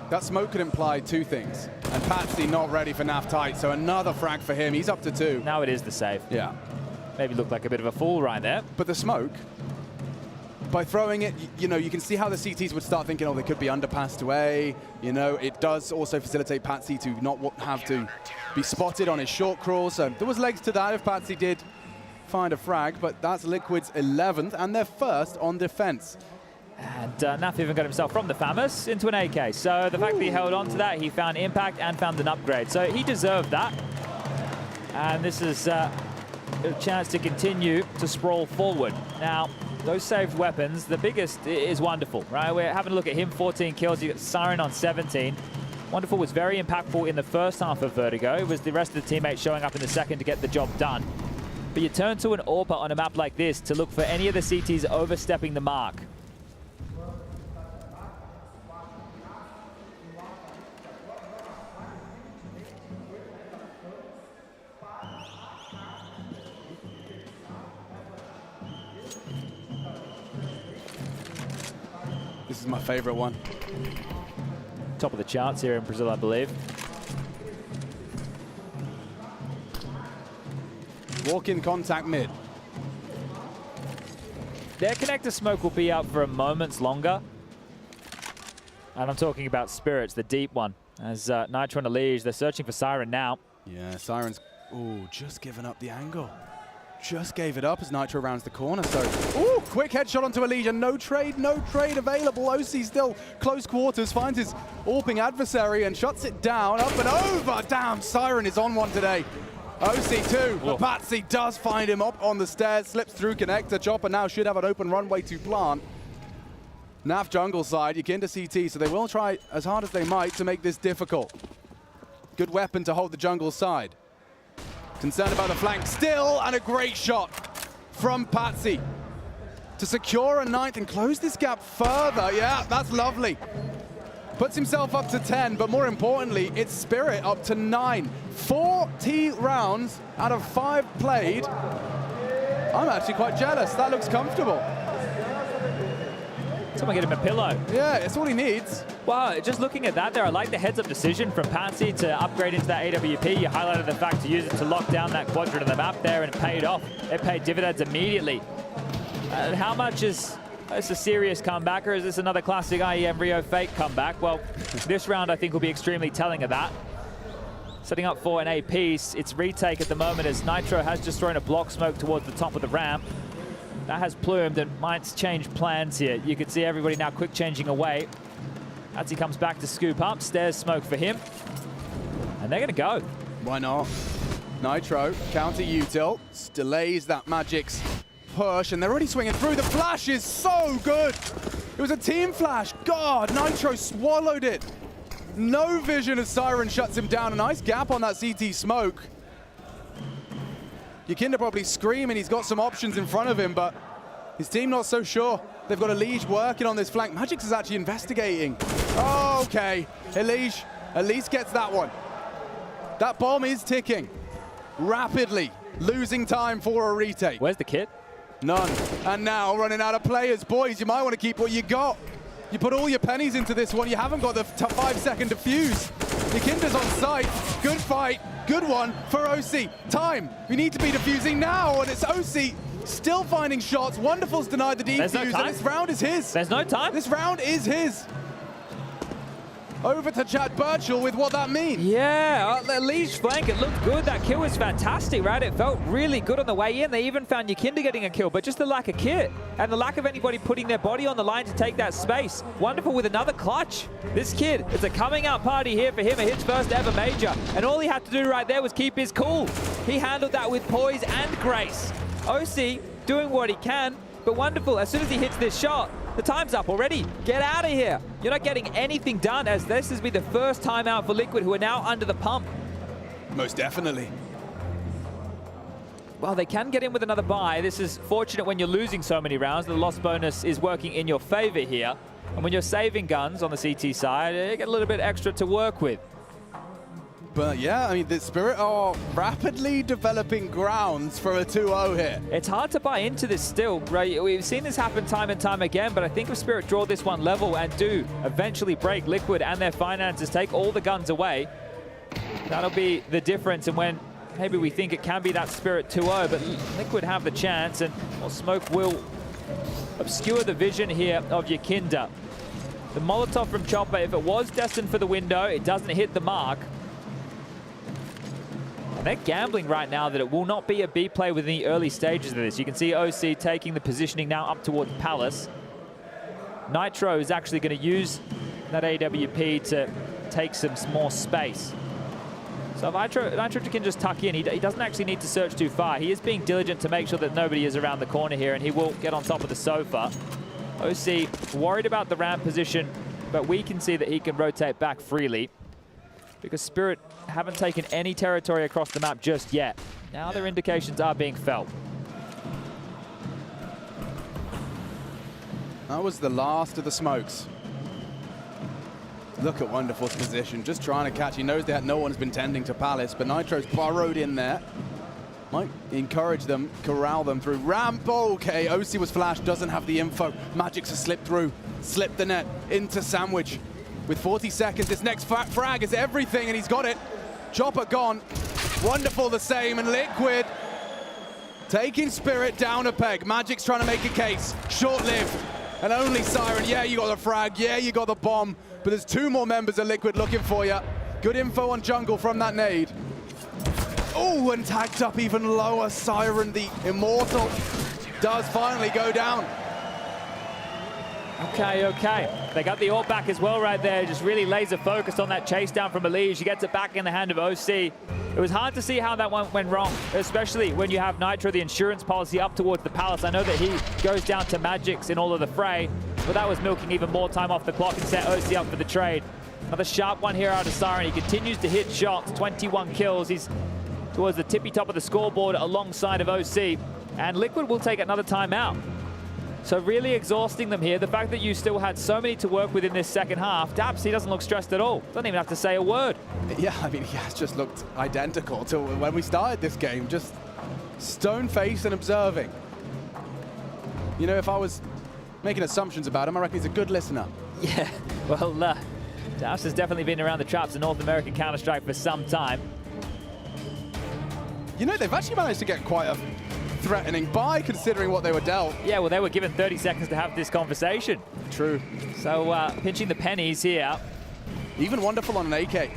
That smoke could imply 2 things. And Patsy not ready for NAF tight, so another frag for him. He's up to 2. Now it is the save. Yeah. Maybe looked like a bit of a fool right there. But the smoke, by throwing it, you know, you can see how the CTs would start thinking, oh, they could be underpass to A. You know, it does also facilitate Patsy to not have to be spotted on his short crawl. So there was legs to that if Patsy did find a frag, but that's Liquid's 11th and their first on defense. And NAVI even got himself from the FAMAS into an AK. So the fact that he held on to that, he found impact and found an upgrade. So he deserved that. And this is a chance to continue to sprawl forward. Now, those saved weapons, the biggest is Wonderful, right? We're having a look at him, 14 kills. You got Siren on 17. Wonderful was very impactful in the first half of Vertigo. It was the rest of the teammates showing up in the second to get the job done. But you turn to an AWPer on a map like this to look for any of the CTs overstepping the mark. This is my favorite one. Top of the charts here in Brazil, I believe. Walk-in contact mid. Their connector smoke will be up for a moment longer. And I'm talking about Spirits, the deep one. As Nitro and Elige, they're searching for Siren now. Yeah, Siren's, ooh, just giving up the angle. Just gave it up as Nitro rounds the corner, so... Ooh, quick headshot onto Elijah. No trade available. OC still close quarters, finds his AWPing adversary and shuts it down, up and over. Damn, Siren is on one today. OC2, but Patsy does find him up on the stairs, slips through connector. Chopper now should have an open runway to plant. NAV jungle side, Yakinda CT, so they will try as hard as they might to make this difficult. Good weapon to hold the jungle side. Concerned about the flank still, and a great shot from Patsy to secure a ninth and close this gap further. Yeah, that's lovely. Puts himself up to 10, but more importantly, it's Spirit up to 9. 4 T rounds out of 5 played. I'm actually quite jealous. That looks comfortable. Someone get him a pillow. Yeah, it's all he needs. Wow, just looking at that there, I like the heads-up decision from Patsy to upgrade into that AWP. You highlighted the fact to use it to lock down that quadrant of the map there, and it paid off. It paid dividends immediately. And how much is this a serious comeback, or is this another classic IEM Rio fake comeback? Well, this round I think will be extremely telling of that. Setting up for an A piece, it's retake at the moment as Nitro has just thrown a block smoke towards the top of the ramp. That has plumed and might change plans here. You can see everybody now quick changing away. As he comes back to scoop up, stairs smoke for him. And they're gonna go. Why not? Nitro, counter util, delays that Magic's push, and they're already swinging through. The flash is so good. It was a team flash. God, Nitro swallowed it. No vision as Siren shuts him down. A nice gap on that CT smoke. Yakinda probably screaming. He's got some options in front of him, but his team not so sure. They've got Elige working on this flank. Magix is actually investigating. Oh, okay. Elige at least gets that one. That bomb is ticking rapidly, losing time for a retake. Where's the kit? None. And now running out of players. Boys, you might want to keep what you got. You put all your pennies into this one. You haven't got the 5-second defuse. Yakinda's on site. Good fight. Good one for OC. Time. We need to be defusing now, and it's OC still finding shots. Wonderful's denied the defuse, and this round is his. There's no time. This round is his. Over to Chad Birchall with what that means. Yeah, the Elige flank, it looked good. That kill was fantastic, right? It felt really good on the way in. They even found Yakinda getting a kill, but just the lack of kit and the lack of anybody putting their body on the line to take that space. Wonderful with another clutch. This kid, it's a coming out party here for him, his first ever major. And all he had to do right there was keep his cool. He handled that with poise and grace. OC doing what he can, but Wonderful, as soon as he hits this shot, the time's up already. Get out of here. You're not getting anything done, as this has been the first time out for Liquid, who are now under the pump. Most definitely. Well, they can get in with another buy. This is fortunate when you're losing so many rounds. The loss bonus is working in your favor here. And when you're saving guns on the CT side, you get a little bit extra to work with. But yeah, I mean, the Spirit are rapidly developing grounds for a 2-0 here. It's hard to buy into this still, right? We've seen this happen time and time again, but I think if Spirit draw this one level and do eventually break Liquid and their finances, take all the guns away, that'll be the difference. And when maybe we think it can be that Spirit 2-0, but Liquid have the chance, and well, smoke will obscure the vision here of Yakinda. The Molotov from Chopper, if it was destined for the window, it doesn't hit the mark. And they're gambling right now that it will not be a B play within the early stages of this. You can see OC taking the positioning now up towards Palace. Nitro is actually going to use that AWP to take some more space. So if Nitro can just tuck in. He doesn't actually need to search too far. He is being diligent to make sure that nobody is around the corner here, and he will get on top of the sofa. OC worried about the ramp position, but we can see that he can rotate back freely because Spirit haven't taken any territory across the map just yet. Now their indications are being felt. That was the last of the smokes. Look at Wonderful's position, just trying to catch. He knows that no one's been tending to Palace, but Nitro's burrowed in there. Might encourage them, corral them through ramp. Okay, OC was flashed, doesn't have the info. Magic's has slipped through, slipped the net into Sandwich. With 40 seconds, this next frag is everything, and he's got it. Chopper gone. Wonderful the same, and Liquid taking Spirit down a peg. Magic's trying to make a case. Short-lived, and only Siren. Yeah, you got the frag. Yeah, you got the bomb. But there's two more members of Liquid looking for you. Good info on jungle from that nade. Oh, and tagged up even lower. Siren, the immortal, does finally go down. Okay. They got the ult back as well right there. Just really laser focused on that chase down from Elige. He gets it back in the hand of OC. It was hard to see how that one went wrong, especially when you have Nitro, the insurance policy, up towards the Palace. I know that he goes down to Magic's in all of the fray, but that was milking even more time off the clock and set OC up for the trade. Another sharp one here out of Siren. He continues to hit shots, 21 kills. He's towards the tippy top of the scoreboard alongside of OC, and Liquid will take another timeout. So really exhausting them here. The fact that you still had so many to work with in this second half, Daps, he doesn't look stressed at all. Doesn't even have to say a word. Yeah, I mean, he has just looked identical to when we started this game. Just stone-faced and observing. You know, if I was making assumptions about him, I reckon he's a good listener. Yeah, well, Daps has definitely been around the traps of North American Counter-Strike for some time. You know, they've actually managed to get quite a threatening buy considering what they were dealt. Yeah, well, they were given 30 seconds to have this conversation. True. So pinching the pennies here. Even Wonderful on an AK.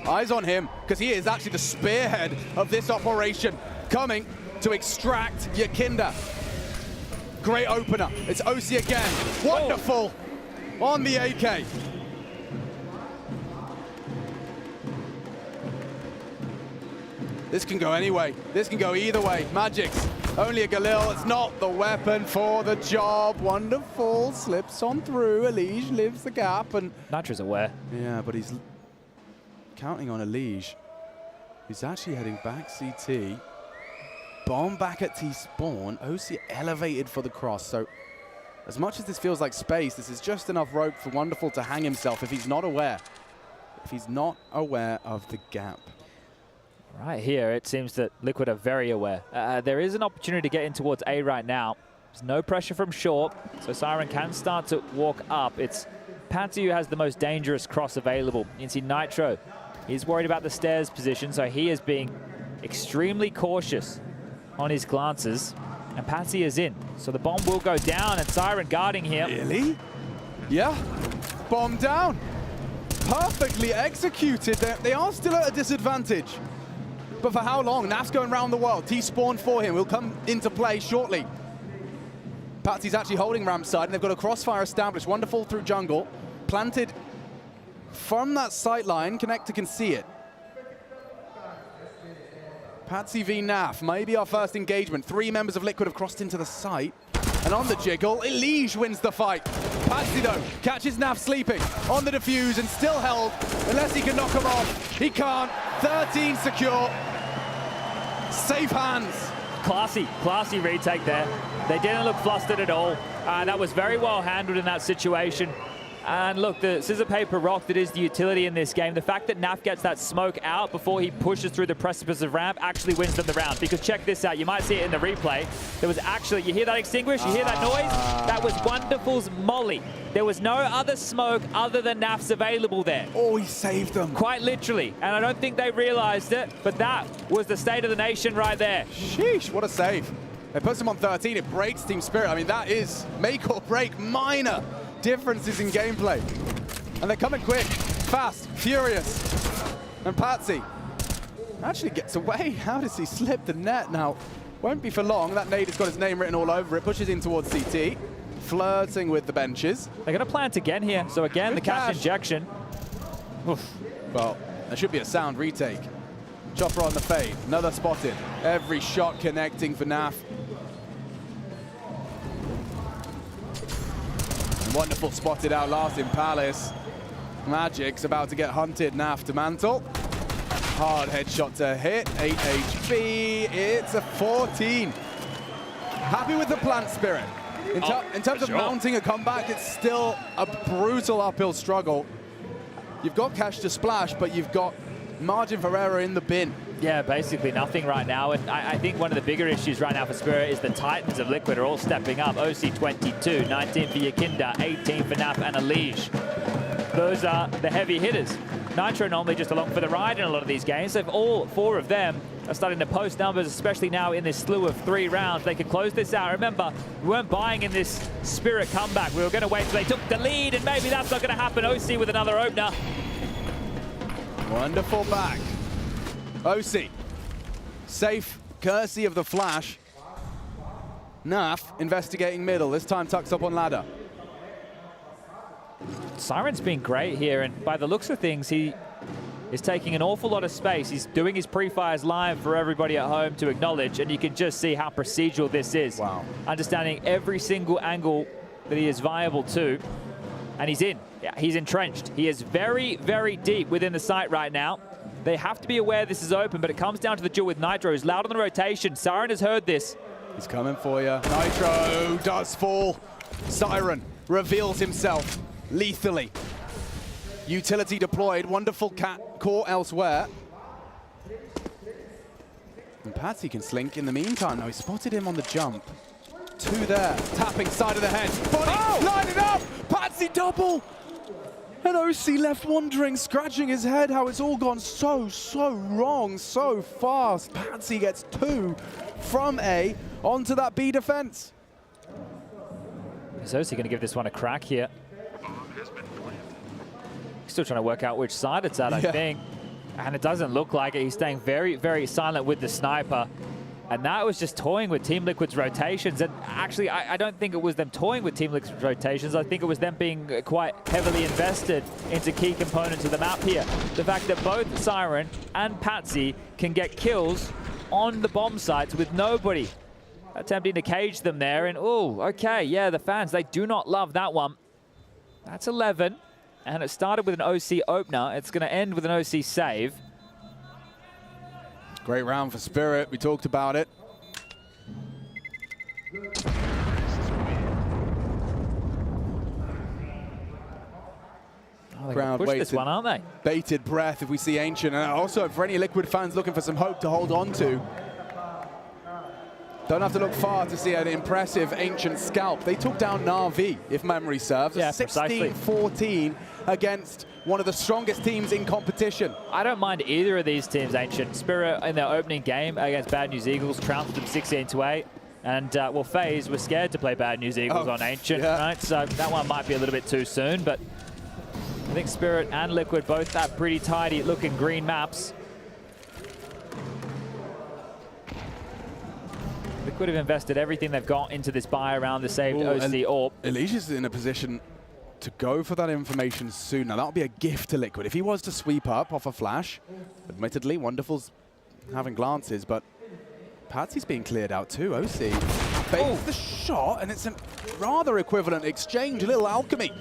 Eyes on him, because he is actually the spearhead of this operation, coming to extract Yakinda. Great opener. It's OC again. Wonderful on the AK. This can go anyway. This can go either way. Magic's only a Galil. It's not the weapon for the job. Wonderful slips on through. Elige lives the gap, and Nitro's aware. Yeah, but he's counting on Elige. He's actually heading back CT. Bomb back at T-spawn. OC elevated for the cross. So as much as this feels like space, this is just enough rope for Wonderful to hang himself if he's not aware. If he's not aware of the gap. Right here, it seems that Liquid are very aware. There is an opportunity to get in towards A right now. There's no pressure from short, so Siren can start to walk up. It's Patsy who has the most dangerous cross available. You can see Nitro. He's worried about the stairs position, so he is being extremely cautious on his glances. And Patsy is in, so the bomb will go down, and Siren guarding here. Really? Yeah, bomb down. Perfectly executed. They are still at a disadvantage. But for how long? Naf's going around the world. T-spawn for him. Will come into play shortly. Patsy's actually holding ramp side, and they've got a crossfire established. Wonderful through jungle. Planted from that sight line. Connector can see it. Patsy v Naf. Maybe our first engagement. 3 members of Liquid have crossed into the site. And on the jiggle, Elige wins the fight. Patsy, though, catches Naf sleeping on the defuse and still held, unless he can knock him off. He can't. 13 secure. Safe hands. Classy retake there. They didn't look flustered at all. That was very well handled in that situation. And look, the scissor, paper, rock that is the utility in this game, the fact that Naf gets that smoke out before he pushes through the precipice of ramp actually wins them the round. Because check this out, you might see it in the replay. There was actually, you hear that extinguish? You hear that noise? That was Wonderful's molly. There was no other smoke other than Naf's available there. Oh, he saved them. Quite literally. And I don't think they realized it, but that was the state of the nation right there. Sheesh, what a save. It puts him on 13, it breaks Team Spirit. I mean, that is make or break, minor differences in gameplay. And they're coming quick, fast, furious. And Patsy actually gets away. How does he slip the net now? Won't be for long. That nade has got his name written all over it. Pushes in towards CT. flirting with the benches. They're going to plant again here. So again, the cash injection. Oof. Well, there should be a sound retake. Chopper on the fade, another spotted. Every shot connecting for NAF. Wonderful spotted out last in Palace. Magic's about to get hunted. NAF to mantle. Hard headshot to hit. 8 HP. It's a 14. Happy with the plant spirit. In terms of mounting a comeback, it's still a brutal uphill struggle. You've got cash to splash, but you've got margin for error in the bin. Yeah, basically nothing right now. And I think one of the bigger issues right now for Spirit is the Titans of Liquid are all stepping up. OC 22, 19 for Yakinda, 18 for NAF and Alige. Those are the heavy hitters. Nitro normally just along for the ride in a lot of these games. So if all 4 of them are starting to post numbers, especially now in this slew of 3 rounds, they can close this out. Remember, we weren't buying in this Spirit comeback. We were going to wait till they took the lead, and maybe that's not going to happen. OC with another opener. Wonderful back. OC, safe, courtesy of the flash. NAF investigating middle, this time tucks up on ladder. Siren's been great here, and by the looks of things, he is taking an awful lot of space. He's doing his pre-fires live for everybody at home to acknowledge, and you can just see how procedural this is. Wow. Understanding every single angle that he is viable to, and he's in. Yeah, he's entrenched. He is very, very deep within the site right now. They have to be aware this is open, but it comes down to the duel with Nitro. He's loud on the rotation. Siren has heard this. He's coming for you. Nitro does fall. Siren reveals himself lethally. Utility deployed. Wonderful cat core elsewhere. And Patsy can slink in the meantime. Now he spotted him on the jump. 2 there. Tapping side of the head. Body, line it up! Patsy double! And OC left wondering, scratching his head, how it's all gone so wrong, so fast. Patsy gets 2 from A onto that B defense. Is OC going to give this one a crack here? He's still trying to work out which side it's at, I think. And it doesn't look like it. He's staying very, very silent with the sniper. And that was just toying with Team Liquid's rotations. And actually, I don't think it was them toying with Team Liquid's rotations. I think it was them being quite heavily invested into key components of the map here. The fact that both Siren and Patsy can get kills on the bomb sites with nobody attempting to cage them there. And, oh, okay, yeah, the fans, they do not love that one. That's 11. And it started with an OC opener. It's going to end with an OC save. Great round for Spirit. We talked about it. Oh, they're going to push this one, aren't they? Bated breath if we see Ancient. And also for any Liquid fans looking for some hope to hold on to. Don't have to look far to see an impressive Ancient scalp. They took down NAVI, if memory serves. Yeah, 16-14 against one of the strongest teams in competition. I don't mind either of these teams, Ancient. Spirit in their opening game against Bad News Eagles trounced them 16-8. And, well, FaZe was scared to play Bad News Eagles on Ancient, right? So that one might be a little bit too soon, but I think Spirit and Liquid both have pretty tidy looking green maps. Liquid have invested everything they've got into this buy around the saved OC AWP. Alicia's in a position to go for that information soon. Now, that'll be a gift to Liquid. If he was to sweep up off a flash, admittedly, Wonderful's having glances, but Patsy's being cleared out too. OC fakes the shot, and it's a rather equivalent exchange, a little alchemy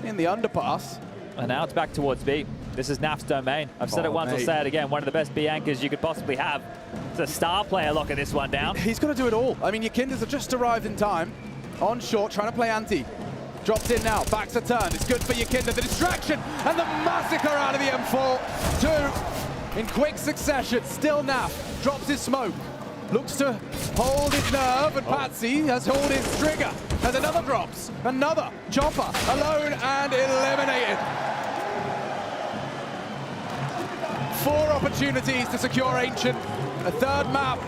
in the underpass. And now it's back towards B. This is NAF's domain. I've said it once, I'll say it again. One of the best B anchors you could possibly have. It's a star player locking this one down. He's got to do it all. I mean, Yakindas have just arrived in time. On short, trying to play anti. Drops in now, backs a turn. It's good for Yakinda. The distraction and the massacre out of the M4. 2 in quick succession. Still NAF drops his smoke. Looks to hold his nerve, and Patsy has held his trigger. As another drops, another chopper, alone and eliminated. 4 opportunities to secure Ancient. A 3rd map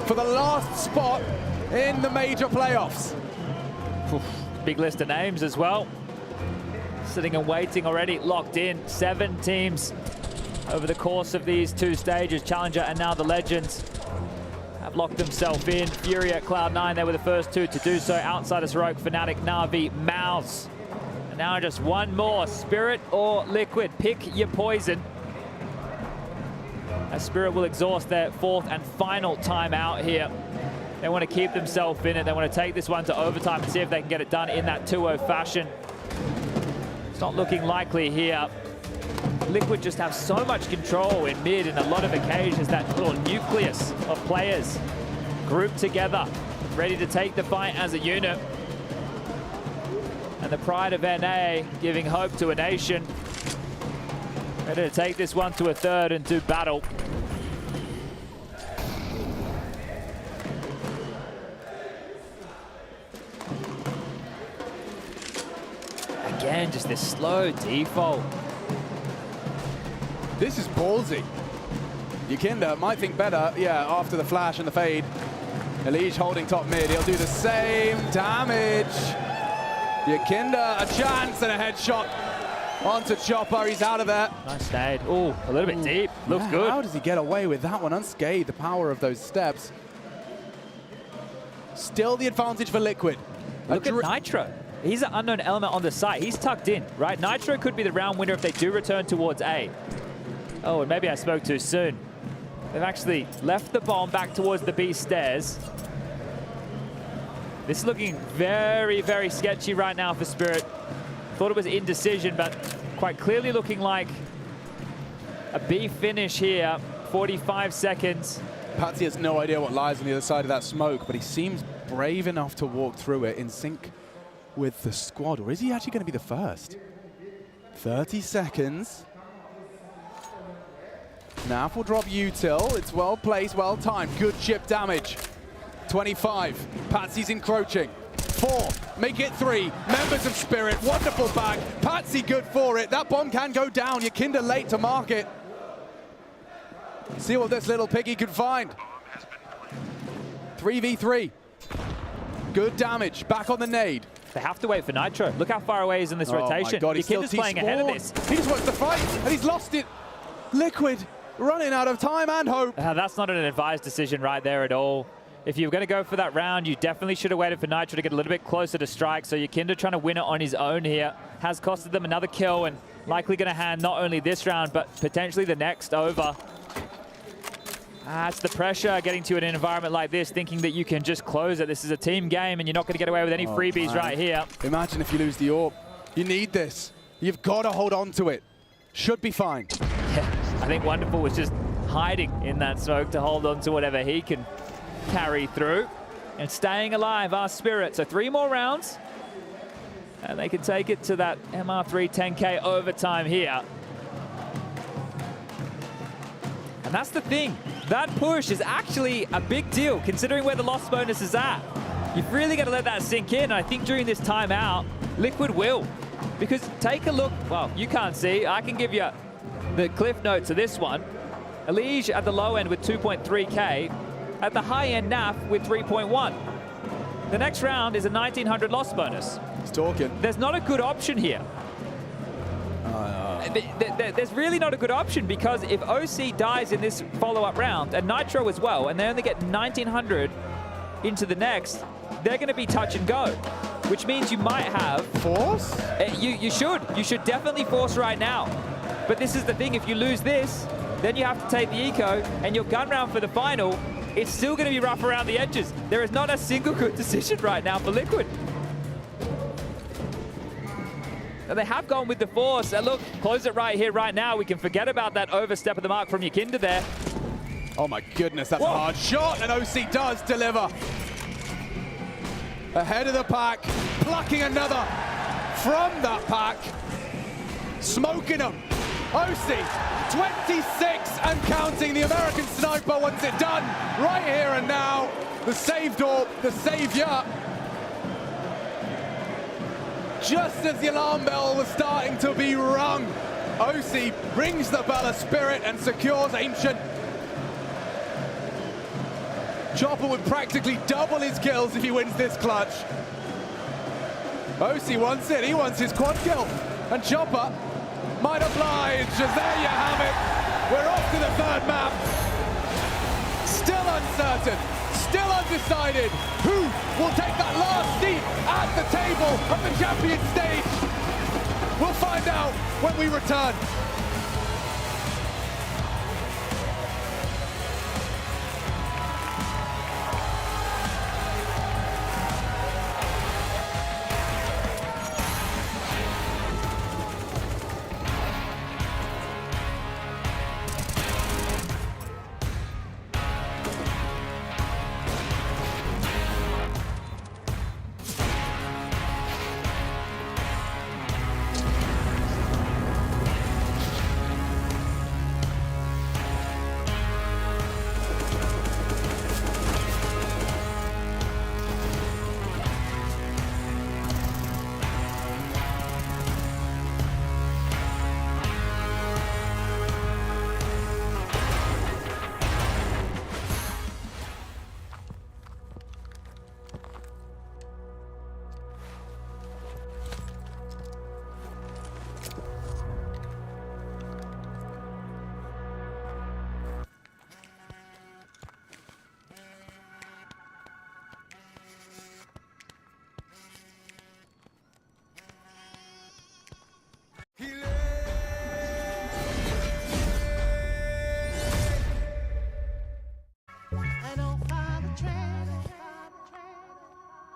for the last spot in the major playoffs. Big list of names as well. Sitting and waiting already, locked in. 7 teams over the course of these 2 stages. Challenger and now the Legends have locked themselves in. Fury at Cloud9, they were the first two to do so. Outsiders, Heroic, Fnatic, Na'Vi, Mouse. And now just one more, Spirit or Liquid. Pick your poison. As Spirit will exhaust their fourth and final timeout here. They want to keep themselves in it. They want to take this one to overtime and see if they can get it done in that 2-0 fashion. It's not looking likely here. Liquid just have so much control in mid in a lot of occasions. That little nucleus of players grouped together, ready to take the fight as a unit. And the pride of NA giving hope to a nation. Ready to take this one to a third and do battle. Again, just this slow default. This is ballsy. Yukinda might think better, yeah, after the flash and the fade. Elige holding top mid, he'll do the same damage. Yukinda, a chance and a headshot onto Chopper, he's out of there. Nice nade. Oh, a little bit deep, looks good. How does he get away with that one unscathed, the power of those steps? Still the advantage for Liquid. Look at Nitro. He's an unknown element on the site. He's tucked in, right? Nitro could be the round winner if they do return towards A. Oh, and maybe I spoke too soon. They've actually left the bomb back towards the B stairs. This is looking very, very sketchy right now for Spirit. Thought it was indecision, but quite clearly looking like a B finish here. 45 seconds. Patsy has no idea what lies on the other side of that smoke, but he seems brave enough to walk through it in sync with the squad. Or is he actually going to be the first? 30 seconds. NAV will drop util. It's well placed, well timed. Good chip damage. 25. Patsy's encroaching. 4. Make it 3. Members of Spirit. Wonderful back. Patsy good for it. That bomb can go down. Yukinda late to mark it. See what this little piggy can find. 3v3. Good damage. Back on the nade. They have to wait for Nitro. Look how far away he is in this rotation. My God, he's still playing ahead of this. He just wants to fight, and he's lost it. Liquid running out of time and hope. That's not an advised decision right there at all. If you were going to go for that round, you definitely should have waited for Nitro to get a little bit closer to strike. So Yukinda trying to win it on his own here has costed them another kill and likely going to hand not only this round, but potentially the next over. That's the pressure getting to an environment like this, thinking that you can just close it. This is a team game and you're not going to get away with any freebies right here. Imagine if you lose the AWP. You need this. You've got to hold on to it. Should be fine. Yeah, I think Wonderful was just hiding in that smoke to hold on to whatever he can carry through. And staying alive are Spirit. So 3 more rounds. And they can take it to that MR3 10K overtime here. And that's the thing. That push is actually a big deal, considering where the loss bonus is at. You've really got to let that sink in. I think during this timeout, Liquid will. Because take a look. Well, you can't see. I can give you the cliff notes of this one. Elige at the low end with 2.3K. At the high end, NAF with 3.1. The next round is a 1900 loss bonus. He's talking. There's not a good option here. There's really not a good option, because if OC dies in this follow-up round, and Nitro as well, and they only get 1900 into the next, they're going to be touch and go, which means you might have... Force? You should definitely force right now. But this is the thing, if you lose this, then you have to take the eco, and your gun round for the final, it's still going to be rough around the edges. There is not a single good decision right now for Liquid. And they have gone with the force. And look, close it right here, right now. We can forget about that overstep of the mark from Yukinda there. Oh my goodness, that's a hard shot, and OC does deliver. Ahead of the pack, plucking another from that pack. Smoking them. OC, 26 and counting. The American sniper wants it done right here and now. The saved orb, the savior. Just as the alarm bell was starting to be rung, OC rings the bell of Spirit and secures Ancient. Chopper would practically double his kills if he wins this clutch. OC wants it, he wants his quad kill. And Chopper might oblige, as there you have it. We're off to the third map. Still uncertain. Still undecided. Who will take that last seat at the table of the champion stage? We'll find out when we return.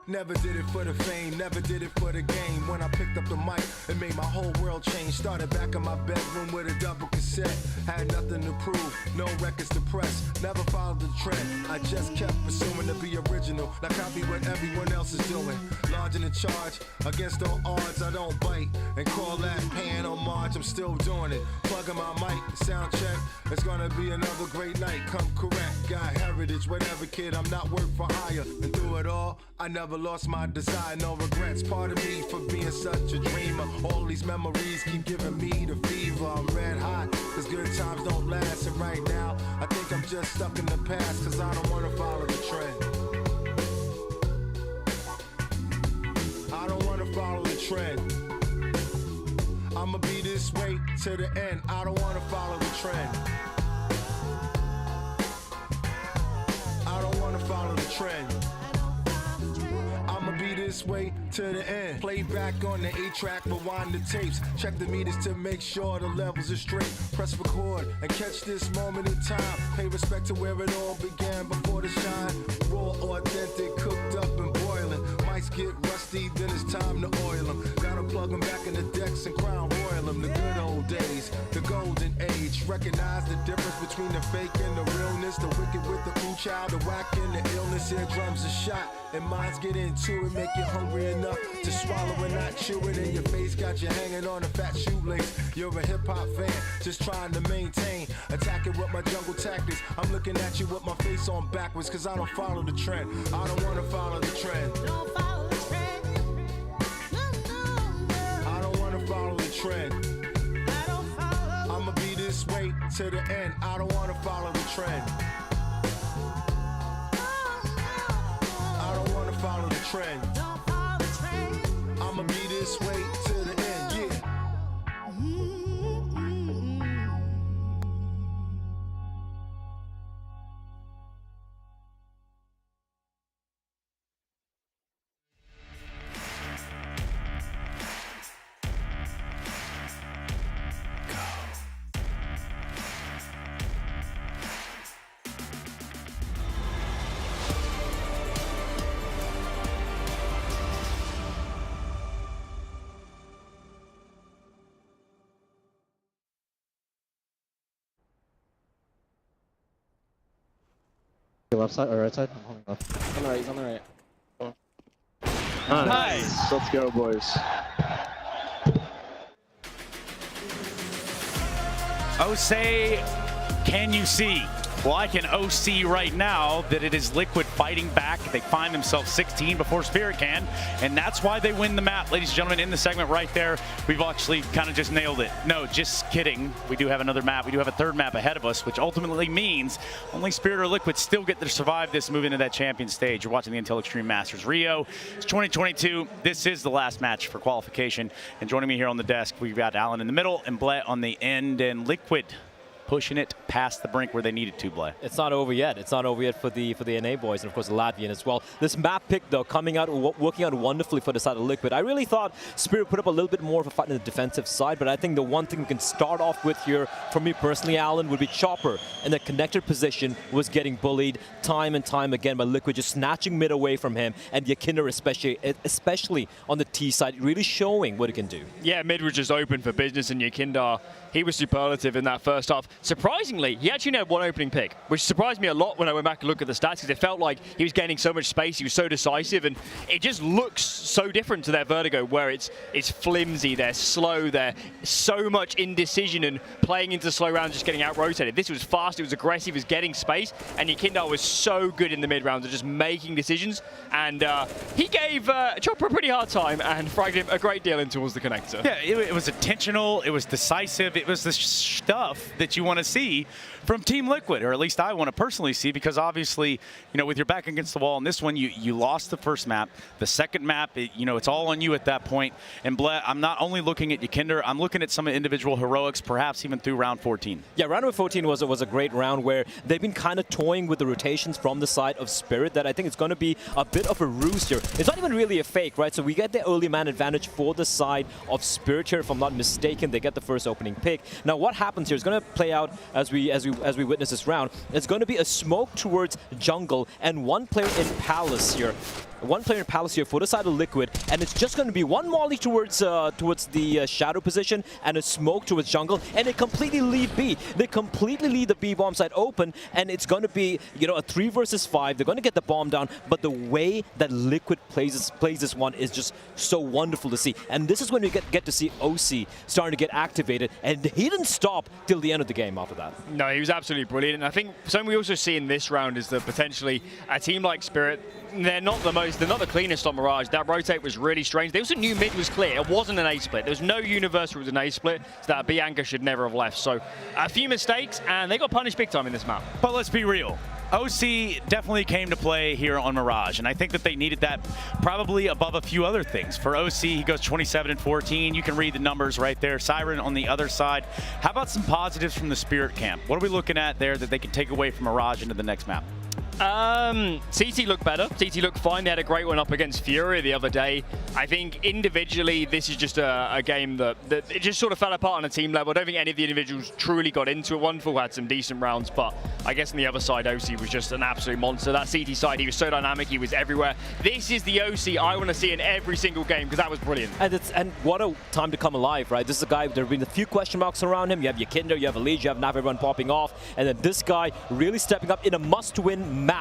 Never did it for the fame, never did it for the game. When I picked up the mic, it made my whole world change. Started back in my bedroom with a double cassette. Had nothing to prove, no records to press. Never followed the trend, I just kept pursuing to be original. Now copy what everyone else is doing. Large in the charge, against all odds I don't bite. And call that paying homage, I'm still doing it. Plugging my mic, sound check. It's gonna be another great night, come correct. Got heritage, whatever kid, I'm not work for hire. And through it all, I never lost my desire, no regrets. Part of me for being such a dreamer. All these memories keep giving me the fever. I'm red hot, cause good times don't last. And right now, I think I'm just stuck in the past, cause I don't wanna follow the trend. I don't wanna follow the trend. I'ma be this way to the end. I don't wanna follow the trend. I don't wanna follow the trend. I'ma be this way to the end. Play back on the 8-track, rewind the tapes. Check the meters to make sure the levels are straight. Press record and catch this moment in time. Pay respect to where it all began before the shine. Raw, authentic, cooked up and boiling. Mics get rusty, then it's time to oil them. Gotta plug them back in the decks and crown royal them. The good old days, the golden age. Recognize the difference between the fake and the realness. The wicked with the ooh child, the whack and the illness. Eardrums are shot and minds get into it. Make you hungry enough to swallow and not chew it. And your face got you hanging on a fat shoelace. You're a hip-hop fan, just trying to maintain. Attacking with my jungle tactics. I'm looking at you with my face on backwards, cause I don't follow the trend. I don't wanna follow the trend. I don't wanna follow the trend. I'ma be this way to the end. I don't wanna follow the trend. I don't wanna follow the trend. I'ma be this way to the end, yeah. Left side or right side? I'm holding left. On the right, he's on the right. Oh. Nice. Let's go, boys. Say, can you see? Well, I can OC right now that it is Liquid fighting back. They find themselves 16 before Spirit can, and that's why they win the map. Ladies and gentlemen, in the segment right there, we've actually kind of just nailed it. No, just kidding. We do have another map. We do have a third map ahead of us, which ultimately means only Spirit or Liquid still get to survive this move into that champion stage. You're watching the Intel Extreme Masters Rio. It's 2022. This is the last match for qualification, and joining me here on the desk, we've got Alan in the middle and Blett on the end, and Liquid pushing it past the brink where they needed to, Blay. It's not over yet. It's not over yet for the NA boys and, of course, the Latvian as well. This map pick, though, coming out, working out wonderfully for the side of Liquid. I really thought Spirit put up a little bit more of a fight on the defensive side, but I think the one thing we can start off with here, for me personally, Alan, would be Chopper. In the connected position was getting bullied time and time again by Liquid, just snatching mid away from him, and Yakinder especially on the T side, really showing what he can do. Yeah, mid was just open for business, and Yakinder, he was superlative in that first half. Surprisingly, he actually had one opening pick, which surprised me a lot when I went back and looked at the stats, because it felt like he was gaining so much space, he was so decisive, and it just looks so different to their Vertigo, where it's flimsy, they're slow, they're so much indecision and playing into slow rounds, just getting out-rotated. This was fast, it was aggressive, it was getting space, and Yakinder was so good in the mid-rounds of just making decisions, and he gave Chopper a pretty hard time and fragged him a great deal in towards the connector. Yeah, it was intentional, it was decisive, it was the stuff that you want to see from Team Liquid, or at least I want to personally see, because obviously, you know, with your back against the wall in this one, you lost the first map. The second map, it's all on you at that point. And Bled, I'm not only looking at Yakinder, I'm looking at some individual heroics, perhaps even through round 14. Yeah, round 14 was a great round where they've been kind of toying with the rotations from the side of Spirit, that I think it's going to be a bit of a ruse here. It's not even really a fake, right? So we get the early man advantage for the side of Spirit here, if I'm not mistaken. They get the first opening pick. Now what happens here is going to play out as we witness this round. It's going to be a smoke towards jungle and one player in Palace here. One player in Palace here for the side of Liquid, and it's just going to be one molly towards the shadow position and a smoke towards jungle, and they completely leave B. They completely leave the B bomb side open, and it's going to be, you know, a 3 versus 5. They're going to get the bomb down, but the way that Liquid plays this one is just so wonderful to see. And this is when we get to see OC starting to get activated, and he didn't stop till the end of the game after that. No, he was absolutely brilliant, and I think something we also see in this round is that potentially a team like Spirit, they're not the cleanest on Mirage. That rotate was really strange. They also knew mid was clear. It wasn't an A split. There was no universe where it was an A split, so that B anchor should never have left. So a few mistakes, and they got punished big time in this map. But let's be real. OC definitely came to play here on Mirage, and I think that they needed that probably above a few other things. For OC, he goes 27-14. You can read the numbers right there. Siren on the other side. How about some positives from the Spirit camp? What are we looking at there that they can take away from Mirage into the next map? CT looked better. CT looked fine. They had a great one up against Fury the other day. I think individually, this is just a game that it just sort of fell apart on a team level. I don't think any of the individuals truly got into it. Wonderful had some decent rounds, but I guess on the other side, OC was just an absolute monster. That CT side, he was so dynamic. He was everywhere. This is the OC I want to see in every single game, because that was brilliant. And what a time to come alive, right? This is a guy, there have been a few question marks around him. You have Yakinder, you have Elise, you have NAVI run popping off, and then this guy really stepping up in a must-win map.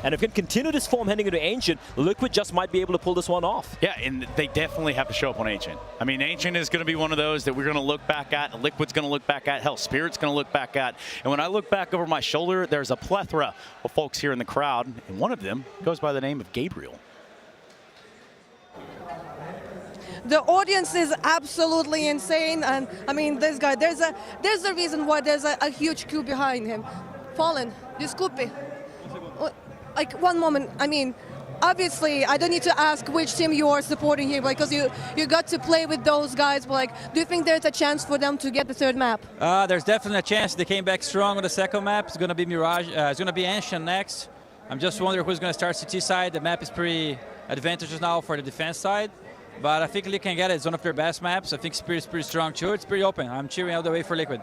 And if we can continue this form heading into Ancient, Liquid just might be able to pull this one off. Yeah, and they definitely have to show up on Ancient. I mean, Ancient is going to be one of those that we're going to look back at, Liquid's going to look back at, hell, Spirit's going to look back at. And when I look back over my shoulder, there's a plethora of folks here in the crowd, and one of them goes by the name of Gabriel. The audience is absolutely insane, and I mean, this guy, there's a reason why there's a huge queue behind him. Fallen, desculpe. Like, one moment, I mean, obviously, I don't need to ask which team you are supporting here, because you got to play with those guys, but like, do you think there's a chance for them to get the third map? There's definitely a chance. They came back strong on the second map. It's going to be Mirage. It's going to be Ancient next. I'm just wondering who's going to start CT side. The map is pretty advantageous now for the defense side, but I think Liquid can get it. It's one of their best maps. I think Spirit's pretty strong too. It's pretty open. I'm cheering all the way for Liquid.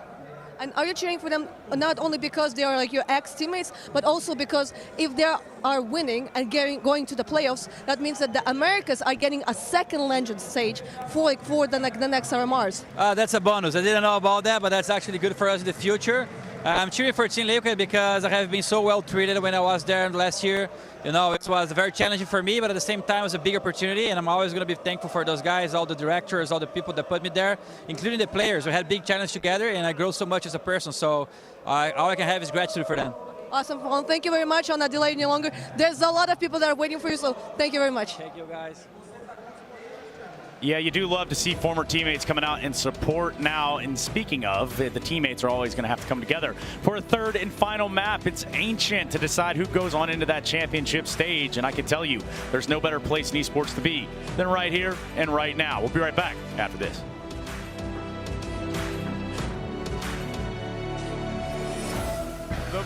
And are you cheering for them not only because they are like your ex-teammates, but also because if they are winning and going to the playoffs, that means that the Americas are getting a second Legend stage for the next RMRs? That's a bonus. I didn't know about that, but that's actually good for us in the future. I'm cheering for Team Liquid because I have been so well treated when I was there last year. You know, it was very challenging for me, but at the same time, it was a big opportunity, and I'm always going to be thankful for those guys, all the directors, all the people that put me there, including the players. We had big challenge together, and I grew so much as a person, so all I can have is gratitude for them. Awesome. Well, thank you very much. I'm not delaying you longer. There's a lot of people that are waiting for you, so thank you very much. Thank you, guys. Yeah, you do love to see former teammates coming out and support now. And speaking of, the teammates are always going to have to come together for a third and final map. It's Ancient to decide who goes on into that championship stage. And I can tell you, there's no better place in esports to be than right here and right now. We'll be right back after this.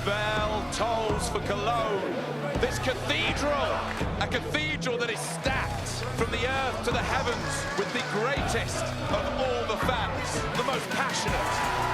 bell tolls for Cologne. This cathedral, a cathedral that is stacked from the earth to the heavens with the greatest of all the fans, the most passionate.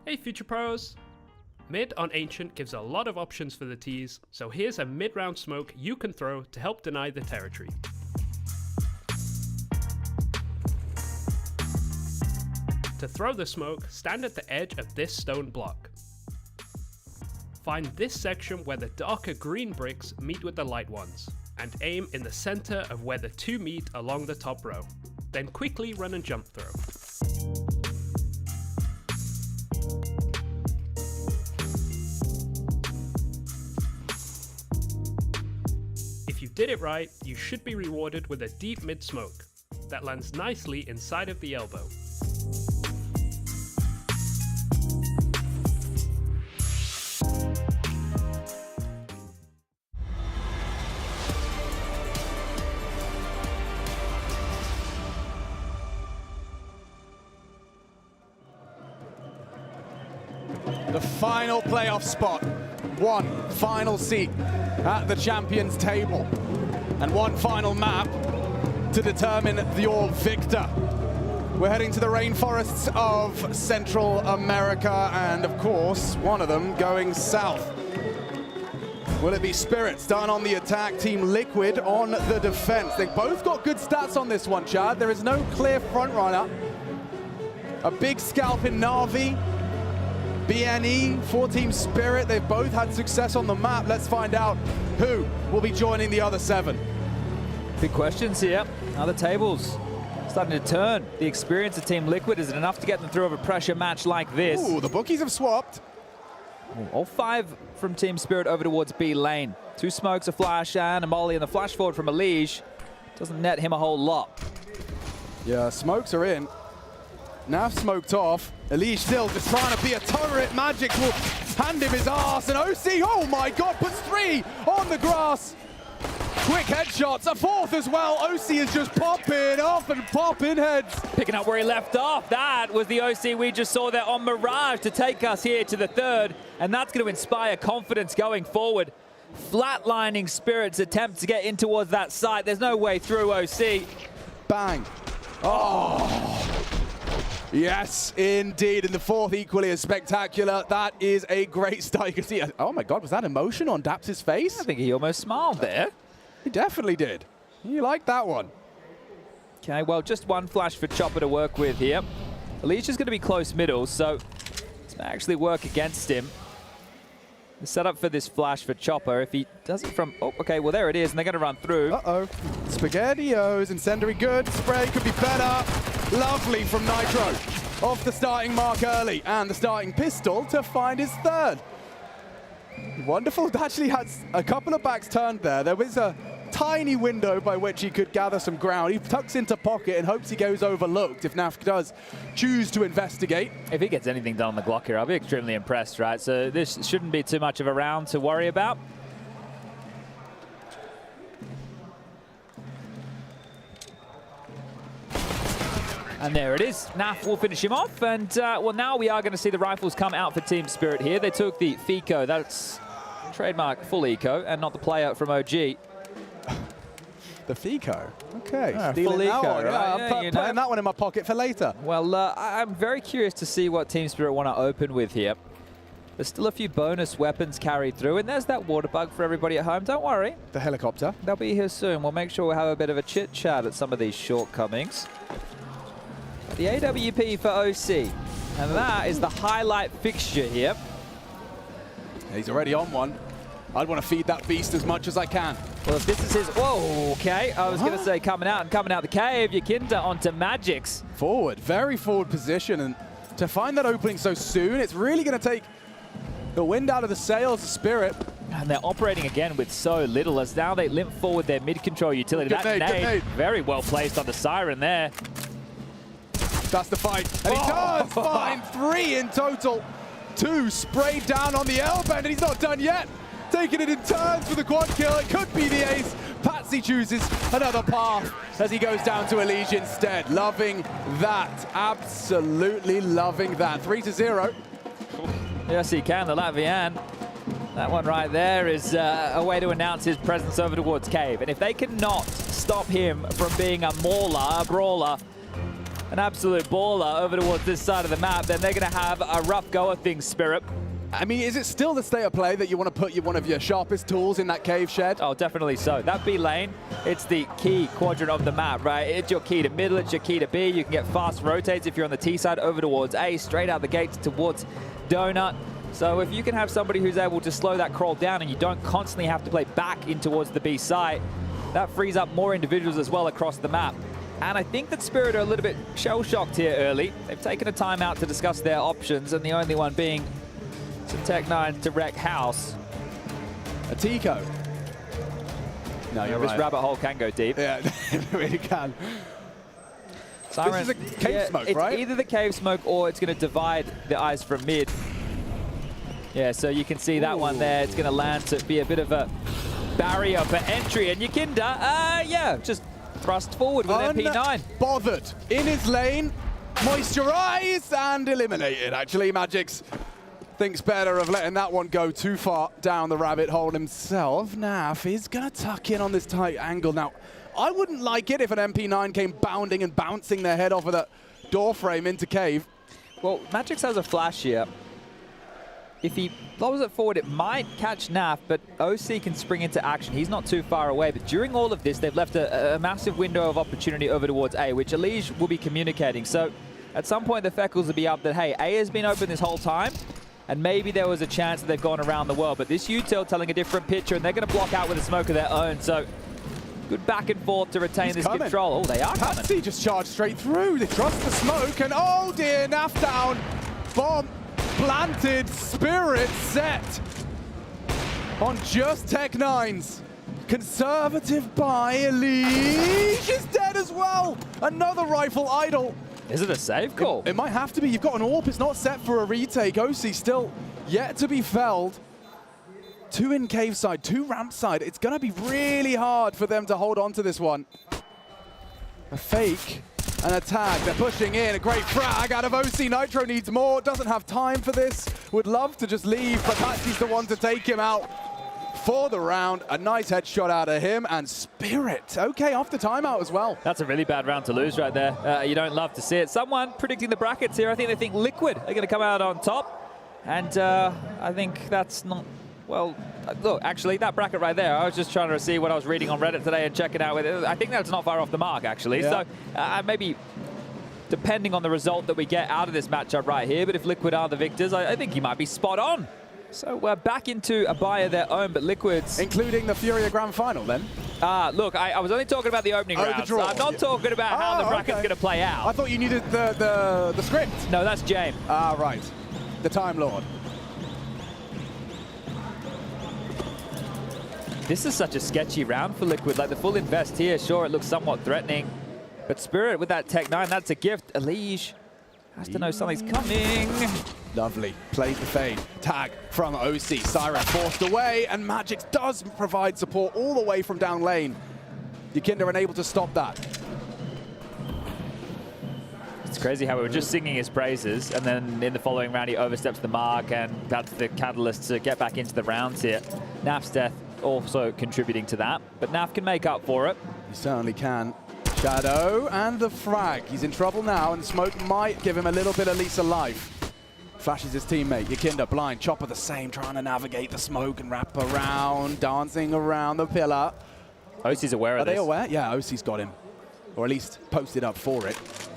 Hey Future Pros! Mid on Ancient gives a lot of options for the Ts, so here's a mid-round smoke you can throw to help deny the territory. To throw the smoke, stand at the edge of this stone block. Find this section where the darker green bricks meet with the light ones, and aim in the center of where the two meet along the top row. Then quickly run and jump throw. If you did it right, you should be rewarded with a deep mid smoke that lands nicely inside of the elbow. The final playoff spot, one final seat at the champions table, and one final map to determine your victor. We're heading to the rainforests of Central America, and of course, one of them going south. Will it be Spirit starting on the attack, Team Liquid on the defense? They both got good stats on this one, Chad. There is no clear front runner. A big scalp in NAVI, BNE for Team Spirit. They've both had success on the map. Let's find out who will be joining the other 7. Big questions here. Now the tables starting to turn. The experience of Team Liquid, is it enough to get them through of a pressure match like this? Ooh, the bookies have swapped. All 5 from Team Spirit over towards B lane. 2 smokes, a flash, and a molly, and the flash forward from Elige doesn't net him a whole lot. Yeah, smokes are in. Nav smoked off. Elige still just trying to be a turret. Magic will hand him his ass, and OC, oh my god, puts 3 on the grass. Quick headshots, a 4th as well. OC is just popping off and popping heads. Picking up where he left off. That was the OC we just saw there on Mirage to take us here to the 3rd. And that's going to inspire confidence going forward. Flatlining Spirit's attempt to get in towards that site. There's no way through OC. Bang. Oh. Yes, indeed. And the 4th equally as spectacular. That is a great start. You can see, oh my god, was that emotion on Daps' face? I think he almost smiled there. He definitely did. You like that one. Okay, well, just one flash for Chopper to work with here. Elige is going to be close middle, so it's going to actually work against him. The setup for this flash for Chopper, if he does it from... Oh, okay, well, there it is, and they're going to run through. Uh-oh. SpaghettiOs, incendiary good. Spray could be better. Lovely from Nitro. Off the starting mark early, and the starting pistol to find his 3rd. Wonderful. Actually has a couple of backs turned there. There was a tiny window by which he could gather some ground. He tucks into pocket and hopes he goes overlooked if NAF does choose to investigate. If he gets anything done on the Glock here, I'll be extremely impressed, right? So this shouldn't be too much of a round to worry about. And there it is. NAF will finish him off. And, well, now we are going to see the rifles come out for Team Spirit here. They took the FICO. That's trademark full eco and not the player from OG. The FICO. Okay. Full eco, right? Yeah, I'm putting that one in my pocket for later. Well, I'm very curious to see what Team Spirit want to open with here. There's still a few bonus weapons carried through, and there's that water bug for everybody at home. Don't worry. The helicopter. They'll be here soon. We'll make sure we have a bit of a chit-chat at some of these shortcomings. The AWP for OC, and that is the highlight fixture here. He's already on one. I'd want to feed that beast as much as I can. Well, if this is his... Whoa, okay. I was going to say coming out the cave. Yakinta onto Magix. Forward, very forward position. And to find that opening so soon, it's really going to take the wind out of the sails of Spirit. And they're operating again with so little as now they limp forward their mid-control utility. Good nade. Very well placed on the Siren there. That's the fight. And he does find 3 in total. 2 sprayed down on the L-bend, and he's not done yet. Taking it in turns for the quad kill. It could be the ace. Patsy chooses another path as he goes down to Elige instead. Loving that. Absolutely loving that. 3-0. Yes, he can, the Latvian. That one right there is a way to announce his presence over towards Cave. And if they cannot stop him from being a mauler, a brawler, an absolute baller over towards this side of the map, then they're going to have a rough go of things, Spirit. I mean, is it still the state of play that you want to put one of your sharpest tools in that cave shed? Oh, definitely so. That B lane, it's the key quadrant of the map, right? It's your key to middle, it's your key to B. You can get fast rotates if you're on the T side over towards A, straight out the gates towards Donut. So if you can have somebody who's able to slow that crawl down and you don't constantly have to play back in towards the B site, that frees up more individuals as well across the map. And I think that Spirit are a little bit shell-shocked here early. They've taken a timeout to discuss their options, and the only one being to Tech9 to wreck House. A Tico. No, you're right. This rabbit hole can go deep. Yeah, it really can. Siren, this is a cave smoke, right? It's either the cave smoke or it's going to divide the eyes from mid. Yeah, so you can see that one there. It's going to land to be a bit of a barrier for entry. And Yakinda, yeah, just thrust forward with MP9. Bothered in his lane, moisturize and eliminated. Actually, Magix thinks better of letting that one go too far down the rabbit hole himself. NAF is going to tuck in on this tight angle. Now, I wouldn't like it if an MP9 came bounding and bouncing their head off of that door frame into cave. Well, Magix has a flash here. If he lowers it forward, it might catch NAF, but OC can spring into action. He's not too far away, but during all of this, they've left a massive window of opportunity over towards A, which Elige will be communicating. So at some point, the Feckles will be up that, hey, A has been open this whole time, and maybe there was a chance that they've gone around the world. But this Util telling a different picture, and they're going to block out with a smoke of their own. So good back and forth to retain this control. Oh, they are coming. Patsy just charged straight through. They trust the smoke, and oh dear, NAF down. Bomb planted, Spirit set on just Tech9's. Conservative buy, Elige is dead as well. Another rifle idle. Is it a save call? It might have to be. You've got an AWP. It's not set for a retake. OC still yet to be felled. 2 in cave side, 2 ramp side. It's going to be really hard for them to hold on to this one. A fake and a tag. They're pushing in. A great frag out of OC. Nitro needs more. Doesn't have time for this. Would love to just leave, but Patsy's the one to take him out for the round. A nice headshot out of him, and Spirit, okay, off the timeout as well. That's a really bad round to lose right there. You don't love to see it. Someone predicting the brackets here. I think they think Liquid are going to come out on top, and I think that's not, well, look, actually, that bracket right there, I was just trying to see what I was reading on Reddit today and checking out with it. I think that's not far off the mark, actually. Yeah. So maybe depending on the result that we get out of this matchup right here, but if Liquid are the victors, I think you might be spot on. So we're back into a buy of their own, but Liquid's... Including the Furia Grand Final, then? Look, I was only talking about the opening rounds. The draw. I'm not talking about how the bracket's going to play out. I thought you needed the script. No, that's James. Right. The Time Lord. This is such a sketchy round for Liquid. Like, the full invest here, sure, it looks somewhat threatening. But Spirit with that Tech9, that's a gift. Elige has to know something's coming. Lovely. Plays the fade. Tag from OC. Siren forced away, and Magix does provide support all the way from down lane. Yakinda unable to stop that. It's crazy how we were just singing his praises, and then in the following round he oversteps the mark, and that's the catalyst to get back into the rounds here. NAF's death also contributing to that, but NAF can make up for it. He certainly can. Shadow and the frag. He's in trouble now, and smoke might give him a little bit of lease of life. Flashes his teammate. Yakinda blind. Chopper the same, trying to navigate the smoke and wrap around, dancing around the pillar. OC's aware of this. Are they aware? Yeah, OC's got him. Or at least posted up for it.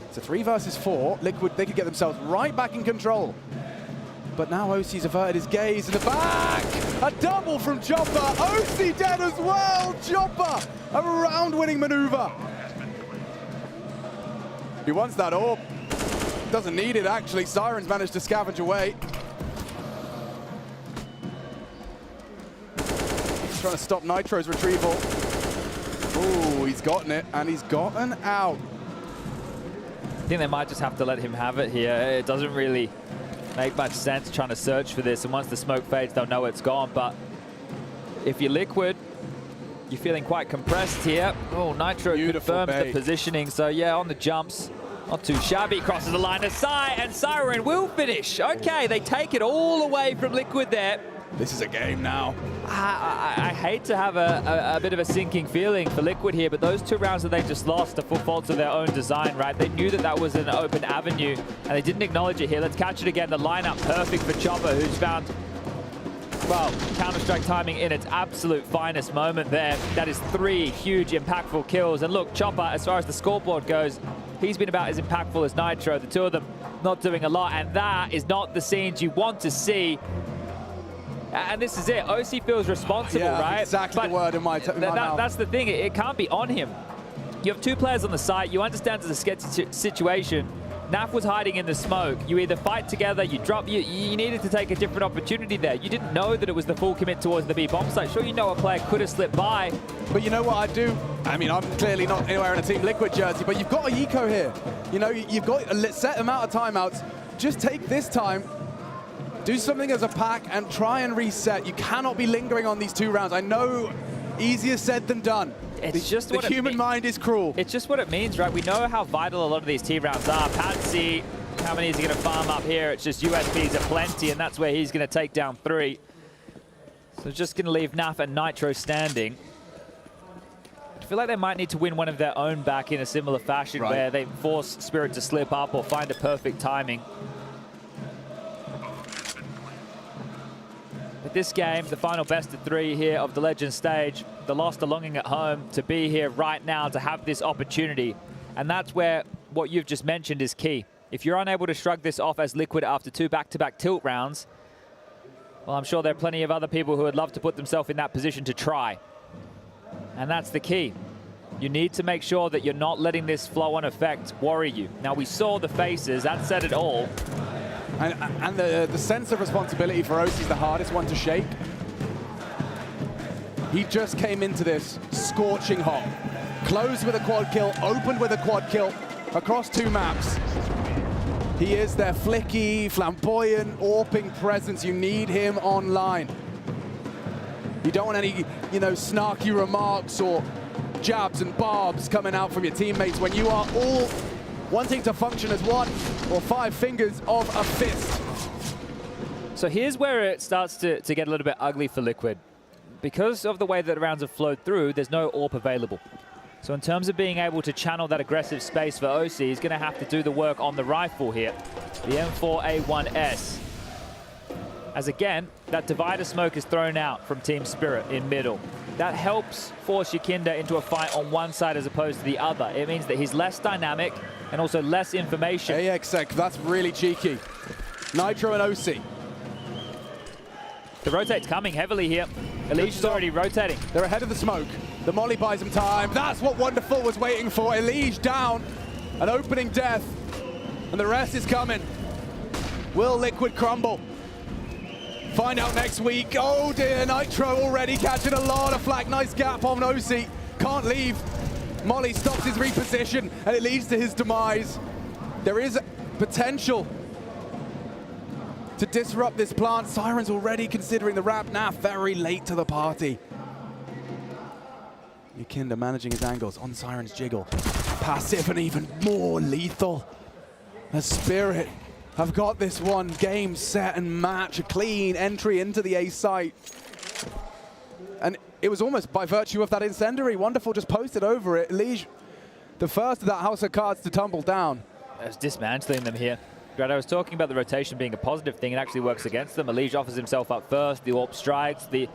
It's a 3 versus 4. Liquid, they could get themselves right back in control. But now OC's averted his gaze in the back. A double from Chopper. OC dead as well. Chopper, a round-winning maneuver. He wants that AWP. Doesn't need it, actually. Siren's managed to scavenge away. He's trying to stop Nitro's retrieval. Ooh, he's gotten it, and he's gotten out. I think they might just have to let him have it here. It doesn't really make much sense trying to search for this, and once the smoke fades, they'll know it's gone. But if you're Liquid, you're feeling quite compressed here. Oh, Nitro confirms the positioning, so yeah, on the jumps. Not too shabby, crosses the line of sight, and Siren will finish. Okay, they take it all away from Liquid there. This is a game now. I hate to have a bit of a sinking feeling for Liquid here, but those 2 rounds that they just lost are full fault of their own design, right? They knew that that was an open avenue, and they didn't acknowledge it here. Let's catch it again. The lineup perfect for Chopper, who's found, well, Counter-Strike timing in its absolute finest moment there. That is 3 huge, impactful kills. And look, Chopper, as far as the scoreboard goes, he's been about as impactful as Nitro. The 2 of them not doing a lot, and that is not the scenes you want to see. And this is it. OC feels responsible, right? Exactly the word in my mouth. That's the thing. It can't be on him. You have 2 players on the site. You understand it's a sketchy situation. NAF was hiding in the smoke. You either fight together, you drop, you needed to take a different opportunity there. You didn't know that it was the full commit towards the B bomb site. Sure, you know a player could have slipped by. But you know what I do? I mean, I'm clearly not anywhere in a Team Liquid jersey, but you've got a Eco here. You know, you've got a set amount of timeouts. Just take this time, do something as a pack, and try and reset. You cannot be lingering on these 2 rounds. I know, easier said than done. It's just what the human mind is cruel. It's just what it means, right? We know how vital a lot of these T rounds are. Patsy, how many is he going to farm up here? It's just USPs are plenty, and that's where he's going to take down 3. So just going to leave NAF and Nitro standing. feel like they might need to win one of their own back in a similar fashion, where they force Spirit to slip up or find a perfect timing. But this game, the final best of 3 here of the Legends stage, the lost are longing at home to be here right now to have this opportunity. And that's where what you've just mentioned is key. If you're unable to shrug this off as Liquid after 2 back-to-back tilt rounds, well, I'm sure there are plenty of other people who would love to put themselves in that position to try. And that's the key. You need to make sure that you're not letting this flow-on effect worry you. Now, we saw the faces, that said it all. And the sense of responsibility for OC is the hardest one to shake. He just came into this scorching hot. Closed with a quad kill, opened with a quad kill across 2 maps. He is their flicky, flamboyant, AWPing presence. You need him online. You don't want any, snarky remarks or jabs and barbs coming out from your teammates when you are all wanting to function as one or 5 fingers of a fist. So here's where it starts to get a little bit ugly for Liquid. Because of the way that the rounds have flowed through, there's no AWP available. So in terms of being able to channel that aggressive space for OC, he's going to have to do the work on the rifle here, the M4A1S. As again, that divider smoke is thrown out from Team Spirit in middle. That helps force Yakinda into a fight on one side as opposed to the other. It means that he's less dynamic and also less information. AXX, that's really cheeky. Nitro and OC. The rotate's coming heavily here. Elish is already rotating. They're ahead of the smoke. The molly buys him time. That's what Wonderful was waiting for. Elish down. An opening death. And the rest is coming. Will Liquid crumble? Find out next week. Oh dear, Nitro already catching a lot of flack. Nice gap on OC. Can't leave. Molly stops his reposition and it leads to his demise. There is potential to disrupt this plant. Siren's already considering the wrap. NAV very late to the party. Yakinda managing his angles on Siren's jiggle. Passive and even more lethal. As Spirit have got this one game, set and match. A clean entry into the A site. And it was almost by virtue of that incendiary. Wonderful just posted over it. Lige, the first of that house of cards to tumble down. It's dismantling them here. Brad, I was talking about the rotation being a positive thing. It actually works against them. Lige offers himself up first. The AWP strikes. The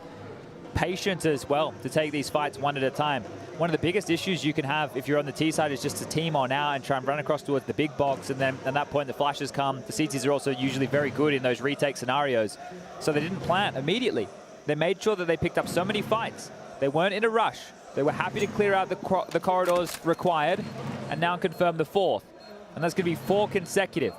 patience as well to take these fights one at a time. One of the biggest issues you can have if you're on the T side is just to team on out and try and run across towards the big box, and then at that point the flashes come. The CTs are also usually very good in those retake scenarios. So they didn't plant immediately. They made sure that they picked up so many fights. They weren't in a rush. They were happy to clear out the corridors required and now confirm the 4th. And that's going to be 4 consecutive.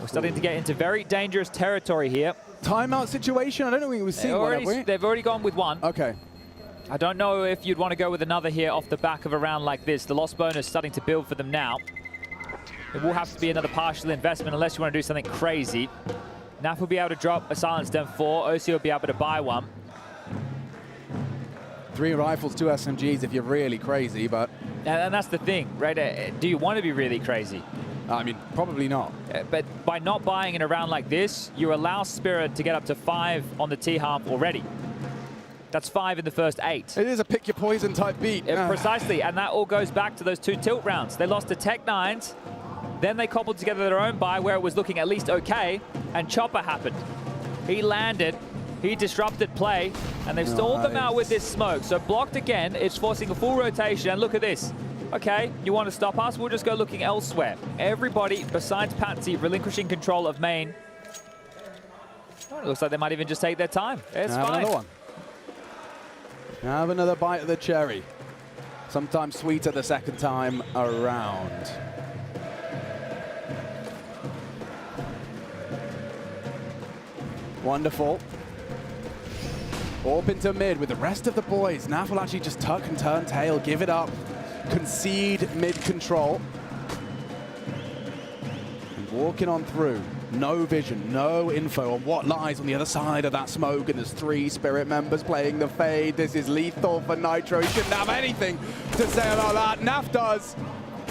We're starting to get into very dangerous territory here. Timeout situation? I don't know if we've seen one. They've already gone with one. Okay. I don't know if you'd want to go with another here off the back of a round like this. The loss bonus starting to build for them now. It will have to be another partial investment unless you want to do something crazy. NAF will be able to drop a silenced M4. OC will be able to buy one. 3 rifles, 2 SMGs if you're really crazy, but... And that's the thing, right? Do you want to be really crazy? I mean, probably not. But by not buying in a round like this, you allow Spirit to get up to 5 on the T-half already. That's 5 in the first 8. It is a pick your poison type beat. Precisely, and that all goes back to those 2 tilt rounds. They lost to Tech9s, then they cobbled together their own buy where it was looking at least okay, and Chopper happened. He landed, he disrupted play, and they've stalled them out with this smoke. So blocked again, it's forcing a full rotation, and look at this. Okay, you want to stop us? We'll just go looking elsewhere. Everybody besides Patsy relinquishing control of main. Oh, it looks like they might even just take their time. It's fine. Another one. Have another bite of the cherry. Sometimes sweeter the second time around. Wonderful. Orp into mid with the rest of the boys. NAF will actually just tuck and turn tail, give it up, concede mid control. And walking on through. No vision, no info on what lies on the other side of that smoke, and there's 3 Spirit members playing the fade. This is lethal for Nitro. He shouldn't have anything to say about that. NAF does.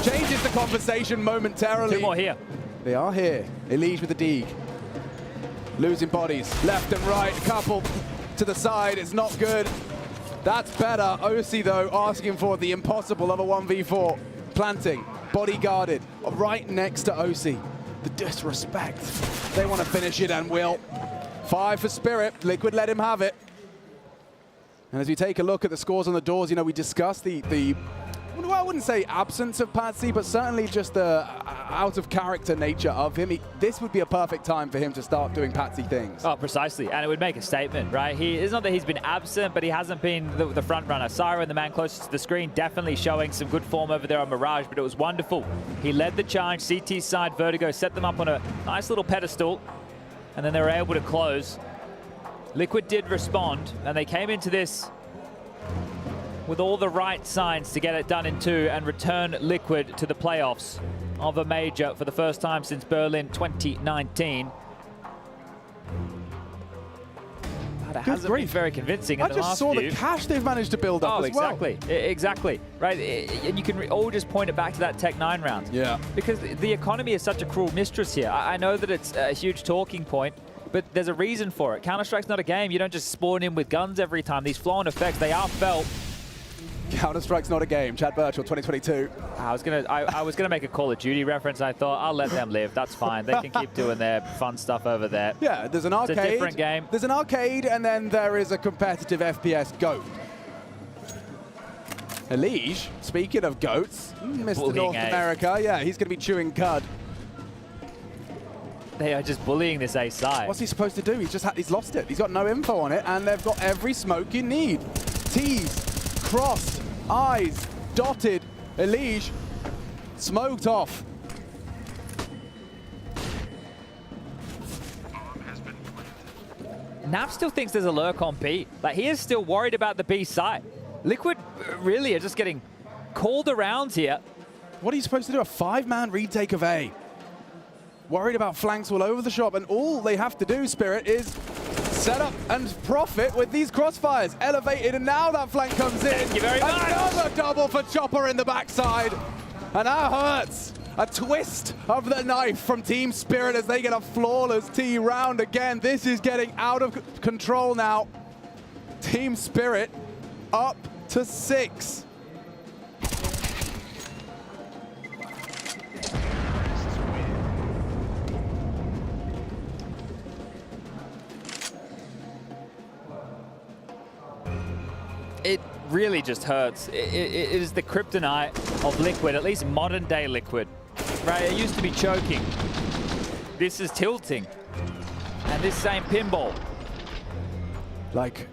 Changes the conversation momentarily. 2 more here. They are here. Elige with the dig. Losing bodies left and right. A couple to the side. It's not good. That's better. OC, though, asking for the impossible of a 1v4. Planting, bodyguarded, right next to OC. The disrespect. They want to finish it and will. 5 for Spirit. Liquid let him have it. And as we take a look at the scores on the doors, you know, we discussed well, I wouldn't say absence of Patsy, but certainly just the out-of-character nature of him. This would be a perfect time for him to start doing Patsy things. Oh, precisely. And it would make a statement, right? It's not that he's been absent, but he hasn't been the front runner. Siren, the man closest to the screen, definitely showing some good form over there on Mirage, but it was wonderful. He led the charge. CT side, Vertigo set them up on a nice little pedestal, and then they were able to close. Liquid did respond, and they came into this with all the right signs to get it done in 2 and return Liquid to the playoffs of a major for the first time since Berlin 2019. But it hasn't been very convincing in the last few. I just saw the cash they've managed to build up as well. Exactly. Right, and you can all just point it back to that Tech 9 round. Yeah. Because the economy is such a cruel mistress here. I know that it's a huge talking point, but there's a reason for it. Counter-Strike's not a game. You don't just spawn in with guns every time. These flow-on effects, they are felt. Counter-Strike's not a game. Chad Birchall, 2022. I was gonna make a Call of Duty reference. I thought I'll let them live. That's fine. They can keep doing their fun stuff over there. Yeah, there's an arcade. It's a different game. There's an arcade, and then there is a competitive FPS GOAT. Elige, speaking of goats, Mr. North America, yeah, he's gonna be chewing cud. They are just bullying this A side. What's he supposed to do? He's lost it. He's got no info on it, and they've got every smoke you need. T's, crossed, eyes, dotted. Elige, smoked off. Nav still thinks there's a lurk on B. Like, he is still worried about the B side. Liquid really are just getting called around here. What are you supposed to do? A 5-man retake of A. Worried about flanks all over the shop, and all they have to do, Spirit, is set up and profit with these crossfires. Elevated, and now that flank comes in. Thank you very much. Another double for Chopper in the backside. And that hurts. A twist of the knife from Team Spirit as they get a flawless T round again. This is getting out of control now. Team Spirit up to 6. It really just hurts. It is the kryptonite of Liquid, at least modern day Liquid. Right, it used to be choking. This is tilting. And this same pinball. Like,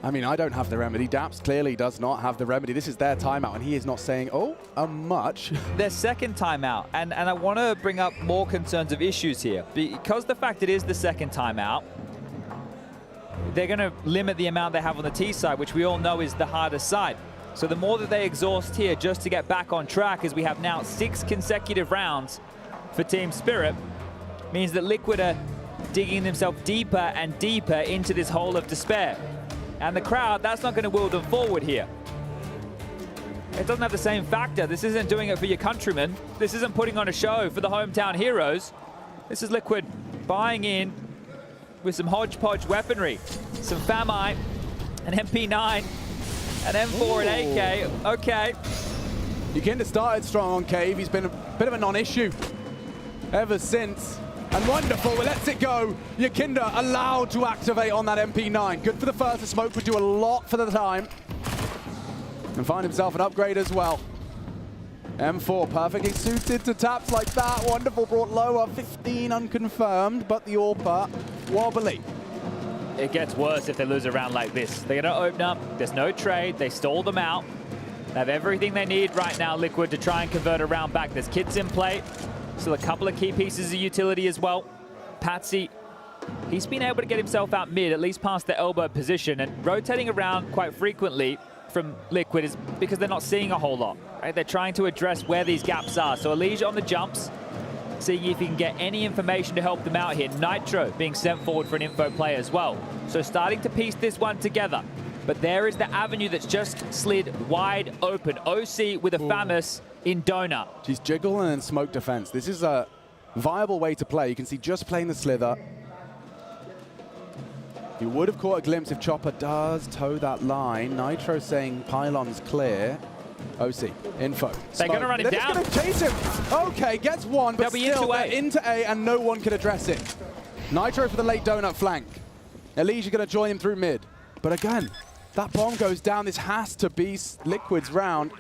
I mean, I don't have the remedy. Daps clearly does not have the remedy. This is their timeout, and he is not saying, oh, much. Their second timeout, and I want to bring up more concerns of issues here. Because the fact it is the second timeout, they're going to limit the amount they have on the T side, which we all know is the hardest side. So the more that they exhaust here just to get back on track, as we have now 6 consecutive rounds for Team Spirit, means that Liquid are digging themselves deeper and deeper into this hole of despair. And the crowd, that's not going to will them forward here. It doesn't have the same factor. This isn't doing it for your countrymen. This isn't putting on a show for the hometown heroes. This is Liquid buying in with some hodgepodge weaponry. Some Famite, an MP9, an M4 and AK. Okay. Yukinda started strong on Cave. He's been a bit of a non-issue ever since. And wonderful, lets it go. Yukinda allowed to activate on that MP9. Good for the first. The smoke would do a lot for the time. And find himself an upgrade as well. M4 perfectly suited to taps like that. Wonderful, brought lower. 15 unconfirmed, but the AWP wobbly. It gets worse if they lose a round like this. They're going to open up. There's no trade. They stall them out. They have everything they need right now, Liquid, to try and convert a round back. There's kits in play. Still a couple of key pieces of utility as well. Patsy, he's been able to get himself out mid, at least past the elbow position, and rotating around quite frequently from Liquid is because they're not seeing a whole lot. Right? They're trying to address where these gaps are. So Elige on the jumps, seeing if he can get any information to help them out here. Nitro being sent forward for an info play as well. So starting to piece this one together. But there is the avenue that's just slid wide open. OC with a Famous in Donut. She's jiggle and then smoke defense. This is a viable way to play. You can see just playing the slither. You would have caught a glimpse if Chopper does toe that line. Nitro saying pylon's clear. OC, info. They're going to run him down. They're just going to chase him. Okay, gets one, but still into A and no one can address it. Nitro for the late donut flank. Elijah going to join him through mid. But again, that bomb goes down. This has to be Liquid's round.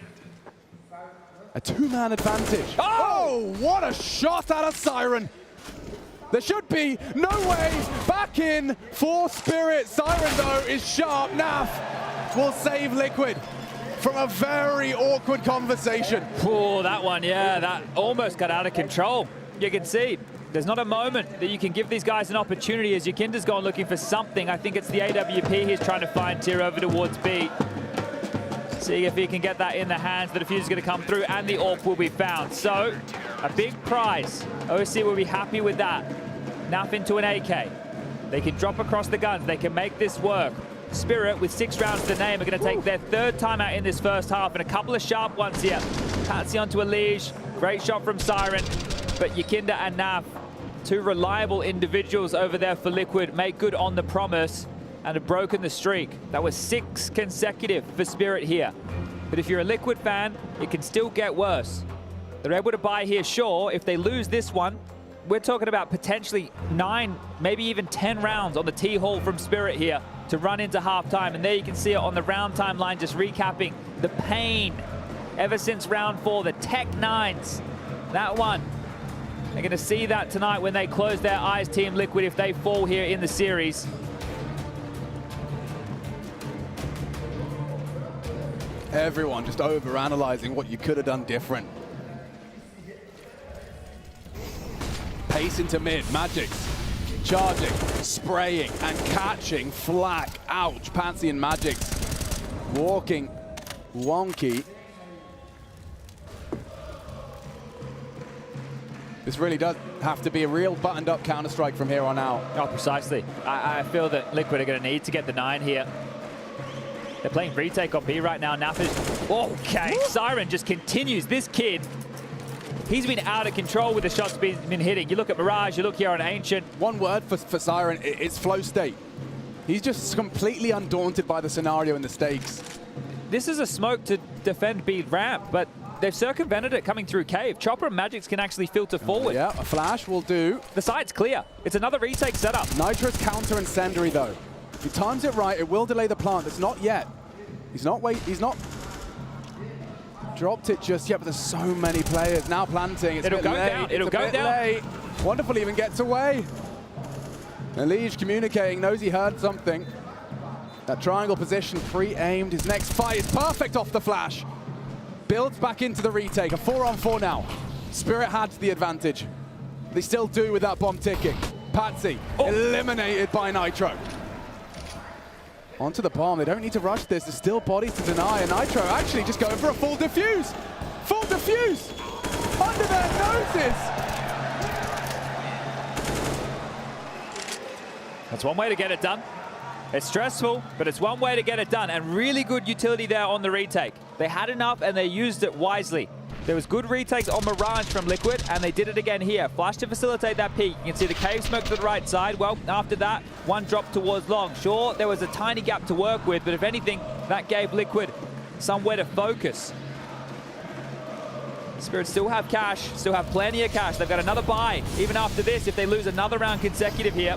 A two-man advantage. Oh, what a shot out of Siren. There should be no way back in for Spirit. Siren, though, is sharp. NAV will save Liquid from a very awkward conversation. Oh, that one, yeah, that almost got out of control. You can see there's not a moment that you can give these guys an opportunity as Yakinda's gone looking for something. I think it's the AWP he's trying to find here over towards B. See if he can get that in the hands. The defuse is going to come through and the AWP will be found. So, a big prize. OC will be happy with that. NAF into an AK. They can drop across the guns. They can make this work. Spirit, with 6 rounds to name, are going to take their 3rd timeout in this first half, and a couple of sharp ones here. Patsy onto Elige. Great shot from Siren. But Yakinda and NAF, 2 reliable individuals over there for Liquid, make good on the promise and have broken the streak. That was 6 consecutive for Spirit here. But if you're a Liquid fan, it can still get worse. They're able to buy here, sure. If they lose this one, we're talking about potentially 9, maybe even 10 rounds on the T-Hall from Spirit here to run into halftime. And there you can see it on the round timeline, just recapping the pain ever since round 4, the Tech 9s. That one, they're going to see that tonight when they close their eyes, Team Liquid, if they fall here in the series. Everyone just over-analyzing what you could have done different. Pace into mid, Magic charging, spraying, and catching flak. Ouch, Patsy and Magic walking wonky. This really does have to be a real buttoned-up Counter-Strike from here on out. Oh, precisely. I feel that Liquid are going to need to get the 9 here. They're playing retake on B right now. NAF is... Okay, Siren just continues. This kid, he's been out of control with the shots he's been hitting. You look at Mirage, you look here on Ancient. One word for Siren, it's flow state. He's just completely undaunted by the scenario and the stakes. This is a smoke to defend B ramp, but they've circumvented it coming through cave. Chopper and Magics can actually filter forward. Yeah, a flash will do. The side's clear. It's another retake setup. Nitro's counter incendiary though. If he times it right, it will delay the plant. It's not yet. He's not dropped it just yet, but there's so many players now planting. It's It'll go late. down. It'll it's a go bit down. Late. Wonderful even gets away. Elige communicating, knows he heard something. That triangle position pre-aimed. His next fight is perfect off the flash. Builds back into the retake. A 4-on-4 now. Spirit had the advantage. They still do with that bomb ticking. Patsy eliminated by Nitro. Onto the bomb. They don't need to rush this. There's still bodies to deny. And Nitro actually just going for a full defuse. Full defuse under their noses. That's one way to get it done. It's stressful, but it's one way to get it done. And really good utility there on the retake. They had enough and they used it wisely. There was good retakes on Mirage from Liquid, and they did it again here. Flash to facilitate that peak. You can see the cave smoke to the right side. Well, after that, one drop towards long. Sure, there was a tiny gap to work with, but if anything, that gave Liquid somewhere to focus. Spirit still have cash, still have plenty of cash. They've got another buy, even after this, if they lose another round consecutive here.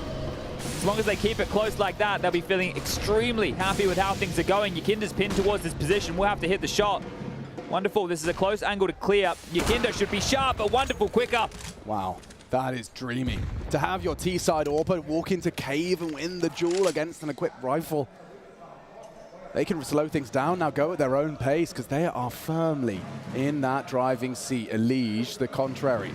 As long as they keep it close like that, they'll be feeling extremely happy with how things are going. Yakinda's pinned towards this position. We'll have to hit the shot. Wonderful. This is a close angle to clear. Yakinda should be sharp, a wonderful quick up. Wow, that is dreamy. To have your T-side AWP walk into cave and win the duel against an equipped rifle. They can slow things down now, go at their own pace, because they are firmly in that driving seat. Elige, the contrary.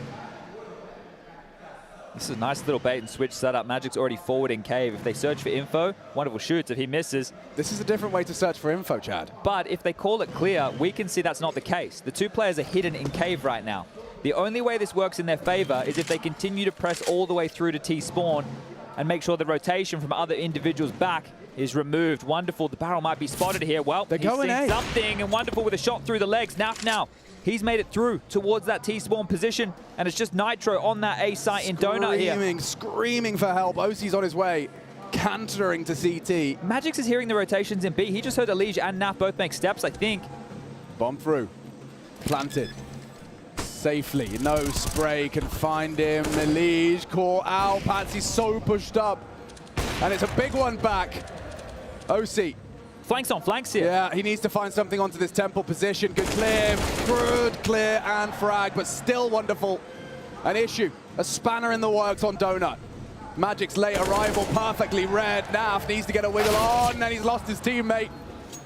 This is a nice little bait and switch setup. Magic's already forward in cave. If they search for info, wonderful shoots. If he misses... This is a different way to search for info, Chad. But if they call it clear, we can see that's not the case. The 2 players are hidden in cave right now. The only way this works in their favor is if they continue to press all the way through to T-spawn and make sure the rotation from other individuals back is removed. Wonderful. The barrel might be spotted here. Well, they're going seen something, and wonderful with a shot through the legs. NAF now. He's made it through towards that T-spawn position, and it's just Nitro on that A site in Donut here. Screaming for help. OC's on his way. cantering to CT. Magix is hearing the rotations in B. He just heard Elige and NAF both make steps, I think. Bomb through. Planted. Safely. No spray can find him. Elige caught out. Patsy's so pushed up. And it's a big one back. OC. Flanks on flanks here. Yeah, he needs to find something onto this temple position. Good clear and frag, but still wonderful. An issue, a spanner in the works on Donut. Magic's late arrival, perfectly read. NAF needs to get a wiggle on, and he's lost his teammate.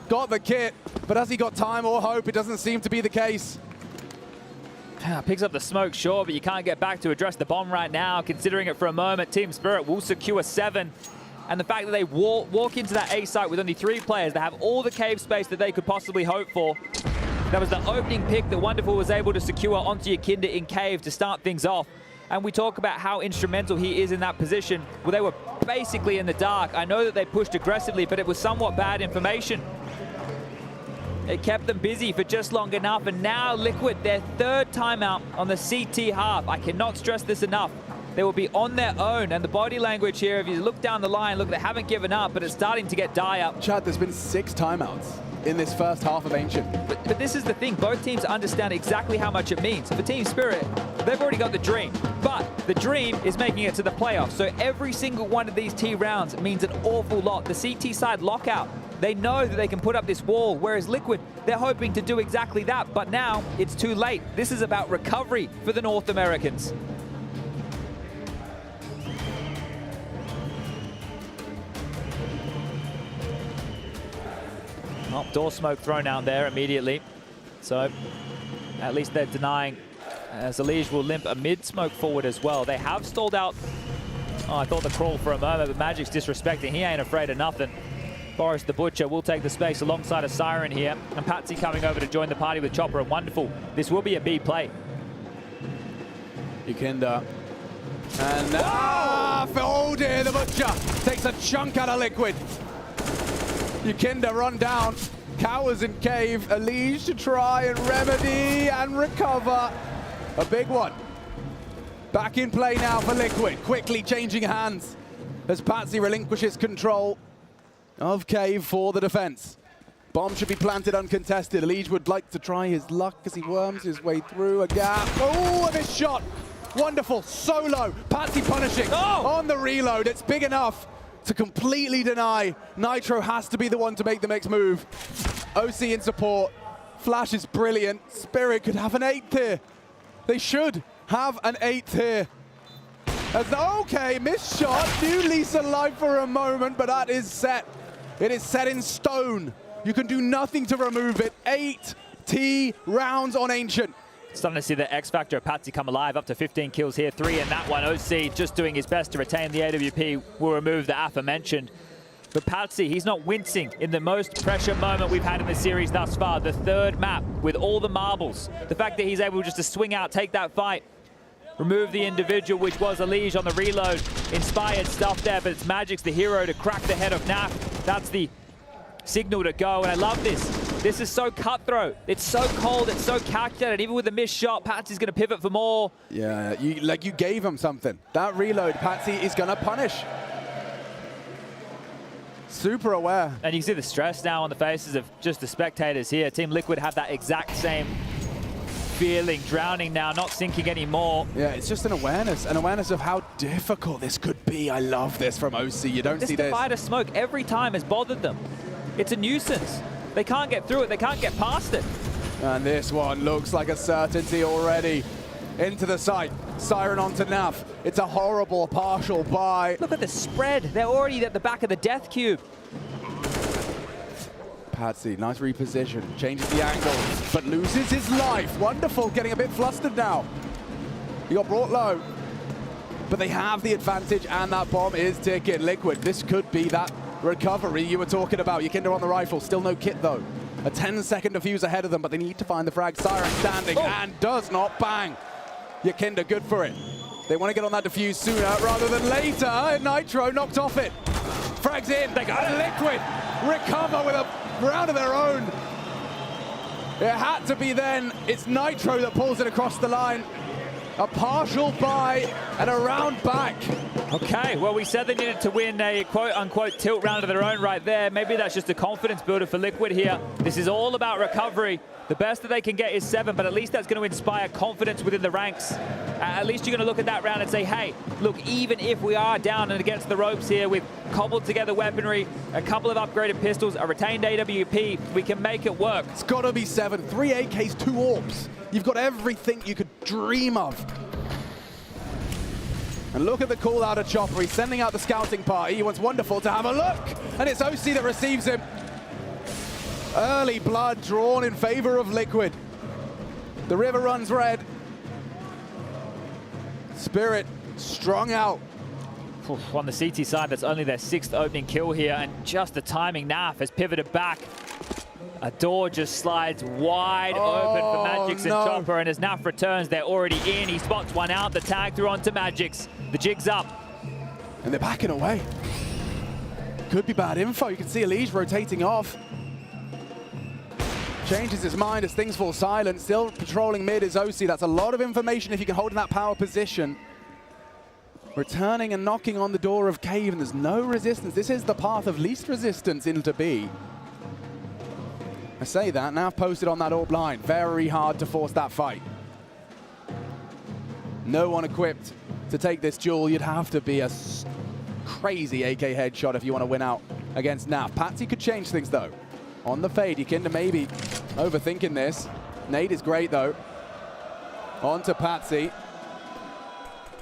Got the kit, but has he got time or hope? It doesn't seem to be the case. Picks up the smoke, sure, but you can't get back to address the bomb right now. Considering it for a moment, Team Spirit will secure 7. And the fact that they walk into that A site with only 3 players, they have all the cave space that they could possibly hope for. That was the opening pick that Wonderful was able to secure onto Yakinda in cave to start things off. And we talk about how instrumental he is in that position. Well, they were basically in the dark. I know that they pushed aggressively, but it was somewhat bad information. It kept them busy for just long enough. And now Liquid, their 3rd timeout on the CT half. I cannot stress this enough. They will be on their own, and the body language here, if you look down the line, look, they haven't given up, but it's starting to get dire. Chad, there's been 6 timeouts in this first half of Ancient. But this is the thing, both teams understand exactly how much it means. For Team Spirit, they've already got the dream, but the dream is making it to the playoffs. So every single one of these T rounds means an awful lot. The CT side lockout, they know that they can put up this wall, whereas Liquid, they're hoping to do exactly that, but now it's too late. This is about recovery for the North Americans. Oh, door smoke thrown out there immediately. So at least they're denying, as Elige will limp a mid smoke forward as well. They have stalled out. Oh, I thought the crawl for a moment, but Magic's disrespecting. He ain't afraid of nothing. Boris the Butcher will take the space alongside a Siren here. And Patsy coming over to join the party with Chopper and Wonderful. This will be a B play. Yakinda. And oh dear, the Butcher takes a chunk out of Liquid. Yakinda run down, cowers in cave, Elige to try and remedy and recover. A big one. Back in play now for Liquid, quickly changing hands as Patsy relinquishes control of cave for the defense. Bomb should be planted uncontested. Elige would like to try his luck as he worms his way through a gap. Oh, and this shot, wonderful, solo. Patsy punishing on the reload, it's big enough to completely deny. Nitro has to be the one to make the next move. OC in support. Flash is brilliant. Spirit could have an 8th here. They should have an 8th here. Okay, missed shot. New lease of life for a moment, but that is set. It is set in stone. You can do nothing to remove it. 8 T rounds on Ancient. Starting to see the X Factor of Patsy come alive, up to 15 kills here, 3 in that one. OC just doing his best to retain the AWP, will remove the aforementioned. But Patsy, he's not wincing in the most pressure moment we've had in the series thus far. The 3rd map with all the marbles. The fact that he's able just to swing out, take that fight, remove the individual, which was Elige on the reload. Inspired stuff there, but it's Magic's the hero to crack the head of NAF. That's the signal to go, and I love this. This is so cutthroat. It's so cold. It's so calculated. Even with a missed shot, Patsy's going to pivot for more. Yeah, you gave him something. That reload, Patsy is going to punish. Super aware. And you can see the stress now on the faces of just the spectators here. Team Liquid have that exact same feeling, drowning now, not sinking anymore. Yeah, it's just an awareness of how difficult this could be. I love this from OC. You don't see this. This divider smoke every time has bothered them. It's a nuisance. They can't get through it. They can't get past it. And this one looks like a certainty already. Into the site. Siren onto NAF. It's a horrible partial buy. Look at the spread. They're already at the back of the death cube. Patsy, nice reposition. Changes the angle, but loses his life. Wonderful, getting a bit flustered now. He got brought low. But they have the advantage, and that bomb is ticking. Liquid, this could be that recovery you were talking about. Yakinda on the rifle, still no kit though. A 10-second defuse ahead of them, but they need to find the frag. Siren standing and does not bang. Yakinda, good for it. They want to get on that defuse sooner rather than later. Nitro knocked off it. Frags in, they got Liquid. Recover with a round of their own. It had to be then. It's Nitro that pulls it across the line. A partial buy and a round back. Okay, well, we said they needed to win a quote-unquote tilt round of their own right there. Maybe that's just a confidence builder for Liquid here. This is all about recovery. The best that they can get is 7, but at least that's going to inspire confidence within the ranks. At least you're going to look at that round and say, hey, look, even if we are down and against the ropes here with cobbled together weaponry, a couple of upgraded pistols, a retained AWP, we can make it work. It's got to be 7. 3 AKs, 2 AWPs. You've got everything you could dream of. And look at the call out of Chopper. He's sending out the scouting party. He wants Wonderful to have a look. And it's OC that receives him. Early blood drawn in favor of Liquid. The river runs red. Spirit strung out. On the CT side, that's only their 6th opening kill here. And just the timing, NAF has pivoted back. A door just slides wide open for Magix and Chopper, and as NAF returns, they're already in. He spots one out, the tag through onto Magix. The jig's up. And they're backing away. Could be bad info. You can see Elige rotating off. Changes his mind as things fall silent. Still patrolling mid is OC. That's a lot of information if you can hold in that power position. Returning and knocking on the door of Cave, and there's no resistance. This is the path of least resistance into B. I say that, now posted on that AWP line. Very hard to force that fight. No one equipped to take this duel. You'd have to be a crazy AK headshot if you want to win out against NAF. Patsy could change things though. On the fade, Yikinda maybe overthinking this. Nade is great though. On to Patsy.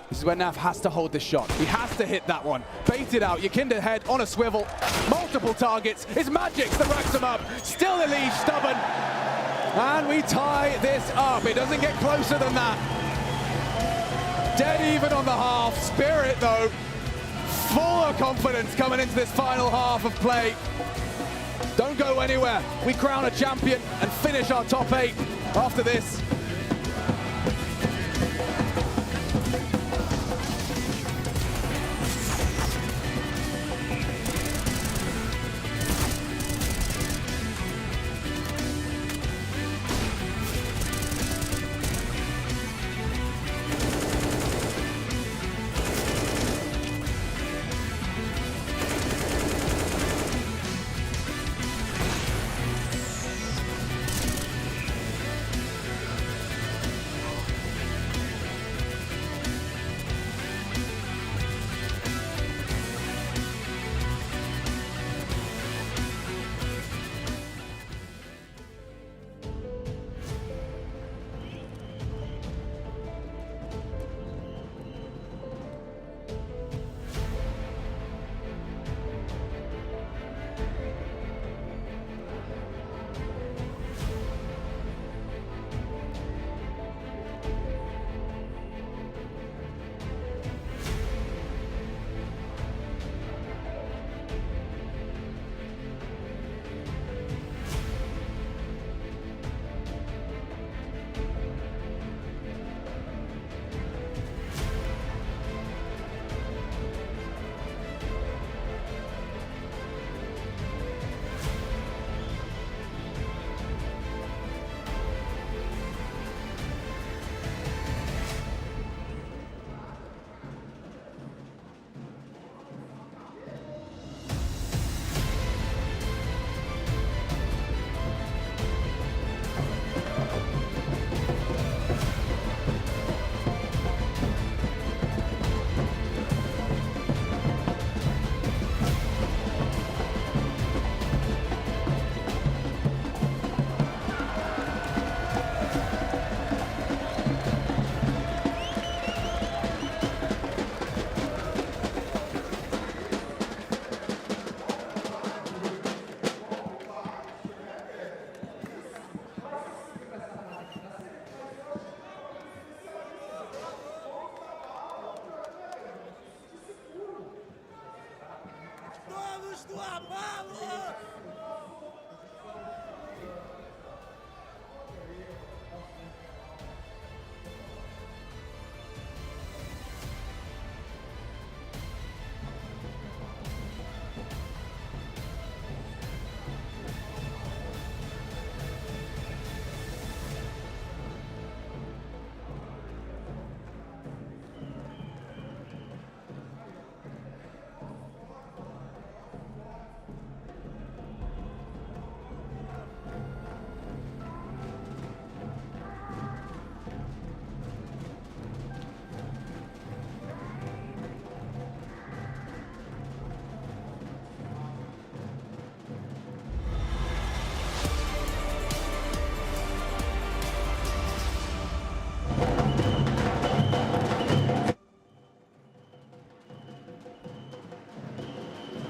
This is where NAF has to hold this shot. He has to hit that one. Baited out, Yikinda head on a swivel. Multiple targets. It's Magix that racks him up. Still Elige stubborn. And we tie this up. It doesn't get closer than that. Dead even on the half. Spirit though, full of confidence coming into this final half of play. Don't go anywhere. We crown a champion and finish our top 8 after this.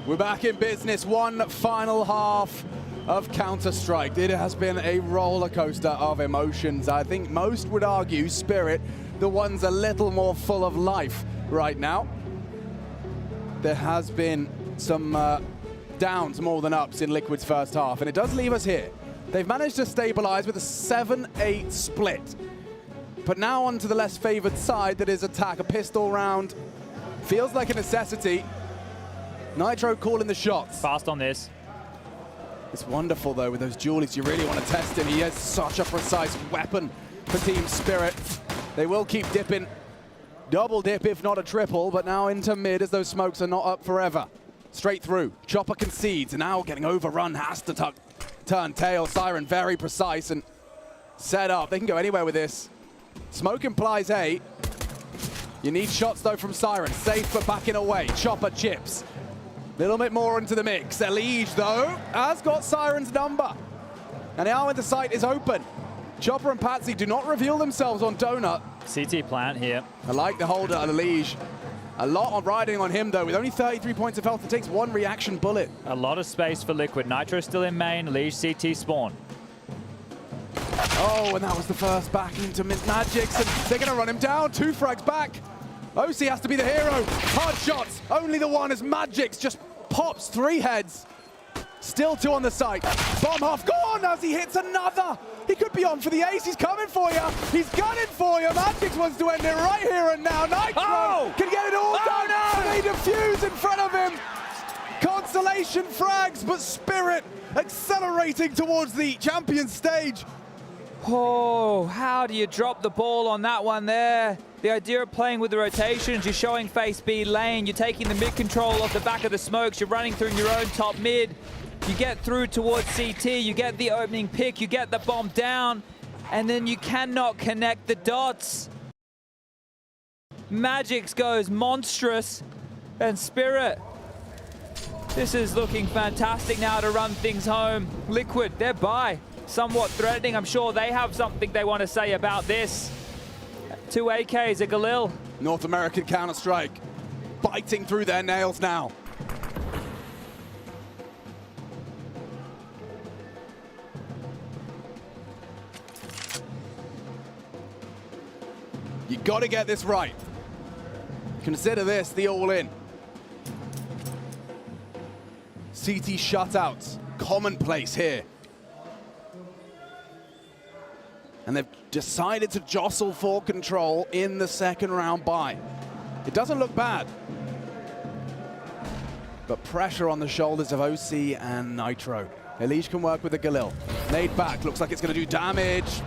We're back in business. One final half of Counter-Strike. It has been a roller coaster of emotions. I think most would argue Spirit, the one's a little more full of life right now. There has been some downs more than ups in Liquid's first half, and it does leave us here. They've managed to stabilize with a 7-8 split. But now onto the less favored side, that is attack. A pistol round feels like a necessity. Nitro calling the shots. Fast on this. It's wonderful, though, with those dualies. You really want to test him. He has such a precise weapon for Team Spirit. They will keep dipping. Double dip, if not a triple, but now into mid as those smokes are not up forever. Straight through. Chopper concedes, and now getting overrun, has to turn tail. Siren very precise and set up. They can go anywhere with this. Smoke implies A. You need shots, though, from Siren. Safe, but backing away. Chopper chips. Little bit more into the mix. Elige, though, has got Siren's number. And now when the site is open, Chopper and Patsy do not reveal themselves on Donut. CT plant here. I like the holder of Elige. A lot of riding on him, though, with only 33 points of health. It takes one reaction bullet. A lot of space for Liquid. Nitro still in main. Elige CT spawn. Oh, and that was the first back into Magix, and they're going to run him down. 2 frags back. OC has to be the hero. Hard shots. Only the one as Magix just pops 3 heads. Still 2 on the site. Bomb half gone as he hits another. He could be on for the ace. He's coming for you. He's gunning for you. Magix wants to end it right here and now. Nitro can get it all done. No. They defuse in front of him. Consolation frags, but Spirit accelerating towards the champion stage. Oh, how do you drop the ball on that one there? The idea of playing with the rotations, you're showing face B lane, you're taking the mid control off the back of the smokes, you're running through your own top mid, you get through towards CT, you get the opening pick, you get the bomb down, and then you cannot connect the dots. Magix goes monstrous, and Spirit. This is looking fantastic now to run things home. Liquid, they're by. Somewhat threatening. I'm sure they have something they want to say about this. 2 AKs, a Galil. North American Counter-Strike biting through their nails now. You got to get this right. Consider this the all-in. CT shutouts, commonplace here. And they've decided to jostle for control in the second round bye. It doesn't look bad. But pressure on the shoulders of OC and Nitro. Elige can work with the Galil. Nade back, looks like it's going to do damage.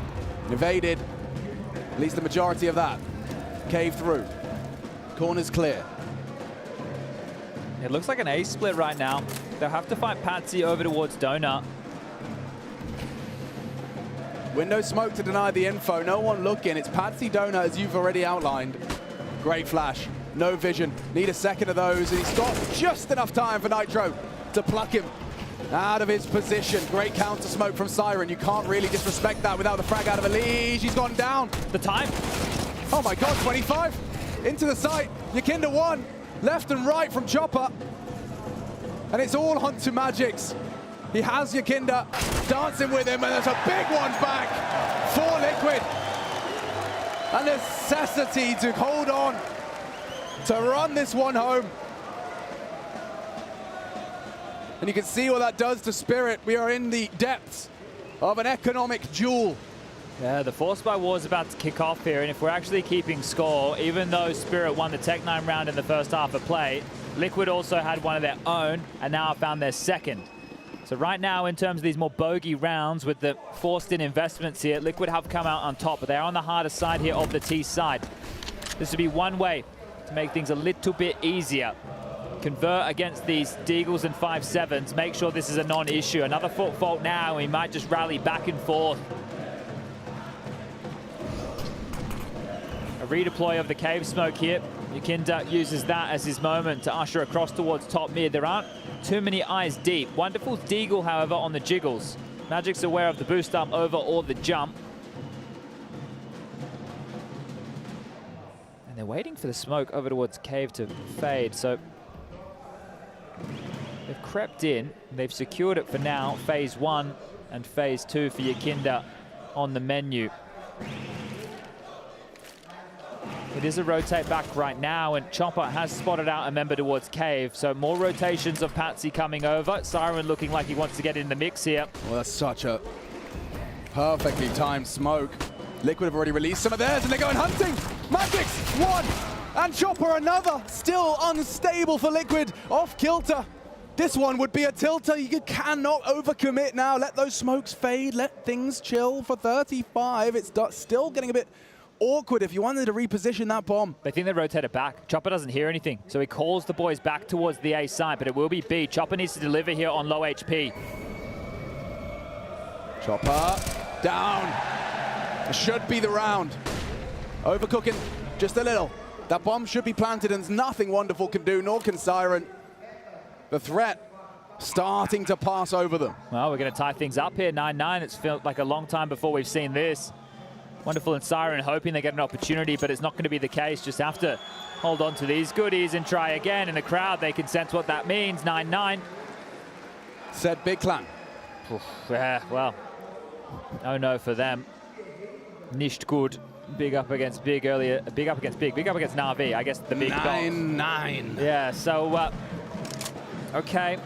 Evaded, at least the majority of that. Cave through, corners clear. It looks like an ace split right now. They'll have to fight Patsy over towards Donut. Window smoke to deny the info. No one looking. It's Patsy Donut, as you've already outlined. Great flash. No vision. Need a second of those. And he's got just enough time for Nitro to pluck him out of his position. Great counter smoke from Siren. You can't really disrespect that without the frag out of Elige. He's gone down. The time. Oh my God, 25. Into the site. Yakinda 1. Left and right from Chopper. And it's all on to Magix. He has Yakinda dancing with him, and there's a big one back for Liquid. A necessity to hold on, to run this one home. And you can see what that does to Spirit. We are in the depths of an economic duel. Yeah, the Force by War is about to kick off here, and if we're actually keeping score, even though Spirit won the Tech-9 round in the first half of play, Liquid also had one of their own, and now found their second. So right now, in terms of these more bogey rounds with the forced-in investments here, Liquid have come out on top, but they're on the harder side here of the T side. This would be one way to make things a little bit easier. Convert against these Deagles and 5.7s. Make sure this is a non-issue. Another foot fault now, and we might just rally back and forth. A redeploy of the cave smoke here. Yakinda uses that as his moment to usher across towards top mid. There aren't too many eyes deep. Wonderful Deagle, however, on the jiggles. Magic's aware of the boost up over or the jump. And they're waiting for the smoke over towards cave to fade, so They've crept in. They've secured it for now. Phase 1 and Phase 2 for Yakinda on the menu. It is a rotate back right now, and Chopper has spotted out a member towards Cave, so more rotations of Patsy coming over. Siren looking like he wants to get in the mix here. Well, that's such a perfectly timed smoke. Liquid have already released some of theirs, and they're going hunting. Magix, one, and Chopper another. Still unstable for Liquid, off kilter. This one would be a tilter. You cannot overcommit now. Let those smokes fade, let things chill for 35. It's still getting a bit awkward if you wanted to reposition that bomb. They think they rotate it back. Chopper doesn't hear anything, so he calls the boys back towards the A side, but it will be B. Chopper needs to deliver here on low HP. Chopper down. It should be the round. Overcooking just a little. That bomb should be planted, and nothing Wonderful can do, nor can Siren. The threat starting to pass over them. Well, we're going to tie things up here. 9-9. It's felt like a long time before we've seen this. Wonderful and Siren hoping they get an opportunity, but it's not going to be the case. Just have to hold on to these goodies and try again. In the crowd, they can sense what that means. 9-9. Said Big Clan. Yeah, well, oh no for them. Nicht good. Big up against Big earlier. Big up against Big. Big up against Navi. I guess the big 9-9. Yeah, so, okay.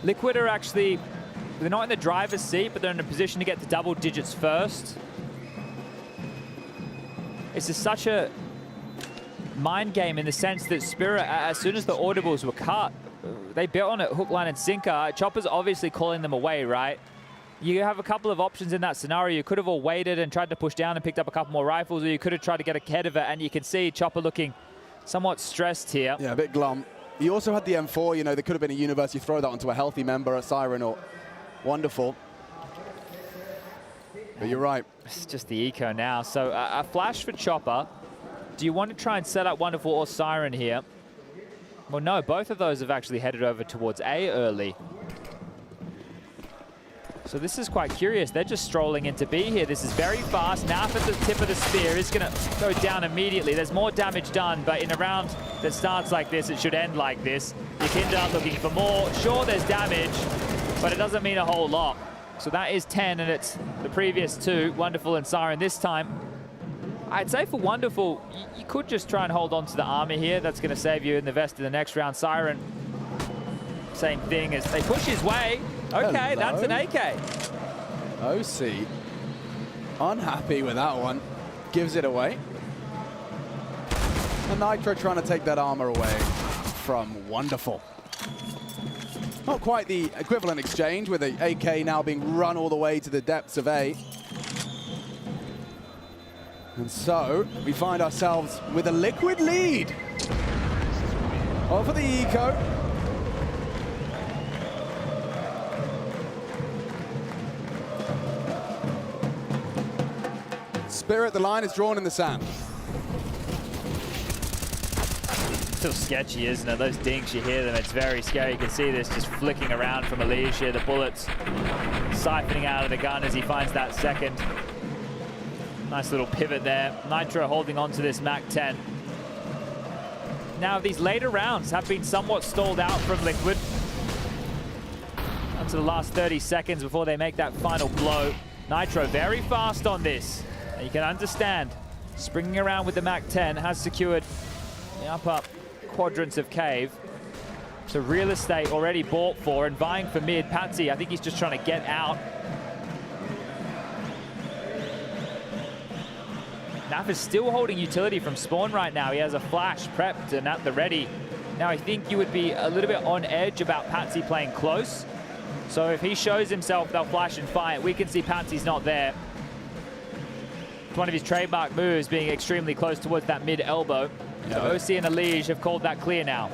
Liquid are actually, they're not in the driver's seat, but they're in a position to get to double digits first. It's just such a mind game in the sense that Spirit, as soon as the audibles were cut, they built on it hook, line, and sinker. Chopper's obviously calling them away, right? You have a couple of options in that scenario. You could have all waited and tried to push down and picked up a couple more rifles, or you could have tried to get ahead of it, and you can see Chopper looking somewhat stressed here. Yeah, a bit glum. He also had the M4, you know, there could have been a universe. You throw that onto a healthy member at Siren or Wonderful. But you're right. It's just the eco now. So a flash for Chopper. Do you want to try and set up Wonderful or Siren here? Well, no, both of those have actually headed over towards A early. So this is quite curious. They're just strolling into B here. This is very fast. NAF at the tip of the spear is going to go down immediately. There's more damage done, but in a round that starts like this, it should end like this. Yakinda looking for more. Sure, there's damage, but it doesn't mean a whole lot. So that is 10, and it's the previous 2, Wonderful and Siren. This time, I'd say for Wonderful, you could just try and hold on to the armor here. That's going to save you in the vest in the next round. Siren, same thing as they push his way. Okay, Hello. that's an AK. OC, unhappy with that one. Gives it away. And Nitro trying to take that armor away from Wonderful. Not quite the equivalent exchange, with the AK now being run all the way to the depths of A. And so we find ourselves with a Liquid lead. Over the eco. Spirit, the line is drawn in the sand. Still sketchy, isn't it? Those dinks, you hear them, it's very scary. You can see this just flicking around from Elige here. The bullets siphoning out of the gun as he finds that second. Nice little pivot there. Nitro holding on to this MAC-10. Now, these later rounds have been somewhat stalled out from Liquid. Up to the last 30 seconds before they make that final blow. Nitro very fast on this. And you can understand, springing around with the MAC-10 has secured the upper quadrants of Cave. So real estate already bought for and vying for mid. Patsy, I think he's just trying to get out. NAF is still holding utility from spawn right now. He has a flash prepped and at the ready. Now I think you would be a little bit on edge about Patsy playing close. So if he shows himself, they'll flash and fight. We can see Patsy's not there. It's one of his trademark moves, being extremely close towards that mid elbow. So OC and Elige have called that clear now.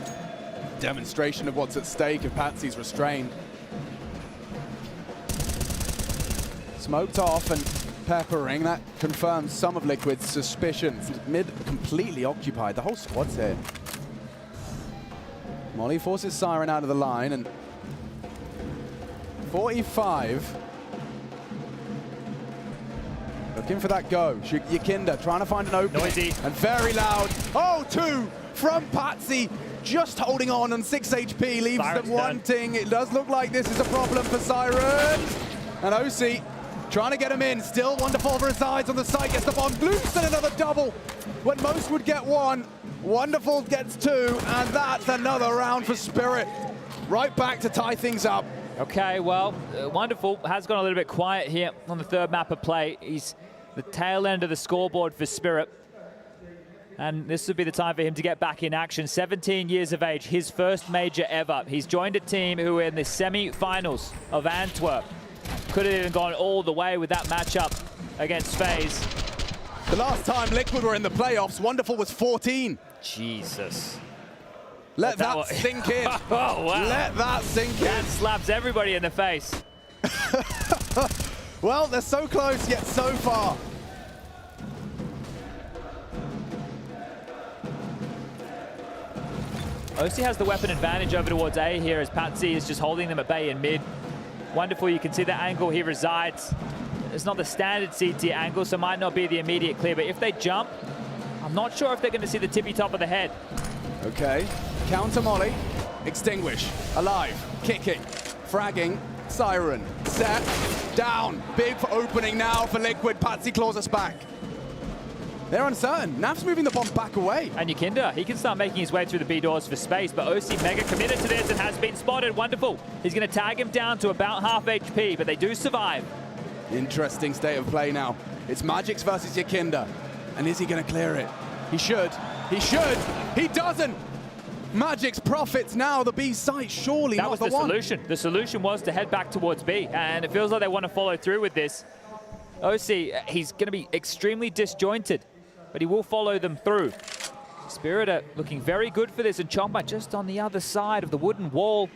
Demonstration of what's at stake if Patsy's restrained. Smoked off and peppering. That confirms some of Liquid's suspicions. Mid completely occupied. The whole squad's here. Molly forces Siren out of the line, and 45. Looking for that go. Yakinda trying to find an opening. Noisy. And very loud. Oh, 2 from Patsy. just holding on 6 HP, leaves Siren's them wanting. It does look like this is a problem for Siren. And OC trying to get him in. Still wonderful for his sides on the side. Gets the bomb loose and another double. When most would get one, Wonderful gets 2. And that's another round for Spirit. Right back to tie things up. Okay, well, Wonderful has gone a little bit quiet here on the third map of play. He's the tail end of the scoreboard for Spirit. And this would be the time for him to get back in action. 17 years of age, his first major ever. He's joined a team who are in the semi-finals of Antwerp. Could have even gone all the way with that matchup against FaZe. The last time Liquid were in the playoffs, Wonderful was 14. Jesus. Let that sink in. Oh, wow. Let that sink in. That slaps everybody in the face. Well, they're so close, yet so far. OC has the weapon advantage over towards A here as Patsy is just holding them at bay in mid. Wonderful, you can see the angle he resides. It's not the standard CT angle, so it might not be the immediate clear, but if they jump, I'm not sure if they're going to see the tippy top of the head. Okay, counter molly, extinguish, alive, kicking, fragging, Siren, set, down. Big opening now for Liquid. Patsy claws us back. They're uncertain. Nav's moving the bomb back away. And Yakinda, he can start making his way through the B doors for space, but OC mega committed to this and has been spotted. Wonderful. He's going to tag him down to about half HP, but they do survive. Interesting state of play now. It's Magix versus Yakinda. And is he going to clear it? He should. He should. He doesn't. Magix profits now the B site, surely that not was the one. Solution. The solution was to head back towards B, and it feels like they want to follow through with this. OC, he's going to be extremely disjointed, but he will follow them through. Spirit are looking very good for this, and Chompa just on the other side of the wooden wall.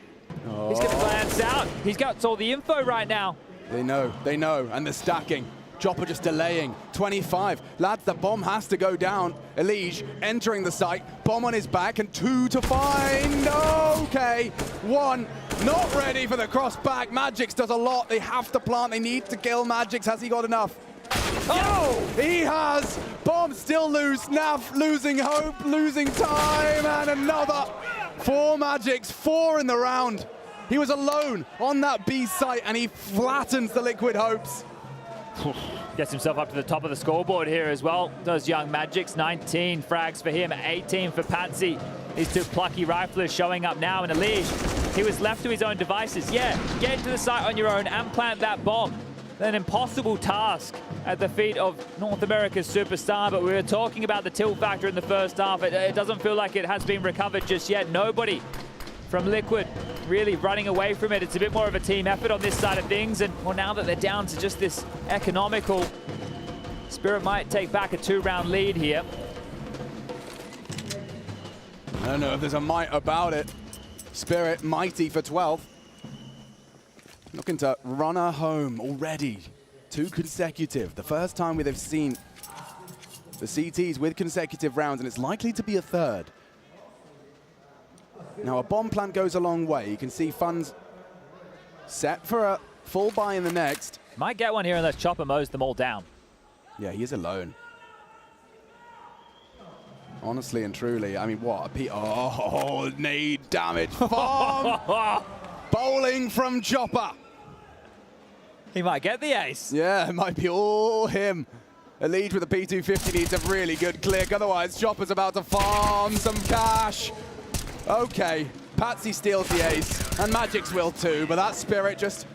Oh. He's going to glance out. He's got all the info right now. They know, and they're stacking. Chopper just delaying. 25. Lads, the bomb has to go down. Elige entering the site. Bomb on his back, and 2 to find. Okay. 1. Not ready for the cross back. Magix does a lot. They have to plant. They need to kill Magix. Has he got enough? Oh! He has. Bomb still loose. Nav losing hope, losing time, and another. 4 Magix. 4 in the round. He was alone on that B site, and he flattens the Liquid hopes. Gets himself up to the top of the scoreboard here as well. Does young Magix. 19 frags for him, 18 for Patsy. These 2 plucky riflers showing up now in Elige. He was left to his own devices. Yeah, get into the site on your own and plant that bomb. An impossible task at the feet of North America's superstar, but we were talking about the tilt factor in the first half. It doesn't feel like it has been recovered just yet. Nobody from Liquid really running away from it. It's a bit more of a team effort on this side of things, and well, now that they're down to just this economical, Spirit might take back a 2-round lead here. I don't know if there's a might about it. Spirit mighty for 12. Looking to run her home already. 2 consecutive. The first time we've seen the CTs with consecutive rounds, and it's likely to be a third. Now, a bomb plant goes a long way. You can see funds set for a full buy in the next. Might get one here unless Chopper mows them all down. Yeah, he is alone. Honestly and truly, I mean, what? Oh, nade damage. Bomb! Bowling from Chopper. He might get the ace. Yeah, it might be all him. Elige with a P250 needs a really good click. Otherwise, Chopper's about to farm some cash. Okay, Patsy steals the ace, and Magix will too, but that Spirit just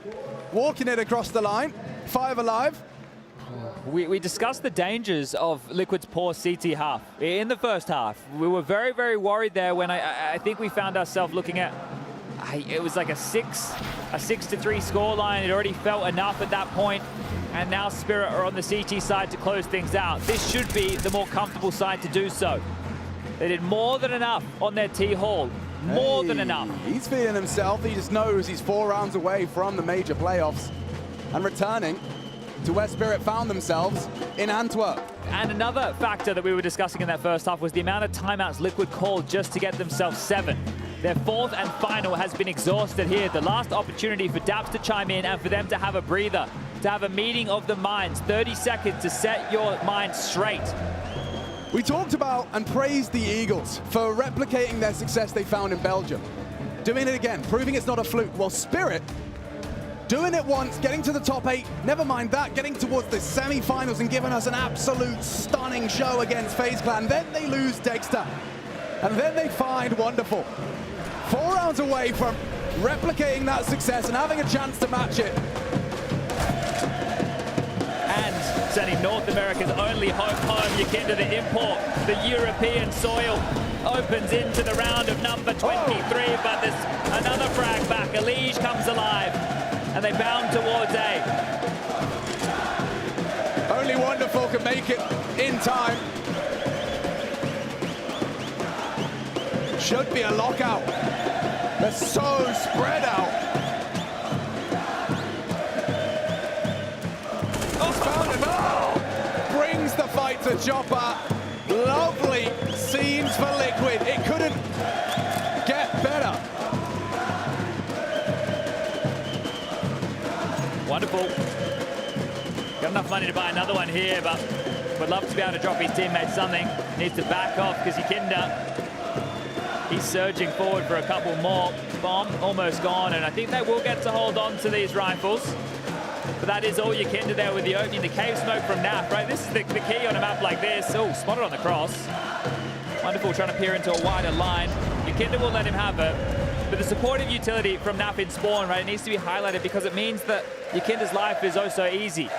walking it across the line. 5 alive. We discussed the dangers of Liquid's poor CT half in the first half. We were very, very worried there when I think we found ourselves looking at, it was like a 6-3 scoreline. It already felt enough at that point, and now Spirit are on the CT side to close things out. This should be the more comfortable side to do so. They did more than enough on their T-Hall. More than enough. He's feeling himself. He just knows he's 4 rounds away from the major playoffs and returning to where Spirit found themselves in Antwerp. And another factor that we were discussing in that first half was the amount of timeouts Liquid called just to get themselves 7. Their 4th and final has been exhausted here. The last opportunity for Daps to chime in and for them to have a breather, to have a meeting of the minds. 30 seconds to set your mind straight. We talked about and praised the Eagles for replicating their success they found in Belgium. Doing it again, proving it's not a fluke. Well, Spirit, doing it once, getting to the top 8, never mind that, getting towards the semi-finals and giving us an absolute stunning show against FaZe Clan. Then they lose Dexter, and then they find Wonderful. 4 rounds away from replicating that success and having a chance to match it. And certainly North America's only home, Yakinda, the import, the European soil, opens into the round of number 23, but there's another frag back. Elige comes alive, and they bound towards A. Only Wonderful can make it in time. Should be a lockout. They're so spread out. Brings the fight to Chopper. Lovely scenes for Liquid. It couldn't get better. Wonderful. Got enough money to buy another one here, but would love to be able to drop his teammates something. Needs to back off because Yakinda, he's surging forward for a couple more. Bomb almost gone, and I think they will get to hold on to these rifles. But that is all Yakinda there with the opening. The cave smoke from NAF, right? This is the key on a map like this. Oh, spotted on the cross. Wonderful trying to peer into a wider line. Yakinda will let him have it. But the supportive utility from NAF in spawn, right, it needs to be highlighted because it means that Yakinda's life is oh so easy.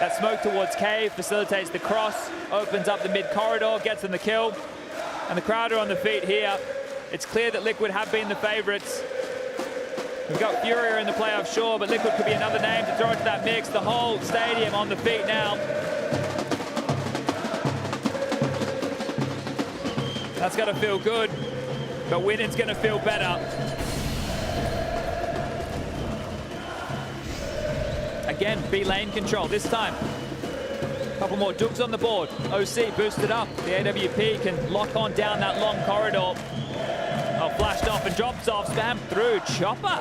That smoke towards cave facilitates the cross, opens up the mid corridor, gets them the kill. And the crowd are on the feet here. It's clear that Liquid have been the favorites. We've got Furia in the playoff, sure, but Liquid could be another name to throw into that mix. The whole stadium on the feet now. That's going to feel good, but winning's going to feel better. Again, B lane control this time. A couple more Dougs on the board. OC boosted up. The AWP can lock on down that long corridor. Oh, flashed off and drops off. Spam through. Chopper.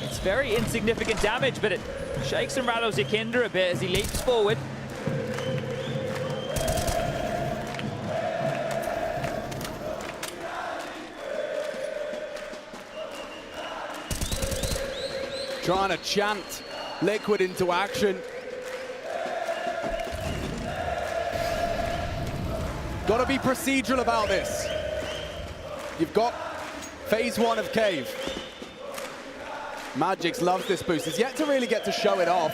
It's very insignificant damage, but it shakes and rattles Yakinda a bit as he leaps forward. Trying to chant Liquid into action. Got to be procedural about this. You've got phase 1 of Cave. Magix loves this boost. He's yet to really get to show it off.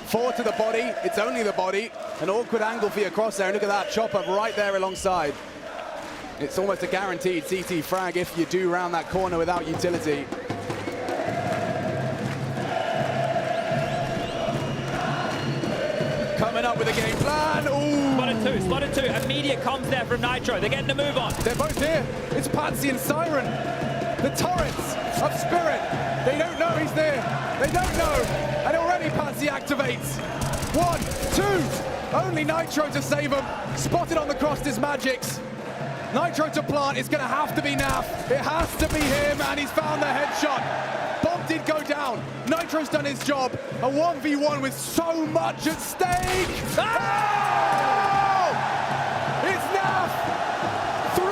4 to the body. It's only the body. An awkward angle for your crosshair. Look at that. Chopper right there alongside. It's almost a guaranteed CT frag if you do round that corner without utility. Coming up with a game plan. Ooh. Spotted two. Immediate comms there from Nitro. They're getting a move on. They're both here. It's Patsy and Siren. The turrets of Spirit. They don't know he's there. They don't know. And already Patsy activates. 1, 2. Only Nitro to save him. Spotted on the cross is Magix. Nitro to plant. It's going to have to be NAF. It has to be him, and he's found the headshot. Bomb did go down. Nitro's done his job. A 1v1 with so much at stake. Oh! It's NAF. 3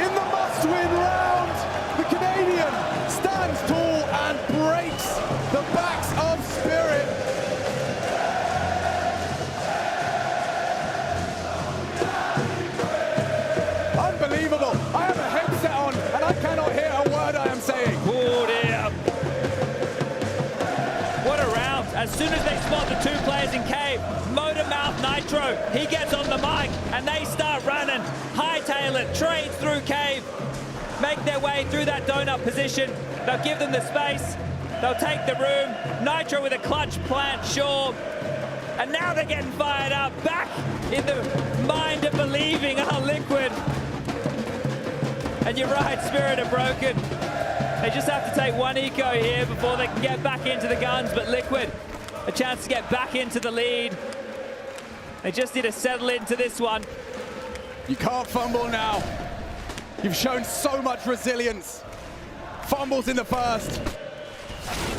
in the must-win round. The Canadian stands tall and breaks the backs of Spirit. Unbelievable. I have a headset on and I cannot hear a word I am saying. Oh dear. What a round. As soon as they spot the 2 players in cave, Motormouth Nitro, he gets on the mic and they start running. Hightail it, trades through cave, make their way through that donut position. They'll give them the space. They'll take the room. Nitro with a clutch plant, sure. And now they're getting fired up. Back in the mind of believing are Liquid. And you're right, Spirit are broken. They just have to take 1 eco here before they can get back into the guns, but Liquid, a chance to get back into the lead. They just need to settle into this one. You can't fumble now. You've shown so much resilience. Fumbles in the first.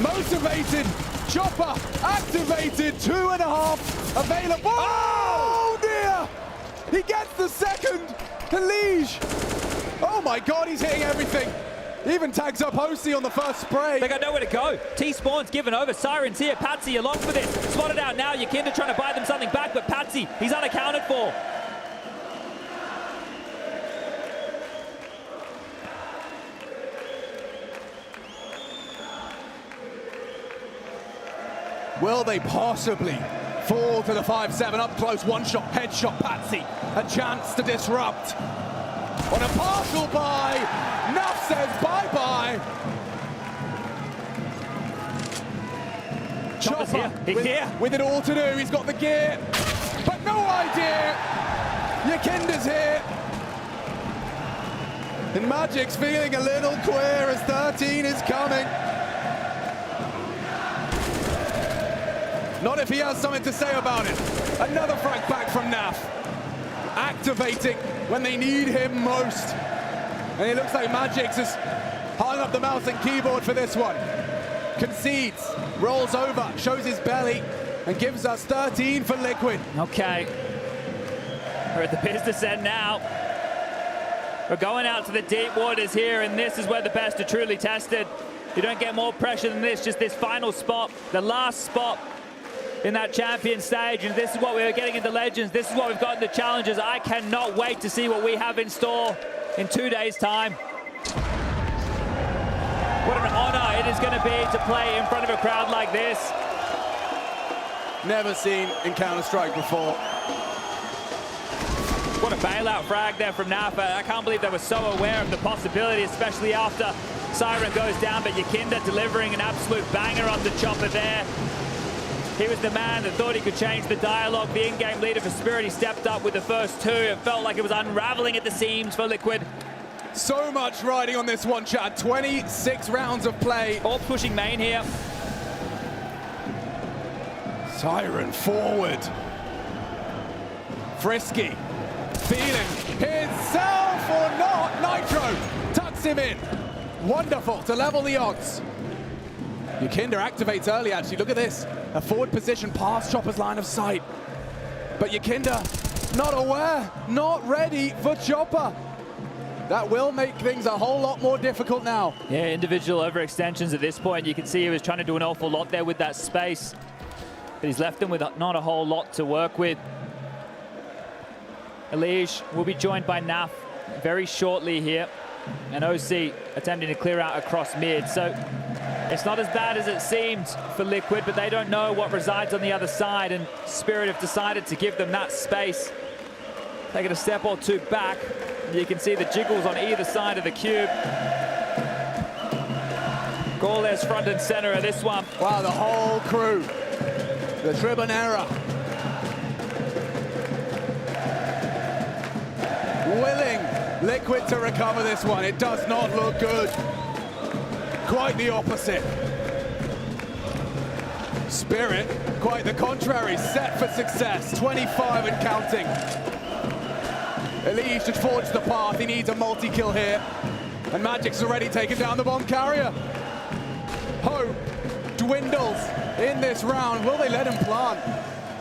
Motivated. Chopper activated. 2.5 available. Oh dear! He gets the second. Elige. Oh my God, he's hitting everything. He even tags up Hosi on the first spray. They got nowhere to go. T-Spawn's given over. Siren's here. Patsy along for this. Spotted out now. Yakinda trying to buy them something back, but Patsy, he's unaccounted for. Will they possibly fall to the 5-7? Up close, one shot, headshot, Patsy. A chance to disrupt. On a partial buy, Nuff says bye-bye. Chopper's here. He's here. With it all to do, he's got the gear, but no idea. Yakinda's here. And Magic's feeling a little queer as 13 is coming. Not if he has something to say about it. Another frag back from NAF. Activating when they need him most. And it looks like Magic's has hung up the mouse and keyboard for this one. Concedes, rolls over, shows his belly, and gives us 13 for Liquid. Okay. We're at the business end now. We're going out to the deep waters here, and this is where the best are truly tested. You don't get more pressure than this, just this final spot, the last spot in that champion stage, and this is what we are getting into Legends. This is what we've got in the challenges. I cannot wait to see what we have in store in 2 days' time. What an honor it is going to be to play in front of a crowd like this. Never seen in Counter-Strike before. What a bailout frag there from NAFA. I can't believe they were so aware of the possibility, especially after Siren goes down, but Yakinda delivering an absolute banger on the chopper there. He was the man that thought he could change the dialogue. The in-game leader for Spirit, he stepped up with the first two. It felt like it was unraveling at the seams for Liquid. So much riding on this one, Chad. 26 rounds of play. All pushing main here. Siren forward. Frisky. Feeling himself or not. Nitro tucks him in. Wonderful to level the odds. Yakinda activates early, actually. Look at this. A forward position past Chopper's line of sight. But Yakinda not aware, not ready for Chopper. That will make things a whole lot more difficult now. Yeah, individual overextensions at this point. You can see he was trying to do an awful lot there with that space. But he's left them with not a whole lot to work with. Elige will be joined by NAF very shortly here. And OC attempting to clear out across mid. So it's not as bad as it seemed for Liquid, but they don't know what resides on the other side. And Spirit have decided to give them that space. Taking a step or two back. You can see the jiggles on either side of the cube. Gorles front and center of this one. Wow, the whole crew. The Tribunera. Willing Liquid to recover this one. It does not look good. Quite the opposite. Spirit, quite the contrary, set for success. 25 and counting. Elige should forge the path. He needs a multi-kill here. And Magic's already taken down the bomb carrier. Hope dwindles in this round. Will they let him plant?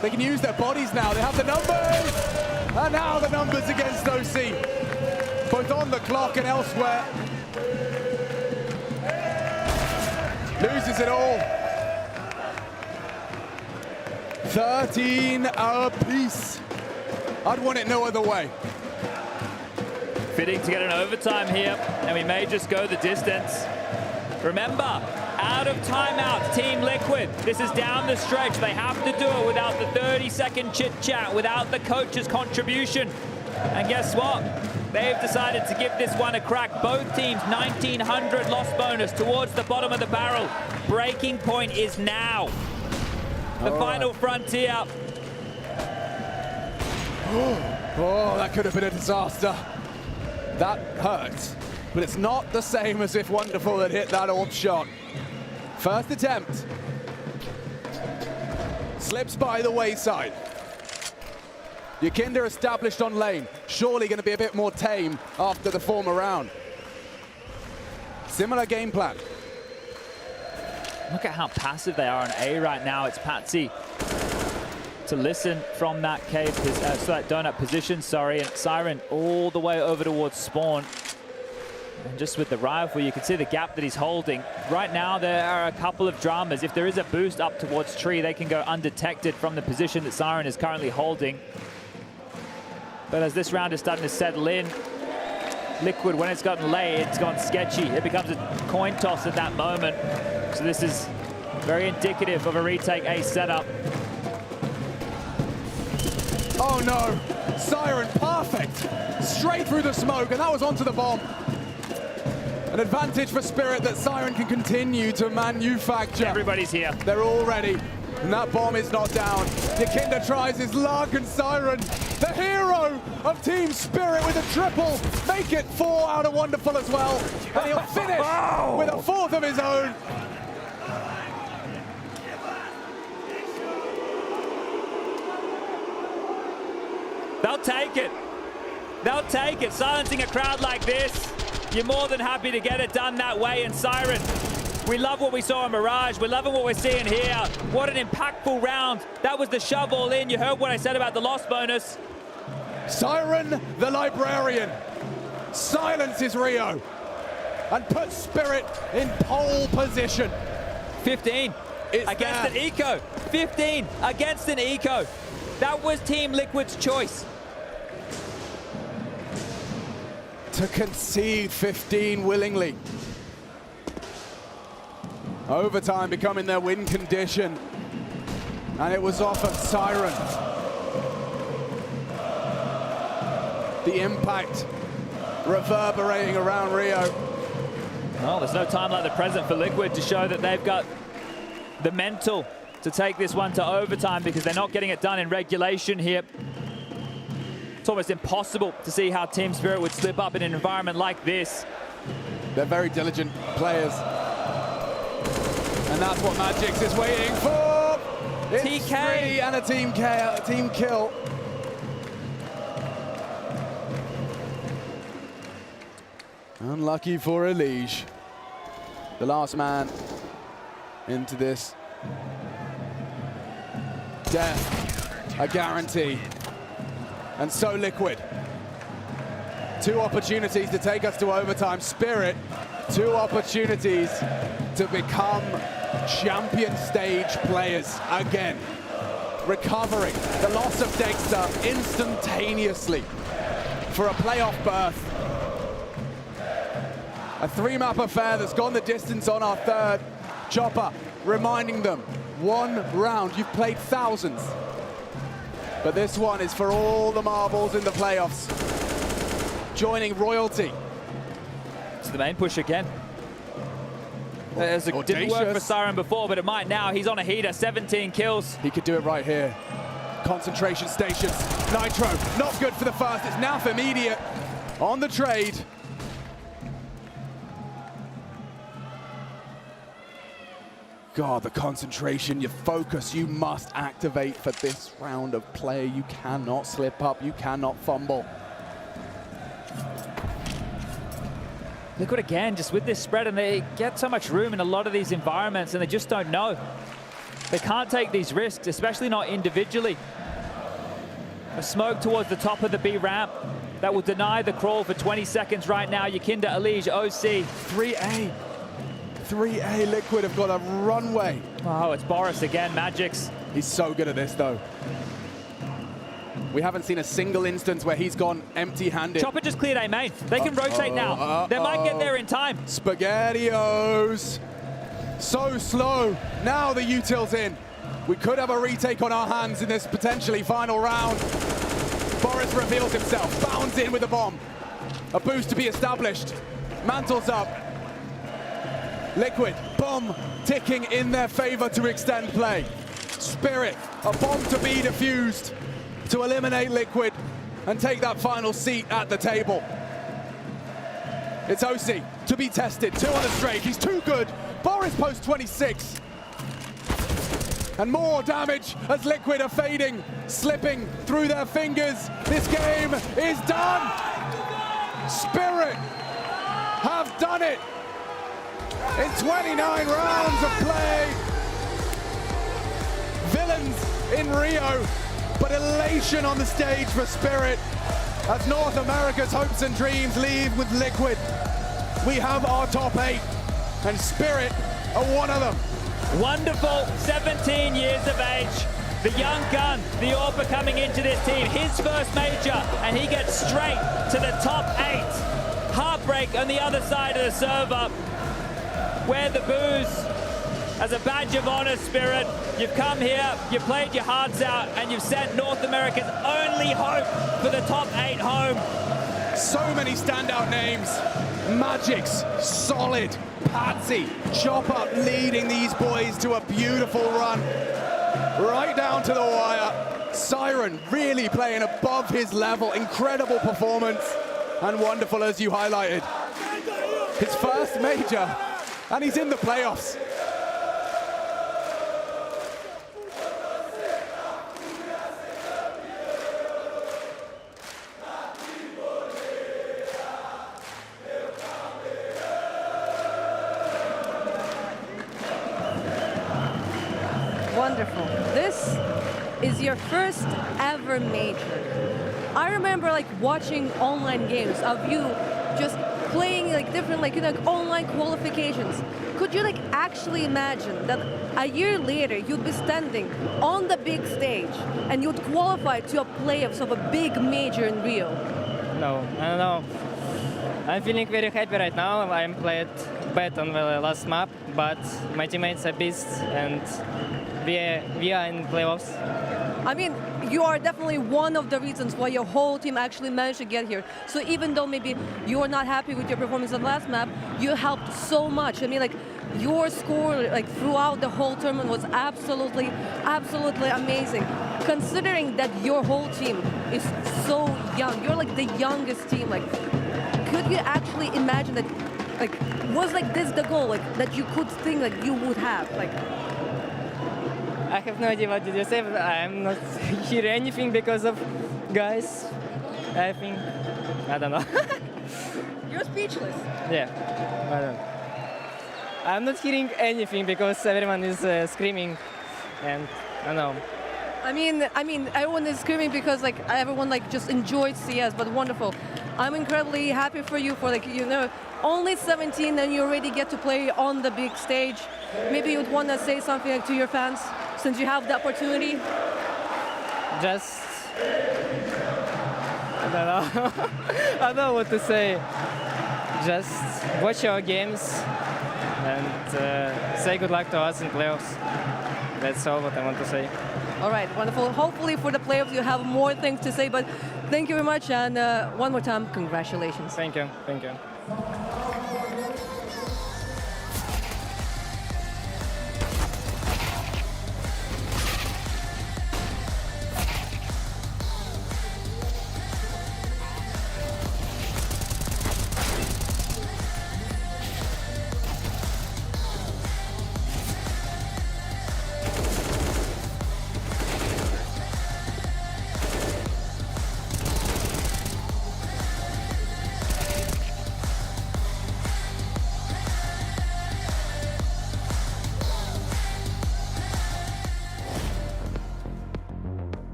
They can use their bodies now. They have the numbers. And now the numbers against OC. Both on the clock and elsewhere. Loses it all. 13 apiece. I'd want it no other way. Fitting to get an overtime here, and we may just go the distance. Remember, out of timeouts, Team Liquid. This is down the stretch. They have to do it without the 30-second chit-chat, without the coach's contribution. And guess what? They've decided to give this one a crack. Both teams, 1,900 loss bonus towards the bottom of the barrel. Breaking point is now. The final frontier. Oh, that could have been a disaster. That hurts, but it's not the same as if Wonderful had hit that orb shot. First attempt. Slips by the wayside. Yakinda established on lane. Surely going to be a bit more tame after the former round. Similar game plan. Look at how passive they are on A right now. It's Patsy to listen from that cave, that donut position, sorry, and Siren all the way over towards spawn. And just with the rifle, you can see the gap that he's holding. Right now, there are a couple of dramas. If there is a boost up towards tree, they can go undetected from the position that Siren is currently holding. But as this round is starting to settle in, Liquid, when it's gotten late, it's gone sketchy. It becomes a coin toss at that moment. So this is very indicative of a retake A setup. Oh no, Siren, perfect. Straight through the smoke, and that was onto the bomb. An advantage for Spirit that Siren can continue to manufacture. Everybody's here. They're all ready, and that bomb is not down. Yakinda tries his luck, and Siren, the hero of Team Spirit with a triple, make it 4 out of Wonderful as well. And he'll finish with a 4th of his own. They'll take it. They'll take it. Silencing a crowd like this, you're more than happy to get it done that way. And Siren, we love what we saw in Mirage. We're loving what we're seeing here. What an impactful round. That was the shove all in. You heard what I said about the loss bonus. Siren, the librarian, silences Rio and puts Spirit in pole position. 15 against an eco. 15 against an eco. That was Team Liquid's choice. To concede 15 willingly. Overtime becoming their win condition. And it was off of Siren. The impact reverberating around Rio. Well, there's no time like the present for Liquid to show that they've got the mental to take this one to overtime, because they're not getting it done in regulation here. It's almost impossible to see how Team Spirit would slip up in an environment like this. They're very diligent players. And that's what Magix is waiting for. It's TK. 3 and a team kill. Unlucky for Elige. The last man into this. Death, a guarantee. And so Liquid. 2 opportunities to take us to overtime. Spirit, 2 opportunities to become champion stage players again. Recovering the loss of Dexter instantaneously for a playoff berth. A 3-map affair that's gone the distance on our 3rd. Chopper reminding them, 1 round, you've played thousands. But this one is for all the marbles in the playoffs. Joining Royalty. It's the main push again. It didn't work for Siren before, but it might now. He's on a heater, 17 kills. He could do it right here. Concentration stations. Nitro, not good for the first. It's now for immediate on the trade. God, the concentration, your focus, you must activate for this round of play. You cannot slip up, you cannot fumble. Liquid again, just with this spread, and they get so much room in a lot of these environments, and they just don't know. They can't take these risks, especially not individually. A smoke towards the top of the B ramp that will deny the crawl for 20 seconds right now. Yakinda, Elige, OC. 3A Liquid have got a runway. Oh, it's Boris again, Magix. He's so good at this, though. We haven't seen a single instance where he's gone empty-handed. Chopper just cleared A main. They can rotate now. They might get there in time. SpaghettiOs. So slow. Now the util's in. We could have a retake on our hands in this potentially final round. Boris reveals himself, bounds in with a bomb. A boost to be established. Mantles up. Liquid, bomb ticking in their favor to extend play. Spirit, a bomb to be defused to eliminate Liquid and take that final seat at the table. It's OC to be tested, 2 on a straight. He's too good. Boris post 26. And more damage as Liquid are fading, slipping through their fingers. This game is done. Spirit have done it. In 29 rounds of play, Villains in Rio, but elation on the stage for Spirit as North America's hopes and dreams leave with Liquid. We have our top 8, and Spirit are one of them. Wonderful, 17 years of age. The young gun, the AWPA coming into this team, his first major, and he gets straight to the top 8. Heartbreak on the other side of the server. Wear the booze as a badge of honor, Spirit. You've come here, you've played your hearts out, and you've sent North America's only hope for the top 8 home. So many standout names. Magix, Solid, Patsy, Chop Up leading these boys to a beautiful run. Right down to the wire. Siren really playing above his level. Incredible performance. And wonderful, as you highlighted. His first major, and he's in the playoffs. Wonderful. This is your first ever major. I remember like watching online games of you just playing like different like online qualifications. Could you like actually imagine that a year later you'd be standing on the big stage and you'd qualify to a playoffs of a big major in Rio? No, I don't know. I'm feeling very happy right now. I played bad on the last map, but my teammates are beasts and we are in playoffs. I mean, you are definitely one of the reasons why your whole team actually managed to get here. So even though maybe you are not happy with your performance on the last map, you helped so much. I mean, like, your score like throughout the whole tournament was absolutely amazing. Considering that your whole team is so young, you're like the youngest team. Like, could you actually imagine that? Like, was like this the goal? Like that you could think like you would have? Like, I have no idea what did you say, but I'm not hearing anything because of guys. I think, I don't know. You're speechless. Yeah, I don't know. I'm not hearing anything because everyone is screaming, and I don't know. I mean, everyone is screaming because like everyone like just enjoyed CS, but wonderful. I'm incredibly happy for you for like only 17 and you already get to play on the big stage. Maybe you'd want to say something like, to your fans since you have the opportunity. Just I don't know. I don't know what to say. Just watch our games and say good luck to us in playoffs. That's all what I want to say. All right, wonderful. Hopefully for the playoffs you have more things to say, but thank you very much, and one more time, congratulations. Thank you. Thank you.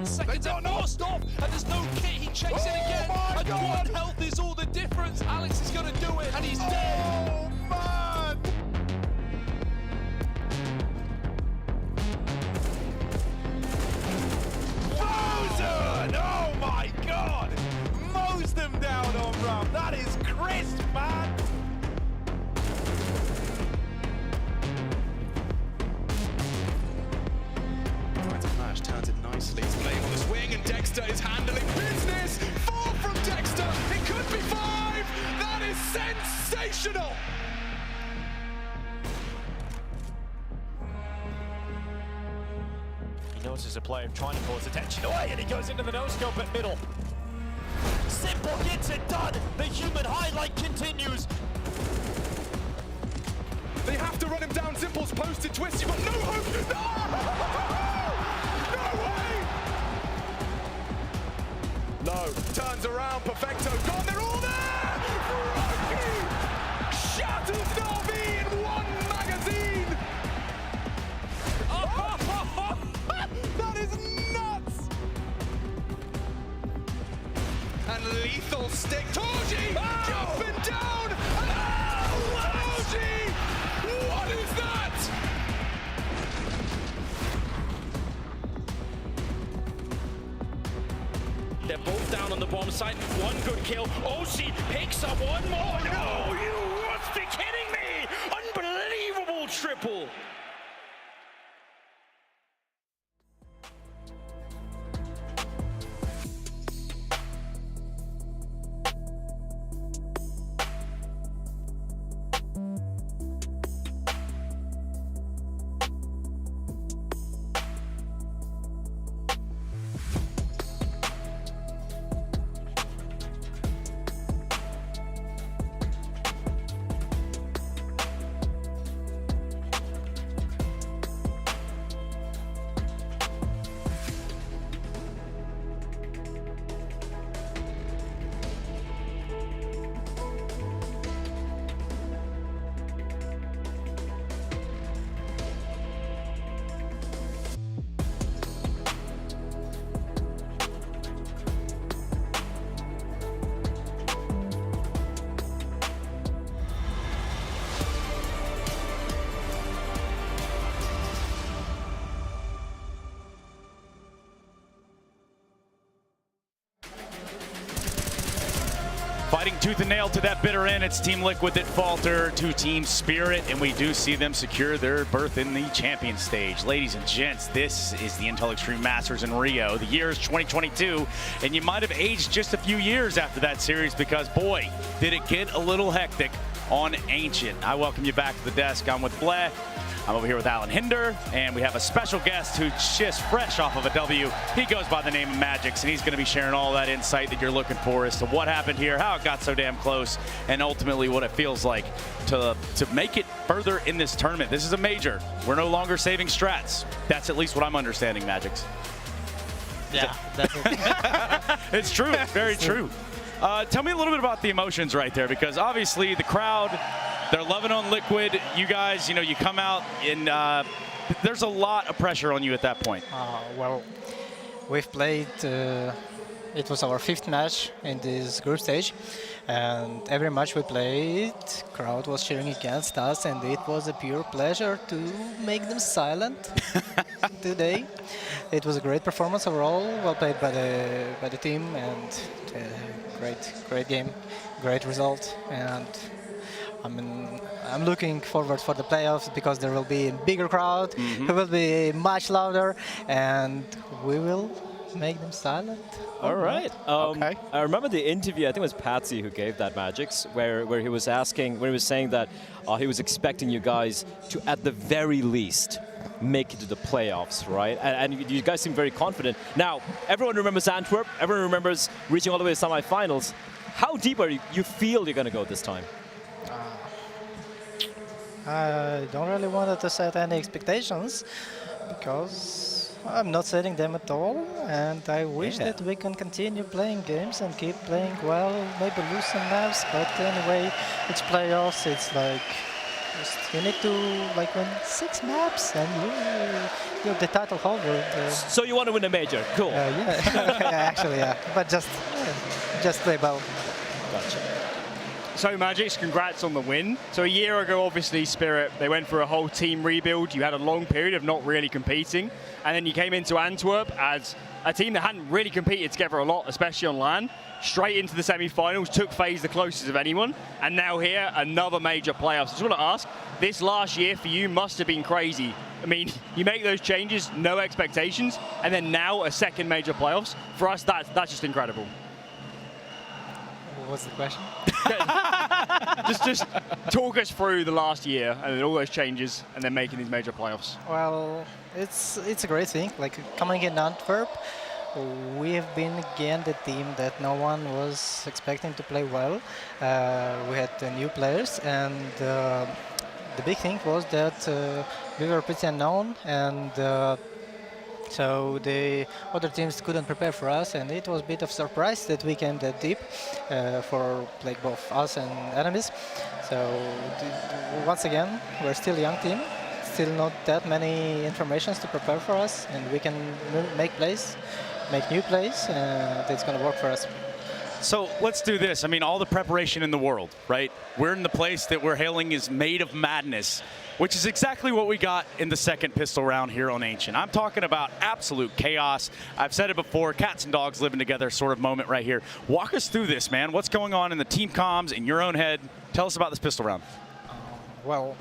Seconds are forced off, and there's no kit. He chasing again. And one health is all the difference. Alex is going to do it, and he's dead. Oh, man! Frozen! Oh, my God! Mows them down on Rum. That is crisp, man! Turns it nicely. He's playing on the swing, and Dexter is handling business. 4 from Dexter. It could be 5. That is sensational. He notices a player trying to pull his attention away, and he goes into the no-scope at middle. Simple gets it done. The human highlight continues. They have to run him down. Simple's posted twist. You've got no hope. No! No way! No. Turns around. Perfecto. Gone. They're all there! Rocky shatters NAVI in one magazine! That is nuts! And lethal stick. Torji jumping down! Torji! What is that? They're both down on the bomb side. One good kill. OC picks up one more. No, you must be kidding me! Unbelievable triple. Fighting tooth and nail to that bitter end. It's Team Liquid that falter to Team Spirit, and we do see them secure their berth in the champion stage. Ladies and gents, this is the Intel Extreme Masters in Rio. The year is 2022, and you might have aged just a few years after that series because, boy, did it get a little hectic on Ancient. I welcome you back to the desk. I'm with Blair. I'm over here with Alan Hinder, and we have a special guest who's just fresh off of a W. He goes by the name of Magix, and he's going to be sharing all that insight that you're looking for as to what happened here, how it got so damn close, and ultimately what it feels like to make it further in this tournament. This is a major. We're no longer saving strats. That's at least what I'm understanding, Magix. Yeah, definitely. It's true. It's very true. Tell me a little bit about the emotions right there, because obviously the crowd, they're loving on Liquid. You guys, you know, you come out and there's a lot of pressure on you at that point. Well, we've played, it was our 5th match in this group stage, and every match we played, crowd was cheering against us, and it was a pure pleasure to make them silent today. It was a great performance overall, well played by the team, and great game, great result, and I'm looking forward for the playoffs because there will be a bigger crowd, it will be much louder, and we will make them silent. All right. Okay. I remember the interview, I think it was Patsy who gave that Magix, where he was asking, where he was saying that he was expecting you guys to, at the very least, make it to the playoffs, right? And you guys seem very confident. Now, everyone remembers Antwerp. Everyone remembers reaching all the way to semifinals. How deep are you feel you're going to go this time? I don't really want to set any expectations because I'm not setting them at all, and I wish that we can continue playing games and keep playing well, maybe lose some maps, but anyway, it's playoffs, it's like you need to win 6 maps and you're the title holder. So you want to win a major, cool. Yeah, actually, yeah, but just play well. Gotcha. So Magix, congrats on the win. So a year ago, obviously, Spirit, they went for a whole team rebuild. You had a long period of not really competing. And then you came into Antwerp as a team that hadn't really competed together a lot, especially on LAN. Straight into the semi-finals, took FaZe the closest of anyone. And now here, another major playoffs. I just want to ask, this last year for you must have been crazy. I mean, you make those changes, no expectations, and then now a second major playoffs. For us, that's just incredible. What's the question? just talk us through the last year and all those changes and then making these major playoffs. Well, it's a great thing. Like coming in Antwerp, we have been again the team that no one was expecting to play well. We had new players, and the big thing was that we were pretty unknown, and so the other teams couldn't prepare for us, and it was a bit of surprise that we came that deep for like both us and enemies. So once again, we're still a young team, still not that many informations to prepare for us, and we can make plays, make new plays, and it's going to work for us. So let's do this. I mean, all the preparation in the world, right? We're in the place that we're hailing is made of madness, which is exactly what we got in the second pistol round here on Ancient. I'm talking about absolute chaos. I've said it before, cats and dogs living together sort of moment right here. Walk us through this, man. What's going on in the team comms, in your own head? Tell us about this pistol round. Well,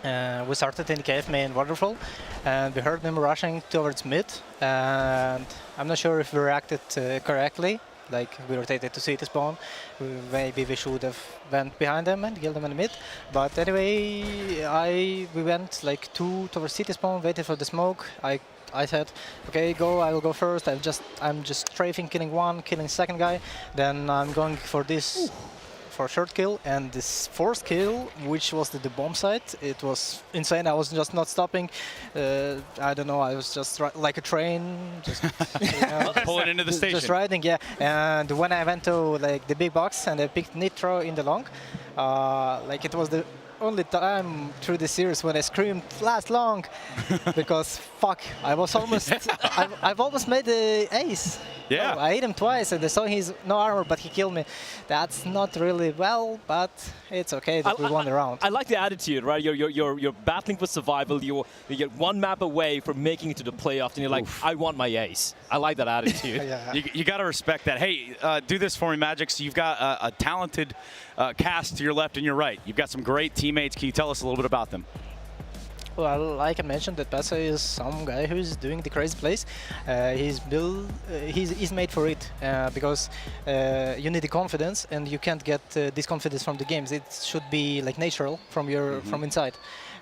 we started in the cave main waterfall, and we heard them rushing towards mid, and I'm not sure if we reacted correctly. Like, we rotated to CT spawn. Maybe we should have went behind them and killed them in the mid. But anyway, we went like 2 towards CT spawn, waited for the smoke. I said, okay, go, I will go first. I'm just strafing, killing one, killing second guy. Then I'm going for this for short kill, and this fourth kill, which was the bomb site, it was insane. I was just not stopping. I don't know, I was just like a train, just pulling into the station. Just riding, yeah. And when I went to like the big box and I picked Nitro in the long, like it was the only time through the series when I screamed last long, because fuck, I was almost, I've almost made the ace. Yeah. I hit him twice and I saw he's no armor, but he killed me. That's not really well, but it's okay that we won the round. I like the attitude, right? You're battling for survival. You're one map away from making it to the playoffs, and you're like, I want my ace. I like that attitude. Yeah. You got to respect that. Hey, do this for me, Magic. So you've got a talented cast to your left and your right. You've got some great teammates. Can you tell us a little bit about them? Well, like I mentioned, that Pesa is some guy who's doing the crazy plays. He's made for it because you need the confidence, and you can't get this confidence from the games. It should be like natural from your from inside,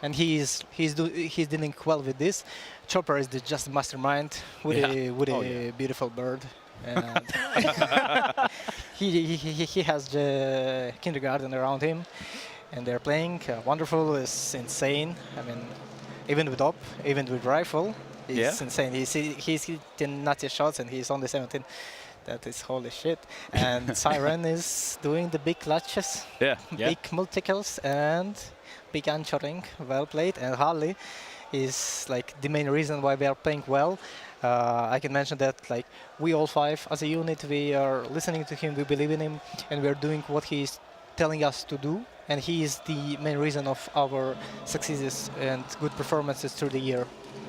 and he's dealing well with this. Chopper is just a mastermind with a beautiful bird. And he has the kindergarten around him. And they're playing wonderful. Is insane. I mean, even with op, even with rifle, it's insane. He's hitting nutty shots, and he's only 17. That is holy shit. And Siren is doing the big clutches, big multi-kills, and big anchoring. Well played. And Harley is like the main reason why we are playing well. I can mention that like we all 5 as a unit, we are listening to him, we believe in him, and we are doing what he's telling us to do. And he is the main reason of our successes and good performances through the year.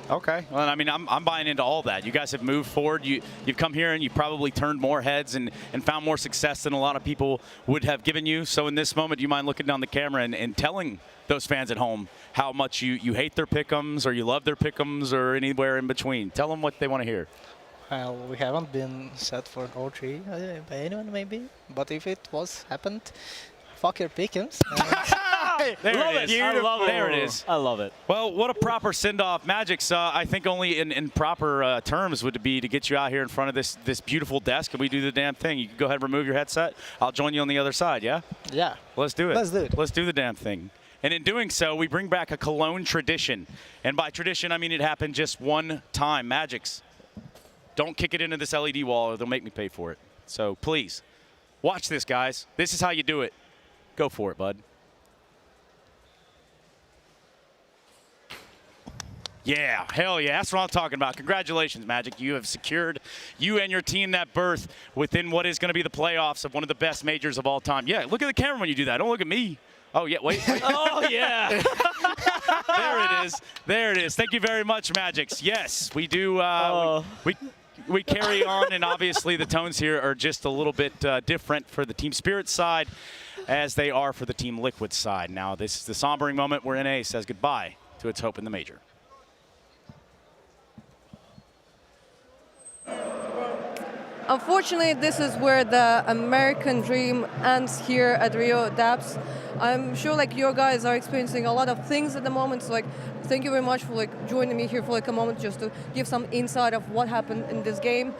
Okay. Well, I mean, I'm buying into all that. You guys have moved forward. You've come here and you've probably turned more heads and found more success than a lot of people would have given you. So in this moment, do you mind looking down the camera and telling those fans at home how much you hate their pick'ems, or you love their pick'ems, or anywhere in between? Tell them what they want to hear. Well, we haven't been set for an O3 by anyone, maybe. But if it was happened, fuck your pick'ems. There it is. Beautiful. There it is. I love it. Well, what a proper send-off. Magic's, I think only in proper terms would be to get you out here in front of this beautiful desk, and we do the damn thing. You can go ahead and remove your headset. I'll join you on the other side, yeah? Yeah. Let's do it. Let's do it. Let's do the damn thing. And in doing so, we bring back a Cologne tradition. And by tradition, I mean it happened just one time. Magic's, don't kick it into this LED wall or they'll make me pay for it. So please, watch this, guys. This is how you do it. Go for it, bud. Yeah, hell yeah, that's what I'm talking about. Congratulations, Magic. You have secured, you and your team, that berth within what is going to be the playoffs of one of the best majors of all time. Yeah, look at the camera when you do that. Don't look at me. Oh, yeah, wait. Oh, yeah. There it is. There it is. Thank you very much, Magics. Yes, we do. We carry on, and obviously the tones here are just a little bit different for the Team Spirit side as they are for the Team Liquid side. Now, this is the sombering moment where NA says goodbye to its hope in the major. Unfortunately, this is where the American dream ends here at Rio Dapps. I'm sure like your guys are experiencing a lot of things at the moment, so like thank you very much for joining me here for a moment, just to give some insight of what happened in this game.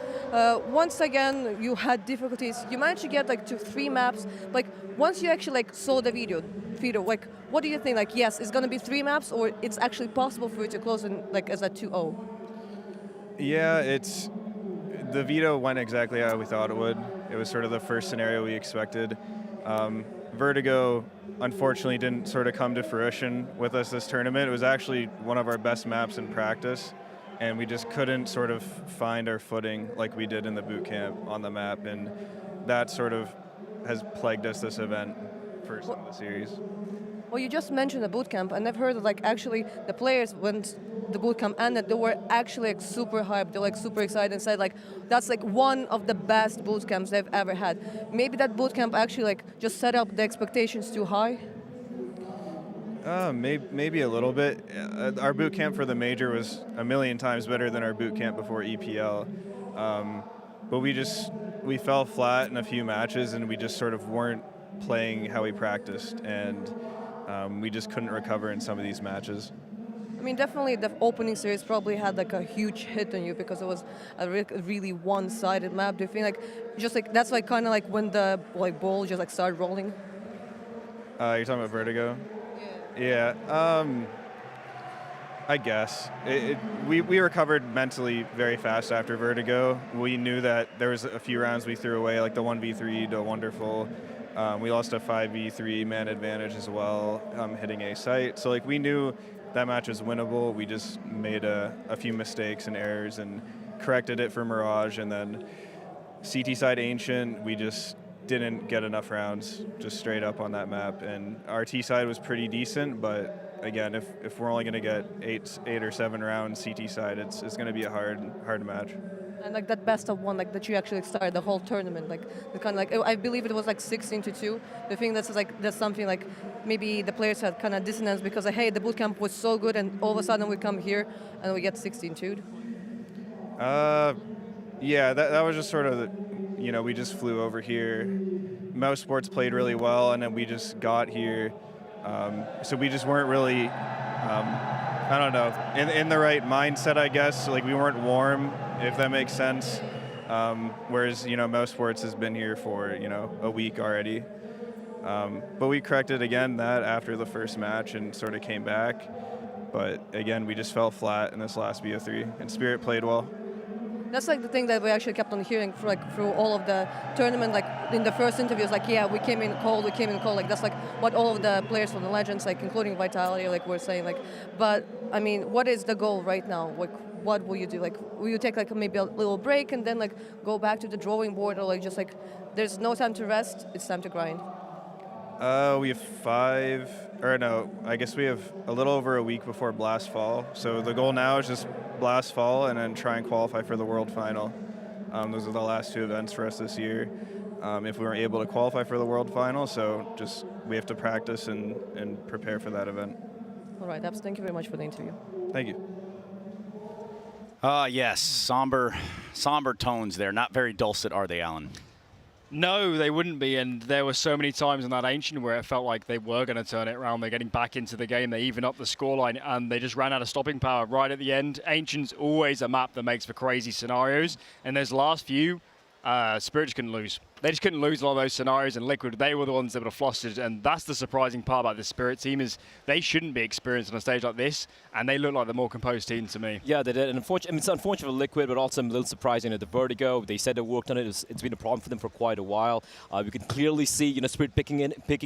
Once again, you had difficulties. You managed to get to 3 maps. Once you actually saw the video, what do you think? Yes, it's gonna be 3 maps, or it's actually possible for you to close in as a 2-0? Yeah, the veto went exactly how we thought it would. It was sort of the first scenario we expected. Vertigo, unfortunately, didn't sort of come to fruition with us this tournament. It was actually one of our best maps in practice, and we just couldn't sort of find our footing like we did in the boot camp on the map, and that sort of has plagued us this event for some of the series. Well, you just mentioned the boot camp, and I've heard that actually the players, when the boot camp ended, they were actually super hyped. They're super excited and said that's one of the best boot camps they've ever had. Maybe that boot camp actually just set up the expectations too high. Maybe a little bit. Our boot camp for the major was a million times better than our boot camp before EPL, but we fell flat in a few matches, and we just sort of weren't playing how we practiced, and we just couldn't recover in some of these matches. I mean, definitely the opening series probably had a huge hit on you because it was a really one-sided map. Do you think that's kind of when the ball just started rolling? You're talking about Vertigo? Yeah. I guess. We recovered mentally very fast after Vertigo. We knew that there was a few rounds we threw away, like the 1v3 to Wonderful. We lost a 5v3 man advantage as well, hitting a site. So we knew that match was winnable. We just made a few mistakes and errors and corrected it for Mirage. And then CT side Ancient, we just didn't get enough rounds just straight up on that map. And our T side was pretty decent, but again, if we're only going to get 8 or 7 rounds CT side, it's going to be a hard match. And that best of one, that you actually started the whole tournament, the kind of I believe it was 16-2. I think that's something maybe the players had kind of dissonance because hey, the bootcamp was so good, and all of a sudden we come here and we get 16-2. Yeah, that was just sort of we just flew over here. Mouse Sports played really well, and then we just got here, so we just weren't really. I don't know, in the right mindset, I guess. We weren't warm, if that makes sense. Whereas, Mouse Sports has been here for, a week already. But we corrected again that after the first match and sort of came back. But again, we just fell flat in this last BO3, and Spirit played well. That's the thing that we actually kept on hearing through all of the tournament. In the first interviews, yeah, we came in cold. That's what all of the players from the Legends, including Vitality, were saying. But I mean, what is the goal right now? What will you do? Will you take maybe a little break and then go back to the drawing board, or there's no time to rest, it's time to grind? We have I guess we have a little over a week before Blast Fall. So the goal now is just Blast Fall and then try and qualify for the World Final. Those are the last 2 events for us this year. If we weren't able to qualify for the World Final, so just we have to practice and prepare for that event. All right, Abs, thank you very much for the interview. Thank you. Yes, somber tones there. Not very dulcet, are they, Alan? No, they wouldn't be, and there were so many times in that Ancient where it felt like they were going to turn it around. They're getting back into the game. They even up the scoreline, and they just ran out of stopping power right at the end. Ancient's always a map that makes for crazy scenarios, and those last few, Spirit just couldn't lose. They just couldn't lose a lot of those scenarios, and Liquid, they were the ones that would have flustered, and that's the surprising part about the Spirit team is they shouldn't be experienced on a stage like this, and they look like the more composed team to me. Yeah, they did, and it's unfortunate for Liquid, but also a little surprising at the Vertigo. They said they worked on it. It's been a problem for them for quite a while. We can clearly see, Spirit picking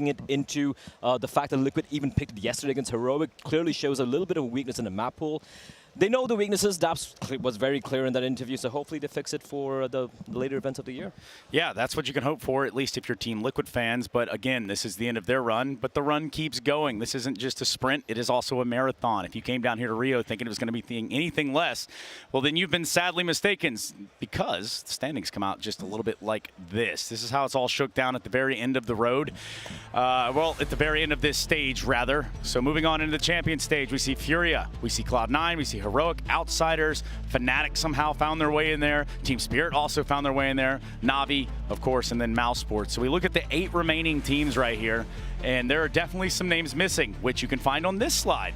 it into the fact that Liquid even picked it yesterday against Heroic clearly shows a little bit of weakness in the map pool. They know the weaknesses. Daps was very clear in that interview, so hopefully they fix it for the later events of the year. Yeah, that's what you can hope for, at least if you're Team Liquid fans. But again, this is the end of their run, but the run keeps going. This isn't just a sprint. It is also a marathon. If you came down here to Rio thinking it was going to be anything less, well, then you've been sadly mistaken, because the standings come out just a little bit like this. This is how it's all shook down at the very end of the road. Well, at the very end of this stage, rather. So moving on into the champion stage, we see Furia, we see Cloud9, we see Heroic, Outsiders, Fnatic somehow found their way in there. Team Spirit also found their way in there. NAVI, of course, and then Mouse Sports. So we look at the 8 remaining teams right here, and there are definitely some names missing, which you can find on this slide.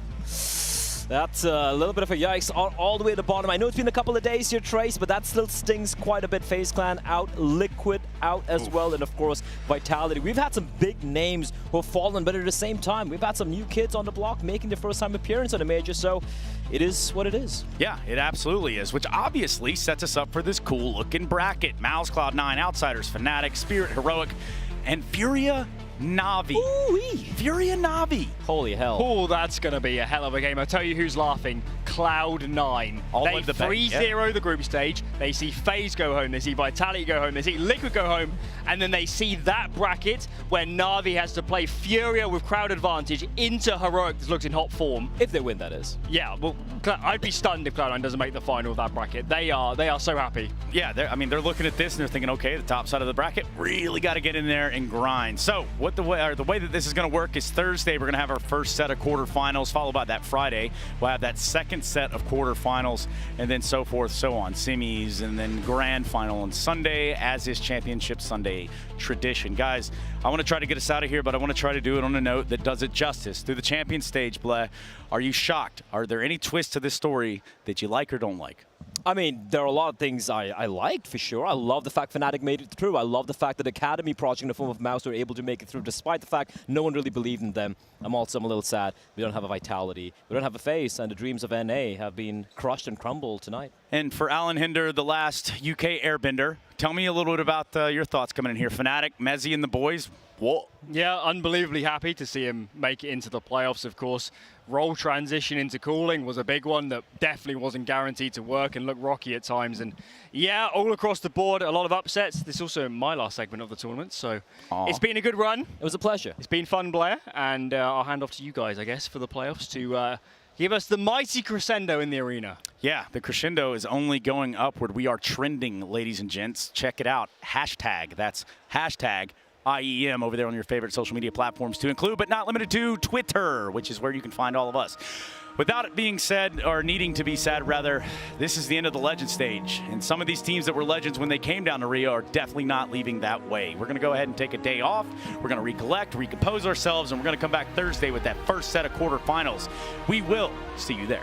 That's a little bit of a yikes all the way to the bottom. I know it's been a couple of days here, Trace, but that still stings quite a bit. FaZe Clan out, Liquid out as well, and of course, Vitality. We've had some big names who have fallen, but at the same time, we've had some new kids on the block making their first time appearance on a major, so it is what it is. Yeah, it absolutely is, which obviously sets us up for this cool-looking bracket. Mouse, Cloud9, Outsiders, Fnatic, Spirit, Heroic, and Furia NAVI. Ooh-wee. Furia NAVI. Holy hell. Oh, that's going to be a hell of a game. I'll tell you who's laughing. Cloud9. They 3-0 the group stage. They see FaZe go home. They see Vitality go home. They see Liquid go home. And then they see that bracket where NAVI has to play Furia with crowd advantage into Heroic that looks in hot form. If they win, that is. Yeah, well, I'd be stunned if Cloud9 doesn't make the final of that bracket. They are so happy. Yeah, they're looking at this and they're thinking, okay, the top side of the bracket, really got to get in there and grind. So the way that this is going to work is Thursday, we're going to have our first set of quarterfinals, followed by that Friday. We'll have that second set of quarterfinals, and then so forth, so on. Semis, and then grand final on Sunday, as is Championship Sunday tradition. Guys, I want to try to get us out of here, but I want to try to do it on a note that does it justice. Through the champion stage, Bleh, are you shocked? Are there any twists to this story that you like or don't like? I mean, there are a lot of things I liked, for sure. I love the fact Fnatic made it through. I love the fact that Academy Project in the form of Mouse were able to make it through, despite the fact no one really believed in them. I'm a little sad. We don't have a Vitality. We don't have a FaZe, and the dreams of NA have been crushed and crumbled tonight. And for Alan Hinder, the last UK airbender, tell me a little bit about your thoughts coming in here. Fnatic, Mezzy, and the boys. What? Yeah, unbelievably happy to see him make it into the playoffs, of course. Role transition into cooling was a big one that definitely wasn't guaranteed to work and looked rocky at times. And yeah, all across the board, a lot of upsets. This is also my last segment of the tournament, so it's been a good run. It was a pleasure. It's been fun, Blair, and I'll hand off to you guys, I guess, for the playoffs to give us the mighty crescendo in the arena. Yeah, the crescendo is only going upward. We are trending, ladies and gents. Check it out. Hashtag, that's hashtag IEM over there on your favorite social media platforms to include, but not limited to, Twitter, which is where you can find all of us. Without it being said, or needing to be said, rather, this is the end of the legend stage. And some of these teams that were legends when they came down to Rio are definitely not leaving that way. We're going to go ahead and take a day off. We're going to recollect, recompose ourselves, and we're going to come back Thursday with that first set of quarterfinals. We will see you there.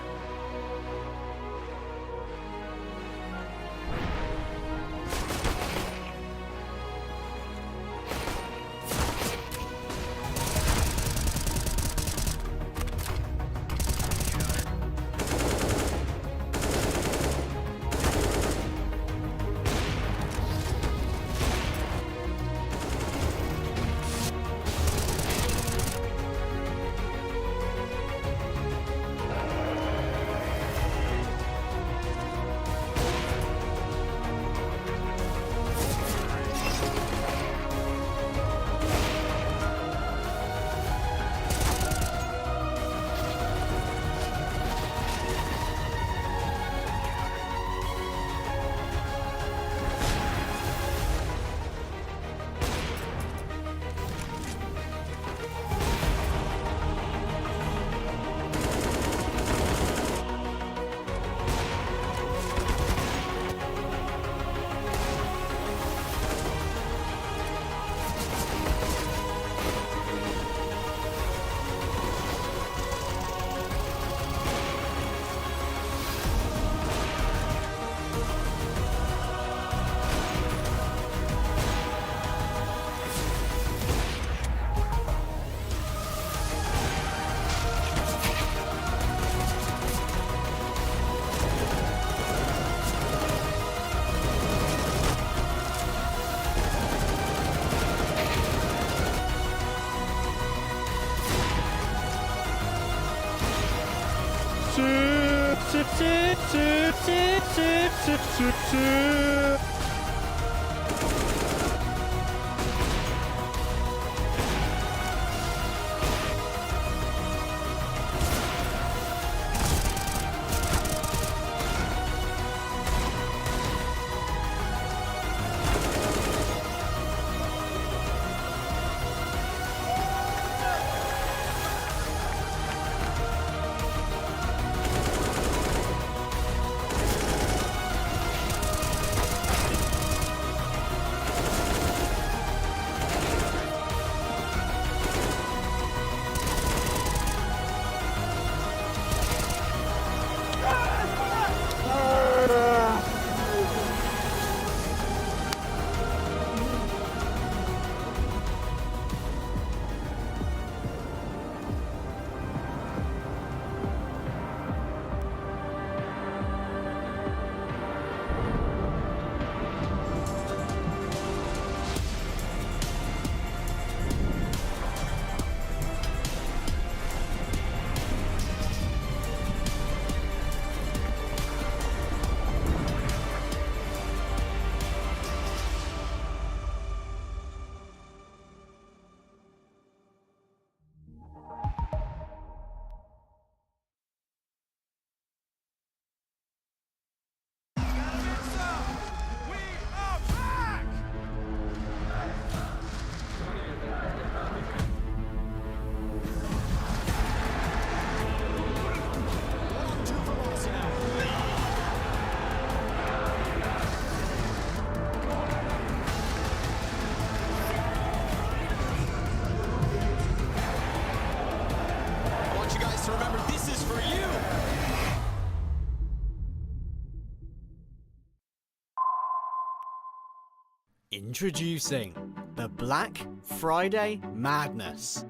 Introducing the Black Friday Madness.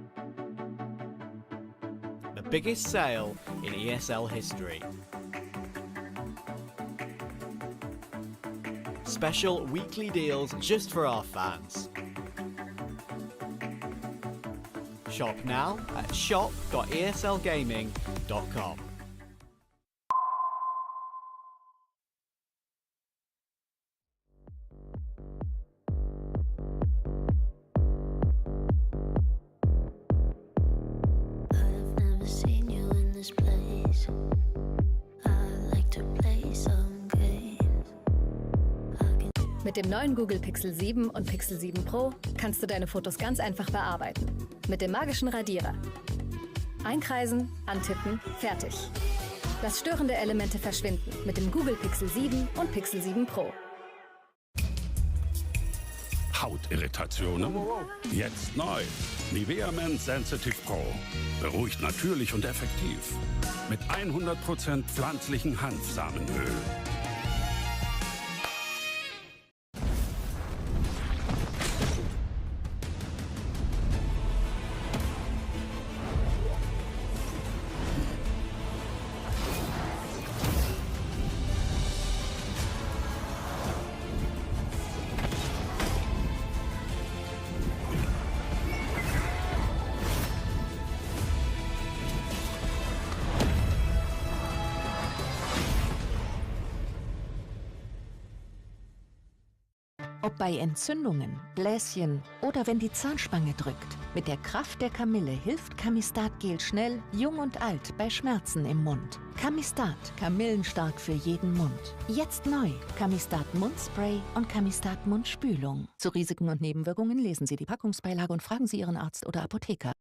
The biggest sale in ESL history. Special weekly deals just for our fans. Shop now at shop.eslgaming.com. Mit dem neuen Google Pixel 7 und Pixel 7 Pro kannst du deine Fotos ganz einfach bearbeiten. Mit dem magischen Radierer. Einkreisen, antippen, fertig. Lass störende Elemente verschwinden mit dem Google Pixel 7 und Pixel 7 Pro. Hautirritationen? Jetzt neu. Nivea Men Sensitive Pro. Beruhigt natürlich und effektiv. Mit 100% pflanzlichen Hanfsamenöl. Ob bei Entzündungen, Bläschen oder wenn die Zahnspange drückt. Mit der Kraft der Kamille hilft Camistat-Gel schnell, jung und alt bei Schmerzen im Mund. Camistat, kamillenstark für jeden Mund. Jetzt neu, Camistat Mundspray und Camistat Mundspülung. Zu Risiken und Nebenwirkungen lesen Sie die Packungsbeilage und fragen Sie Ihren Arzt oder Apotheker.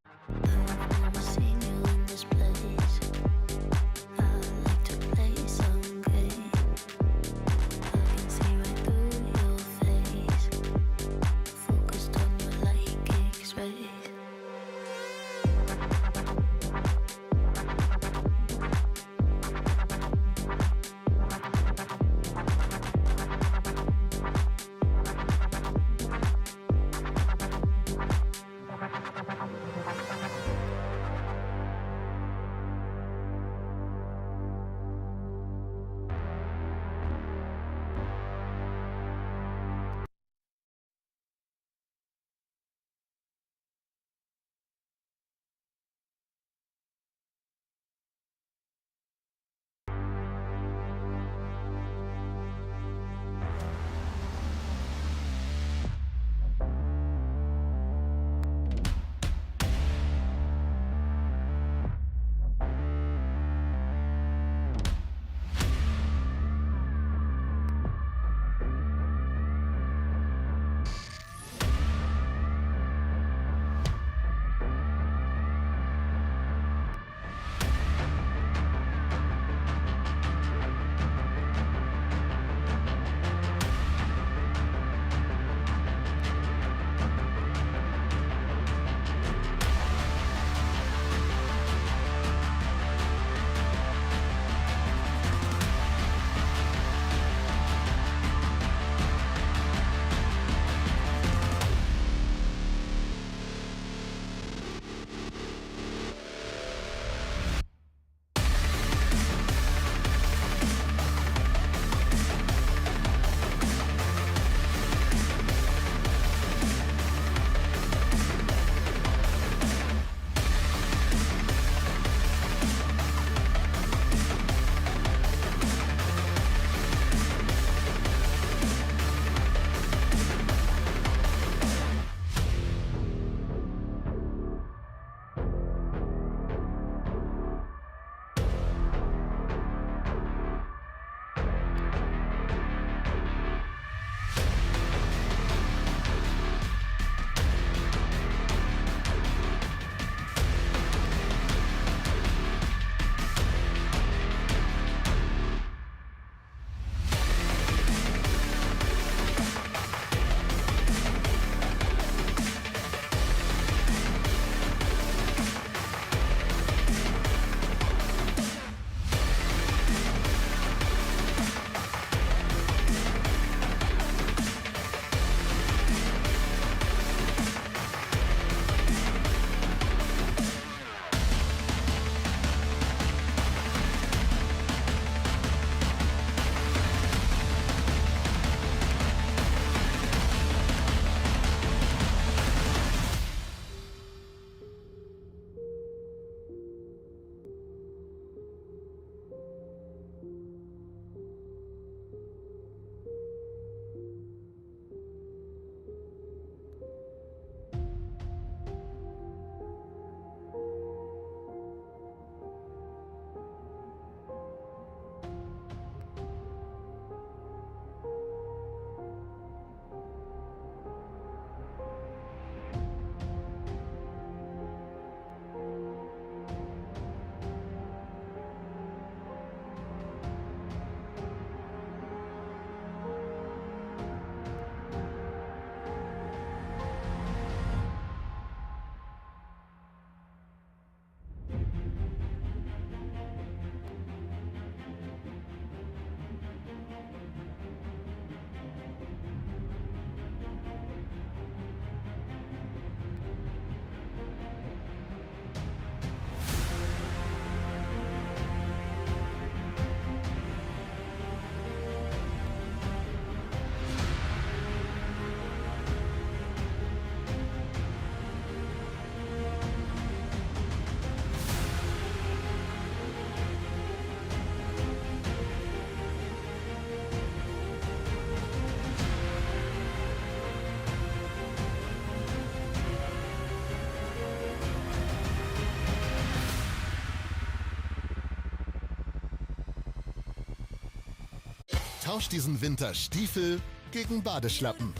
Tauscht diesen Winter Stiefel gegen Badeschlappen,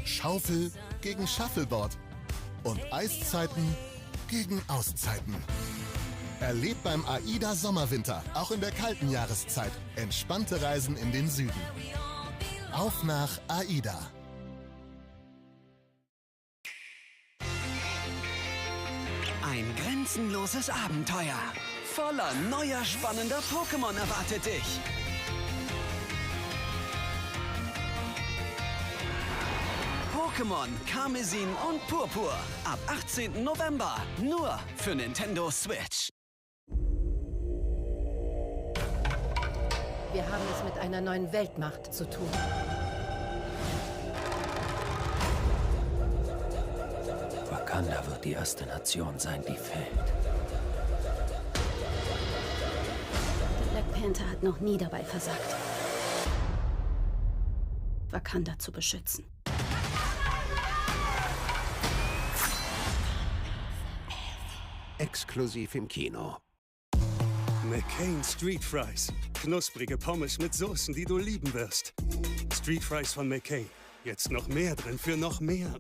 Schaufel gegen Shuffleboard und Eiszeiten gegen Auszeiten. Erlebt beim AIDA Sommerwinter, auch in der kalten Jahreszeit, entspannte Reisen in den Süden. Auf nach AIDA. Ein grenzenloses Abenteuer. Voller neuer, spannender Pokémon erwartet dich. Pokémon Karmesin und Purpur. Ab 18. November. Nur für Nintendo Switch. Wir haben es mit einer neuen Weltmacht zu tun. Wakanda wird die erste Nation sein, die fällt. Der Black Panther hat noch nie dabei versagt, Wakanda zu beschützen. Exklusiv im Kino. McCain Street Fries. Knusprige Pommes mit Soßen, die du lieben wirst. Street Fries von McCain. Jetzt noch mehr drin für noch mehr.